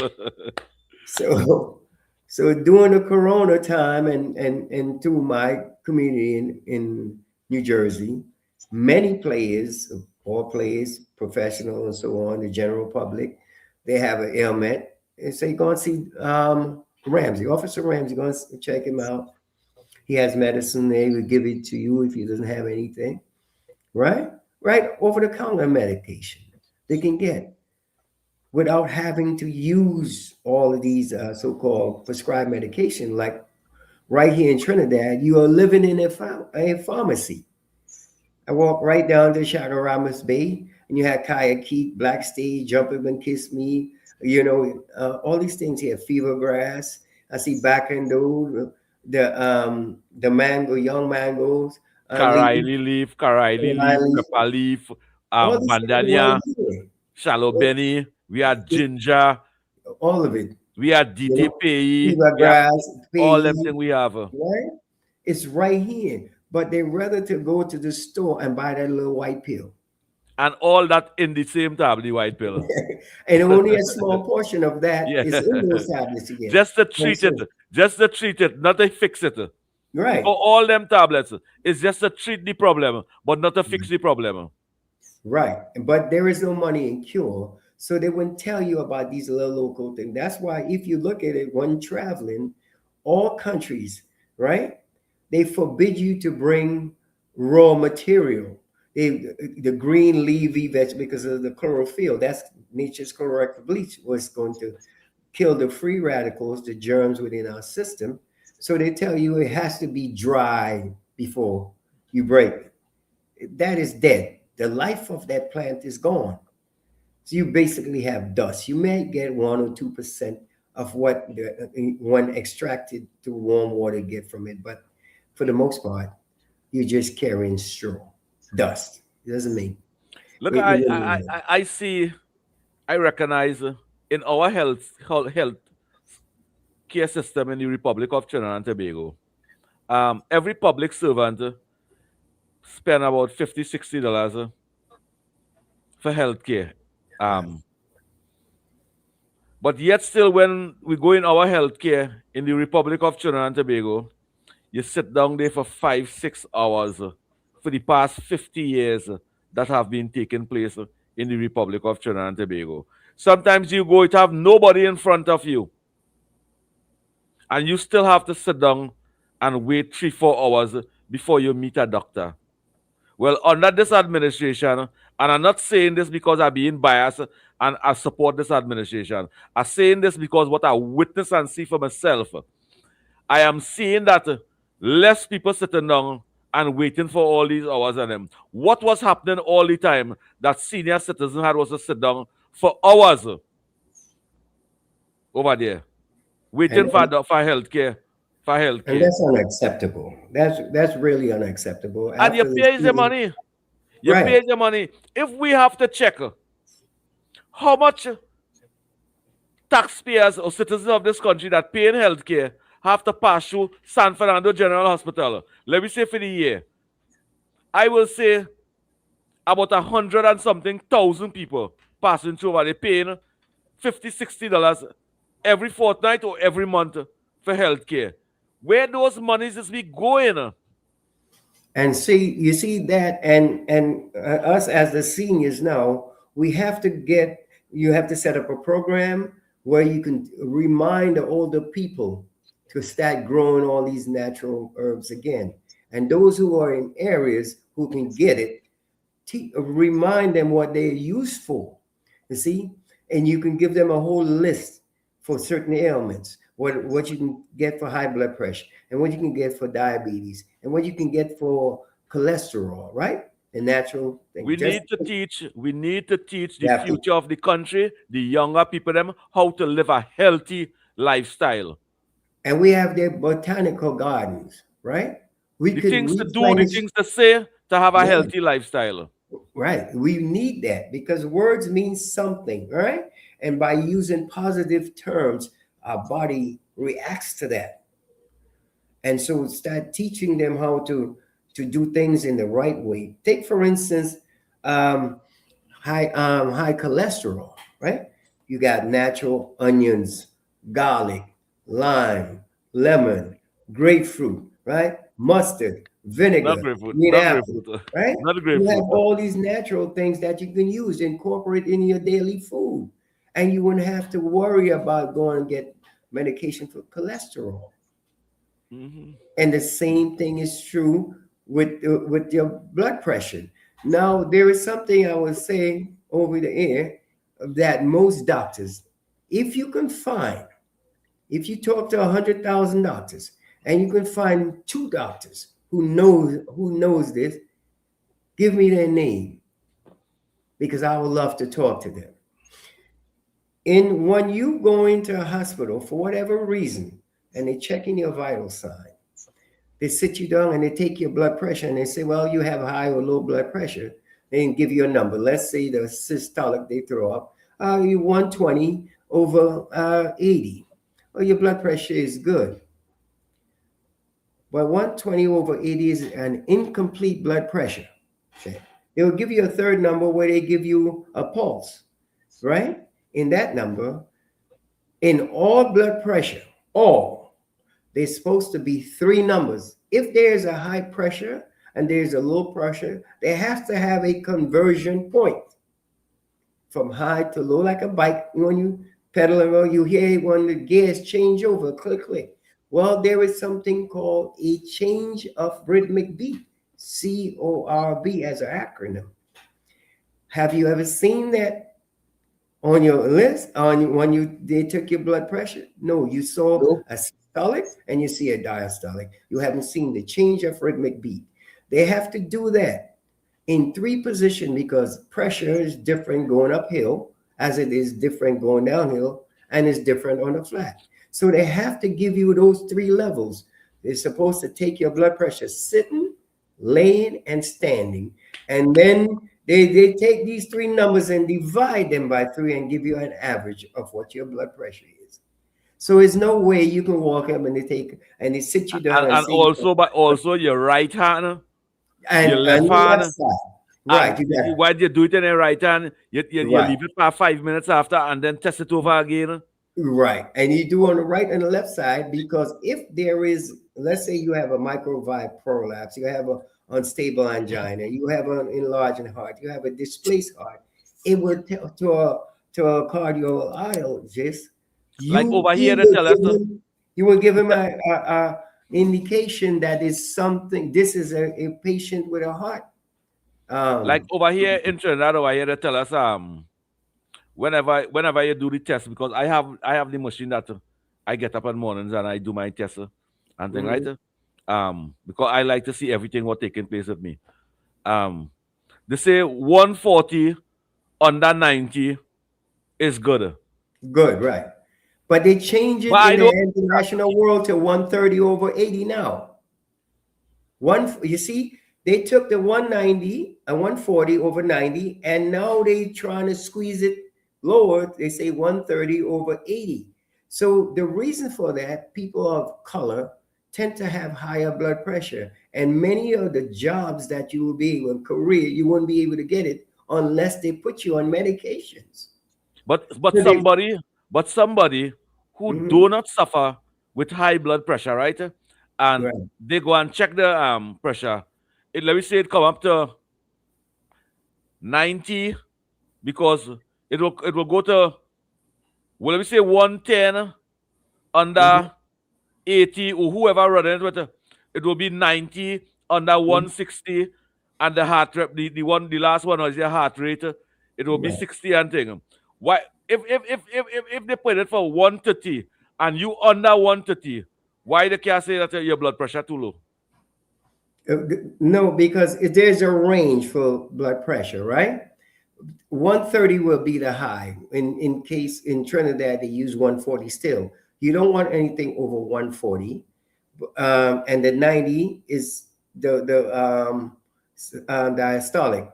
So during the Corona time, and to my community in New Jersey, many players, all players, professional and so on, the general public, they have an ailment. And so you go and see Ramsey, Officer Ramsey, go and check him out. He has medicine. They will give it to you if he doesn't have anything, right? Right, over the counter medication they can get without having to use all of these so-called prescribed medication. Like right here in Trinidad, you are living in a pharmacy. I walked right down to Shadow Ramos Bay, and you had Kaya Keek, Black Stage, Jump Up and Kiss Me, all these things here, Fever Grass. I see back in the mango, young mangoes. Karaili leaf, pepper leaf, bandania, shallow benny. We had ginger. All of it. We had DTP. All them things we have. Right? It's right here. But they rather to go to the store and buy that little white pill. And all that in the same tablet, the white pill. And only a small portion of that is in those tablets again. Just to treat it. Just to treat it, not to fix it. Right. For all them tablets, it's just to treat the problem, but not to fix the problem. Right. But there is no money in cure. So they wouldn't tell you about these little local things. That's why if you look at it when traveling, all countries, right, they forbid you to bring raw material. The green leafy vegetable, because of the chlorophyll, that's nature's correct bleach, was going to kill the free radicals, the germs within our system. So they tell you it has to be dry before you break it. That is dead. The life of that plant is gone. So you basically have dust. You may get 1 or 2% of what one extracted through warm water get from it, but for the most part, you're just carrying straw, dust. It doesn't mean. Look, I see, I recognize in our health care system in the Republic of Trinidad and Tobago, every public servant spend about $50-$60 for health care. But yet still, when we go in our health care in the Republic of Trinidad and Tobago, you sit down there for 5-6 hours for the past 50 years that have been taking place in the Republic of Trinidad and Tobago. Sometimes you go, to have nobody in front of you, and you still have to sit down and wait 3-4 hours before you meet a doctor. Well, under this administration, and I'm not saying this because I'm being biased and I support this administration. I'm saying this because what I witness and see for myself, I am seeing that less people sitting down and waiting for all these hours and them. What was happening all the time that senior citizens had was to sit down for hours over there, waiting for healthcare. For healthcare. And that's unacceptable. That's really unacceptable. And you pay the money. You pay the money. If we have to check how much taxpayers or citizens of this country that pay in healthcare have to pass through San Fernando General Hospital, let me say for the year, I will say about 100 and something thousand people passing through over there paying $50-$60 every fortnight or every month for healthcare. Where those monies is be going? And you see that, and us as the seniors now, you have to set up a program where you can remind the older people to start growing all these natural herbs again. And those who are in areas who can get it, remind them what they're used for, you see? And you can give them a whole list for certain ailments, what you can get for high blood pressure, and what you can get for diabetes, and what you can get for cholesterol, right? And natural things. We need to teach the future of the country, the younger people, them, how to live a healthy lifestyle. And we have their botanical gardens, right? The things to do, the things to say to have a healthy lifestyle. Right. We need that because words mean something, right? And by using positive terms, our body reacts to that. And so start teaching them how to do things in the right way. Take, for instance, high cholesterol, right? You got natural onions, garlic, lime, lemon, grapefruit, right? Mustard, vinegar, green apple, right? You have all these natural things that you can use, incorporate in your daily food. And you wouldn't have to worry about going and get medication for cholesterol. Mm-hmm. And the same thing is true with your blood pressure. Now, there is something I was saying over the air that most doctors, if you talk to 100,000 doctors and you can find 2 doctors who knows this, give me their name because I would love to talk to them. And when you go into a hospital for whatever reason and they check in your vital sign, they sit you down and they take your blood pressure and they say, well, you have high or low blood pressure. They give you a number. Let's say the systolic they throw up, you 120 over 80. Well, your blood pressure is good. But 120 over 80 is an incomplete blood pressure. Okay. They'll give you a third number where they give you a pulse, right? In that number, in all blood pressure, there's supposed to be 3 numbers. If there's a high pressure and there's a low pressure, they have to have a conversion point from high to low, like a bike. When you pedal around, you hear when the gears change over, click, click. Well, there is something called a change of rhythmic beat, CORB as an acronym. Have you ever seen that on your list when they took your blood pressure? No, you saw a systolic and you see a diastolic. You haven't seen the change of rhythmic beat. They have to do that in 3 positions because pressure is different going uphill as it is different going downhill and it's different on the flat. So they have to give you those 3 levels. They're supposed to take your blood pressure sitting, laying, and standing. And then they take these 3 numbers and divide them by 3 and give you an average of what your blood pressure is. So there's no way you can walk up and they sit you down and also your right hand and your left hand. Right. Why do you do it in your right hand? You leave it for 5 minutes after and then test it over again. Right. And you do on the right and the left side because if there is, let's say you have a microvalve prolapse, you have an unstable angina, you have an enlarged heart, you have a displaced heart, it will tell to a cardiologist. Like over here, they will tell us give him, you will give him a indication that is something. This is a patient with a heart. Like over here in Trinidad, over here, they tell us whenever you do the test, because I have the machine that I get up in the mornings and I do my test and thing, right? Because I like to see everything what taking place with me. They say 140 under 90 is good. Good, right? But they change But it I in the don't. international world to 130 over 80 now. You see, they took the 190 and 140 over 90, and now they trying to squeeze it lower. They say 130 over 80. So the reason for that, people of color tend to have higher blood pressure, and many of the jobs that you will be able in career, you won't be able to get it unless they put you on medications. But So somebody who do not suffer with high blood pressure, right? And they go and check the pressure. Let me say it come up to 90, because it will go to, well, let me say 110 under 80, or whoever running it with it will be 90 under 160, and the heart rate, the last one is your heart rate, it will be 60 and thing. Why if they put it for 130 and you under 130, why they can't say that your blood pressure too low? No, because there's a range for blood pressure, right? 130 will be the high. In case in Trinidad they use 140 still. You don't want anything over 140, and the 90 is the diastolic.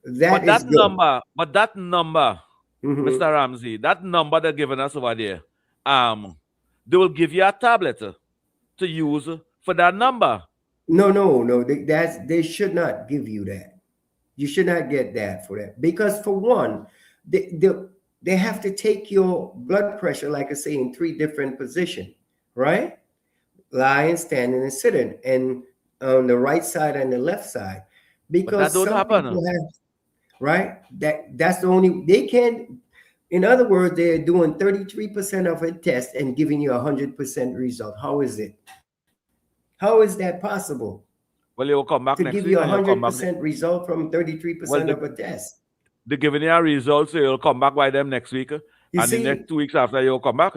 That is good. But that number, Mr. Ramsey, that number they're giving us over there, they will give you a tablet to use for that number. No. They should not give you that. You should not get that for that, because for one, they have to take your blood pressure, like I say, in 3 different positions, right? Lying, standing, and sitting, and on the right side and the left side. Because but that don't some happen. People have, right? That's the only they can. In other words, they're doing 33% of a test and giving you 100% result. How is it? How is that possible? Well, you will come back to next give week you and you'll come back 100% result from 33% of a test. They're giving you a result, so you'll come back by them next week. And the next 2 weeks after, you'll come back.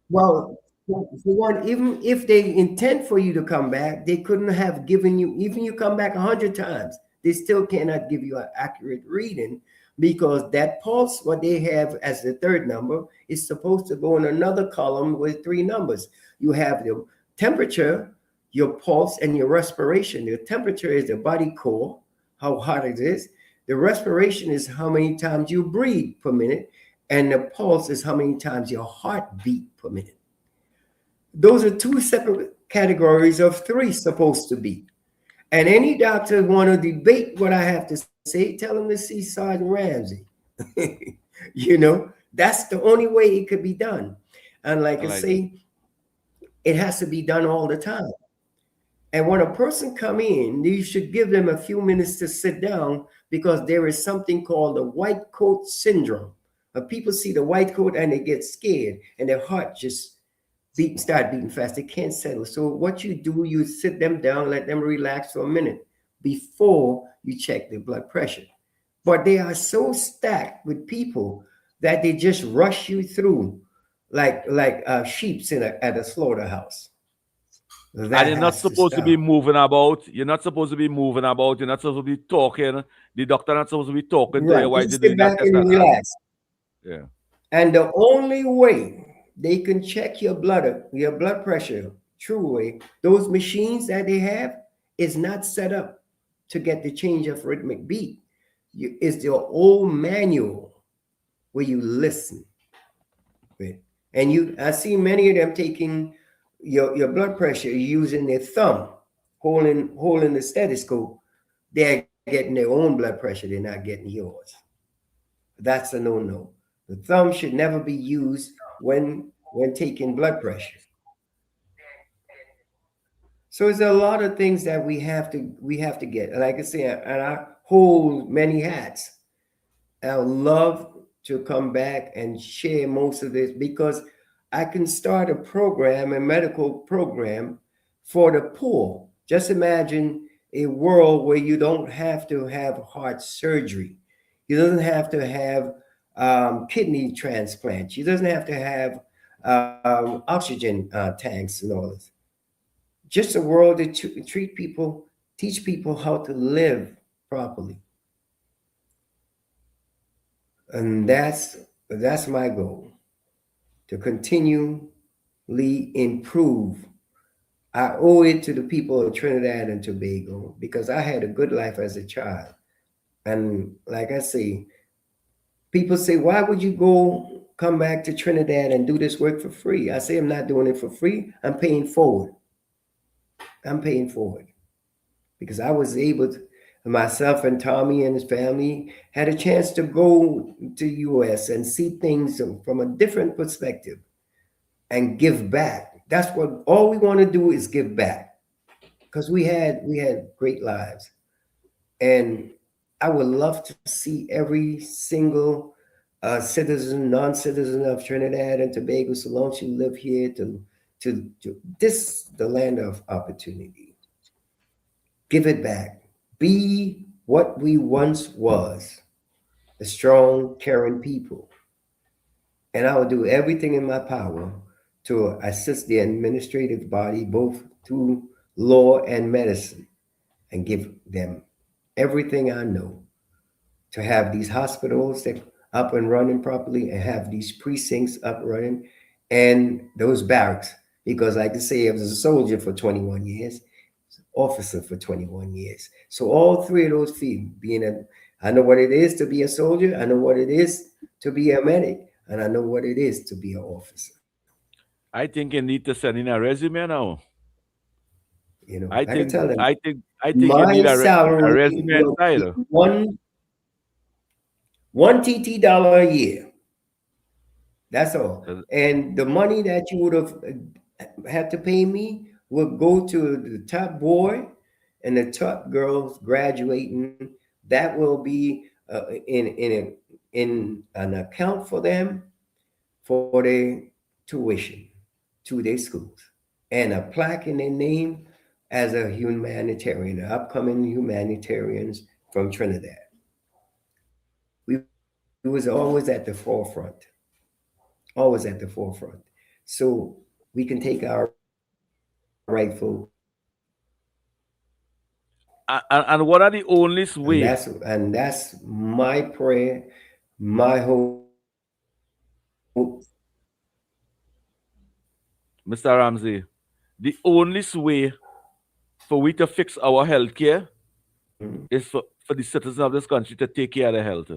Well, for one, even if they intend for you to come back, they couldn't have given you, even you come back 100 times, they still cannot give you an accurate reading, because that pulse, what they have as the 3rd number, is supposed to go in another column with 3 numbers. You have the temperature, your pulse, and your respiration. The temperature is the body core, how hot it is. The respiration is how many times you breathe per minute, and the pulse is how many times your heart beat per minute. Those are 2 separate categories of 3 supposed to be. And any doctor want to debate what I have to say, tell them to see Sergeant Ramsey. That's the only way it could be done. And like I say, it has to be done all the time. And when a person come in, you should give them a few minutes to sit down, because there is something called the white coat syndrome. People see the white coat and they get scared, and their heart just start beating fast. They can't settle. So what you do, you sit them down, let them relax for a minute before you check their blood pressure. But they are so stacked with people that they just rush you through like sheep at a slaughterhouse. And you're not supposed to be moving about. You're not supposed to be moving about. You're not supposed to be talking. The doctor not supposed to be talking to you while you're doing that test. Relax. Yeah. And the only way they can check your blood pressure, true way, those machines that they have is not set up to get the change of rhythmic beat. It's the old manual where you listen. And I see many of them taking your blood pressure using their thumb, holding the stethoscope. They're getting their own blood pressure. They're not getting yours. That's a no-no. The thumb should never be used when taking blood pressure. So there's a lot of things that we have to get. Like I say, and I hold many hats. I would love to come back and share most of this because I can start a program, a medical program for the poor. Just imagine a world where you don't have to have heart surgery. You doesn't have to have kidney transplants. You doesn't have to have oxygen tanks and all this. Just a world that treat people, teach people how to live properly. And that's my goal, to continually improve. I owe it to the people of Trinidad and Tobago because I had a good life as a child. And like I say, people say, why would you come back to Trinidad and do this work for free? I say, I'm not doing it for free. I'm paying forward. I'm paying forward because I was able to, myself and Tommy and his family had a chance to go to US and see things from a different perspective and give back. That's what all we want to do is give back because we had great lives. And I would love to see every single citizen, non-citizen of Trinidad and Tobago, so long as you live here, to this the land of opportunity. Give it back. Be what we once was, a strong, caring people. And I will do everything in my power to assist the administrative body, both through law and medicine, and give them everything I know to have these hospitals that up and running properly and have these precincts up running and those barracks. Because like I say, I was a soldier for 21 years, officer for 21 years. So all three of those fields, I know what it is to be a soldier, I know what it is to be a medic, and I know what it is to be an officer. I think you need to send in a resume now. You know, I I can think tell them I think you my need a salary resume will be inside. one TT dollar a year. That's all. And the money that you would have had to pay me would go to the top boy and the top girls graduating. That will be in an account for them for their tuition to their schools, and a plaque in their name as a humanitarian, upcoming humanitarians from Trinidad. We was always at the forefront, always at the forefront. So we can take our rightful. And what are the only way? And that's my prayer, my hope. Mr. Ramsey, the only way for we to fix our healthcare is for the citizens of this country to take care of their health.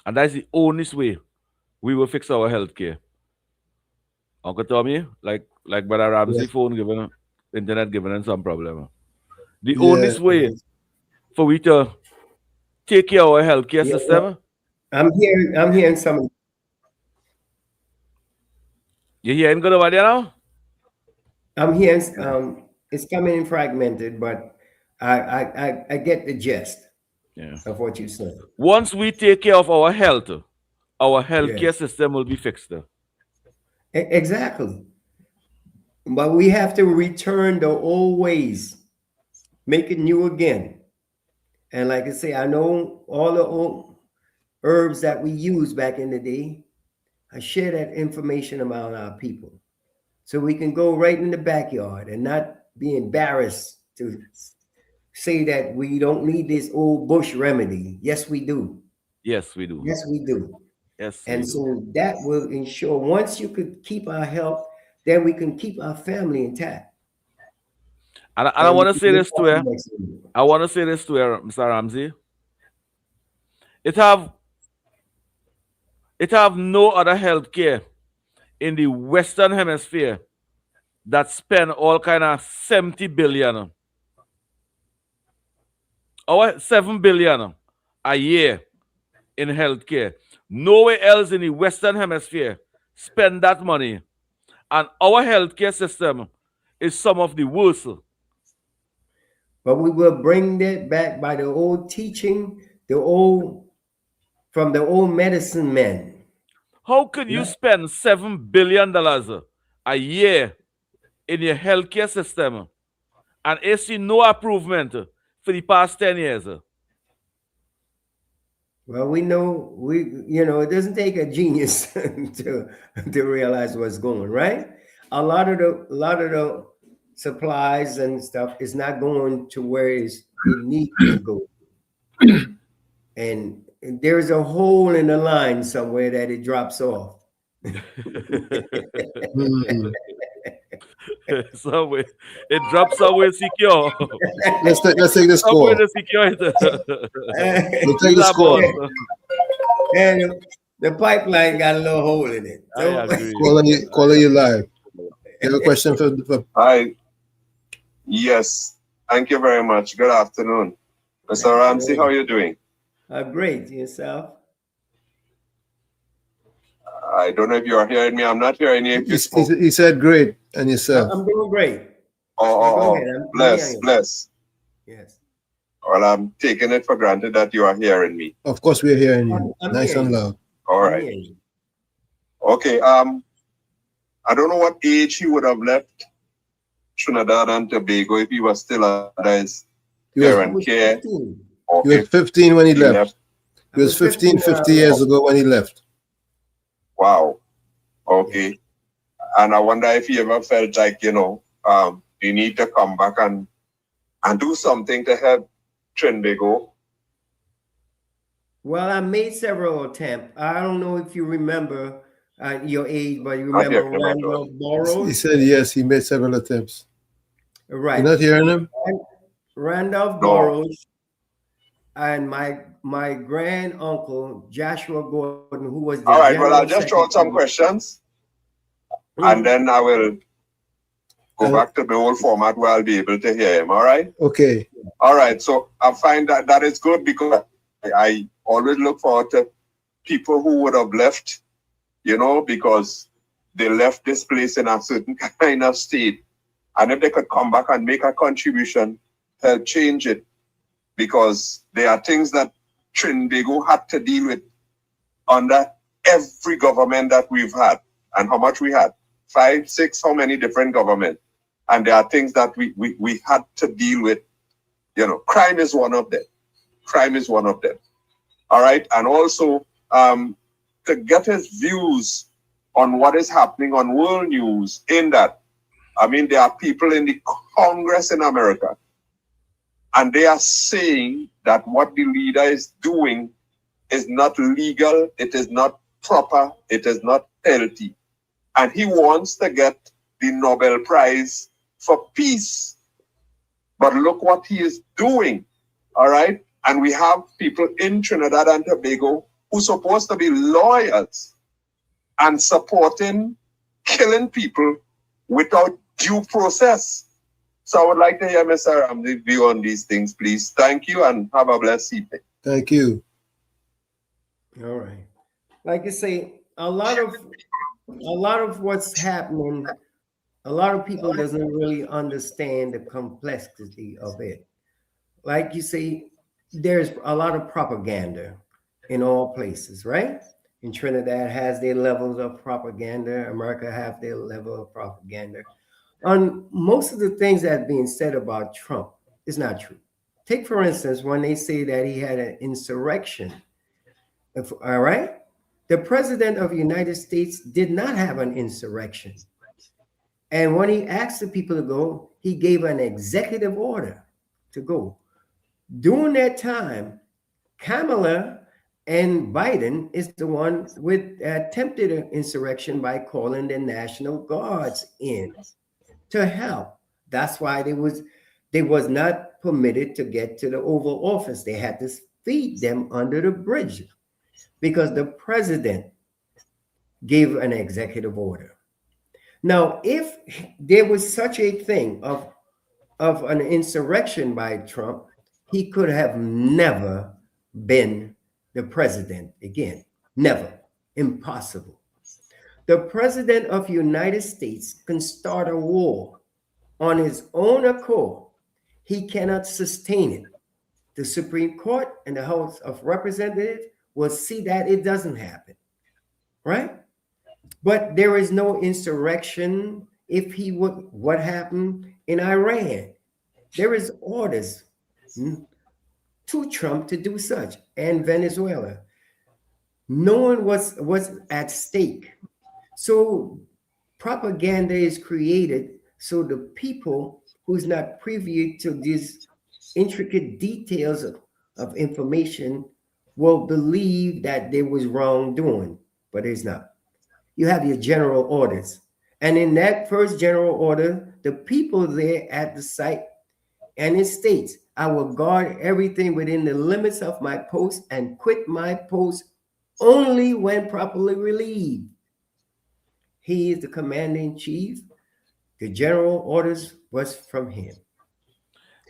And that's the only way we will fix our healthcare. Uncle Tommy, like Brother Ramsey phone giving internet giving them some problem. The only way for we to take care of our healthcare system. I'm hearing some. You hearing good over there now? I'm hearing it's coming in fragmented, but I get the gist of what you're saying. Once we take care of our health, our healthcare system will be fixed. Exactly. But we have to return the old ways, make it new again. And like I say, I know all the old herbs that we used back in the day. I share that information among our people, so we can go right in the backyard and not be embarrassed to say that we don't need this old bush remedy. Yes, we do. Yes, we do. Yes, we do. Yes. And so that will ensure once you could keep our health, then we can keep our family intact. And I want to say this to her. I want to say this to her, Mr. Ramsey. It have no other healthcare in the Western Hemisphere that spend all kind of 70 billion or 7 billion a year in healthcare. Nowhere else in the Western Hemisphere spend that money. And our healthcare system is some of the worst. But we will bring that back by the old teaching, the old from the old medicine men. How could you spend $7 billion a year in your healthcare system and you see no improvement for the past 10 years? Well, we know it doesn't take a genius to realize what's going right. A lot of the supplies and stuff is not going to where it needs to go, and there's a hole in the line somewhere that it drops off. Somewhere it drops somewhere secure. Let's take the score. Somewhere secure. Let's take the score. And the pipeline got a little hole in it. I agree. Caller, you live. You have a question for Hi. Yes. Thank you very much. Good afternoon. Mr. Ramsey, how are you doing? Great. Yourself? I don't know if you are hearing me. I'm not hearing you. He said great. And yourself? I'm doing great. Oh. Bless. Yes. Well, I'm taking it for granted that you are hearing me. Of course, we're hearing you. I'm nice hearing and you. loud. All right. Okay. I don't know what age he would have left Trinidad and Tobago if he was still under his parent care. He was 15 when he left. He was 15, 50 years ago when he left. Wow. Okay. And I wonder if he ever felt like, you need to come back and do something to help Trinbago. Well, I made several attempts. I don't know if you remember your age, but you remember Randolph Burroughs? He said yes, he made several attempts. Right. You're not hearing him? Randolph Burroughs and my grand uncle Joshua Gordon, who was the all right. Well, I'll just throw out some questions, and then I will go back to the old format where I'll be able to hear him. All right. Okay. All right. So I find that is good because I always look forward to people who would have left, because they left this place in a certain kind of state, and if they could come back and make a contribution, help change it. Because there are things that Trinbago had to deal with under every government that we've had. And how much we had? 5, 6, how many different governments? And there are things that we had to deal with. Crime is one of them. Crime is one of them. All right. And also to get his views on what is happening on world news in that, there are people in the Congress in America, and they are saying that what the leader is doing is not legal, it is not proper, it is not healthy. And he wants to get the Nobel Prize for peace. But look what he is doing, all right? And we have people in Trinidad and Tobago who are supposed to be lawyers and supporting killing people without due process. So I would like to hear Mr. Ramsey's view on these things, please. Thank you and have a blessed evening. Thank you. All right. Like I say, a lot of what's happening, a lot of people doesn't really understand the complexity of it. Like you say, there's a lot of propaganda in all places, right? In Trinidad has their levels of propaganda. America have their level of propaganda. On most of the things that are being said about Trump is not true. Take, for instance, when they say that he had an insurrection, all right? The president of the United States did not have an insurrection. And when he asked the people to go, he gave an executive order to go. During that time, Kamala and Biden is the one with attempted an insurrection by calling the National Guards in to help. That's why they was not permitted to get to the Oval Office. They had to feed them under the bridge because the president gave an executive order. Now, if there was such a thing of an insurrection by Trump, he could have never been the president again. Never. Impossible. The president of the United States can start a war on his own accord. He cannot sustain it. The Supreme Court and the House of Representatives will see that it doesn't happen, right? But there is no insurrection. If he would, what happened in Iran? There is orders to Trump to do such, and Venezuela. Knowing what's at stake. So propaganda is created so the people who's not privy to these intricate details of information will believe that there was wrongdoing, but it's not. You have your general orders. And in that first general order, the people there at the site, and it states, I will guard everything within the limits of my post and quit my post only when properly relieved. He is the commander in chief. The general orders was from him.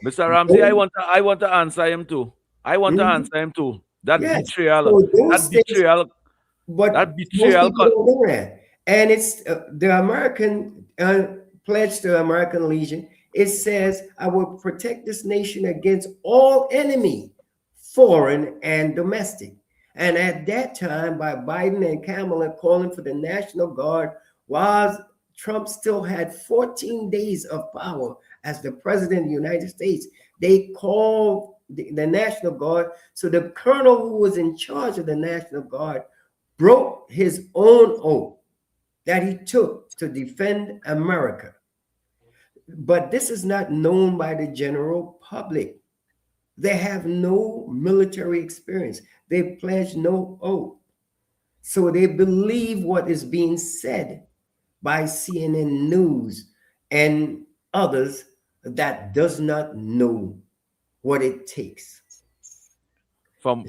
Mr. Ramsey, I want to answer him too. I want to answer him too. That Yes. betrayal. So those That things, betrayal. but That most betrayal. people don't know that. And it's the American pledge to American Legion. It says, I will protect this nation against all enemy, foreign and domestic. And at that time, by Biden and Kamala calling for the National Guard, while Trump still had 14 days of power as the president of the United States, they called the National Guard. So the colonel who was in charge of the National Guard broke his own oath that he took to defend America. But this is not known by the general public. They have no military experience. They pledge no oath. So they believe what is being said by CNN News and others that does not know what it takes. From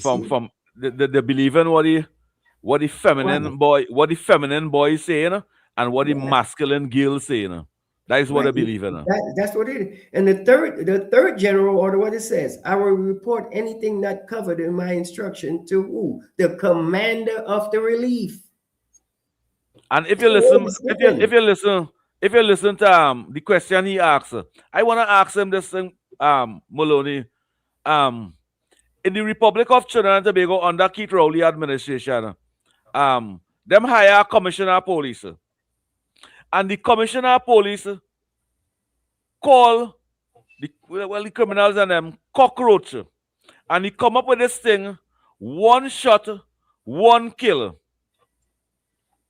the believe in what the feminine boy is saying and what the masculine girl is saying. That is what they believe in. That's what it is. And the third general order, what it says, I will report anything not covered in my instruction to who? The commander of the relief. And if you listen, if you listen to the question he asks, I want to ask him this thing, Maloney. In the Republic of Trinidad and Tobago under Keith Rowley administration, them hire commissioner of police. And the commissioner of police call the criminals and them cockroach. And he come up with this thing, one shot, one kill.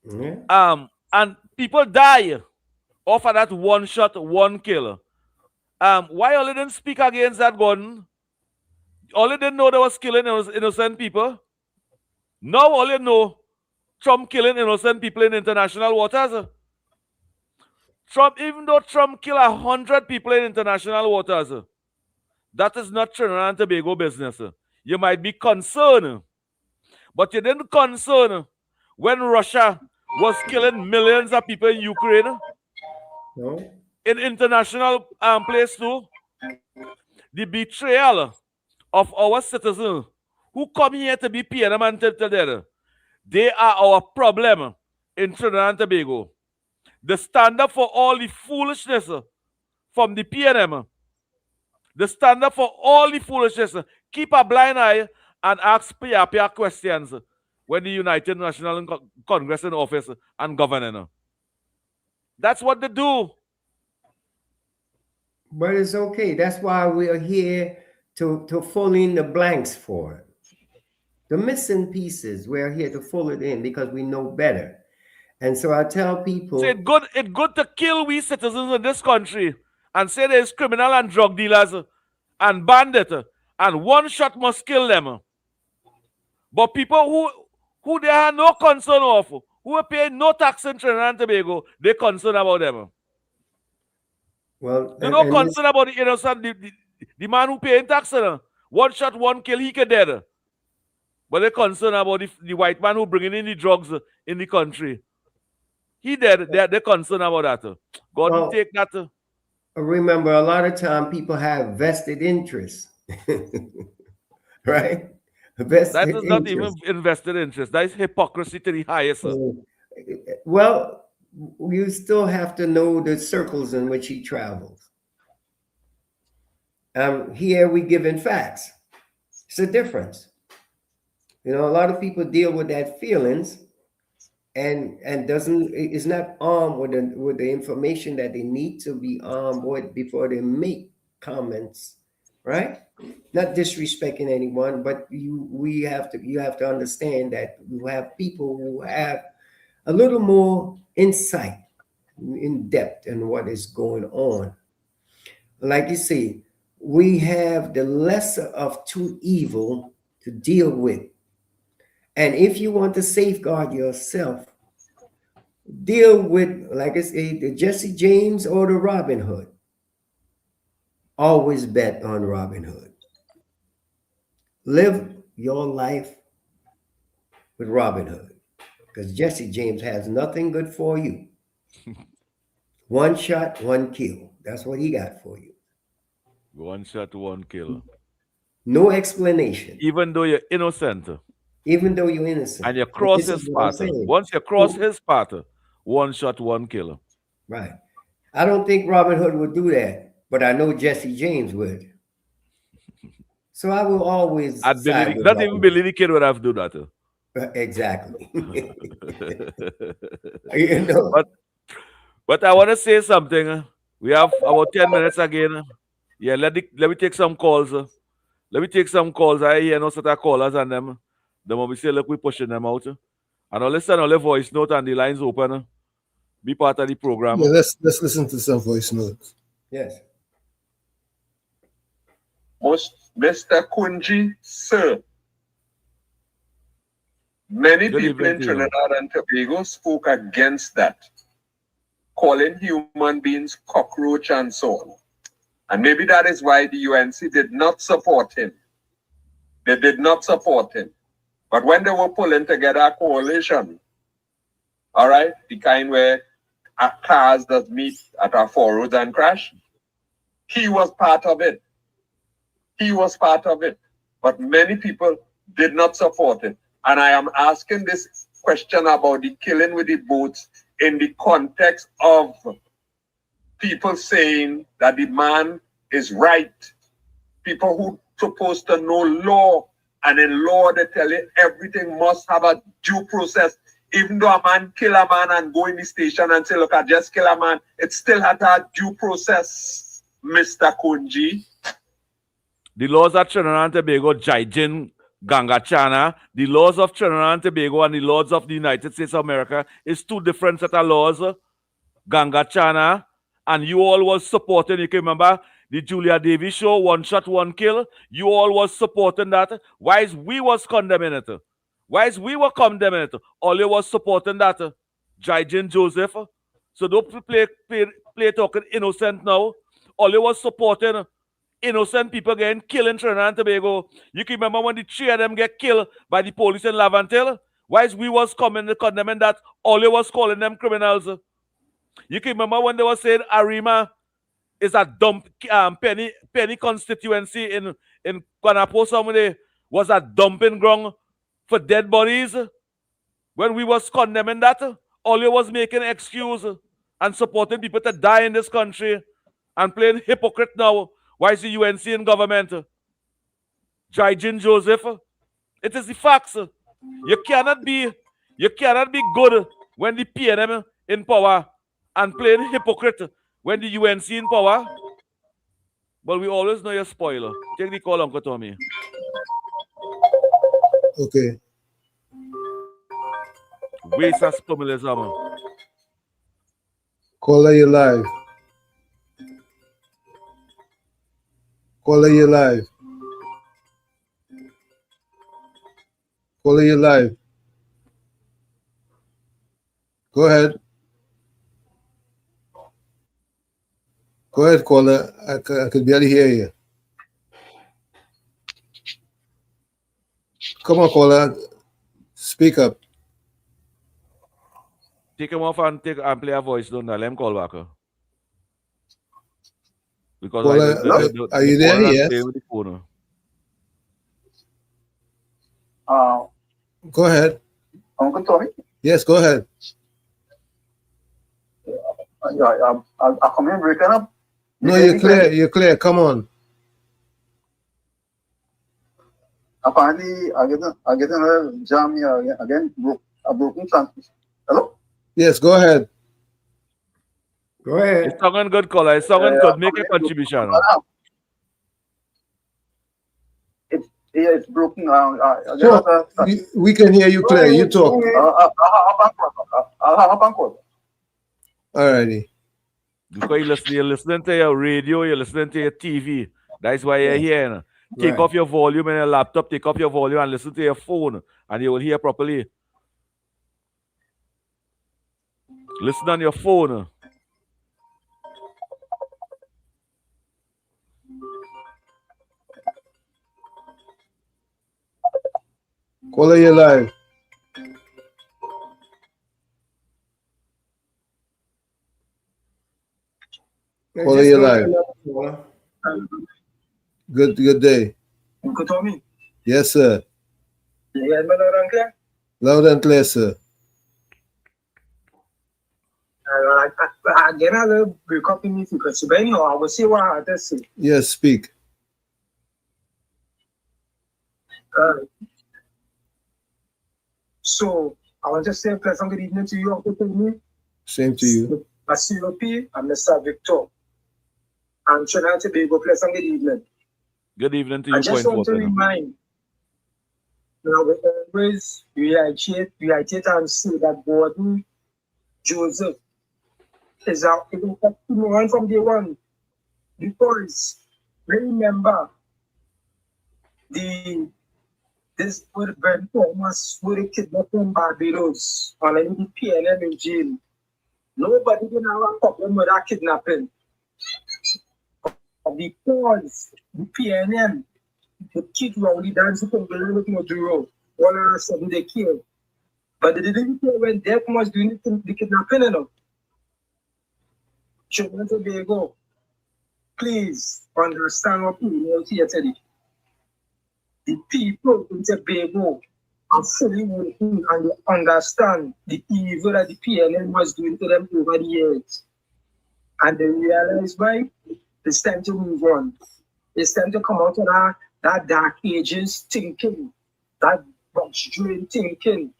And people die off of that one shot, one kill. Why all they didn't speak against that gun? All they didn't know they was killing innocent people. Now all you know, Trump killing innocent people in international waters. Trump, even though Trump killed 100 people in international waters, that is not Trinidad and Tobago business. You might be concerned, but you didn't concern when Russia was killing millions of people in Ukraine. No. In international place too. The betrayal of our citizens who come here to be PNM and dead. They are our problem in Trinidad and Tobago. The standard for all the foolishness from the PNM, the standard for all the foolishness, keep a blind eye and ask PIA questions when the United National Congress in office and governing. That's what they do. But it's okay. That's why we are here to fill in the blanks for it. The missing pieces, we're here to fill it in because we know better. And so I tell people... So it's good to kill we citizens in this country and say there's criminal and drug dealers and bandits and one shot must kill them. But people who they have no concern of, who are paying no tax in Trinidad and Tobago, they're concerned about them. Well, they're not concerned about the innocent, the man who paying tax. One shot, one kill, he get dead. But they're concerned about the white man who bringing in the drugs in the country. He dead. They're concerned about that. God will take that. Remember, a lot of time people have vested interests. Right? That is not even invested interest. That is hypocrisy to the highest. Well, you still have to know the circles in which he travels. Here we give in facts. It's a difference. You know, a lot of people deal with that feelings and is not armed with the information that they need to be armed with before they make comments, right? Not disrespecting anyone, but you have to understand that you have people who have a little more insight in depth in what is going on. Like you say, we have the lesser of two evil to deal with. And if you want to safeguard yourself, deal with, like I say, the Jesse James or the Robin Hood. Always bet on Robin Hood. Live your life with Robin Hood, because Jesse James has nothing good for you. One shot, one kill. That's what he got for you. One shot, one kill. No explanation. Even though you're innocent. Even though you're innocent. And you cross This is his what I'm path. saying. Once you cross his path, one shot, one kill. Right. I don't think Robin Hood would do that, but I know Jesse James would. So I will always Not side with even Robin. Billy the Kid would have to do that. Exactly. You know. But I want to say something. We have about 10 minutes again. Yeah, let me take some calls. Let me take some calls. I hear no sort of callers and them. Them will be say, look, we're pushing them out. And I'll listen on the voice note and the lines open. Be part of the program. Yeah, let's listen to some voice notes. Yes. Mr. Kunji, sir, many Good people in evening to you. Trinidad and Tobago spoke against that, calling human beings cockroach and so on. And maybe that is why the UNC did not support him. They did not support him. But when they were pulling together a coalition, all right, the kind where cars that meet at our four roads and crash, he was part of it. He was part of it. But many people did not support it. And I am asking this question about the killing with the boats in the context of people saying that the man is right. People who supposed to know law, and in law they tell you everything must have a due process. Even though a man kill a man and go in the station and say, look, I just kill a man, it still had a due process, Mr. Kunji. The laws of Trinidad and Tobago, Jaijin, Gangachana, the laws of Trinidad and Tobago and the laws of the United States of America is two different set of laws. Gangachana, and you all was supporting, you can remember the Julia Davis show, one shot, one kill. You all was supporting that. Why is we was condemning it? Why is we were condemning it? All you was supporting that. Jaijin Joseph. So don't play talking innocent now. All you was supporting innocent people getting killed in Trinidad and Tobago. You can remember when the three of them get killed by the police in Lavantil? Why is we was condemning that? All you was calling them criminals. You can remember when they were saying Arima is a dump penny constituency in Guanapo somewhere was a dumping ground for dead bodies. When we was condemning that, all you was making excuse and supporting people to die in this country and playing hypocrite now. Why is the UNC in government? Jaijin Joseph. It is the facts. You cannot be good when the PNM in power and playing hypocrite when the UNC in power. But we always know you're spoiler. Take the call, Uncle Tommy. Okay. Waste of stimulation. Caller, you live. Caller, you live. Caller, you live. Go ahead. Go ahead, caller. I could barely hear you. Come on, caller. Speak up. Take him off and play a voice, don't let him call back. Because caller, are you there? Yes. With the phone. Go ahead. Uncle Tommy? Yes, go ahead. I come in breaking up. No, you're clear. You're clear. Come on. Apparently, I get a jam here again. A broken transmission. Hello? Yes, go ahead. Go ahead. It's someone good caller. It's someone good. Make a contribution. It's broken. So, we can hear you clear. You talk. I'll hop on call. Alrighty. Because you're listening to your radio, you're listening to your TV. That's why you're here. Take Right. off your volume in your laptop, take off your volume and listen to your phone, and you will hear properly. Listen on your phone. Caller, you live. Caller, you live. Good day. Good Tommy. Yes, sir. You hear me loud and clear? Loud and clear, sir. Again, I will break up in the frequency, but anyhow, I will see what I have to say. Yes, speak. So, I want to say a pleasant good evening to you, Uncle Tony. Same to you. Mr. P and Mr. Victor. And Trinidad and Tobago, pleasant good evening. Good evening to you. I just want to remind, we always reiterate and say that Gordon Joseph is our one from day one. Because remember, this would have been Thomas would have kidnapped in Barbados or in the PNM in jail. Nobody didn't have a problem with that kidnapping. Because the PNM, the kids were only dancing from the road to the road. All of a sudden they killed. But they didn't care when Death was doing the kidnapping enough. Trinidad and Tobago, please understand what people here today. The people in Tobago are fully working and they understand the evil that the PNM was doing to them over the years. And they realize why it's time to move on. It's time to come out of that dark ages thinking, that box drain thinking.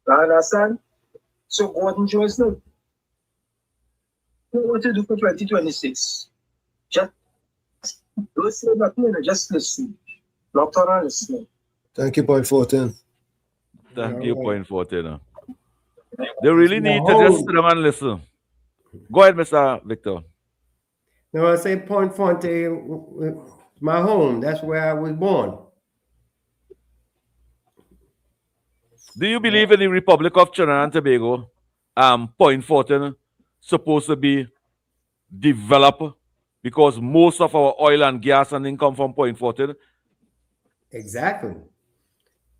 You understand? So Gordon Joseph, what to do for 2026? Just don't say nothing, just listen. Locked on and listen. Thank you, point 14. Thank you, point 14. They really need to just sit down and listen. Go ahead, Mr. Victor. No, I say Point Fonte, my home. That's where I was born. Do you believe in the Republic of Trinidad and Tobago? Point 14 supposed to be developed because most of our oil and gas and income from Point 14. Exactly.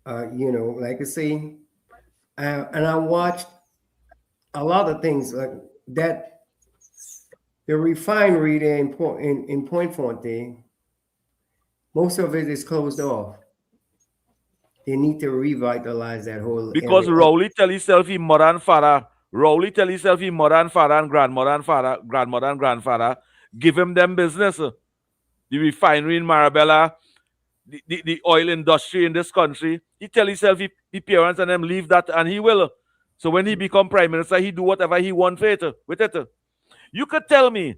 Like I say, and I watched a lot of things like that. The refinery there in Point Fonte, most of it is closed off. They need to revitalize that whole because area. Rowley tell himself he mother and father. Rowley tell himself he mother and father and grandmother and father, grandmother and grandfather. Give him them business. The refinery in Marabella, the oil industry in this country. He tell himself he parents and them leave that and he will. So when he become prime minister, he do whatever he want for it, with it. You could tell me,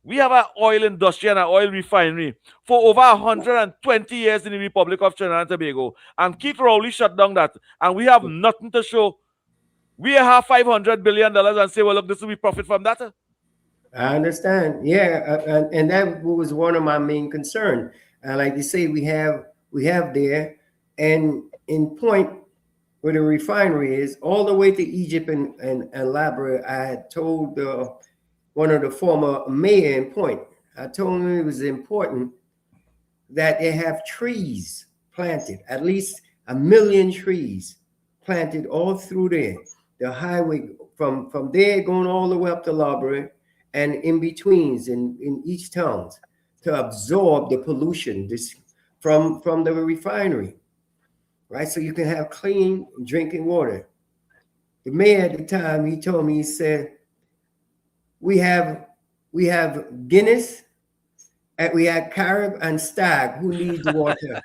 we have an oil industry and an oil refinery for over 120 years in the Republic of Trinidad and Tobago. And Keith Rowley shut down that. And we have nothing to show. We have $500 billion and say, well, look, this will be profit from that. I understand. Yeah. And that was one of my main concerns. Like you say, we have there, and in Point, where the refinery is, all the way to Egypt and Labrador, I had told one of the former mayor in Point, I told him it was important that they have trees planted, at least 1 million trees planted all through there. The highway from there going all the way up to Labrador and in betweens in each town to absorb the pollution from the refinery, right? So you can have clean drinking water. The mayor at the time, he told me, he said, we have Guinness, and we have Carib and Stag who needs water.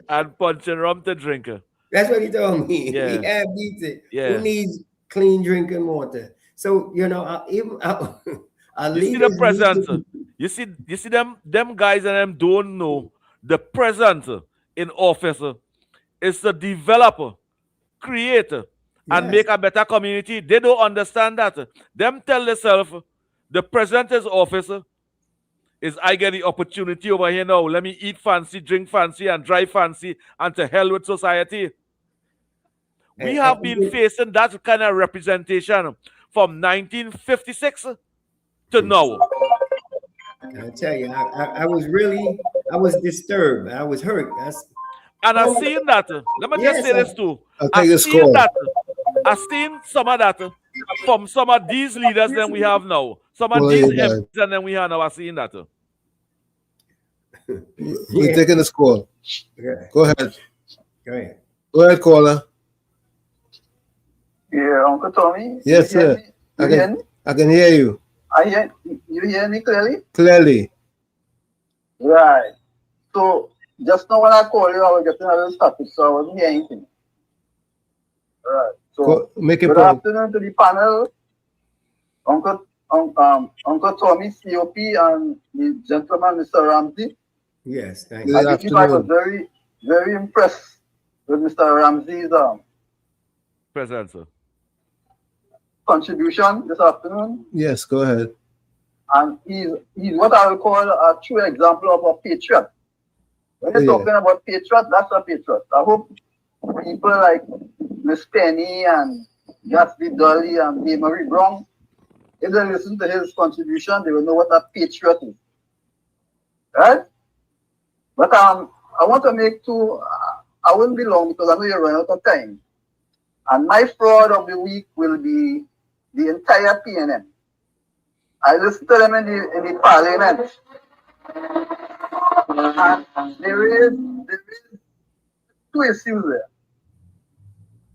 and punching rum to drink. That's what he told me. Yeah. He had me to, Yeah. who needs clean drinking water? So, you know, our You see the leaders need presence. to- You see them guys and them don't know the presence in office is to develop, create, and Yes. make a better community. They don't understand that. Them tell themselves the president's office is I get the opportunity over here now. Let me eat fancy, drink fancy, and drive fancy, and to hell with society. We have been facing that kind of representation from 1956 to now. I tell you, I was disturbed. I was hurt. And I've seen that. Let me just say this too. I'll take I've this seen call. that. I've seen some of that from some of these leaders that we have now. Some of Well, these yeah, MPs and then we have now. I've seen that. We're taking this call. Yeah. Go ahead. Go ahead. Go ahead, caller. Yeah, Uncle Tommy. Yes, you hear sir. me? You hear me? I can hear you You hear me clearly? clearly. Right. So just now when I called you, I was getting a little static, so I wasn't hearing anything. Right. So Make a good point. afternoon to the panel, Uncle Tommy, COP, and the gentleman, Mr. Ramsey. Yes, thank Good you. I believe I was afternoon. very, very impressed with Mr. Ramsey's Presence. contribution this afternoon. Yes, go ahead. And he's what I would call a true example of a patriot. When you're Yeah. talking about patriot, that's a patriot. I hope people like Miss Penny and Gatsby Dolly and Dave Marie Brown, if they listen to his contribution, they will know what a patriot is. Right? But I want to make two, I wouldn't be long because I know you're running out of time. And my fraud of the week will be the entire PNM. I listened to them in the parliament. And there is two issues there.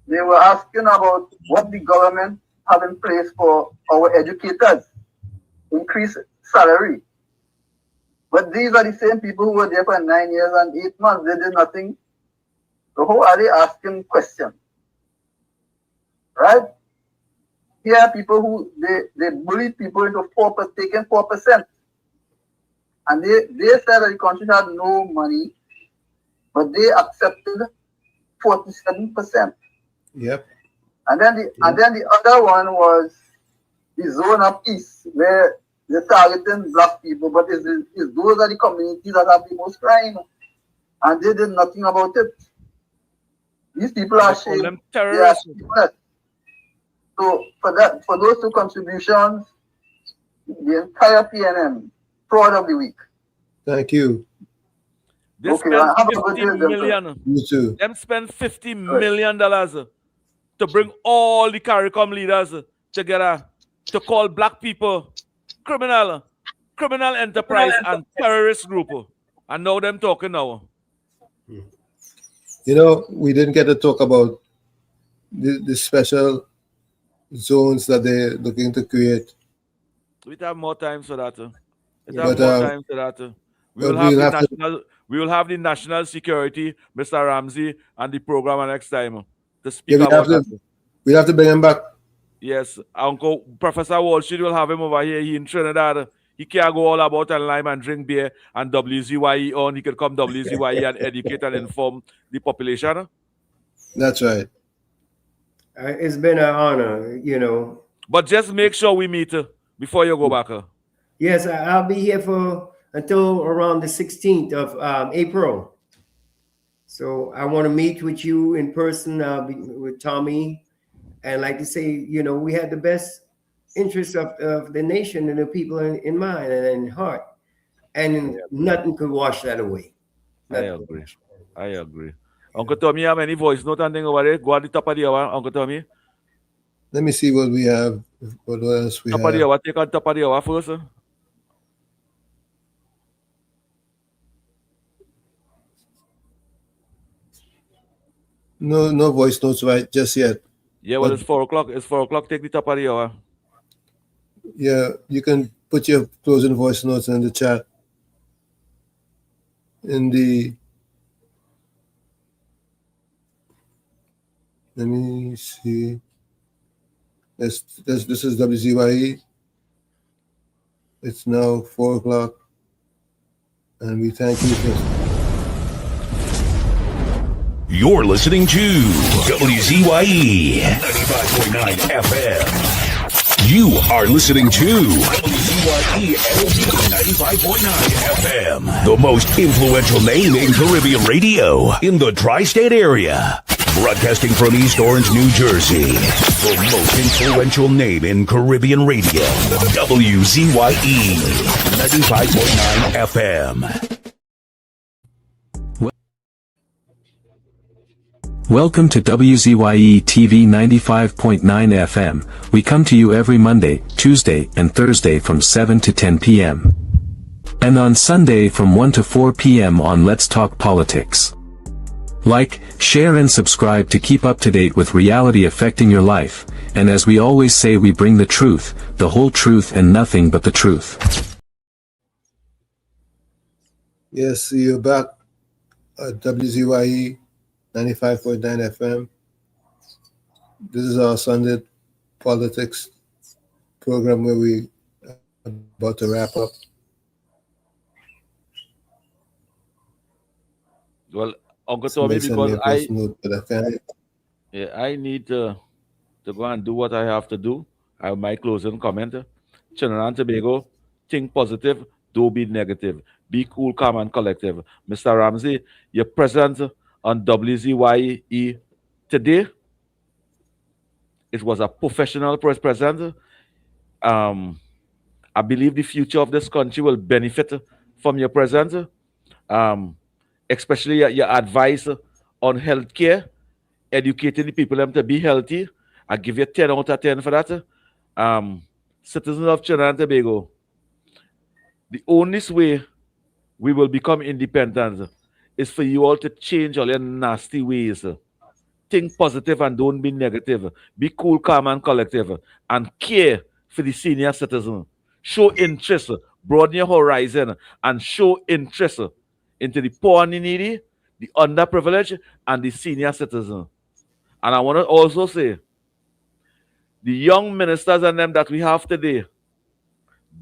They were asking about what the government have in place for our educators, increase salary. But these are the same people who were there for 9 years and 8 months. They did nothing. So how are they asking questions? Right? Here are people who they bully people into taking 4%. And they said that the country had no money, but they accepted 47%. Yep. And then the other one was the zone of peace, where they're targeting black people, but those are the communities that have the most crime, and they did nothing about it. These people are ashamed. Terrorists. So for those two contributions, the entire PNM, fraud of the week. Thank you. They Okay, spend have a good 50 day, million. You too. Them spend $50 million to bring all the CARICOM leaders together to call black people criminal enterprise and terrorist group. And now them talking now. You know, we didn't get to talk about the special zones that they're looking to create. We have more time for that. We will have the national security, Mr. Ramsey, and the program next time to speak about that. We'll have to bring him back. Yes, Uncle Professor Walsh will have him over here. He in Trinidad. He can't go all about and lime and drink beer and WZYE on. He could come WZYE and educate and inform the population. That's right. It's been an honor, you know. But just make sure we meet before you go back. Yes, I'll be here until around the 16th of April. So I want to meet with you in person. I'll be with Tommy. And like to say, you know, we had the best interests of the nation and the people in mind and in heart. And nothing could wash that away. I agree. Uncle Tommy, have any voice note and thing over there? Go at the top of the hour, Uncle Tommy. Let me see what we have. What else we have? Top of the hour, take on top of the hour first. No voice notes right just yet. Yeah, well, it's 4 o'clock. It's 4 o'clock. Take the top of the hour. Yeah, you can put your closing voice notes in the chat. in the, let me see. This is WZYE. It's now 4 o'clock, and we thank you for. You're listening to WZYE 95.9 FM. You are listening to WZYE 95.9 FM, the most influential name in Caribbean radio in the tri-state area. Broadcasting from East Orange, New Jersey, the most influential name in Caribbean radio, WZYE 95.9 FM. Welcome to WZYE TV 95.9 FM. We come to you every Monday, Tuesday, and Thursday from 7 to 10 p.m. And on Sunday from 1 to 4 p.m. on Let's Talk Politics. Like, share and subscribe to keep up to date with reality affecting your life. And as we always say, we bring the truth, the whole truth, and nothing but the truth. Yes, you're back at WZYE 95.9 FM. This is our Sunday politics program where we are about to wrap up. Well, Uncle Tommy, because I need to go and do what I have to do. I have my closing comment. Trinidad and Tobago, think positive, don't be negative. Be cool, calm, and collective. Mr. Ramsey, your presence on WZYE today, it was a professional present. I believe the future of this country will benefit from your presence, especially your advice on healthcare, educating the people to be healthy. I give you 10 out of 10 for that. Citizens of Trinidad and Tobago, the only way we will become independent is for you all to change all your nasty ways. Think positive and don't be negative. Be cool, calm, and collective. And care for the senior citizen. Show interest, broaden your horizon, and show interest into the poor and the needy, the underprivileged, and the senior citizen. And I want to also say, the young ministers and them that we have today,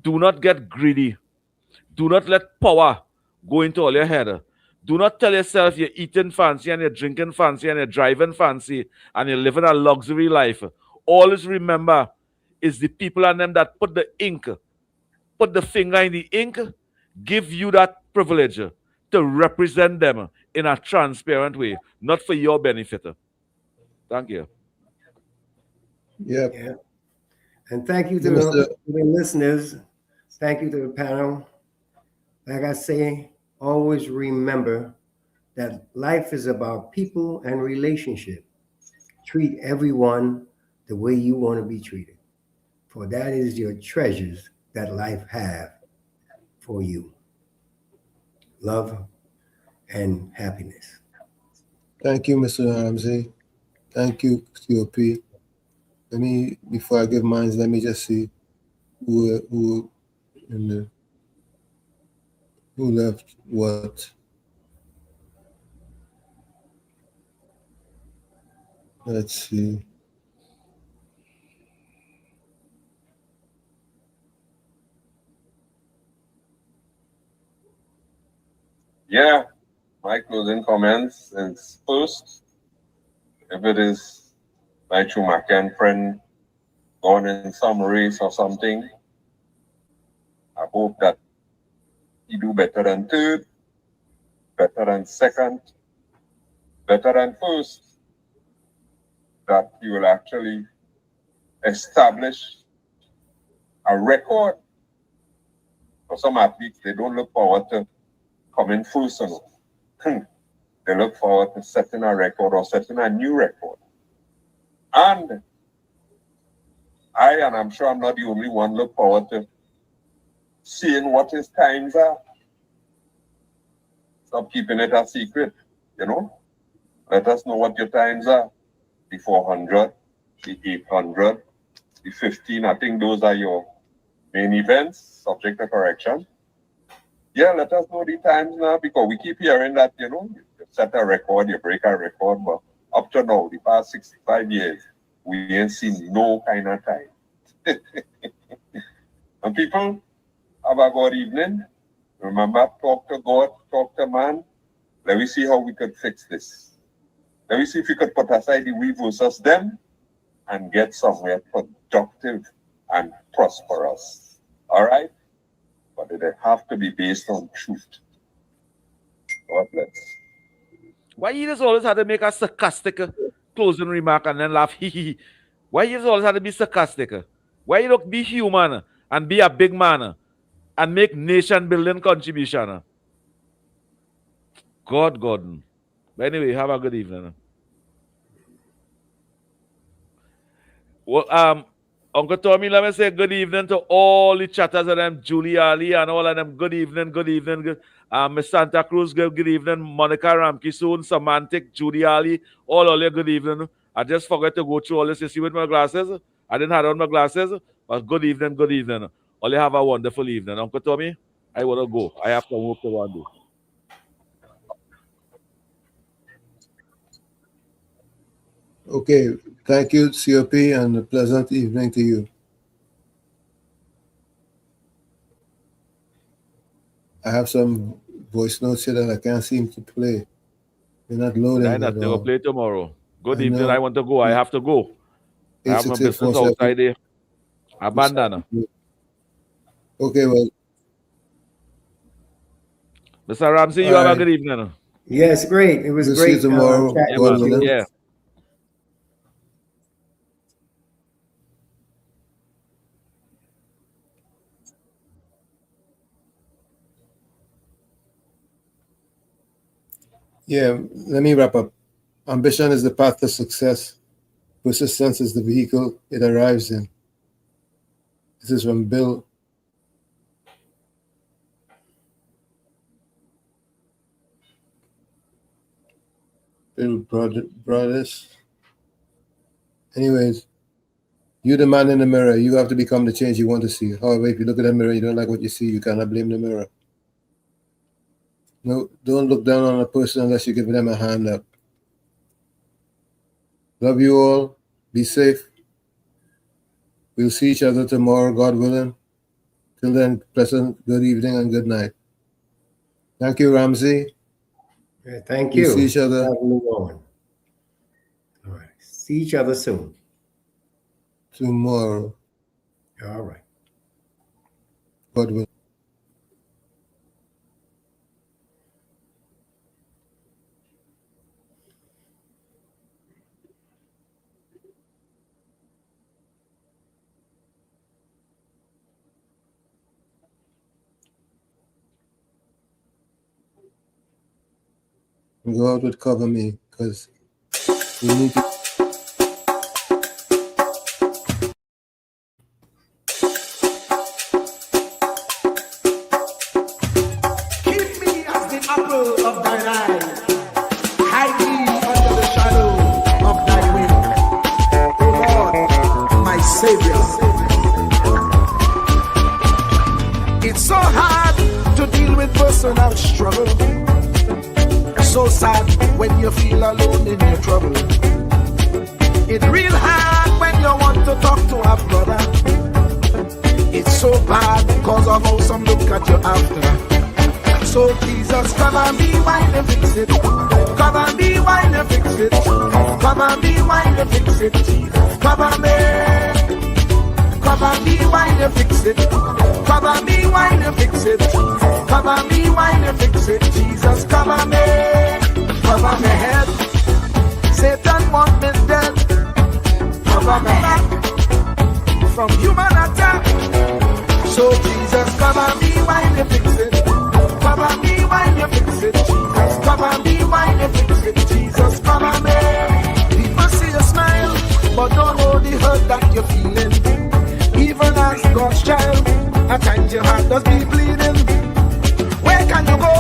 do not get greedy. Do not let power go into all your head. Do not tell yourself you're eating fancy and you're drinking fancy and you're driving fancy and you're living a luxury life. Always remember, it's the people and them that put the ink, put the finger in the ink, give you that privilege to represent them in a transparent way, not for your benefit. Thank you. Yep. Yeah. And thank you to the listeners. Thank you to the panel. Like I say, always remember that life is about people and relationship. Treat everyone the way you want to be treated, for that is your treasures that life have for you. Love and happiness. Thank you, Mr. Ramsey. Thank you, COP. Let me, before I give mine, let me just see who left what. Let's see. Yeah, my closing comments is first, if it is my Chumacan friend gone in some race or something, I hope that he do better than third, better than second, better than first, that he will actually establish a record. For some athletes, they don't look forward to coming first. They look forward to setting a record or setting a new record. And I'm sure I'm not the only one, look forward to seeing what his times are. Stop keeping it a secret, you know. Let us know what your times are. The 400, the 800, the 15. I think those are your main events, subject to correction. Yeah, let us know the times now, because we keep hearing that, you set a record, you break a record, but up to now, the past 65 years, we ain't seen no kind of time. And people, have a good evening. Remember, talk to God, talk to man. Let me see how we could fix this. Let me see if we could put aside the we versus them and get somewhere productive and prosperous. All right? But it have to be based on truth. God bless. Why you just always had to make a sarcastic closing remark and then laugh? Why you just always had to be sarcastic? Why you don't be human and be a big man and make nation building contribution? God, Gordon. But anyway, have a good evening. Well, Uncle Tommy, let me say good evening to all the chatters of them, Julie Ali and all of them. Good evening, good evening. Good. Miss Santa Cruz, good evening. Monica Ramke soon, Semantic, Julie Ali, all of you, good evening. I just forgot to go through all this. You see with my glasses? I didn't have on my glasses, but good evening, good evening. All you have a wonderful evening. Uncle Tommy, I want to go. I have to move to one day. Okay, thank you, COP, and a pleasant evening to you. I have some voice notes here that I can't seem to play. They're not loading. I not to play tomorrow. Good evening. I want to go. I have to go. I have my business outside there. Abandon. Okay, well. Mr. Ramsey, you have a good evening. Yes, great. It was we'll great. See you tomorrow. Yeah. Yeah, let me wrap up. Ambition is the path to success. Persistence is the vehicle it arrives in. This is from Bill Brothers. Anyways, you the man in the mirror. You have to become the change you want to see. However, if you look at the mirror, you don't like what you see, you cannot blame the mirror. No, don't look down on a person unless you give them a hand up. Love you all. Be safe. We'll see each other tomorrow, God willing. Till then, pleasant good evening and good night. Thank you, Ramsey. Yeah, thank you. We'll see each other. All right. See each other soon. Tomorrow. All right. God willing. God would cover me because we need to. Keep me as the apple of thine eye. Hide me under the shadow of thy wing. O Lord, my Savior. It's so hard to deal with personal struggle. So sad when you feel alone in your trouble. It's real hard when you want to talk to a brother. It's so bad because of how some look at you after. So Jesus, cover me while you fix it. Cover me while you fix it. Cover me while you fix it. Jesus, cover me. Cover me while you fix it. Cover me while you fix it. Cover me while you fix it. Jesus, cover me. Cover my head. Satan want me dead. Cover my back from human attack. So Jesus, cover me while you fix it. Cover me while you fix it. Jesus, cover me while you fix it. Jesus, cover me. People see you smile, but don't know the hurt that you're feeling. Even as God's child, at times your heart does be bleeding. Where can you go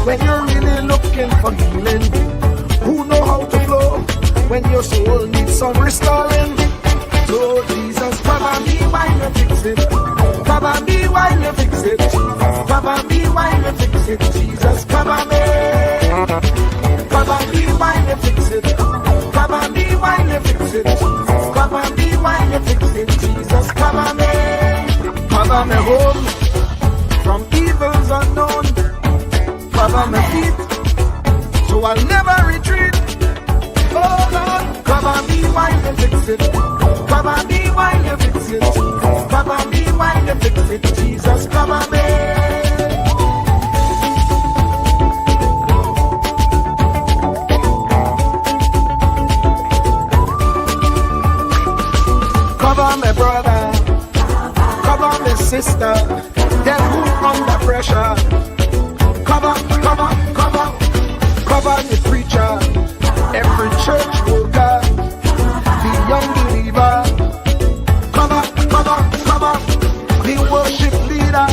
when you're really looking for healing? Who know how to flow when your soul needs some restoring? So Jesus, cover me while you fix it. Cover me while you fix it. Cover me while you fix it. Jesus, cover me. Cover me while you fix it. Cover me while you fix it. Cover me while you fix it. Jesus, cover me. Cover me home from evils unknown. Cover my feet so I'll never retreat. Oh Lord, cover me while you fix it. Cover me while you fix it. Cover me while you fix it. Jesus, cover me. Cover my brother, cover my sister, them who under pressure. Cover the preacher, every church worker, the young believer. Cover the worship leader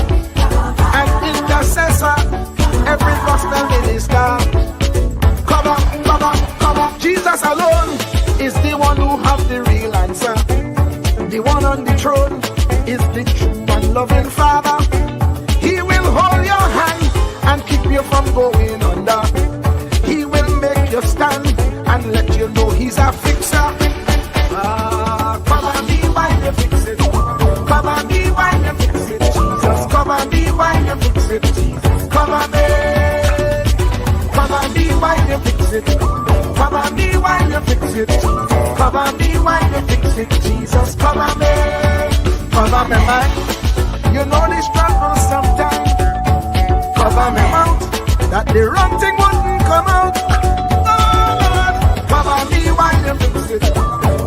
and intercessor, every gospel minister. Cover. Jesus alone is the one who has the real answer. The one on the throne is the true and loving Father. He will hold your hand and keep you from going under. He will make you stand and let you know he's a fixer. Cover me while you fix it. Cover me while you fix it. Jesus, cover me while you fix it. Jesus, cover me. Cover me while you fix it. Cover me while you fix it. Cover me while you fix it. Jesus, cover me. Cover me, man. You know the struggle sometimes. Cover me mouth, that the wrong thing wouldn't come out. Oh Lord, cover me while you fix it.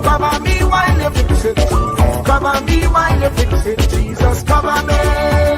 Cover me while you fix it. Cover me while you fix it. Jesus, cover me.